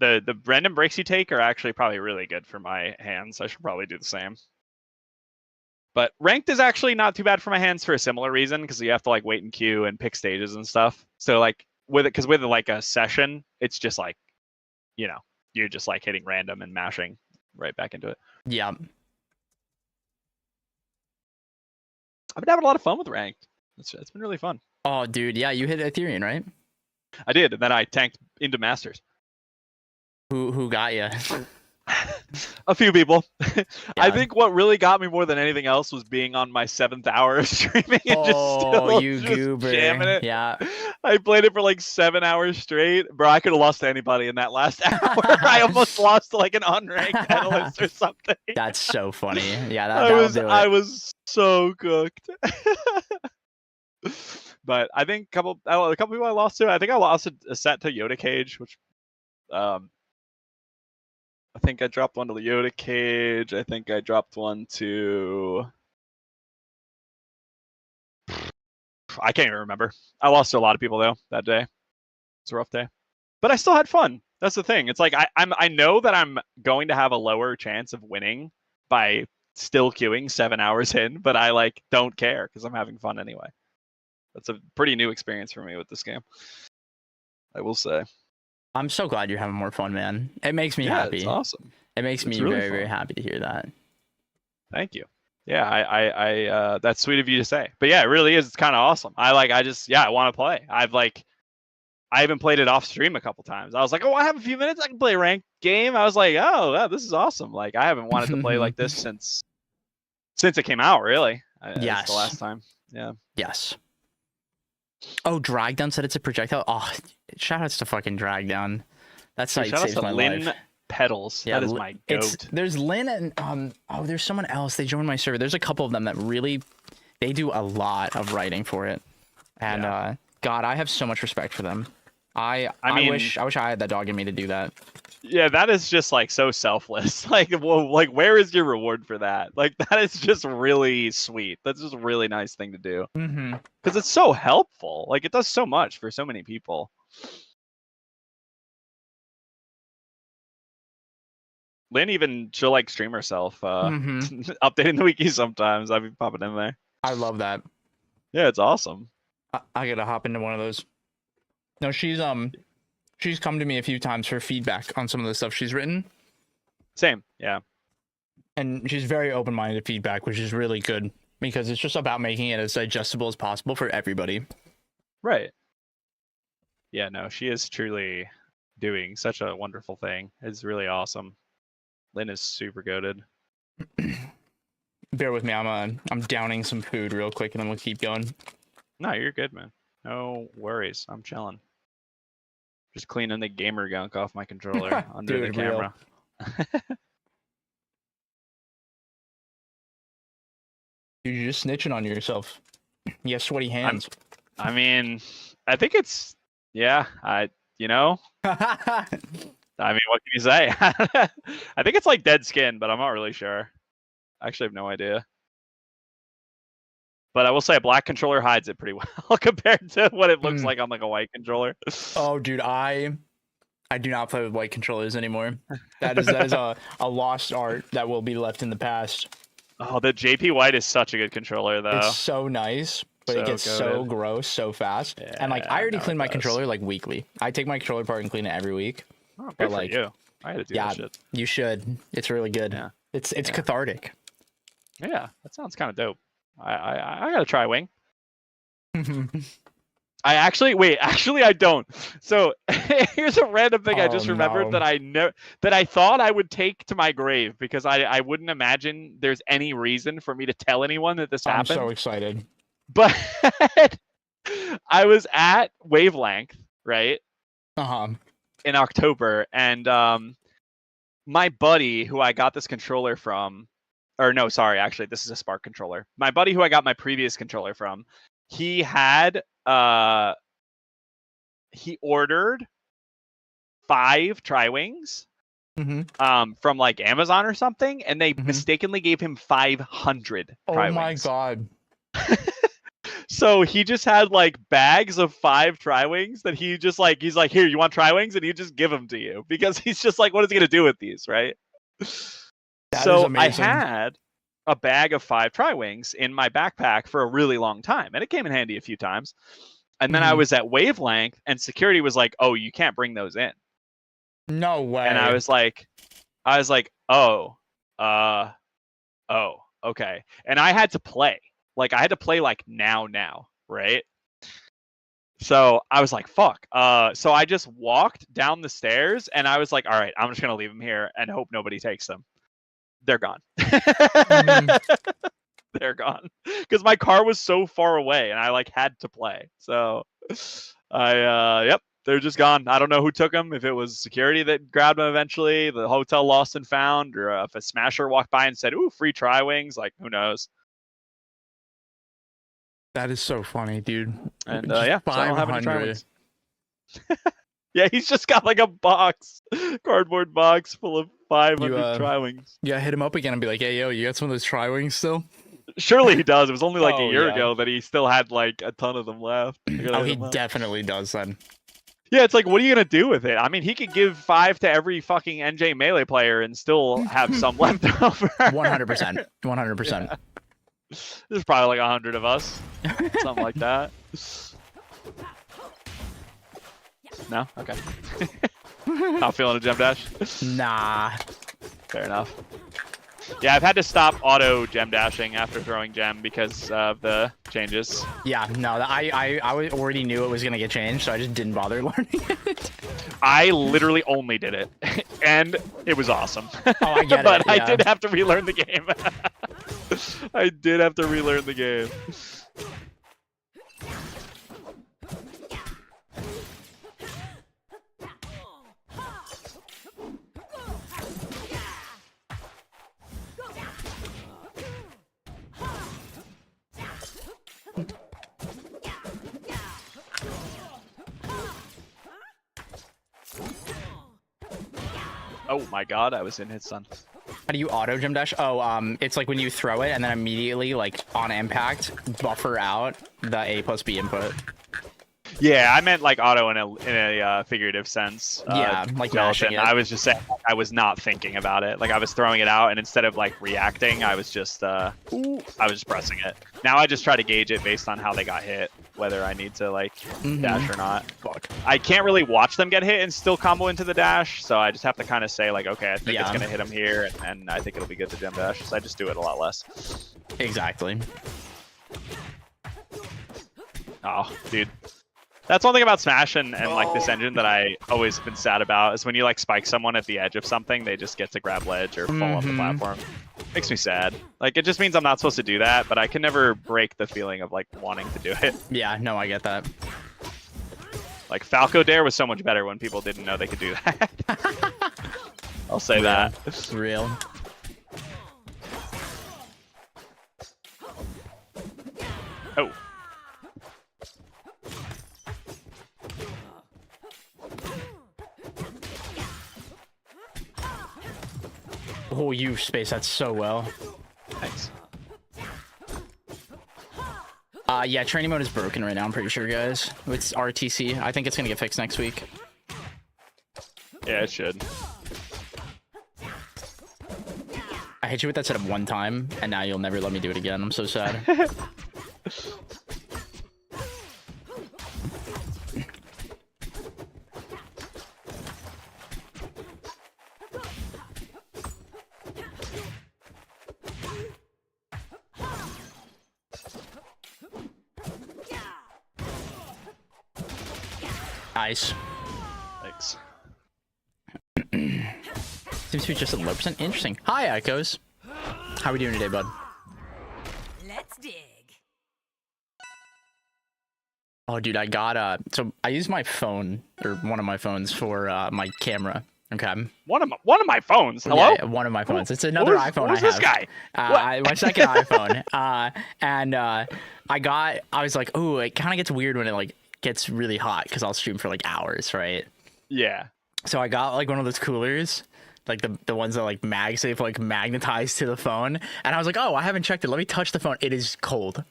The random breaks you take are actually probably really good for my hands. I should probably do the same. But ranked is actually not too bad for my hands for a similar reason, because you have to like wait in queue and pick stages and stuff. So like with like a session, it's just like, you know, you're just like hitting random and mashing right back into it. Yeah. I've been having a lot of fun with ranked. It's been really fun. Oh, dude, yeah, you hit Ethereum, right? I did, and then I tanked into Masters. Who got you? A few people. Yeah. I think what really got me more than anything else was being on my 7th hour of streaming and just goober. jamming it. Yeah. I played it for like 7 hours straight. Bro, I could have lost to anybody in that last hour. I almost lost to like an unranked analyst or something. That's so funny. Yeah, I was so cooked. But I think a couple people I lost to. I think I lost a set to Yoda Cage, which I think I dropped one to the Yoda Cage. I think I dropped one to... I can't even remember. I lost to a lot of people, though, that day. It's a rough day. But I still had fun. That's the thing. It's like, I know that I'm going to have a lower chance of winning by still queuing 7 hours in, but I, like, don't care because I'm having fun anyway. That's a pretty new experience for me with this game, I will say. I'm so glad you're having more fun, man. It makes me happy. It's awesome. It makes me really very, fun. very happy to hear that. Thank you. Yeah, I that's sweet of you to say. But yeah, it really is. It's kind of awesome. I want to play. I even played it off stream a couple times. I was like, oh, I have a few minutes. I can play a ranked game. I was like, oh, yeah, this is awesome. Like, I haven't wanted to play like this since it came out, really. Yes. It's the last time. Yeah. Yes. Oh, Dragdown said it's a projectile. Oh, shout outs to fucking Dragdown. That site saves my life. Pedals. Yeah, that is my goat. There's Lynn and there's someone else. They joined my server. There's a couple of them that really, they do a lot of writing for it. And God, I have so much respect for them. I wish I had that dog in me to do that. Yeah, that is just like so selfless. Like, where is your reward for that? Like, that is just really sweet. That's just a really nice thing to do. Because it's so helpful. Like, it does so much for so many people. Lynn she'll like stream herself, updating the wiki sometimes. I'll be popping in there. I love that. Yeah, it's awesome. I gotta hop into one of those. No, she's come to me a few times for feedback on some of the stuff she's written. Same, yeah. And she's very open-minded feedback, which is really good because it's just about making it as digestible as possible for everybody. Right. Yeah, no, she is truly doing such a wonderful thing. It's really awesome. Lynn is super goated. Bear with me. I'm downing some food real quick, and then we'll keep going. No, you're good, man. No worries. I'm chilling. Just cleaning the gamer gunk off my controller under the camera. Dude, you're just snitching on yourself. You have sweaty hands. I mean, I think it's you know. I mean, what can you say? I think it's like dead skin, but I'm not really sure. I actually have no idea. But I will say a black controller hides it pretty well compared to what it looks like on like a white controller. Oh, dude, I do not play with white controllers anymore. That is a lost art that will be left in the past. Oh, the JP White is such a good controller though. It's so nice, but it gets so gross so fast. Yeah, and like I already clean my does. controller like weekly. I take my controller apart and clean it every week. Oh, good but for like, you. I had to do that shit. You should. It's really good. Yeah. It's cathartic. Yeah, that sounds kind of dope. I gotta try Wing. I actually I don't. So here's a random thing I just remembered that I thought I would take to my grave because I wouldn't imagine there's any reason for me to tell anyone that this happened. I'm so excited. But I was at Wavelength, right? In October, and my buddy who I got this controller from, or no, sorry, actually this is a Spark controller. My buddy who I got my previous controller from, he had he ordered 5 Tri-Wings from like Amazon or something, and they mistakenly gave him 500 Tri-Wings. Oh my god. So he just had like bags of 5 Tri-Wings that he's like, here, you want Tri-Wings? And he just give them to you because he's just like, what is he gonna do with these, right? So I had a bag of 5 Tri-Wings in my backpack for a really long time, and it came in handy a few times. And then I was at Wavelength, and security was like, "Oh, you can't bring those in." No way. And I was like, "Oh, okay." And I had to play. Like I had to play like now, right? So I was like, "Fuck." So I just walked down the stairs, and I was like, "All right, I'm just gonna leave them here and hope nobody takes them." They're gone. They're gone because my car was so far away and I like had to play. So yep, they're just gone. I don't know who took them, if it was security that grabbed them eventually, the hotel lost and found, or if a smasher walked by and said, "Ooh, free Tri-Wings," like who knows. That is so funny, dude. And yeah, so I don't have any 500. Tri-Wings. Yeah, he's just got like a cardboard box full of 500 Tri-Wings. Yeah, hit him up again and be like, "Hey, yo, you got some of those Tri-Wings still?" Surely he does. It was only like a year ago that he still had like a ton of them left. Oh, he definitely does then. Yeah, it's like, what are you gonna do with it? I mean, he could give 5 to every fucking NJ Melee player and still have some left over. 100%. 100%. Yeah. There's probably like 100 of us, something like that. No, okay. Not feeling a gem dash. Nah. Fair enough. Yeah, I've had to stop auto gem dashing after throwing gem because of the changes. Yeah, no, I already knew it was gonna get changed, so I just didn't bother learning it. I literally only did it, and it was awesome. Oh, I get but it. Yeah. I did have to relearn the game. I did have to relearn the game. Oh my god, I was in his son. How do you auto gem dash? Oh, it's like when you throw it and then immediately, like on impact, buffer out the A plus B input. Yeah, I meant like auto in a figurative sense. Yeah, like mashing it. I was just saying I was not thinking about it. Like I was throwing it out, and instead of like reacting, I was just pressing it. Now I just try to gauge it based on how they got hit, whether I need to like dash or not. Fuck. I can't really watch them get hit and still combo into the dash, so I just have to kind of say like, okay, I think it's gonna hit him here, and I think it'll be good to gem dash. So I just do it a lot less. Exactly. Oh, dude. That's one thing about Smash and like this engine that I always been sad about is when you like spike someone at the edge of something, they just get to grab ledge or fall off the platform. Makes me sad. Like it just means I'm not supposed to do that, but I can never break the feeling of like wanting to do it. Yeah, no, I get that. Like Falco Dare was so much better when people didn't know they could do that. I'll say that. It's real. Oh. Oh, you space that so well. Thanks. Yeah, training mode is broken right now, I'm pretty sure, guys. It's RTC. I think it's gonna get fixed next week. Yeah, it should. I hit you with that setup one time, and now you'll never let me do it again. I'm so sad. Nice. Thanks. Seems to be just at low percent. Interesting. Hi, Echoes. How are we doing today, bud? Let's dig. Oh, dude, I got so I use my phone or one of my phones for my camera. Okay. One of my phones. Hello. Yeah, one of my phones. It's another iPhone who's I have. this guy? My second iPhone. I was like, ooh, it kind of gets weird when it like gets really hot because I'll stream for like hours, right? Yeah. So I got like one of those coolers, like the ones that like MagSafe like magnetized to the phone, and I was like, oh, I haven't checked it. Let me touch the phone. It is cold.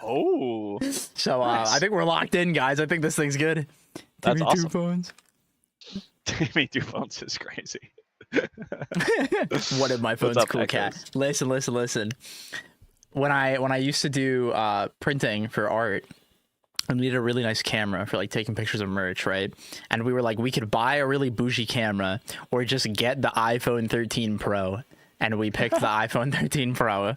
Oh. So Nice. I think we're locked in, guys. I think this thing's good. That's TV2 awesome. phones. Timmy two phones is crazy. One of my phones, up, cool cat. Listen. When I used to do printing for art, I needed a really nice camera for like taking pictures of merch, right? And we were like, we could buy a really bougie camera or just get the iPhone 13 Pro. And we picked the iPhone 13 Pro.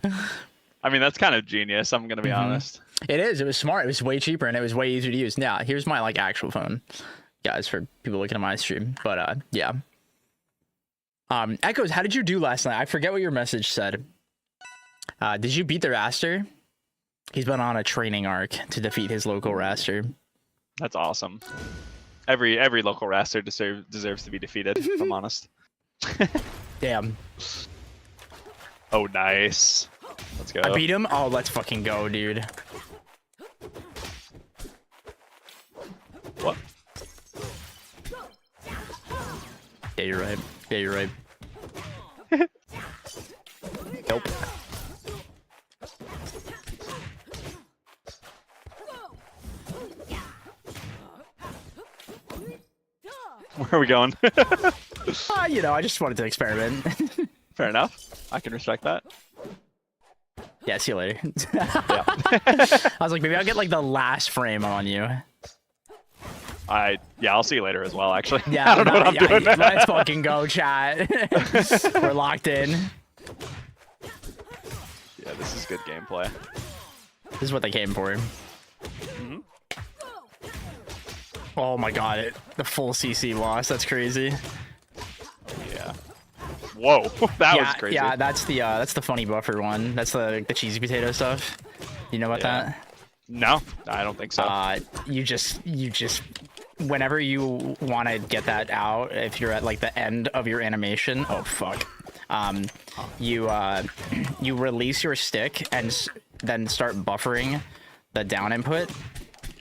I mean, that's kind of genius. I'm gonna be honest. It is. It was smart. It was way cheaper and it was way easier to use. Now, here's my like actual phone, guys, for people looking at my stream. But yeah. Echoes, how did you do last night? I forget what your message said. Did you beat the Raster? He's been on a training arc to defeat his local Raster. That's awesome. Every local Raster deserves to be defeated, if I'm honest. Damn. Oh, nice. Let's go. I beat him? Oh, let's fucking go, dude. What? Yeah, you're right. Yeah, you're right. Nope. Where are we going? You know, I just wanted to experiment. Fair enough. I can respect that. Yeah, see you later. Yeah. I was like, maybe I'll get like the last frame on you. Yeah, I'll see you later as well, actually. Yeah, I don't know what I'm doing. Let's fucking go, chat. We're locked in. Yeah, this is good gameplay. This is what they came for. Mhm. Oh my god, the full CC loss. That's crazy. Yeah. Whoa, that was crazy. Yeah, that's the funny buffer one. That's the cheesy potato stuff. You know about that? No, I don't think so. You just whenever you want to get that out, if you're at like the end of your animation, oh fuck, you release your stick and then start buffering the down input,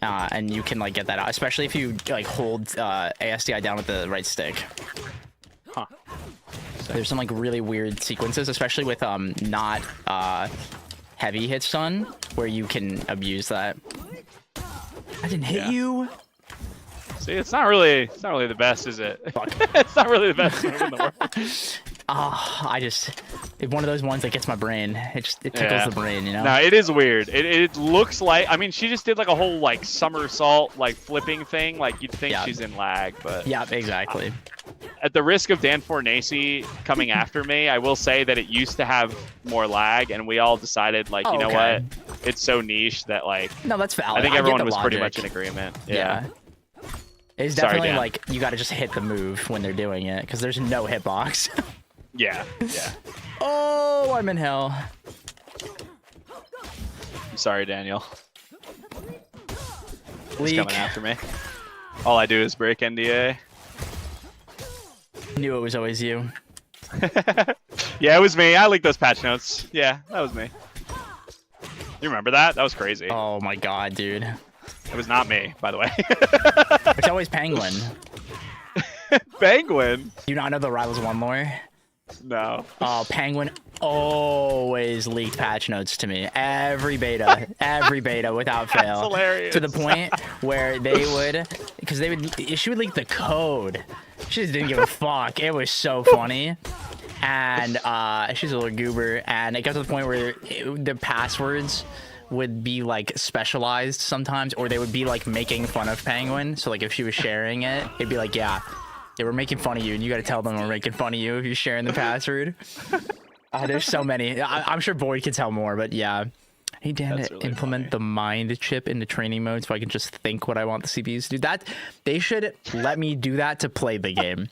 and you can like get that out, especially if you like hold ASDI down with the right stick. Huh. There's some like really weird sequences, especially with not heavy hits done, where you can abuse that. I didn't hit you. See, it's not really the best, is it? It's not really the best move in the world. It's one of those ones that gets my brain. It tickles the brain, you know? No, it is weird. It looks like, I mean, she just did like a whole like somersault like flipping thing. Like you'd think she's in lag, but yeah, exactly. At the risk of Dan Fornacy coming after me, I will say that it used to have more lag, and we all decided like, you know what? It's so niche that like. No, that's valid. I think everyone was pretty much in agreement. Yeah. It's definitely like you got to just hit the move when they're doing it because there's no hitbox. Yeah. Oh, I'm in hell. I'm sorry, Daniel. He's Leak. coming after me. All I do is break NDA. Knew it was always you. Yeah, it was me. I leaked those patch notes. Yeah, that was me. You remember that? That was crazy. Oh my god, dude. It was not me, by the way. It's always Penguin. Penguin? Do you not know the Rivals One lore? No. Oh, Penguin always leaked patch notes to me. Every beta without fail. That's hilarious. To the point where she would leak the code. She just didn't give a fuck. It was so funny. And she's a little goober. And it got to the point where the passwords would be like specialized sometimes, or they would be like making fun of Penguin. So like if she was sharing it, it'd be like, yeah, we're making fun of you, and you got to tell them we're making fun of you if you're sharing the password. There's so many. I'm sure Boyd can tell more, but yeah. I need Dan to really implement the mind chip into training mode so I can just think what I want the CPUs to do. That they should let me do that to play the game.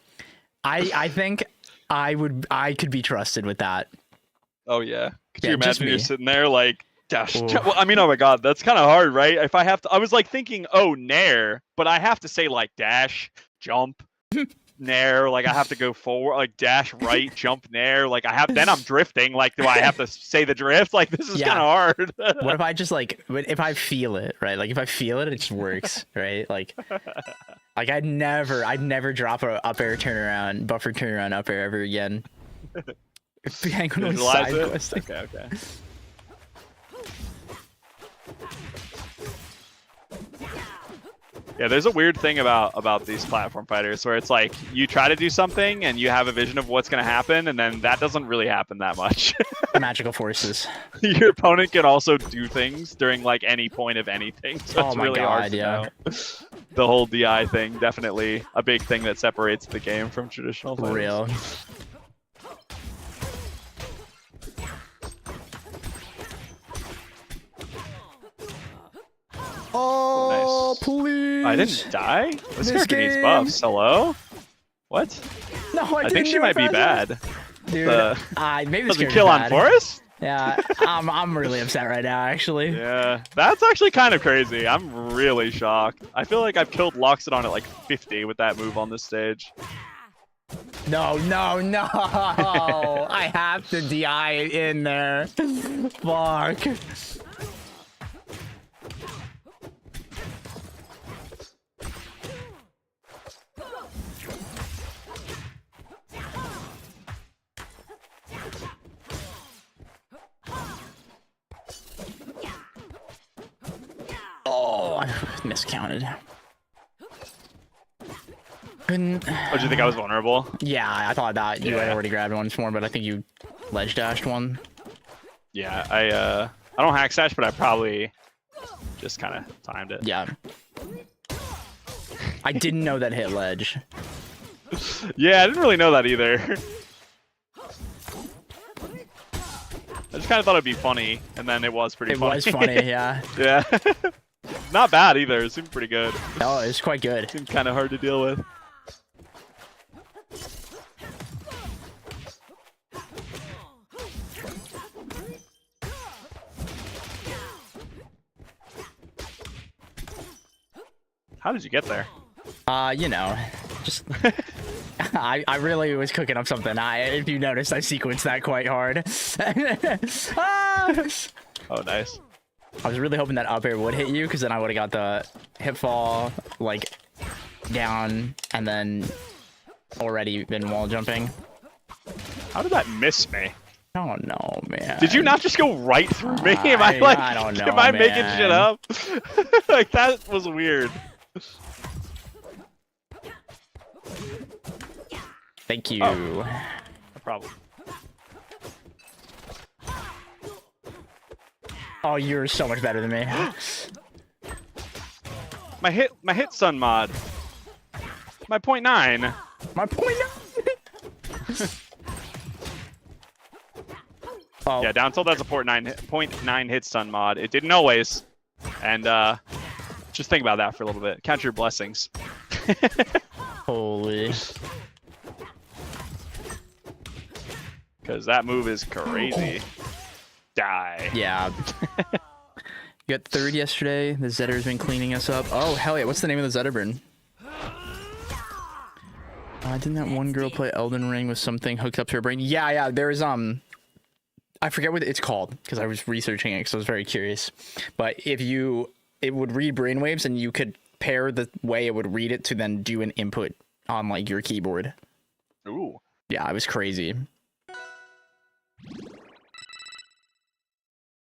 I think I could be trusted with that. Oh yeah. Could Yeah, you just imagine you're me. sitting there like dash? Ooh. Well, I mean, oh my god, that's kind of hard, right? If I have to, I was like thinking, oh nair, but I have to say like dash, jump, nair. Like I have to go forward, like dash right, jump nair. Like then I'm drifting. Like do I have to say the drift? Like this is Yeah. kind of hard. What if I just if I feel it, right? Like if I feel it, it just works, right? Like I'd never drop a up air turnaround, buffer turnaround up air ever again. Penguin was Visualize side it? questing. Okay. Yeah, there's a weird thing about these platform fighters where it's like you try to do something and you have a vision of what's going to happen, and then that doesn't really happen that much. Magical forces. Your opponent can also do things during like any point of anything, so Oh it's my really God, hard to yeah. know. The whole DI thing, definitely a big thing that separates the game from traditional fighters. Real. Oh, Nice. please! I didn't die? This This character needs game. buffs. Hello? What? No, I think she might be bad. Dude, maybe this Doesn't character's kill on bad. Forest? Yeah, I'm really upset right now, actually. Yeah, that's actually kind of crazy. I'm really shocked. I feel like I've killed Loxodon at like 50 with that move on this stage. No! I have to DI in there. Fuck. Oh, I miscounted. Couldn't. Oh, do you think I was vulnerable? Yeah, I thought that you had Yeah. already grabbed one more, but I think you ledge dashed one. Yeah, I don't hack slash, but I probably just kind of timed it. Yeah. I didn't know that hit ledge. Yeah, I didn't really know that either. I just kind of thought it'd be funny, and then it was pretty It funny. was funny, yeah. Yeah. Not bad either. It seemed pretty good. Oh, it's quite good. Seemed kind of hard to deal with. How did you get there? You know, just I really was cooking up something. If you noticed, I sequenced that quite hard. Ah! Oh, nice. I was really hoping that up air would hit you, because then I would have got the hip fall like down and then already been wall jumping. How did that miss me? Oh no, man. Did you not just go right through me? Am I I like, don't know, am I making man. shit up? Like that was weird. Thank you. Oh. No problem. Oh, you're so much better than me. My hit stun mod. My 0.9. My point. Oh, Yeah, down tilt has a 0.9 hit stun mod. It didn't always. And just think about that for a little bit. Count your blessings. holy. Because that move is crazy. Die. Yeah. You got third yesterday. The Zetter's been cleaning us up. Oh, hell yeah. What's the name of the Zetterburn? Didn't that one girl play Elden Ring with something hooked up to her brain? Yeah. There's, I forget what it's called because I was researching it because I was very curious. But it would read brainwaves and you could pair the way it would read it to then do an input on like your keyboard. Ooh. Yeah, it was crazy.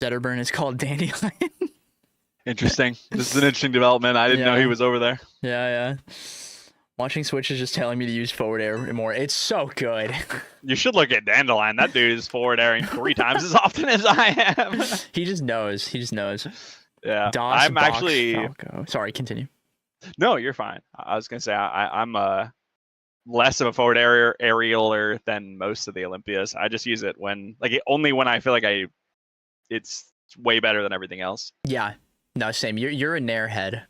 Zetterburn is called Dandelion. Interesting. This is an interesting development. I didn't know he was over there. Yeah. Watching Switch is just telling me to use forward air more. It's so good. You should look at Dandelion. That dude is forward airing 3 times as often as I am. He just knows. Yeah. DOS I'm box actually. Falco. Sorry, continue. No, you're fine. I was gonna say I'm less of a forward aerialer than most of the Olympias. I just use it only when I feel like it's way better than everything else. Yeah. No, same. You're a nair head.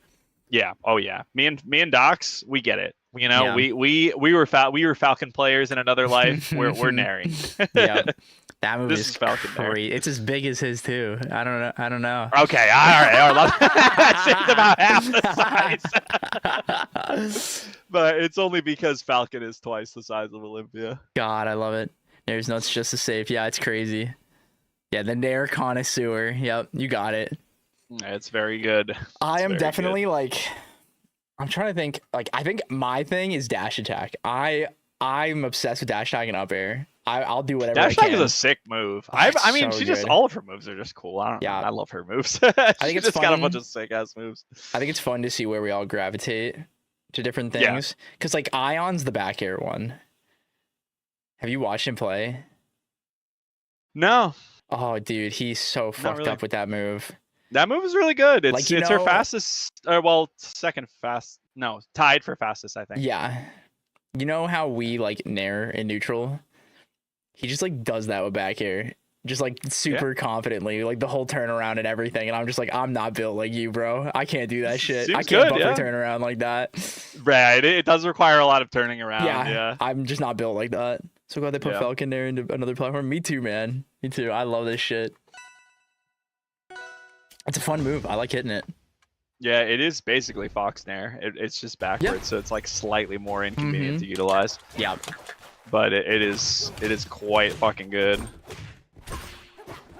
Yeah. Oh yeah. Me and Docs, we get it. You know, Yeah. we were Falcon players in another life. We're nairing. Yeah. That movie This is Falcon great. It's as big as his too. I don't know. Okay. All right. It's about half the size. But it's only because Falcon is twice the size of Olympia. God, I love it. Nair's nuts just as safe. Yeah, it's crazy. Yeah, the nair connoisseur. Yep, you got it. It's very good. I am definitely like, I'm trying to think. Like, I think my thing is dash attack. I'm obsessed with dash attack and up air. I'll do whatever. Dash I attack can. is a sick move. Oh, I mean, so she just good. all of her moves are just cool. I love her moves. I think it's just got a fun. bunch of sick ass moves. I think it's fun to see where we all gravitate to different things. Because like Ion's the back air one. Have you watched him play? No. Oh, dude, he's so fucked really. up with that move. That move is really good. It's Like, you it's her know- fastest. Second fast. No, tied for fastest. I think. Yeah. You know how we like nair in neutral? He just like does that with back air. Just like super confidently, like the whole turnaround and everything. And I'm just like, I'm not built like you, bro. I can't do that shit. I Seems can't good, buffer yeah. turnaround like that. Right. It does require a lot of turning around. Yeah, Yeah. I'm just not built like that. So glad they put Yeah. Falcon there into another platform. Me too, man. Me too. I love this shit. It's a fun move. I like hitting it. Yeah. It is basically Fox Nair. It's just backwards, so it's like slightly more inconvenient to utilize. Yeah. But it is quite fucking good.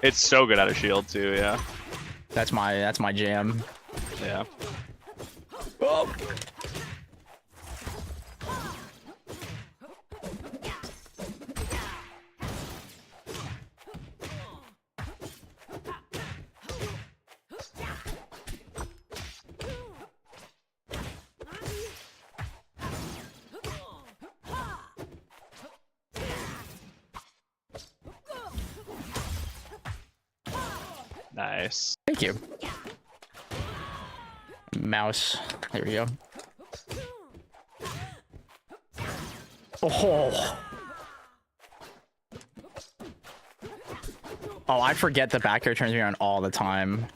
It's so good out of shield too. Yeah. That's my jam. Yeah. Oh. Nice. Thank you. Mouse. There we go. Oh. Oh, I forget the back air turns me on all the time.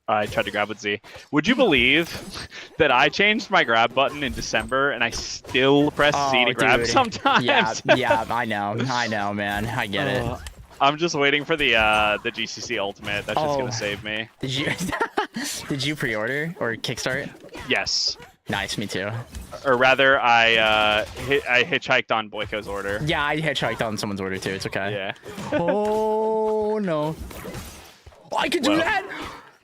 I tried to grab with Z. Would you believe that I changed my grab button in December and I still press Z to grab dude. sometimes? Yeah, I know, man. I get it. I'm just waiting for the GCC Ultimate. That's just gonna save me. Did you pre-order or kickstart? Yes. Nice, me too. Or rather, I hitchhiked on Boyko's order. Yeah, I hitchhiked on someone's order too. It's okay. Yeah. Oh no! I could do that.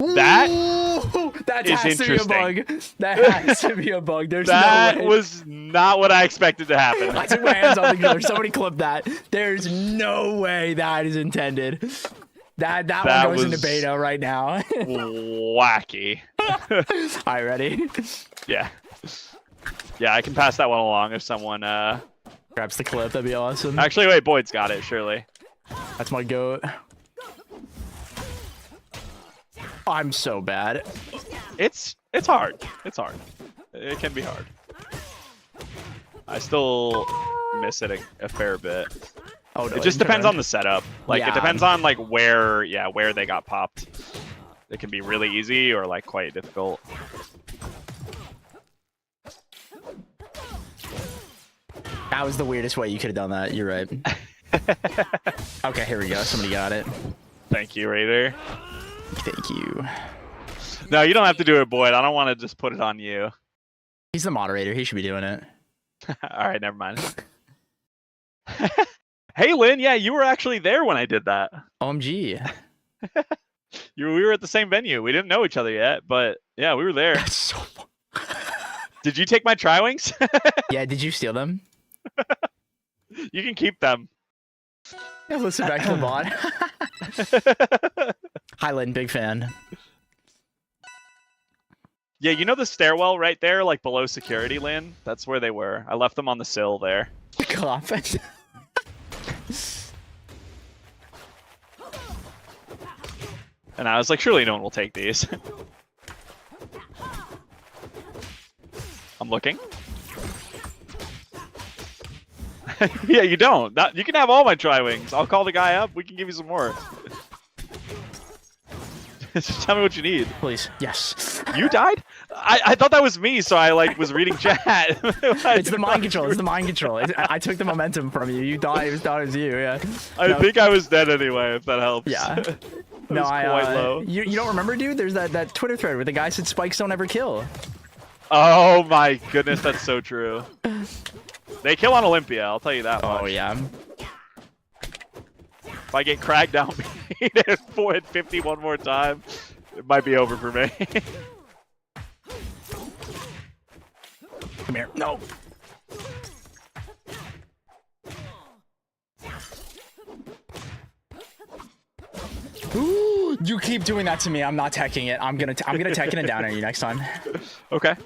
That Ooh, that is has to be a interesting. bug. That has to be a bug. There's That no way. was not what I expected to happen. I took my hands off the controller. Somebody clip that. There's no way that is intended. That one goes into was beta right now. Wacky. All right, ready? Yeah. Yeah, I can pass that one along if someone grabs the clip. That'd be awesome. Actually, wait, Boyd's got it, surely. That's my goat. I'm so bad. It's hard. It's hard. It can be hard. I still miss it a fair bit. Oh no! It just depends on the setup. Like Yeah. it depends on like where they got popped. It can be really easy or like quite difficult. That was the weirdest way you could have done that. You're right. Okay, here we go. Somebody got it. Thank you, Raider. Thank you. No, you don't have to do it, Boyd. I don't want to just put it on you. He's the moderator. He should be doing it. All right, never mind. Hey, Lynn. Yeah, you were actually there when I did that. OMG. We were at the same venue. We didn't know each other yet, but yeah, we were there. That's so fun. Did you take my Tri-Wings? Yeah, did you steal them? You can keep them. Yeah, listen back to the bot. Hi, Lynn, big fan. Yeah, you know the stairwell right there, like below security, Lynn? That's where they were. I left them on the sill there. Coffin. And I was like, surely no one will take these. I'm looking. Yeah, you don't. You can have all my Tri-Wings. I'll call the guy up. We can give you some more. Just tell me what you need. Please. Yes. You died? I thought that was me, so I was reading chat. It's the mind control. It's the mind control. I took the momentum from you. You died. It was you. Yeah. I think I was dead anyway. If that helps. Yeah. No, quite low. You don't remember, dude? There's that Twitter thread where the guy said spikes don't ever kill. Oh my goodness, that's so true. They kill on Olympia, I'll tell you that much. Oh yeah. If I get cracked down at 450 one more time, it might be over for me. Come here. No. Ooh, you keep doing that to me. I'm not teching it. I'm gonna tekken it down on you next time. Okay.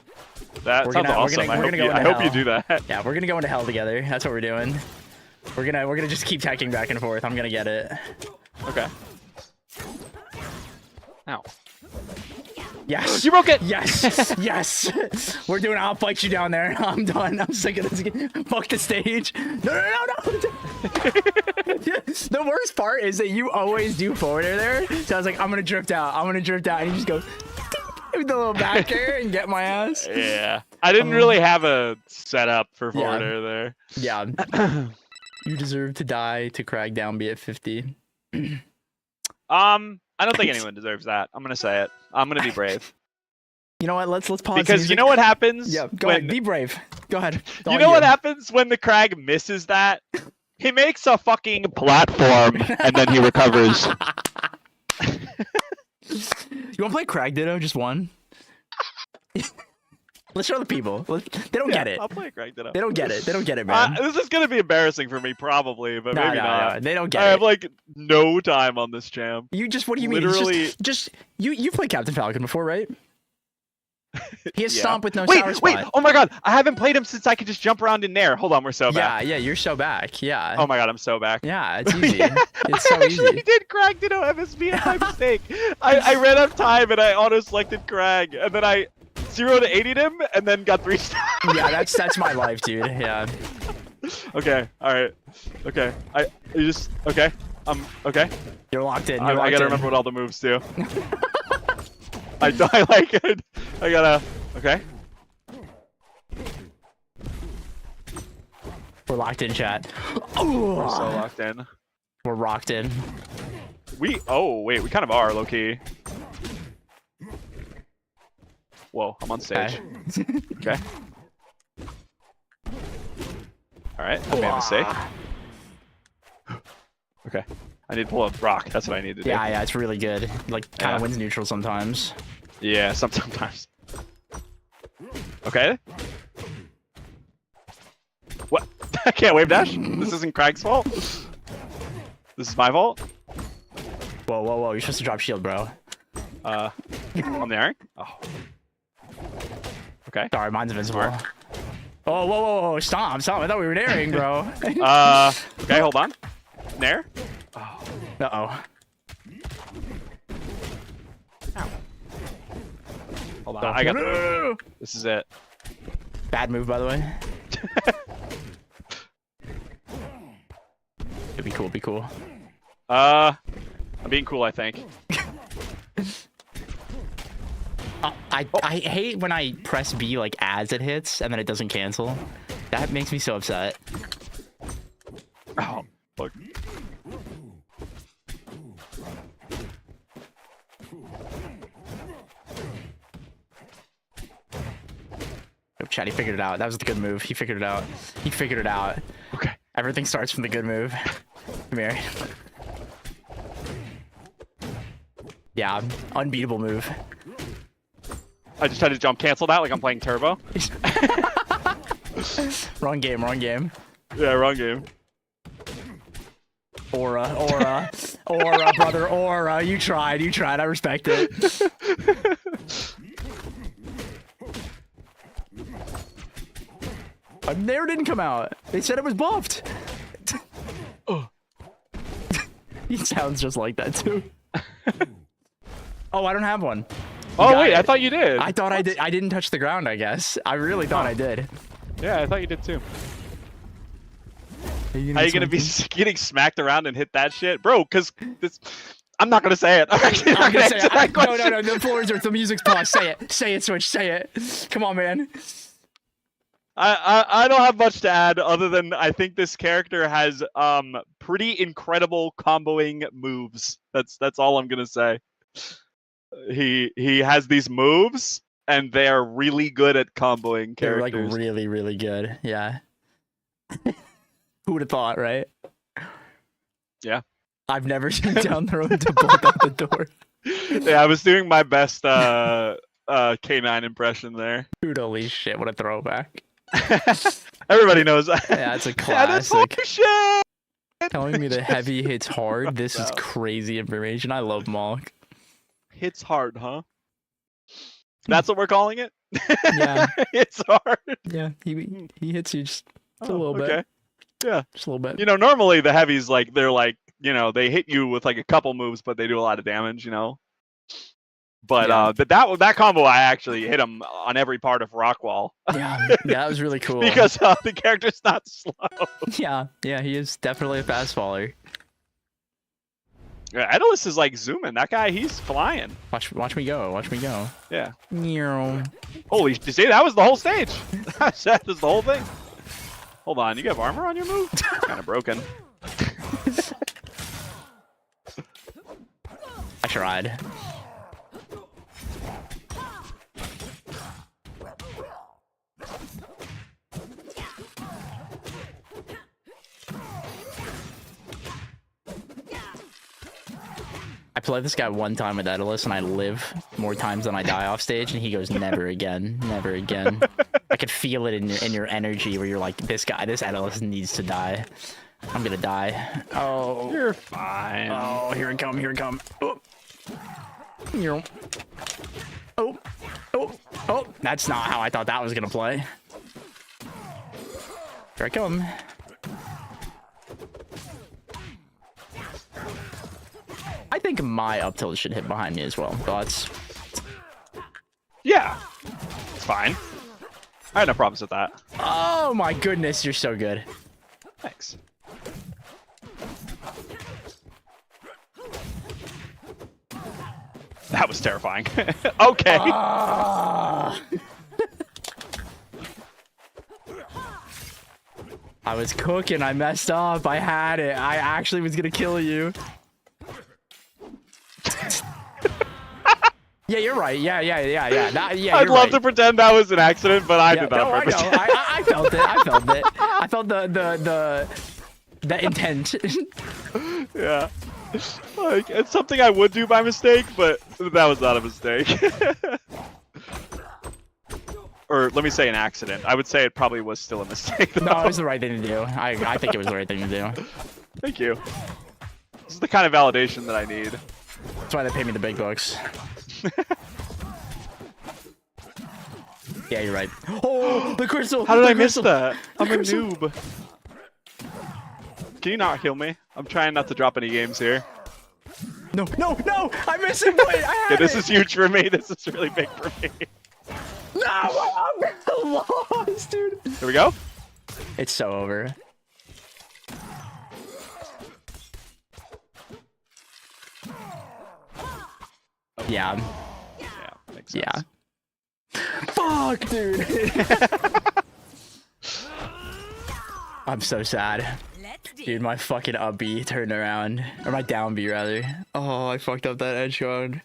That sounds awesome. I hope you do that. Yeah, we're gonna go into hell together. That's what we're doing. We're gonna just keep teching back and forth. I'm gonna get it. Okay. Ow. Yes. You broke it! Yes. Yes. We're doing I'll fight you down there. I'm done. I'm sick of this. Fuck the stage. No. The worst part is that you always do forward air there. So I was like, I'm gonna drift out. And you just go with the little back air and get my ass. Yeah. I didn't really have a setup for forward air there. Yeah. You deserve to die to crack down be at 50. I don't think anyone deserves that. I'm gonna say it. I'm gonna be brave. You know what? Let's pause. Because you know what happens? Yeah, go ahead. Be brave. Go ahead. You know what happens when the Crag misses that? He makes a fucking platform and then he recovers. You wanna play Crag Ditto? Just one? Let's show the people. They don't get it. I'll play Crag Ditto. They don't get it. They don't get it, man. This is gonna be embarrassing for me, probably, but maybe not. No, they don't get I it. have like no time on this champ. You just, what do you mean? Literally, just you played Captain Falcon before, right? He has Stomp with no wait, sour spot. oh my god, I haven't played him since I could just jump around in there. Hold on, we're so back. Yeah, you're so back. Yeah. Oh my god, I'm so back. Yeah, it's easy. Yeah, It's so I actually easy. did Crag Ditto MSB by mistake. I ran out of time and I auto-selected Crag, and then I 0 to 80'd him, and then got 3 stars. Yeah, that's my life, dude. Yeah. Okay, alright. Okay. Okay. Okay. You're locked in. I gotta remember what all the moves do. I like it. I gotta. Okay. We're locked in, chat. We're so locked in. We're rocked in. Oh wait, we kind of are low key. Whoa, I'm on stage. Okay. All right, I made a mistake. Okay, I need to pull a rock. That's what I need to do. Yeah, it's really good. Like, kind of wins neutral sometimes. Yeah, sometimes. Okay. What? I can't wave dash? This isn't Crag's fault? This is my fault? Whoa. You're supposed to drop shield, bro. On the iron? Oh. Okay. Sorry, mine's invincible. Oh, whoa. Stop. I thought we were daring, bro. Okay, hold on. Nair? Oh. Uh-oh. Hold on, I got this is it. Bad move, by the way. It'd be cool. I'm being cool, I think. I hate when I press B like as it hits and then it doesn't cancel. That makes me so upset. Oh, fuck. Chad, he figured it out. That was a good move. He figured it out. Okay. Everything starts from the good move. Come here. Yeah, unbeatable move. I just tried to jump cancel that like I'm playing Turbo. Wrong game, wrong game. Yeah, wrong game. Aura, brother, aura. You tried, I respect it. Nair didn't come out. They said it was buffed. He sounds just like that too. Oh, I don't have one. Oh wait, I thought you did. I thought I did. I didn't touch the ground, I guess. I really thought I did. Yeah, I thought you did too. How are you gonna be getting smacked around and hit that shit, bro? Because this, I'm not gonna say it. I'm actually not gonna say it. No. The floor is the music's paused. Say it, Switch. Say it. Come on, man. I don't have much to add other than I think this character has pretty incredible comboing moves. That's all I'm gonna say. He has these moves and they are really good at comboing characters. They're like really, really good. Yeah. Who would have thought, right? Yeah. I've never seen down the road to bolt out the door. Yeah, I was doing my best K9 impression there. Dude, holy shit, what a throwback. Everybody knows that. Yeah, it's a classic. Telling me the heavy hits hard. This is crazy information. I love Malk. Hits hard, huh? That's what we're calling it? Yeah. It's hard. Yeah, he hits you just a little bit. Yeah. Just a little bit. You know, normally the heavies, like, they're like, you know, they hit you with like a couple moves, but they do a lot of damage, you know? But yeah. that combo, I actually hit him on every part of Rockwall. Yeah, that was really cool. Because the character's not slow. Yeah, he is definitely a fast faller. Yeah, Edelus is like zooming. That guy, he's flying. Watch me go. Yeah. Holy, you see, that was the whole stage. That was the whole thing. Hold on, you have armor on your move? Kind of broken. I tried. I played this guy one time with Edelus, and I live more times than I die off stage, and he goes, never again, never again. I could feel it in your energy where you're like, this Edelus needs to die. I'm gonna die. Oh. You're fine. Oh, here it come. Oh. Oh. That's not how I thought that was gonna play. Here I come. I think my up tilt should hit behind me as well. Thoughts? Yeah. It's fine. I had no problems with that. Oh my goodness, you're so good. Thanks. That was terrifying. Okay. I was cooking. I messed up. I had it. I actually was gonna kill you. Yeah, you're right. Yeah. I'd love to pretend that was an accident, but I did that on purpose. I felt it. I felt the intent. Yeah. Like, it's something I would do by mistake, but that was not a mistake. Or let me say an accident. I would say it probably was still a mistake, though. No, it was the right thing to do. I think it was the right thing to do. Thank you. This is the kind of validation that I need. That's why they pay me the big bucks. Yeah, you're right. Oh, the crystal! How did I miss that? I'm a noob. Can you not heal me? I'm trying not to drop any games here. No! I missed it! Wait, I had this is huge for me. This is really big for me. No! I'm lost, dude. Here we go. It's so over. Yeah. Yeah, makes sense. Yeah. Fuck, dude. I'm so sad. Dude, my fucking up B turned around. Or my down B, rather. Oh, I fucked up that edge guard.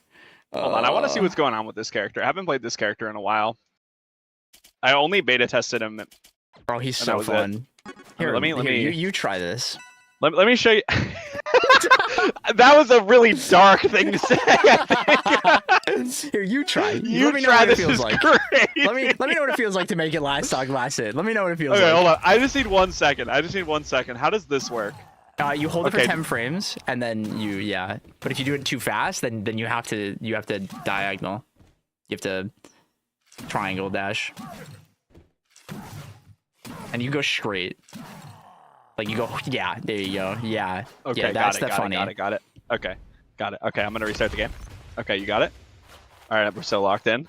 Hold on, I want to see what's going on with this character. I haven't played this character in a while. I only beta tested him. Bro, he's so fun. Here, let me you try this. let me show you. That was a really dark thing to say. I think. Here, you try. You let me know try. what it This feels is like. great. Let me know what it feels like to make it last talk last hit. Let me know what it feels Okay, like. hold on. I just need 1 second. How does this work? You hold it for Okay. 10 frames, and then But if you do it too fast, then you have to diagonal. You have to triangle dash, and you go straight. Like you go, yeah. There you go. Yeah. Okay, yeah, that's the funny. got it. Okay, got it. Okay, I'm gonna restart the game. Okay, you got it. All right, we're still locked in.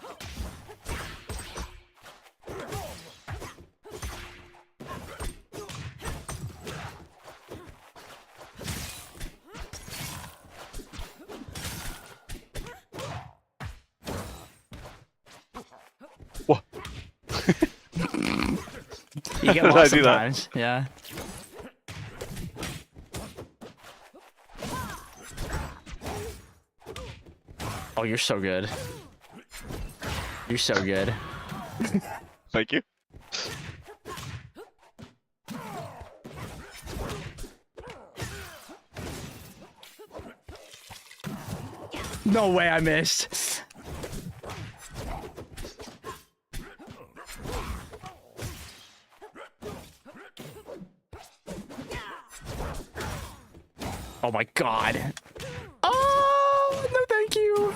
Whoa. You get How did I lost do that? sometimes. Yeah. Oh, you're so good. You're so good. Thank you. No way I missed. Oh my god. Oh, no thank you.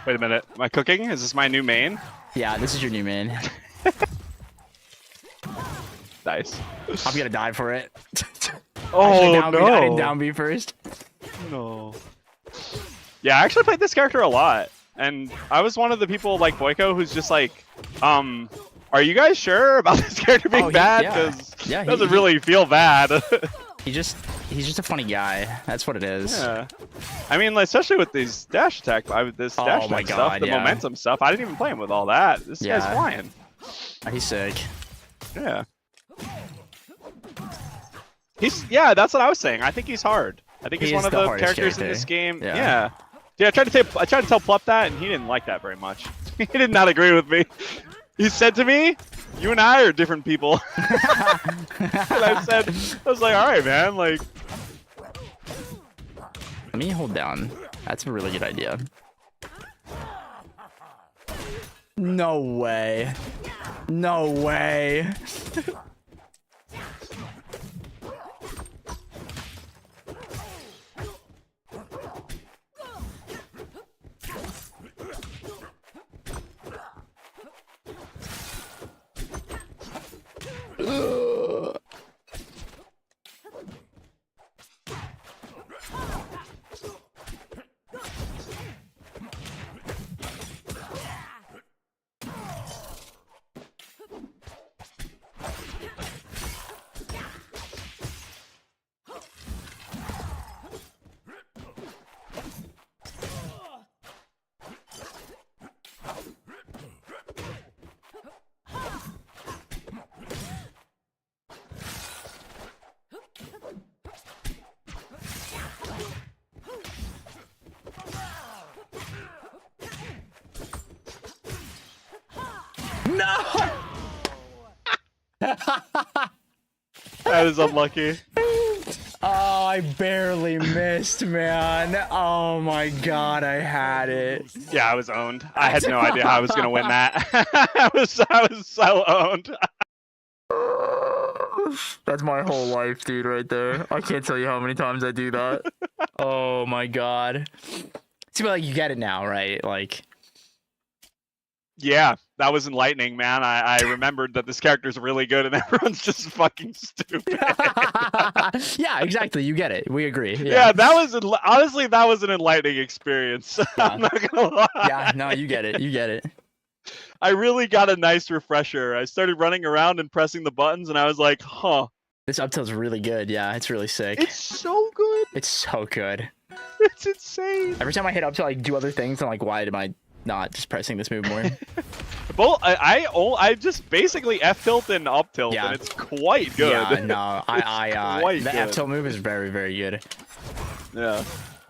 Wait a minute. Am I cooking? Is this my new main? Yeah, this is your new man. Nice. I'm gonna die for it. Oh I didn't down B first. No. Yeah, I actually played this character a lot, and I was one of the people like Boyko who's just like, are you guys sure about this character being bad? Because yeah, it doesn't really feel bad. he's just a funny guy. That's what it is. Yeah. I mean, like, especially with these dash attack, this dash Oh my attack stuff, God, the yeah. momentum stuff. I didn't even play him with all that. This Yeah. guy's flying. He's sick. Yeah. Yeah, that's what I was saying. I think he's hard. I think he's He one is of the the hardest characters in character. this game. Yeah. Yeah, I tried to tell Plup that, and he didn't like that very much. He did not agree with me. He said to me, "You and I are different people." And I was like, "All right, man." Like, Let me hold down. That's a really good idea. No way. No way. No. that is unlucky. Oh, I barely missed, man. Oh my god, I had it. Yeah, I was owned. I had no idea how I was gonna win that. I was so owned. That's my whole life, dude, right there. I can't tell you how many times I do that. Oh my god. See, but like you get it now, right? Like, Yeah, that was enlightening, man. I remembered that this character's really good and everyone's just fucking stupid. yeah, exactly. You get it. We agree. Yeah, that was honestly that was an enlightening experience. Yeah. I'm not gonna lie. Yeah, no, you get it. You get it. I really got a nice refresher. I started running around and pressing the buttons, and I was like, huh. This up tilt's really good. Yeah, it's really sick. It's so good. It's so good. It's insane. Every time I hit up to like do other things, I'm like, why am I not just pressing this move more? Well, I just basically F tilt and up tilt, Yeah. and it's quite good. Yeah, no, quite the good. F tilt move is very, very good. Yeah.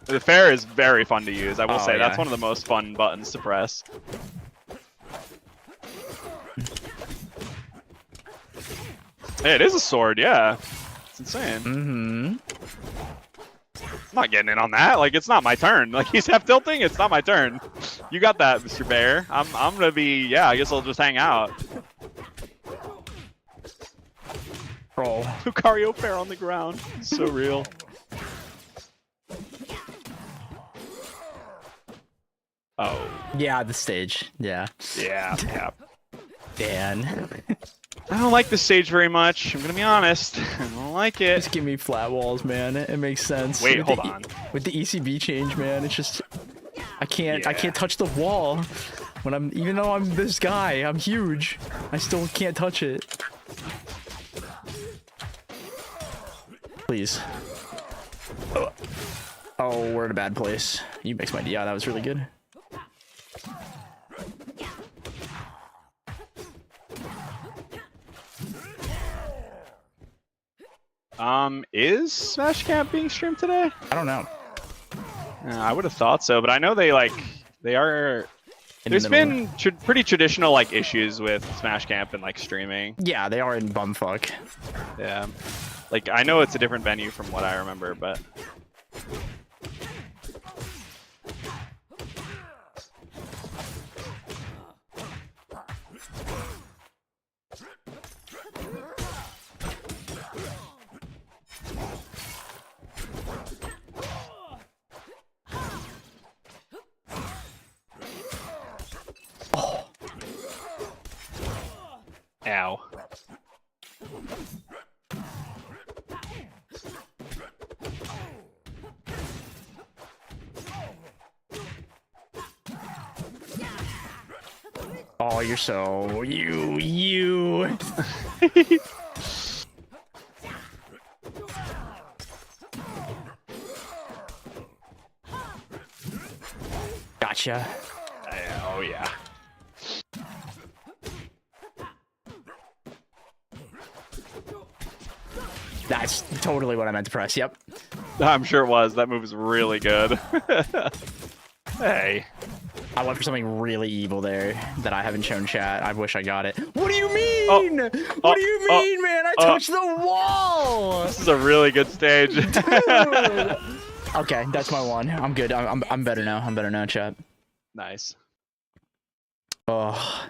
The fair is very fun to use. I will Oh, say that's yeah. one of the most fun buttons to press. Hey, it is a sword, yeah. It's insane. Mm-hmm. I'm not getting in on that. Like, it's not my turn. Like, he's half tilting. It's not my turn. You got that, Mr. Bear. I'm gonna be. Yeah, I guess I'll just hang out. Roll. Lucario fair on the ground. It's so real. Oh. Yeah, the stage. Yeah. Yeah. Dan. I don't like this stage very much. I'm gonna be honest. I don't like it. Just give me flat walls, man. It makes sense. Wait, With hold the on. With the ECB change, man, it's just I can't Yeah. touch the wall. When even though I'm this guy, I'm huge. I still can't touch it. Please. Oh, we're in a bad place. You mixed my yeah, that was really good. Is Smash Camp being streamed today? I don't know. I would have thought so, but I know they are. In There's the middle. been pretty traditional like issues with Smash Camp and like streaming. Yeah, they are in bumfuck. Yeah, like I know it's a different venue from what I remember, but ow. Oh, you're so you. Gotcha. Oh yeah. That's totally what I meant to press. Yep. I'm sure it was. That move is really good. Hey. I went for something really evil there that I haven't shown chat. I wish I got it. What do you mean? What do you mean, man? I touched the wall. This is a really good stage. Dude. Okay, that's my one. I'm good. I'm better now. I'm better now, chat. Nice. Oh.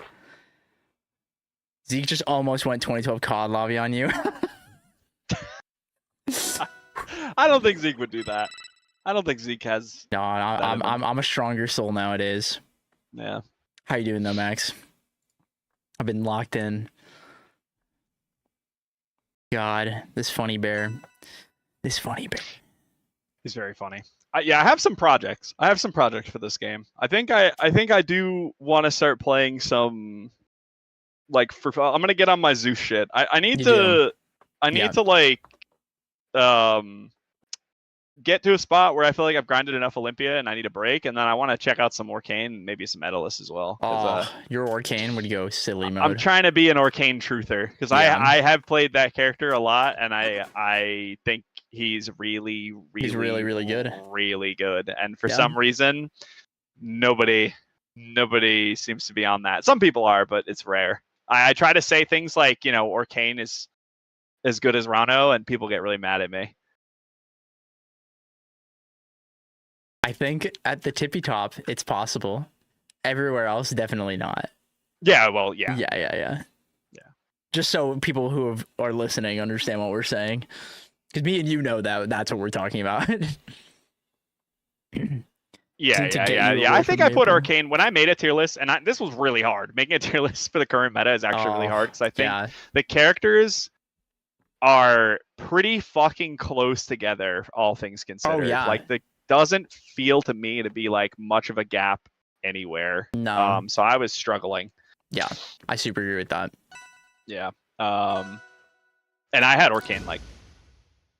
Zeke just almost went 2012 COD lobby on you. I don't think Zeke would do that. I don't think Zeke has. No, I'm a stronger soul nowadays. Yeah. How you doing though, Max? I've been locked in. God, this funny bear. This funny bear. He's very funny. Yeah, I have some projects. I have some projects for this game. I think I do want to start playing some. Like I'm gonna get on my Zeus shit. I need to like get to a spot where I feel like I've grinded enough Olympia and I need a break, and then I want to check out some Arcane, maybe some Medalist as well. You're Arcane. Where do you go? Silly mode. I'm trying to be an Arcane truther because I have played that character a lot, and I think he's really good. Really good, and for some reason, nobody seems to be on that. Some people are, but it's rare. I try to say things like, Arcane is as good as Rano, and people get really mad at me. I think at the tippy top, it's possible. Everywhere else, definitely not. Yeah, well, yeah. Yeah. Just so people who are listening understand what we're saying. Because me and you know that's what we're talking about. Yeah. I think I put Arcane when I made a tier list, and this was really hard. Making a tier list for the current meta is actually really hard because I think the characters are pretty fucking close together, all things considered. Oh, yeah. Like, doesn't feel to me to be like much of a gap anywhere. No. So I was struggling. Yeah, I super agree with that. Yeah. And I had Arcane like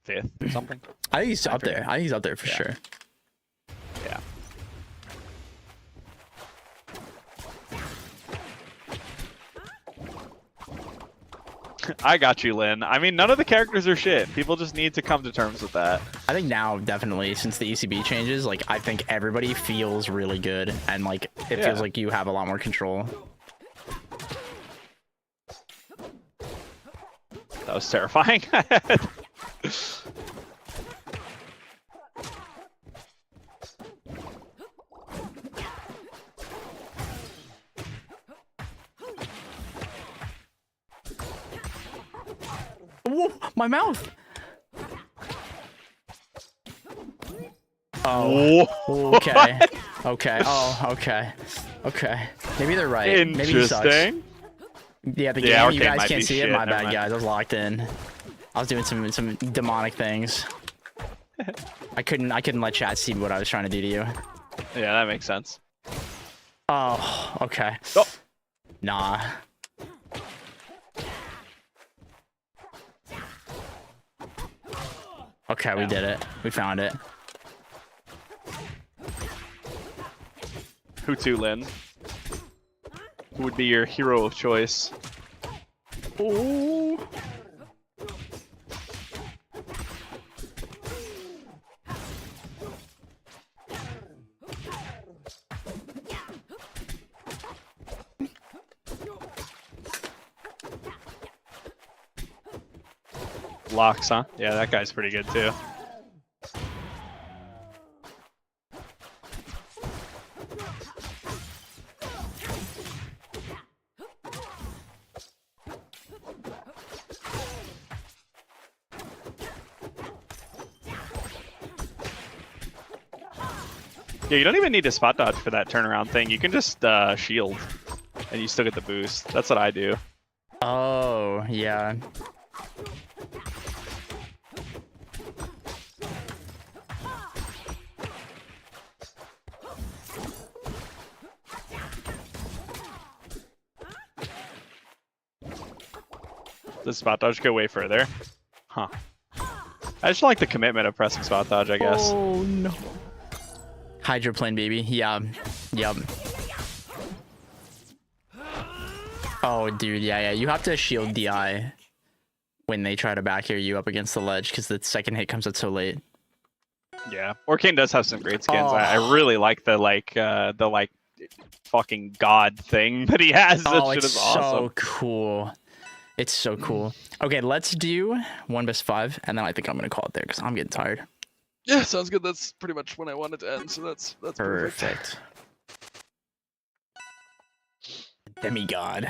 5th or something. I think he's up there. I think he's up there for sure. Yeah. I got you, Lynn. I mean, none of the characters are shit. People just need to come to terms with that. I think now, definitely, since the ECB changes, like, I think everybody feels really good, and, like, it feels like you have a lot more control. That was terrifying. Whoa, my mouth. Oh. Okay. Okay. Oh, okay. Okay. Maybe they're right. Maybe he sucks. Interesting. Yeah, the Yeah, game, you Arcane guys might can't be see it. shit, My never bad, mind. guys. I was locked in. I was doing some demonic things. I couldn't let chat see what I was trying to do to you. Yeah, that makes sense. Oh, okay. Oh. Nah. Okay, we did it. We found it. Who to, Lin? Who would be your hero of choice? Ooh. Locks, huh? Yeah, that guy's pretty good too. Yeah, you don't even need to spot dodge for that turnaround thing. You can just shield, and you still get the boost. That's what I do. Oh, yeah. Does spot dodge go way further? Huh. I just don't like the commitment of pressing spot dodge, I guess. Oh, no. Hydroplane, baby. Yeah. Yep. Oh, dude. Yeah. You have to shield DI when they try to back air you up against the ledge because the second hit comes out so late. Yeah. Orcane does have some great skins. Oh. I really like the fucking god thing that he has. That Oh, shit it's is awesome. so cool. It's so cool. Okay, let's do 1-5, and then I think I'm gonna call it there because I'm getting tired. Yeah, sounds good. That's pretty much when I wanted to end, so that's perfect. Demigod.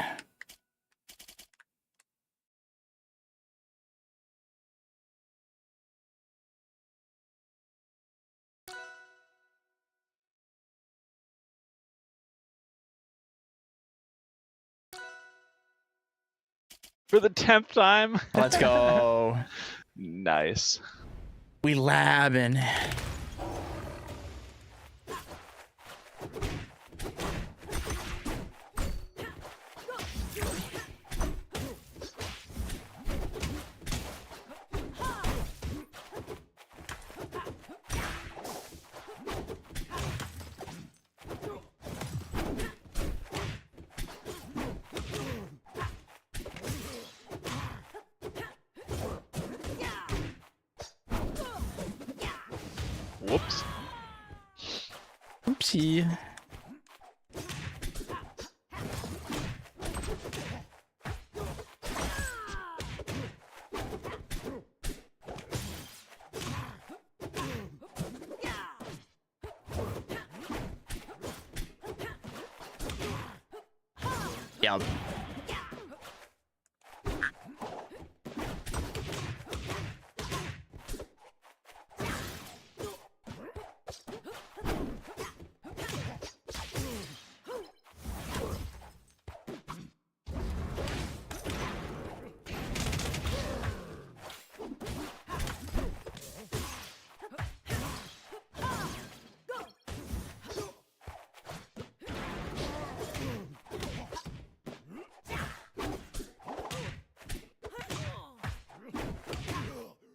For the 10th time. Let's go. Nice. We labbing. Whoops. Oopsie. Yep.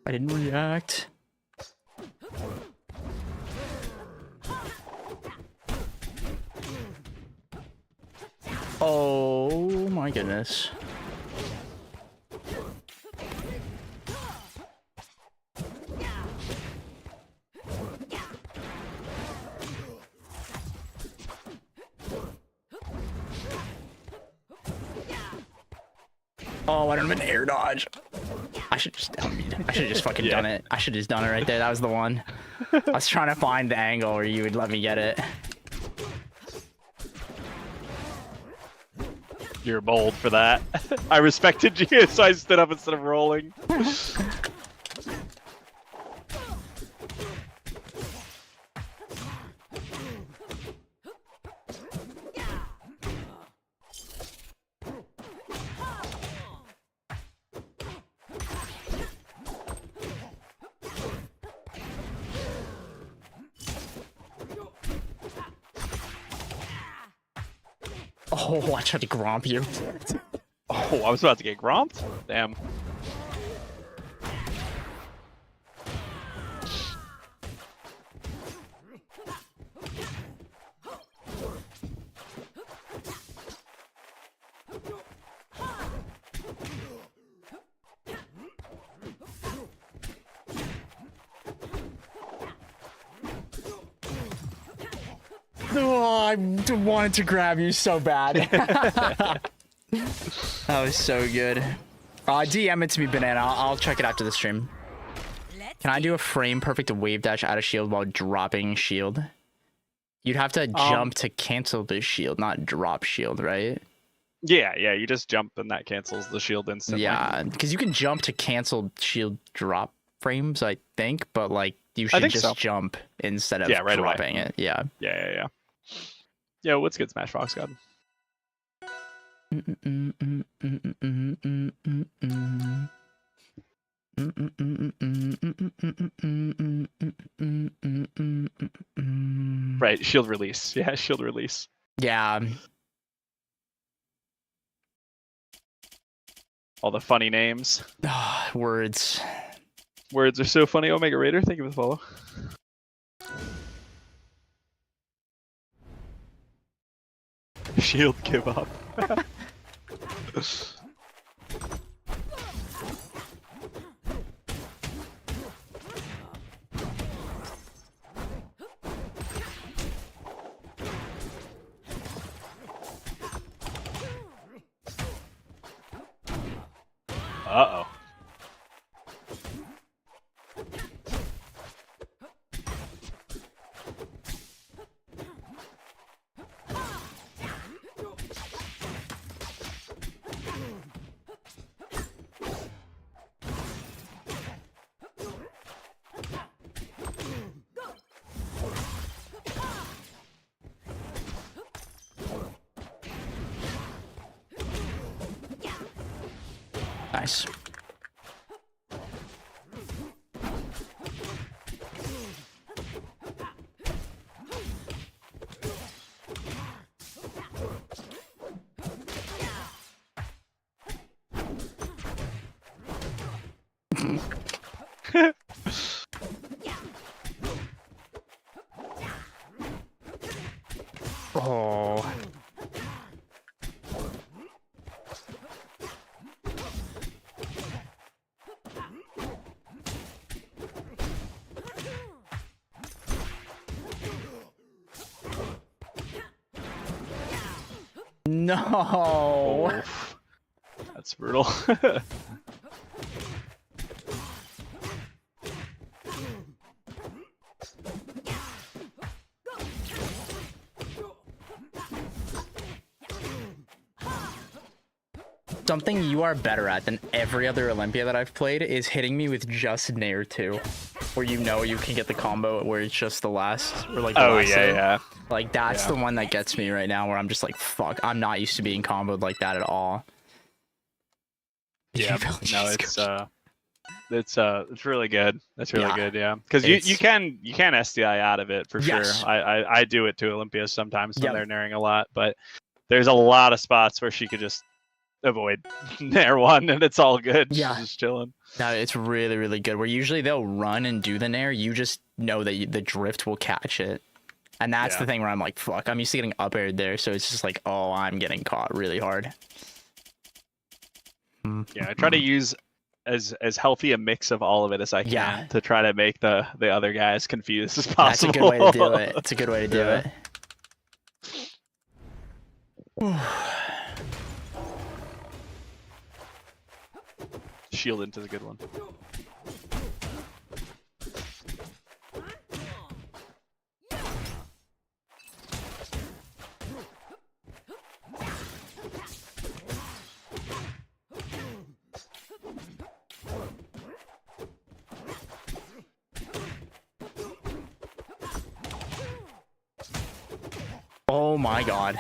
I didn't react. Oh my goodness. Oh, I don't have an air dodge. I should just fucking done it. I should just done it right there. That was the one. I was trying to find the angle where you would let me get it. You're bold for that. I respected you, so I stood up instead of rolling. Oh, I tried to gromp you. Oh, I was about to get gromped? Damn. Oh, I wanted to grab you so bad. That was so good. DM it to me, Banana. I'll check it after the stream. Can I do a frame perfect wave dash out of shield while dropping shield? You'd have to jump to cancel the shield, not drop shield, right? Yeah, you just jump and that cancels the shield instantly. Yeah, because you can jump to cancel shield drop frames, I think, but like you should just jump instead of dropping it. Yeah. Yeah, what's good, Smash Fox God? Right, shield release. Yeah, shield release. Yeah. All the funny names. Words. Words are so funny. Omega Raider, thank you for the follow. Shield give up. Uh-oh. Nice. Oh. No. Oof. That's brutal. Something you are better at than every other Olympia that I've played is hitting me with just Nair 2. Where you know you can get the combo where it's just the last, or like the last hit. Yeah. Like that's the one that gets me right now, where I'm just like, fuck, I'm not used to being comboed like that at all. Yeah, no, it's really good. That's really good, yeah. Because you can SDI out of it for sure. I do it to Olympia sometimes when they're nairing a lot, but there's a lot of spots where she could just avoid Nair 1 and it's all good. Yeah. She's just chilling. No, it's really, really good. Where usually they'll run and do the Nair, you just know that the drift will catch it. And that's the thing where I'm like, fuck, I'm used to getting up aired there, so it's just like, oh, I'm getting caught really hard. Yeah, I try to use as healthy a mix of all of it as I can to try to make the other guys confused as possible. That's a good way to do it. It's a good way to do it. shield into the good one. Oh my god.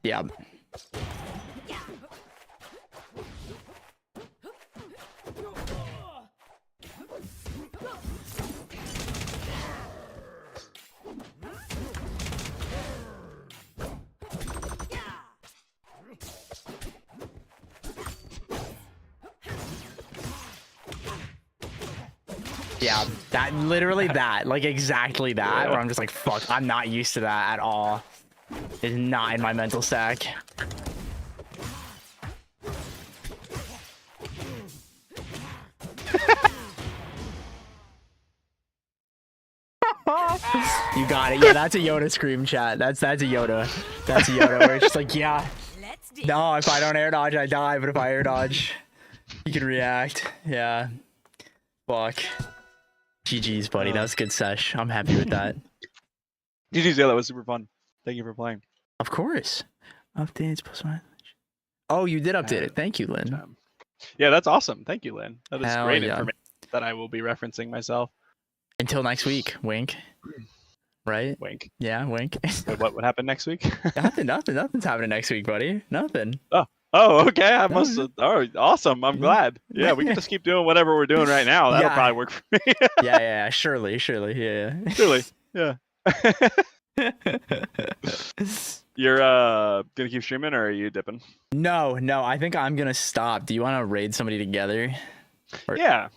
Yeah. Yeah, that literally that, like exactly that, where I'm just like, fuck, I'm not used to that at all. It's not in my mental stack. You got it. Yeah, that's a Yoda scream, chat. That's a Yoda. That's a Yoda where it's just like, yeah. No, if I don't air dodge, I die. But if I air dodge, you can react. Yeah. Fuck. GG's, buddy. That was a good sesh. I'm happy with that. GG's, yeah, that was super fun. Thank you for playing. Of course. Updates plus my. Oh, you did update it. Thank you, Lynn. Yeah, that's awesome. Thank you, Lynn. That is Hell great yeah. information that I will be referencing myself. Until next week. Wink. Right? Wink. Yeah, wink. Wait, what would happen next week? Nothing's happening next week, buddy. Nothing. Oh, okay. I must have. Oh, awesome. I'm glad. Yeah, we can just keep doing whatever we're doing right now. That'll probably work for me. yeah. Surely. Yeah. Surely. Yeah. You're gonna keep streaming, or are you dipping? No. I think I'm gonna stop. Do you want to raid somebody together? Or, yeah.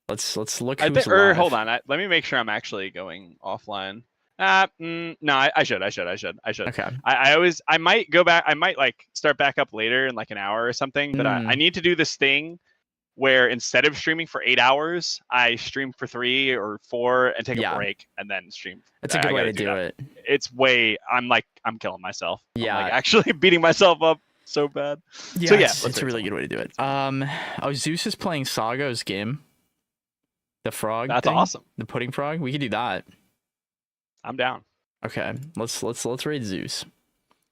Let's look. I Who's think. Or live. hold on. Let me make sure I'm actually going offline. No, I should. Okay. I might go back. I might like start back up later in like an hour or something. But I need to do this thing where instead of streaming for 8 hours, I stream for 3 or 4 and take a break and then stream. That's a good way to do it. It's way. I'm killing myself. Yeah. I'm like actually beating myself up so bad. Yeah. So yeah, it's a really good way to do it. Zeus is playing Saga's game. The frog. That's thing? awesome. The pudding frog. We could do that. I'm down. Okay, let's raid Zeus.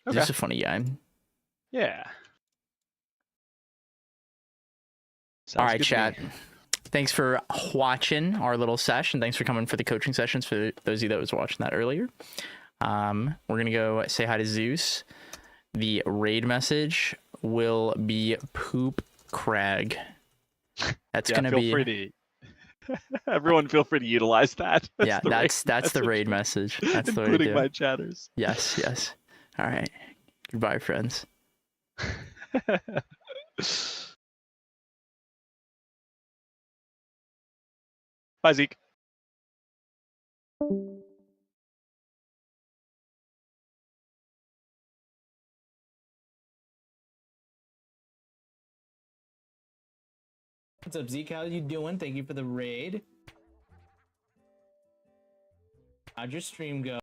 Okay. Zeus is a funny guy. Yeah. All right, chat. Thanks for watching our little session. Thanks for coming for the coaching sessions for those of you that was watching that earlier. We're gonna go say hi to Zeus. The raid message will be poop crag. That's gonna be. Feel free to. Everyone, feel free to utilize that. That's the raid message. That's the way to do it. Including my chatters. Yes. All right. Goodbye, friends. Bye, Zeke. What's up, Zeke? How you doing? Thank you for the raid. How'd your stream go?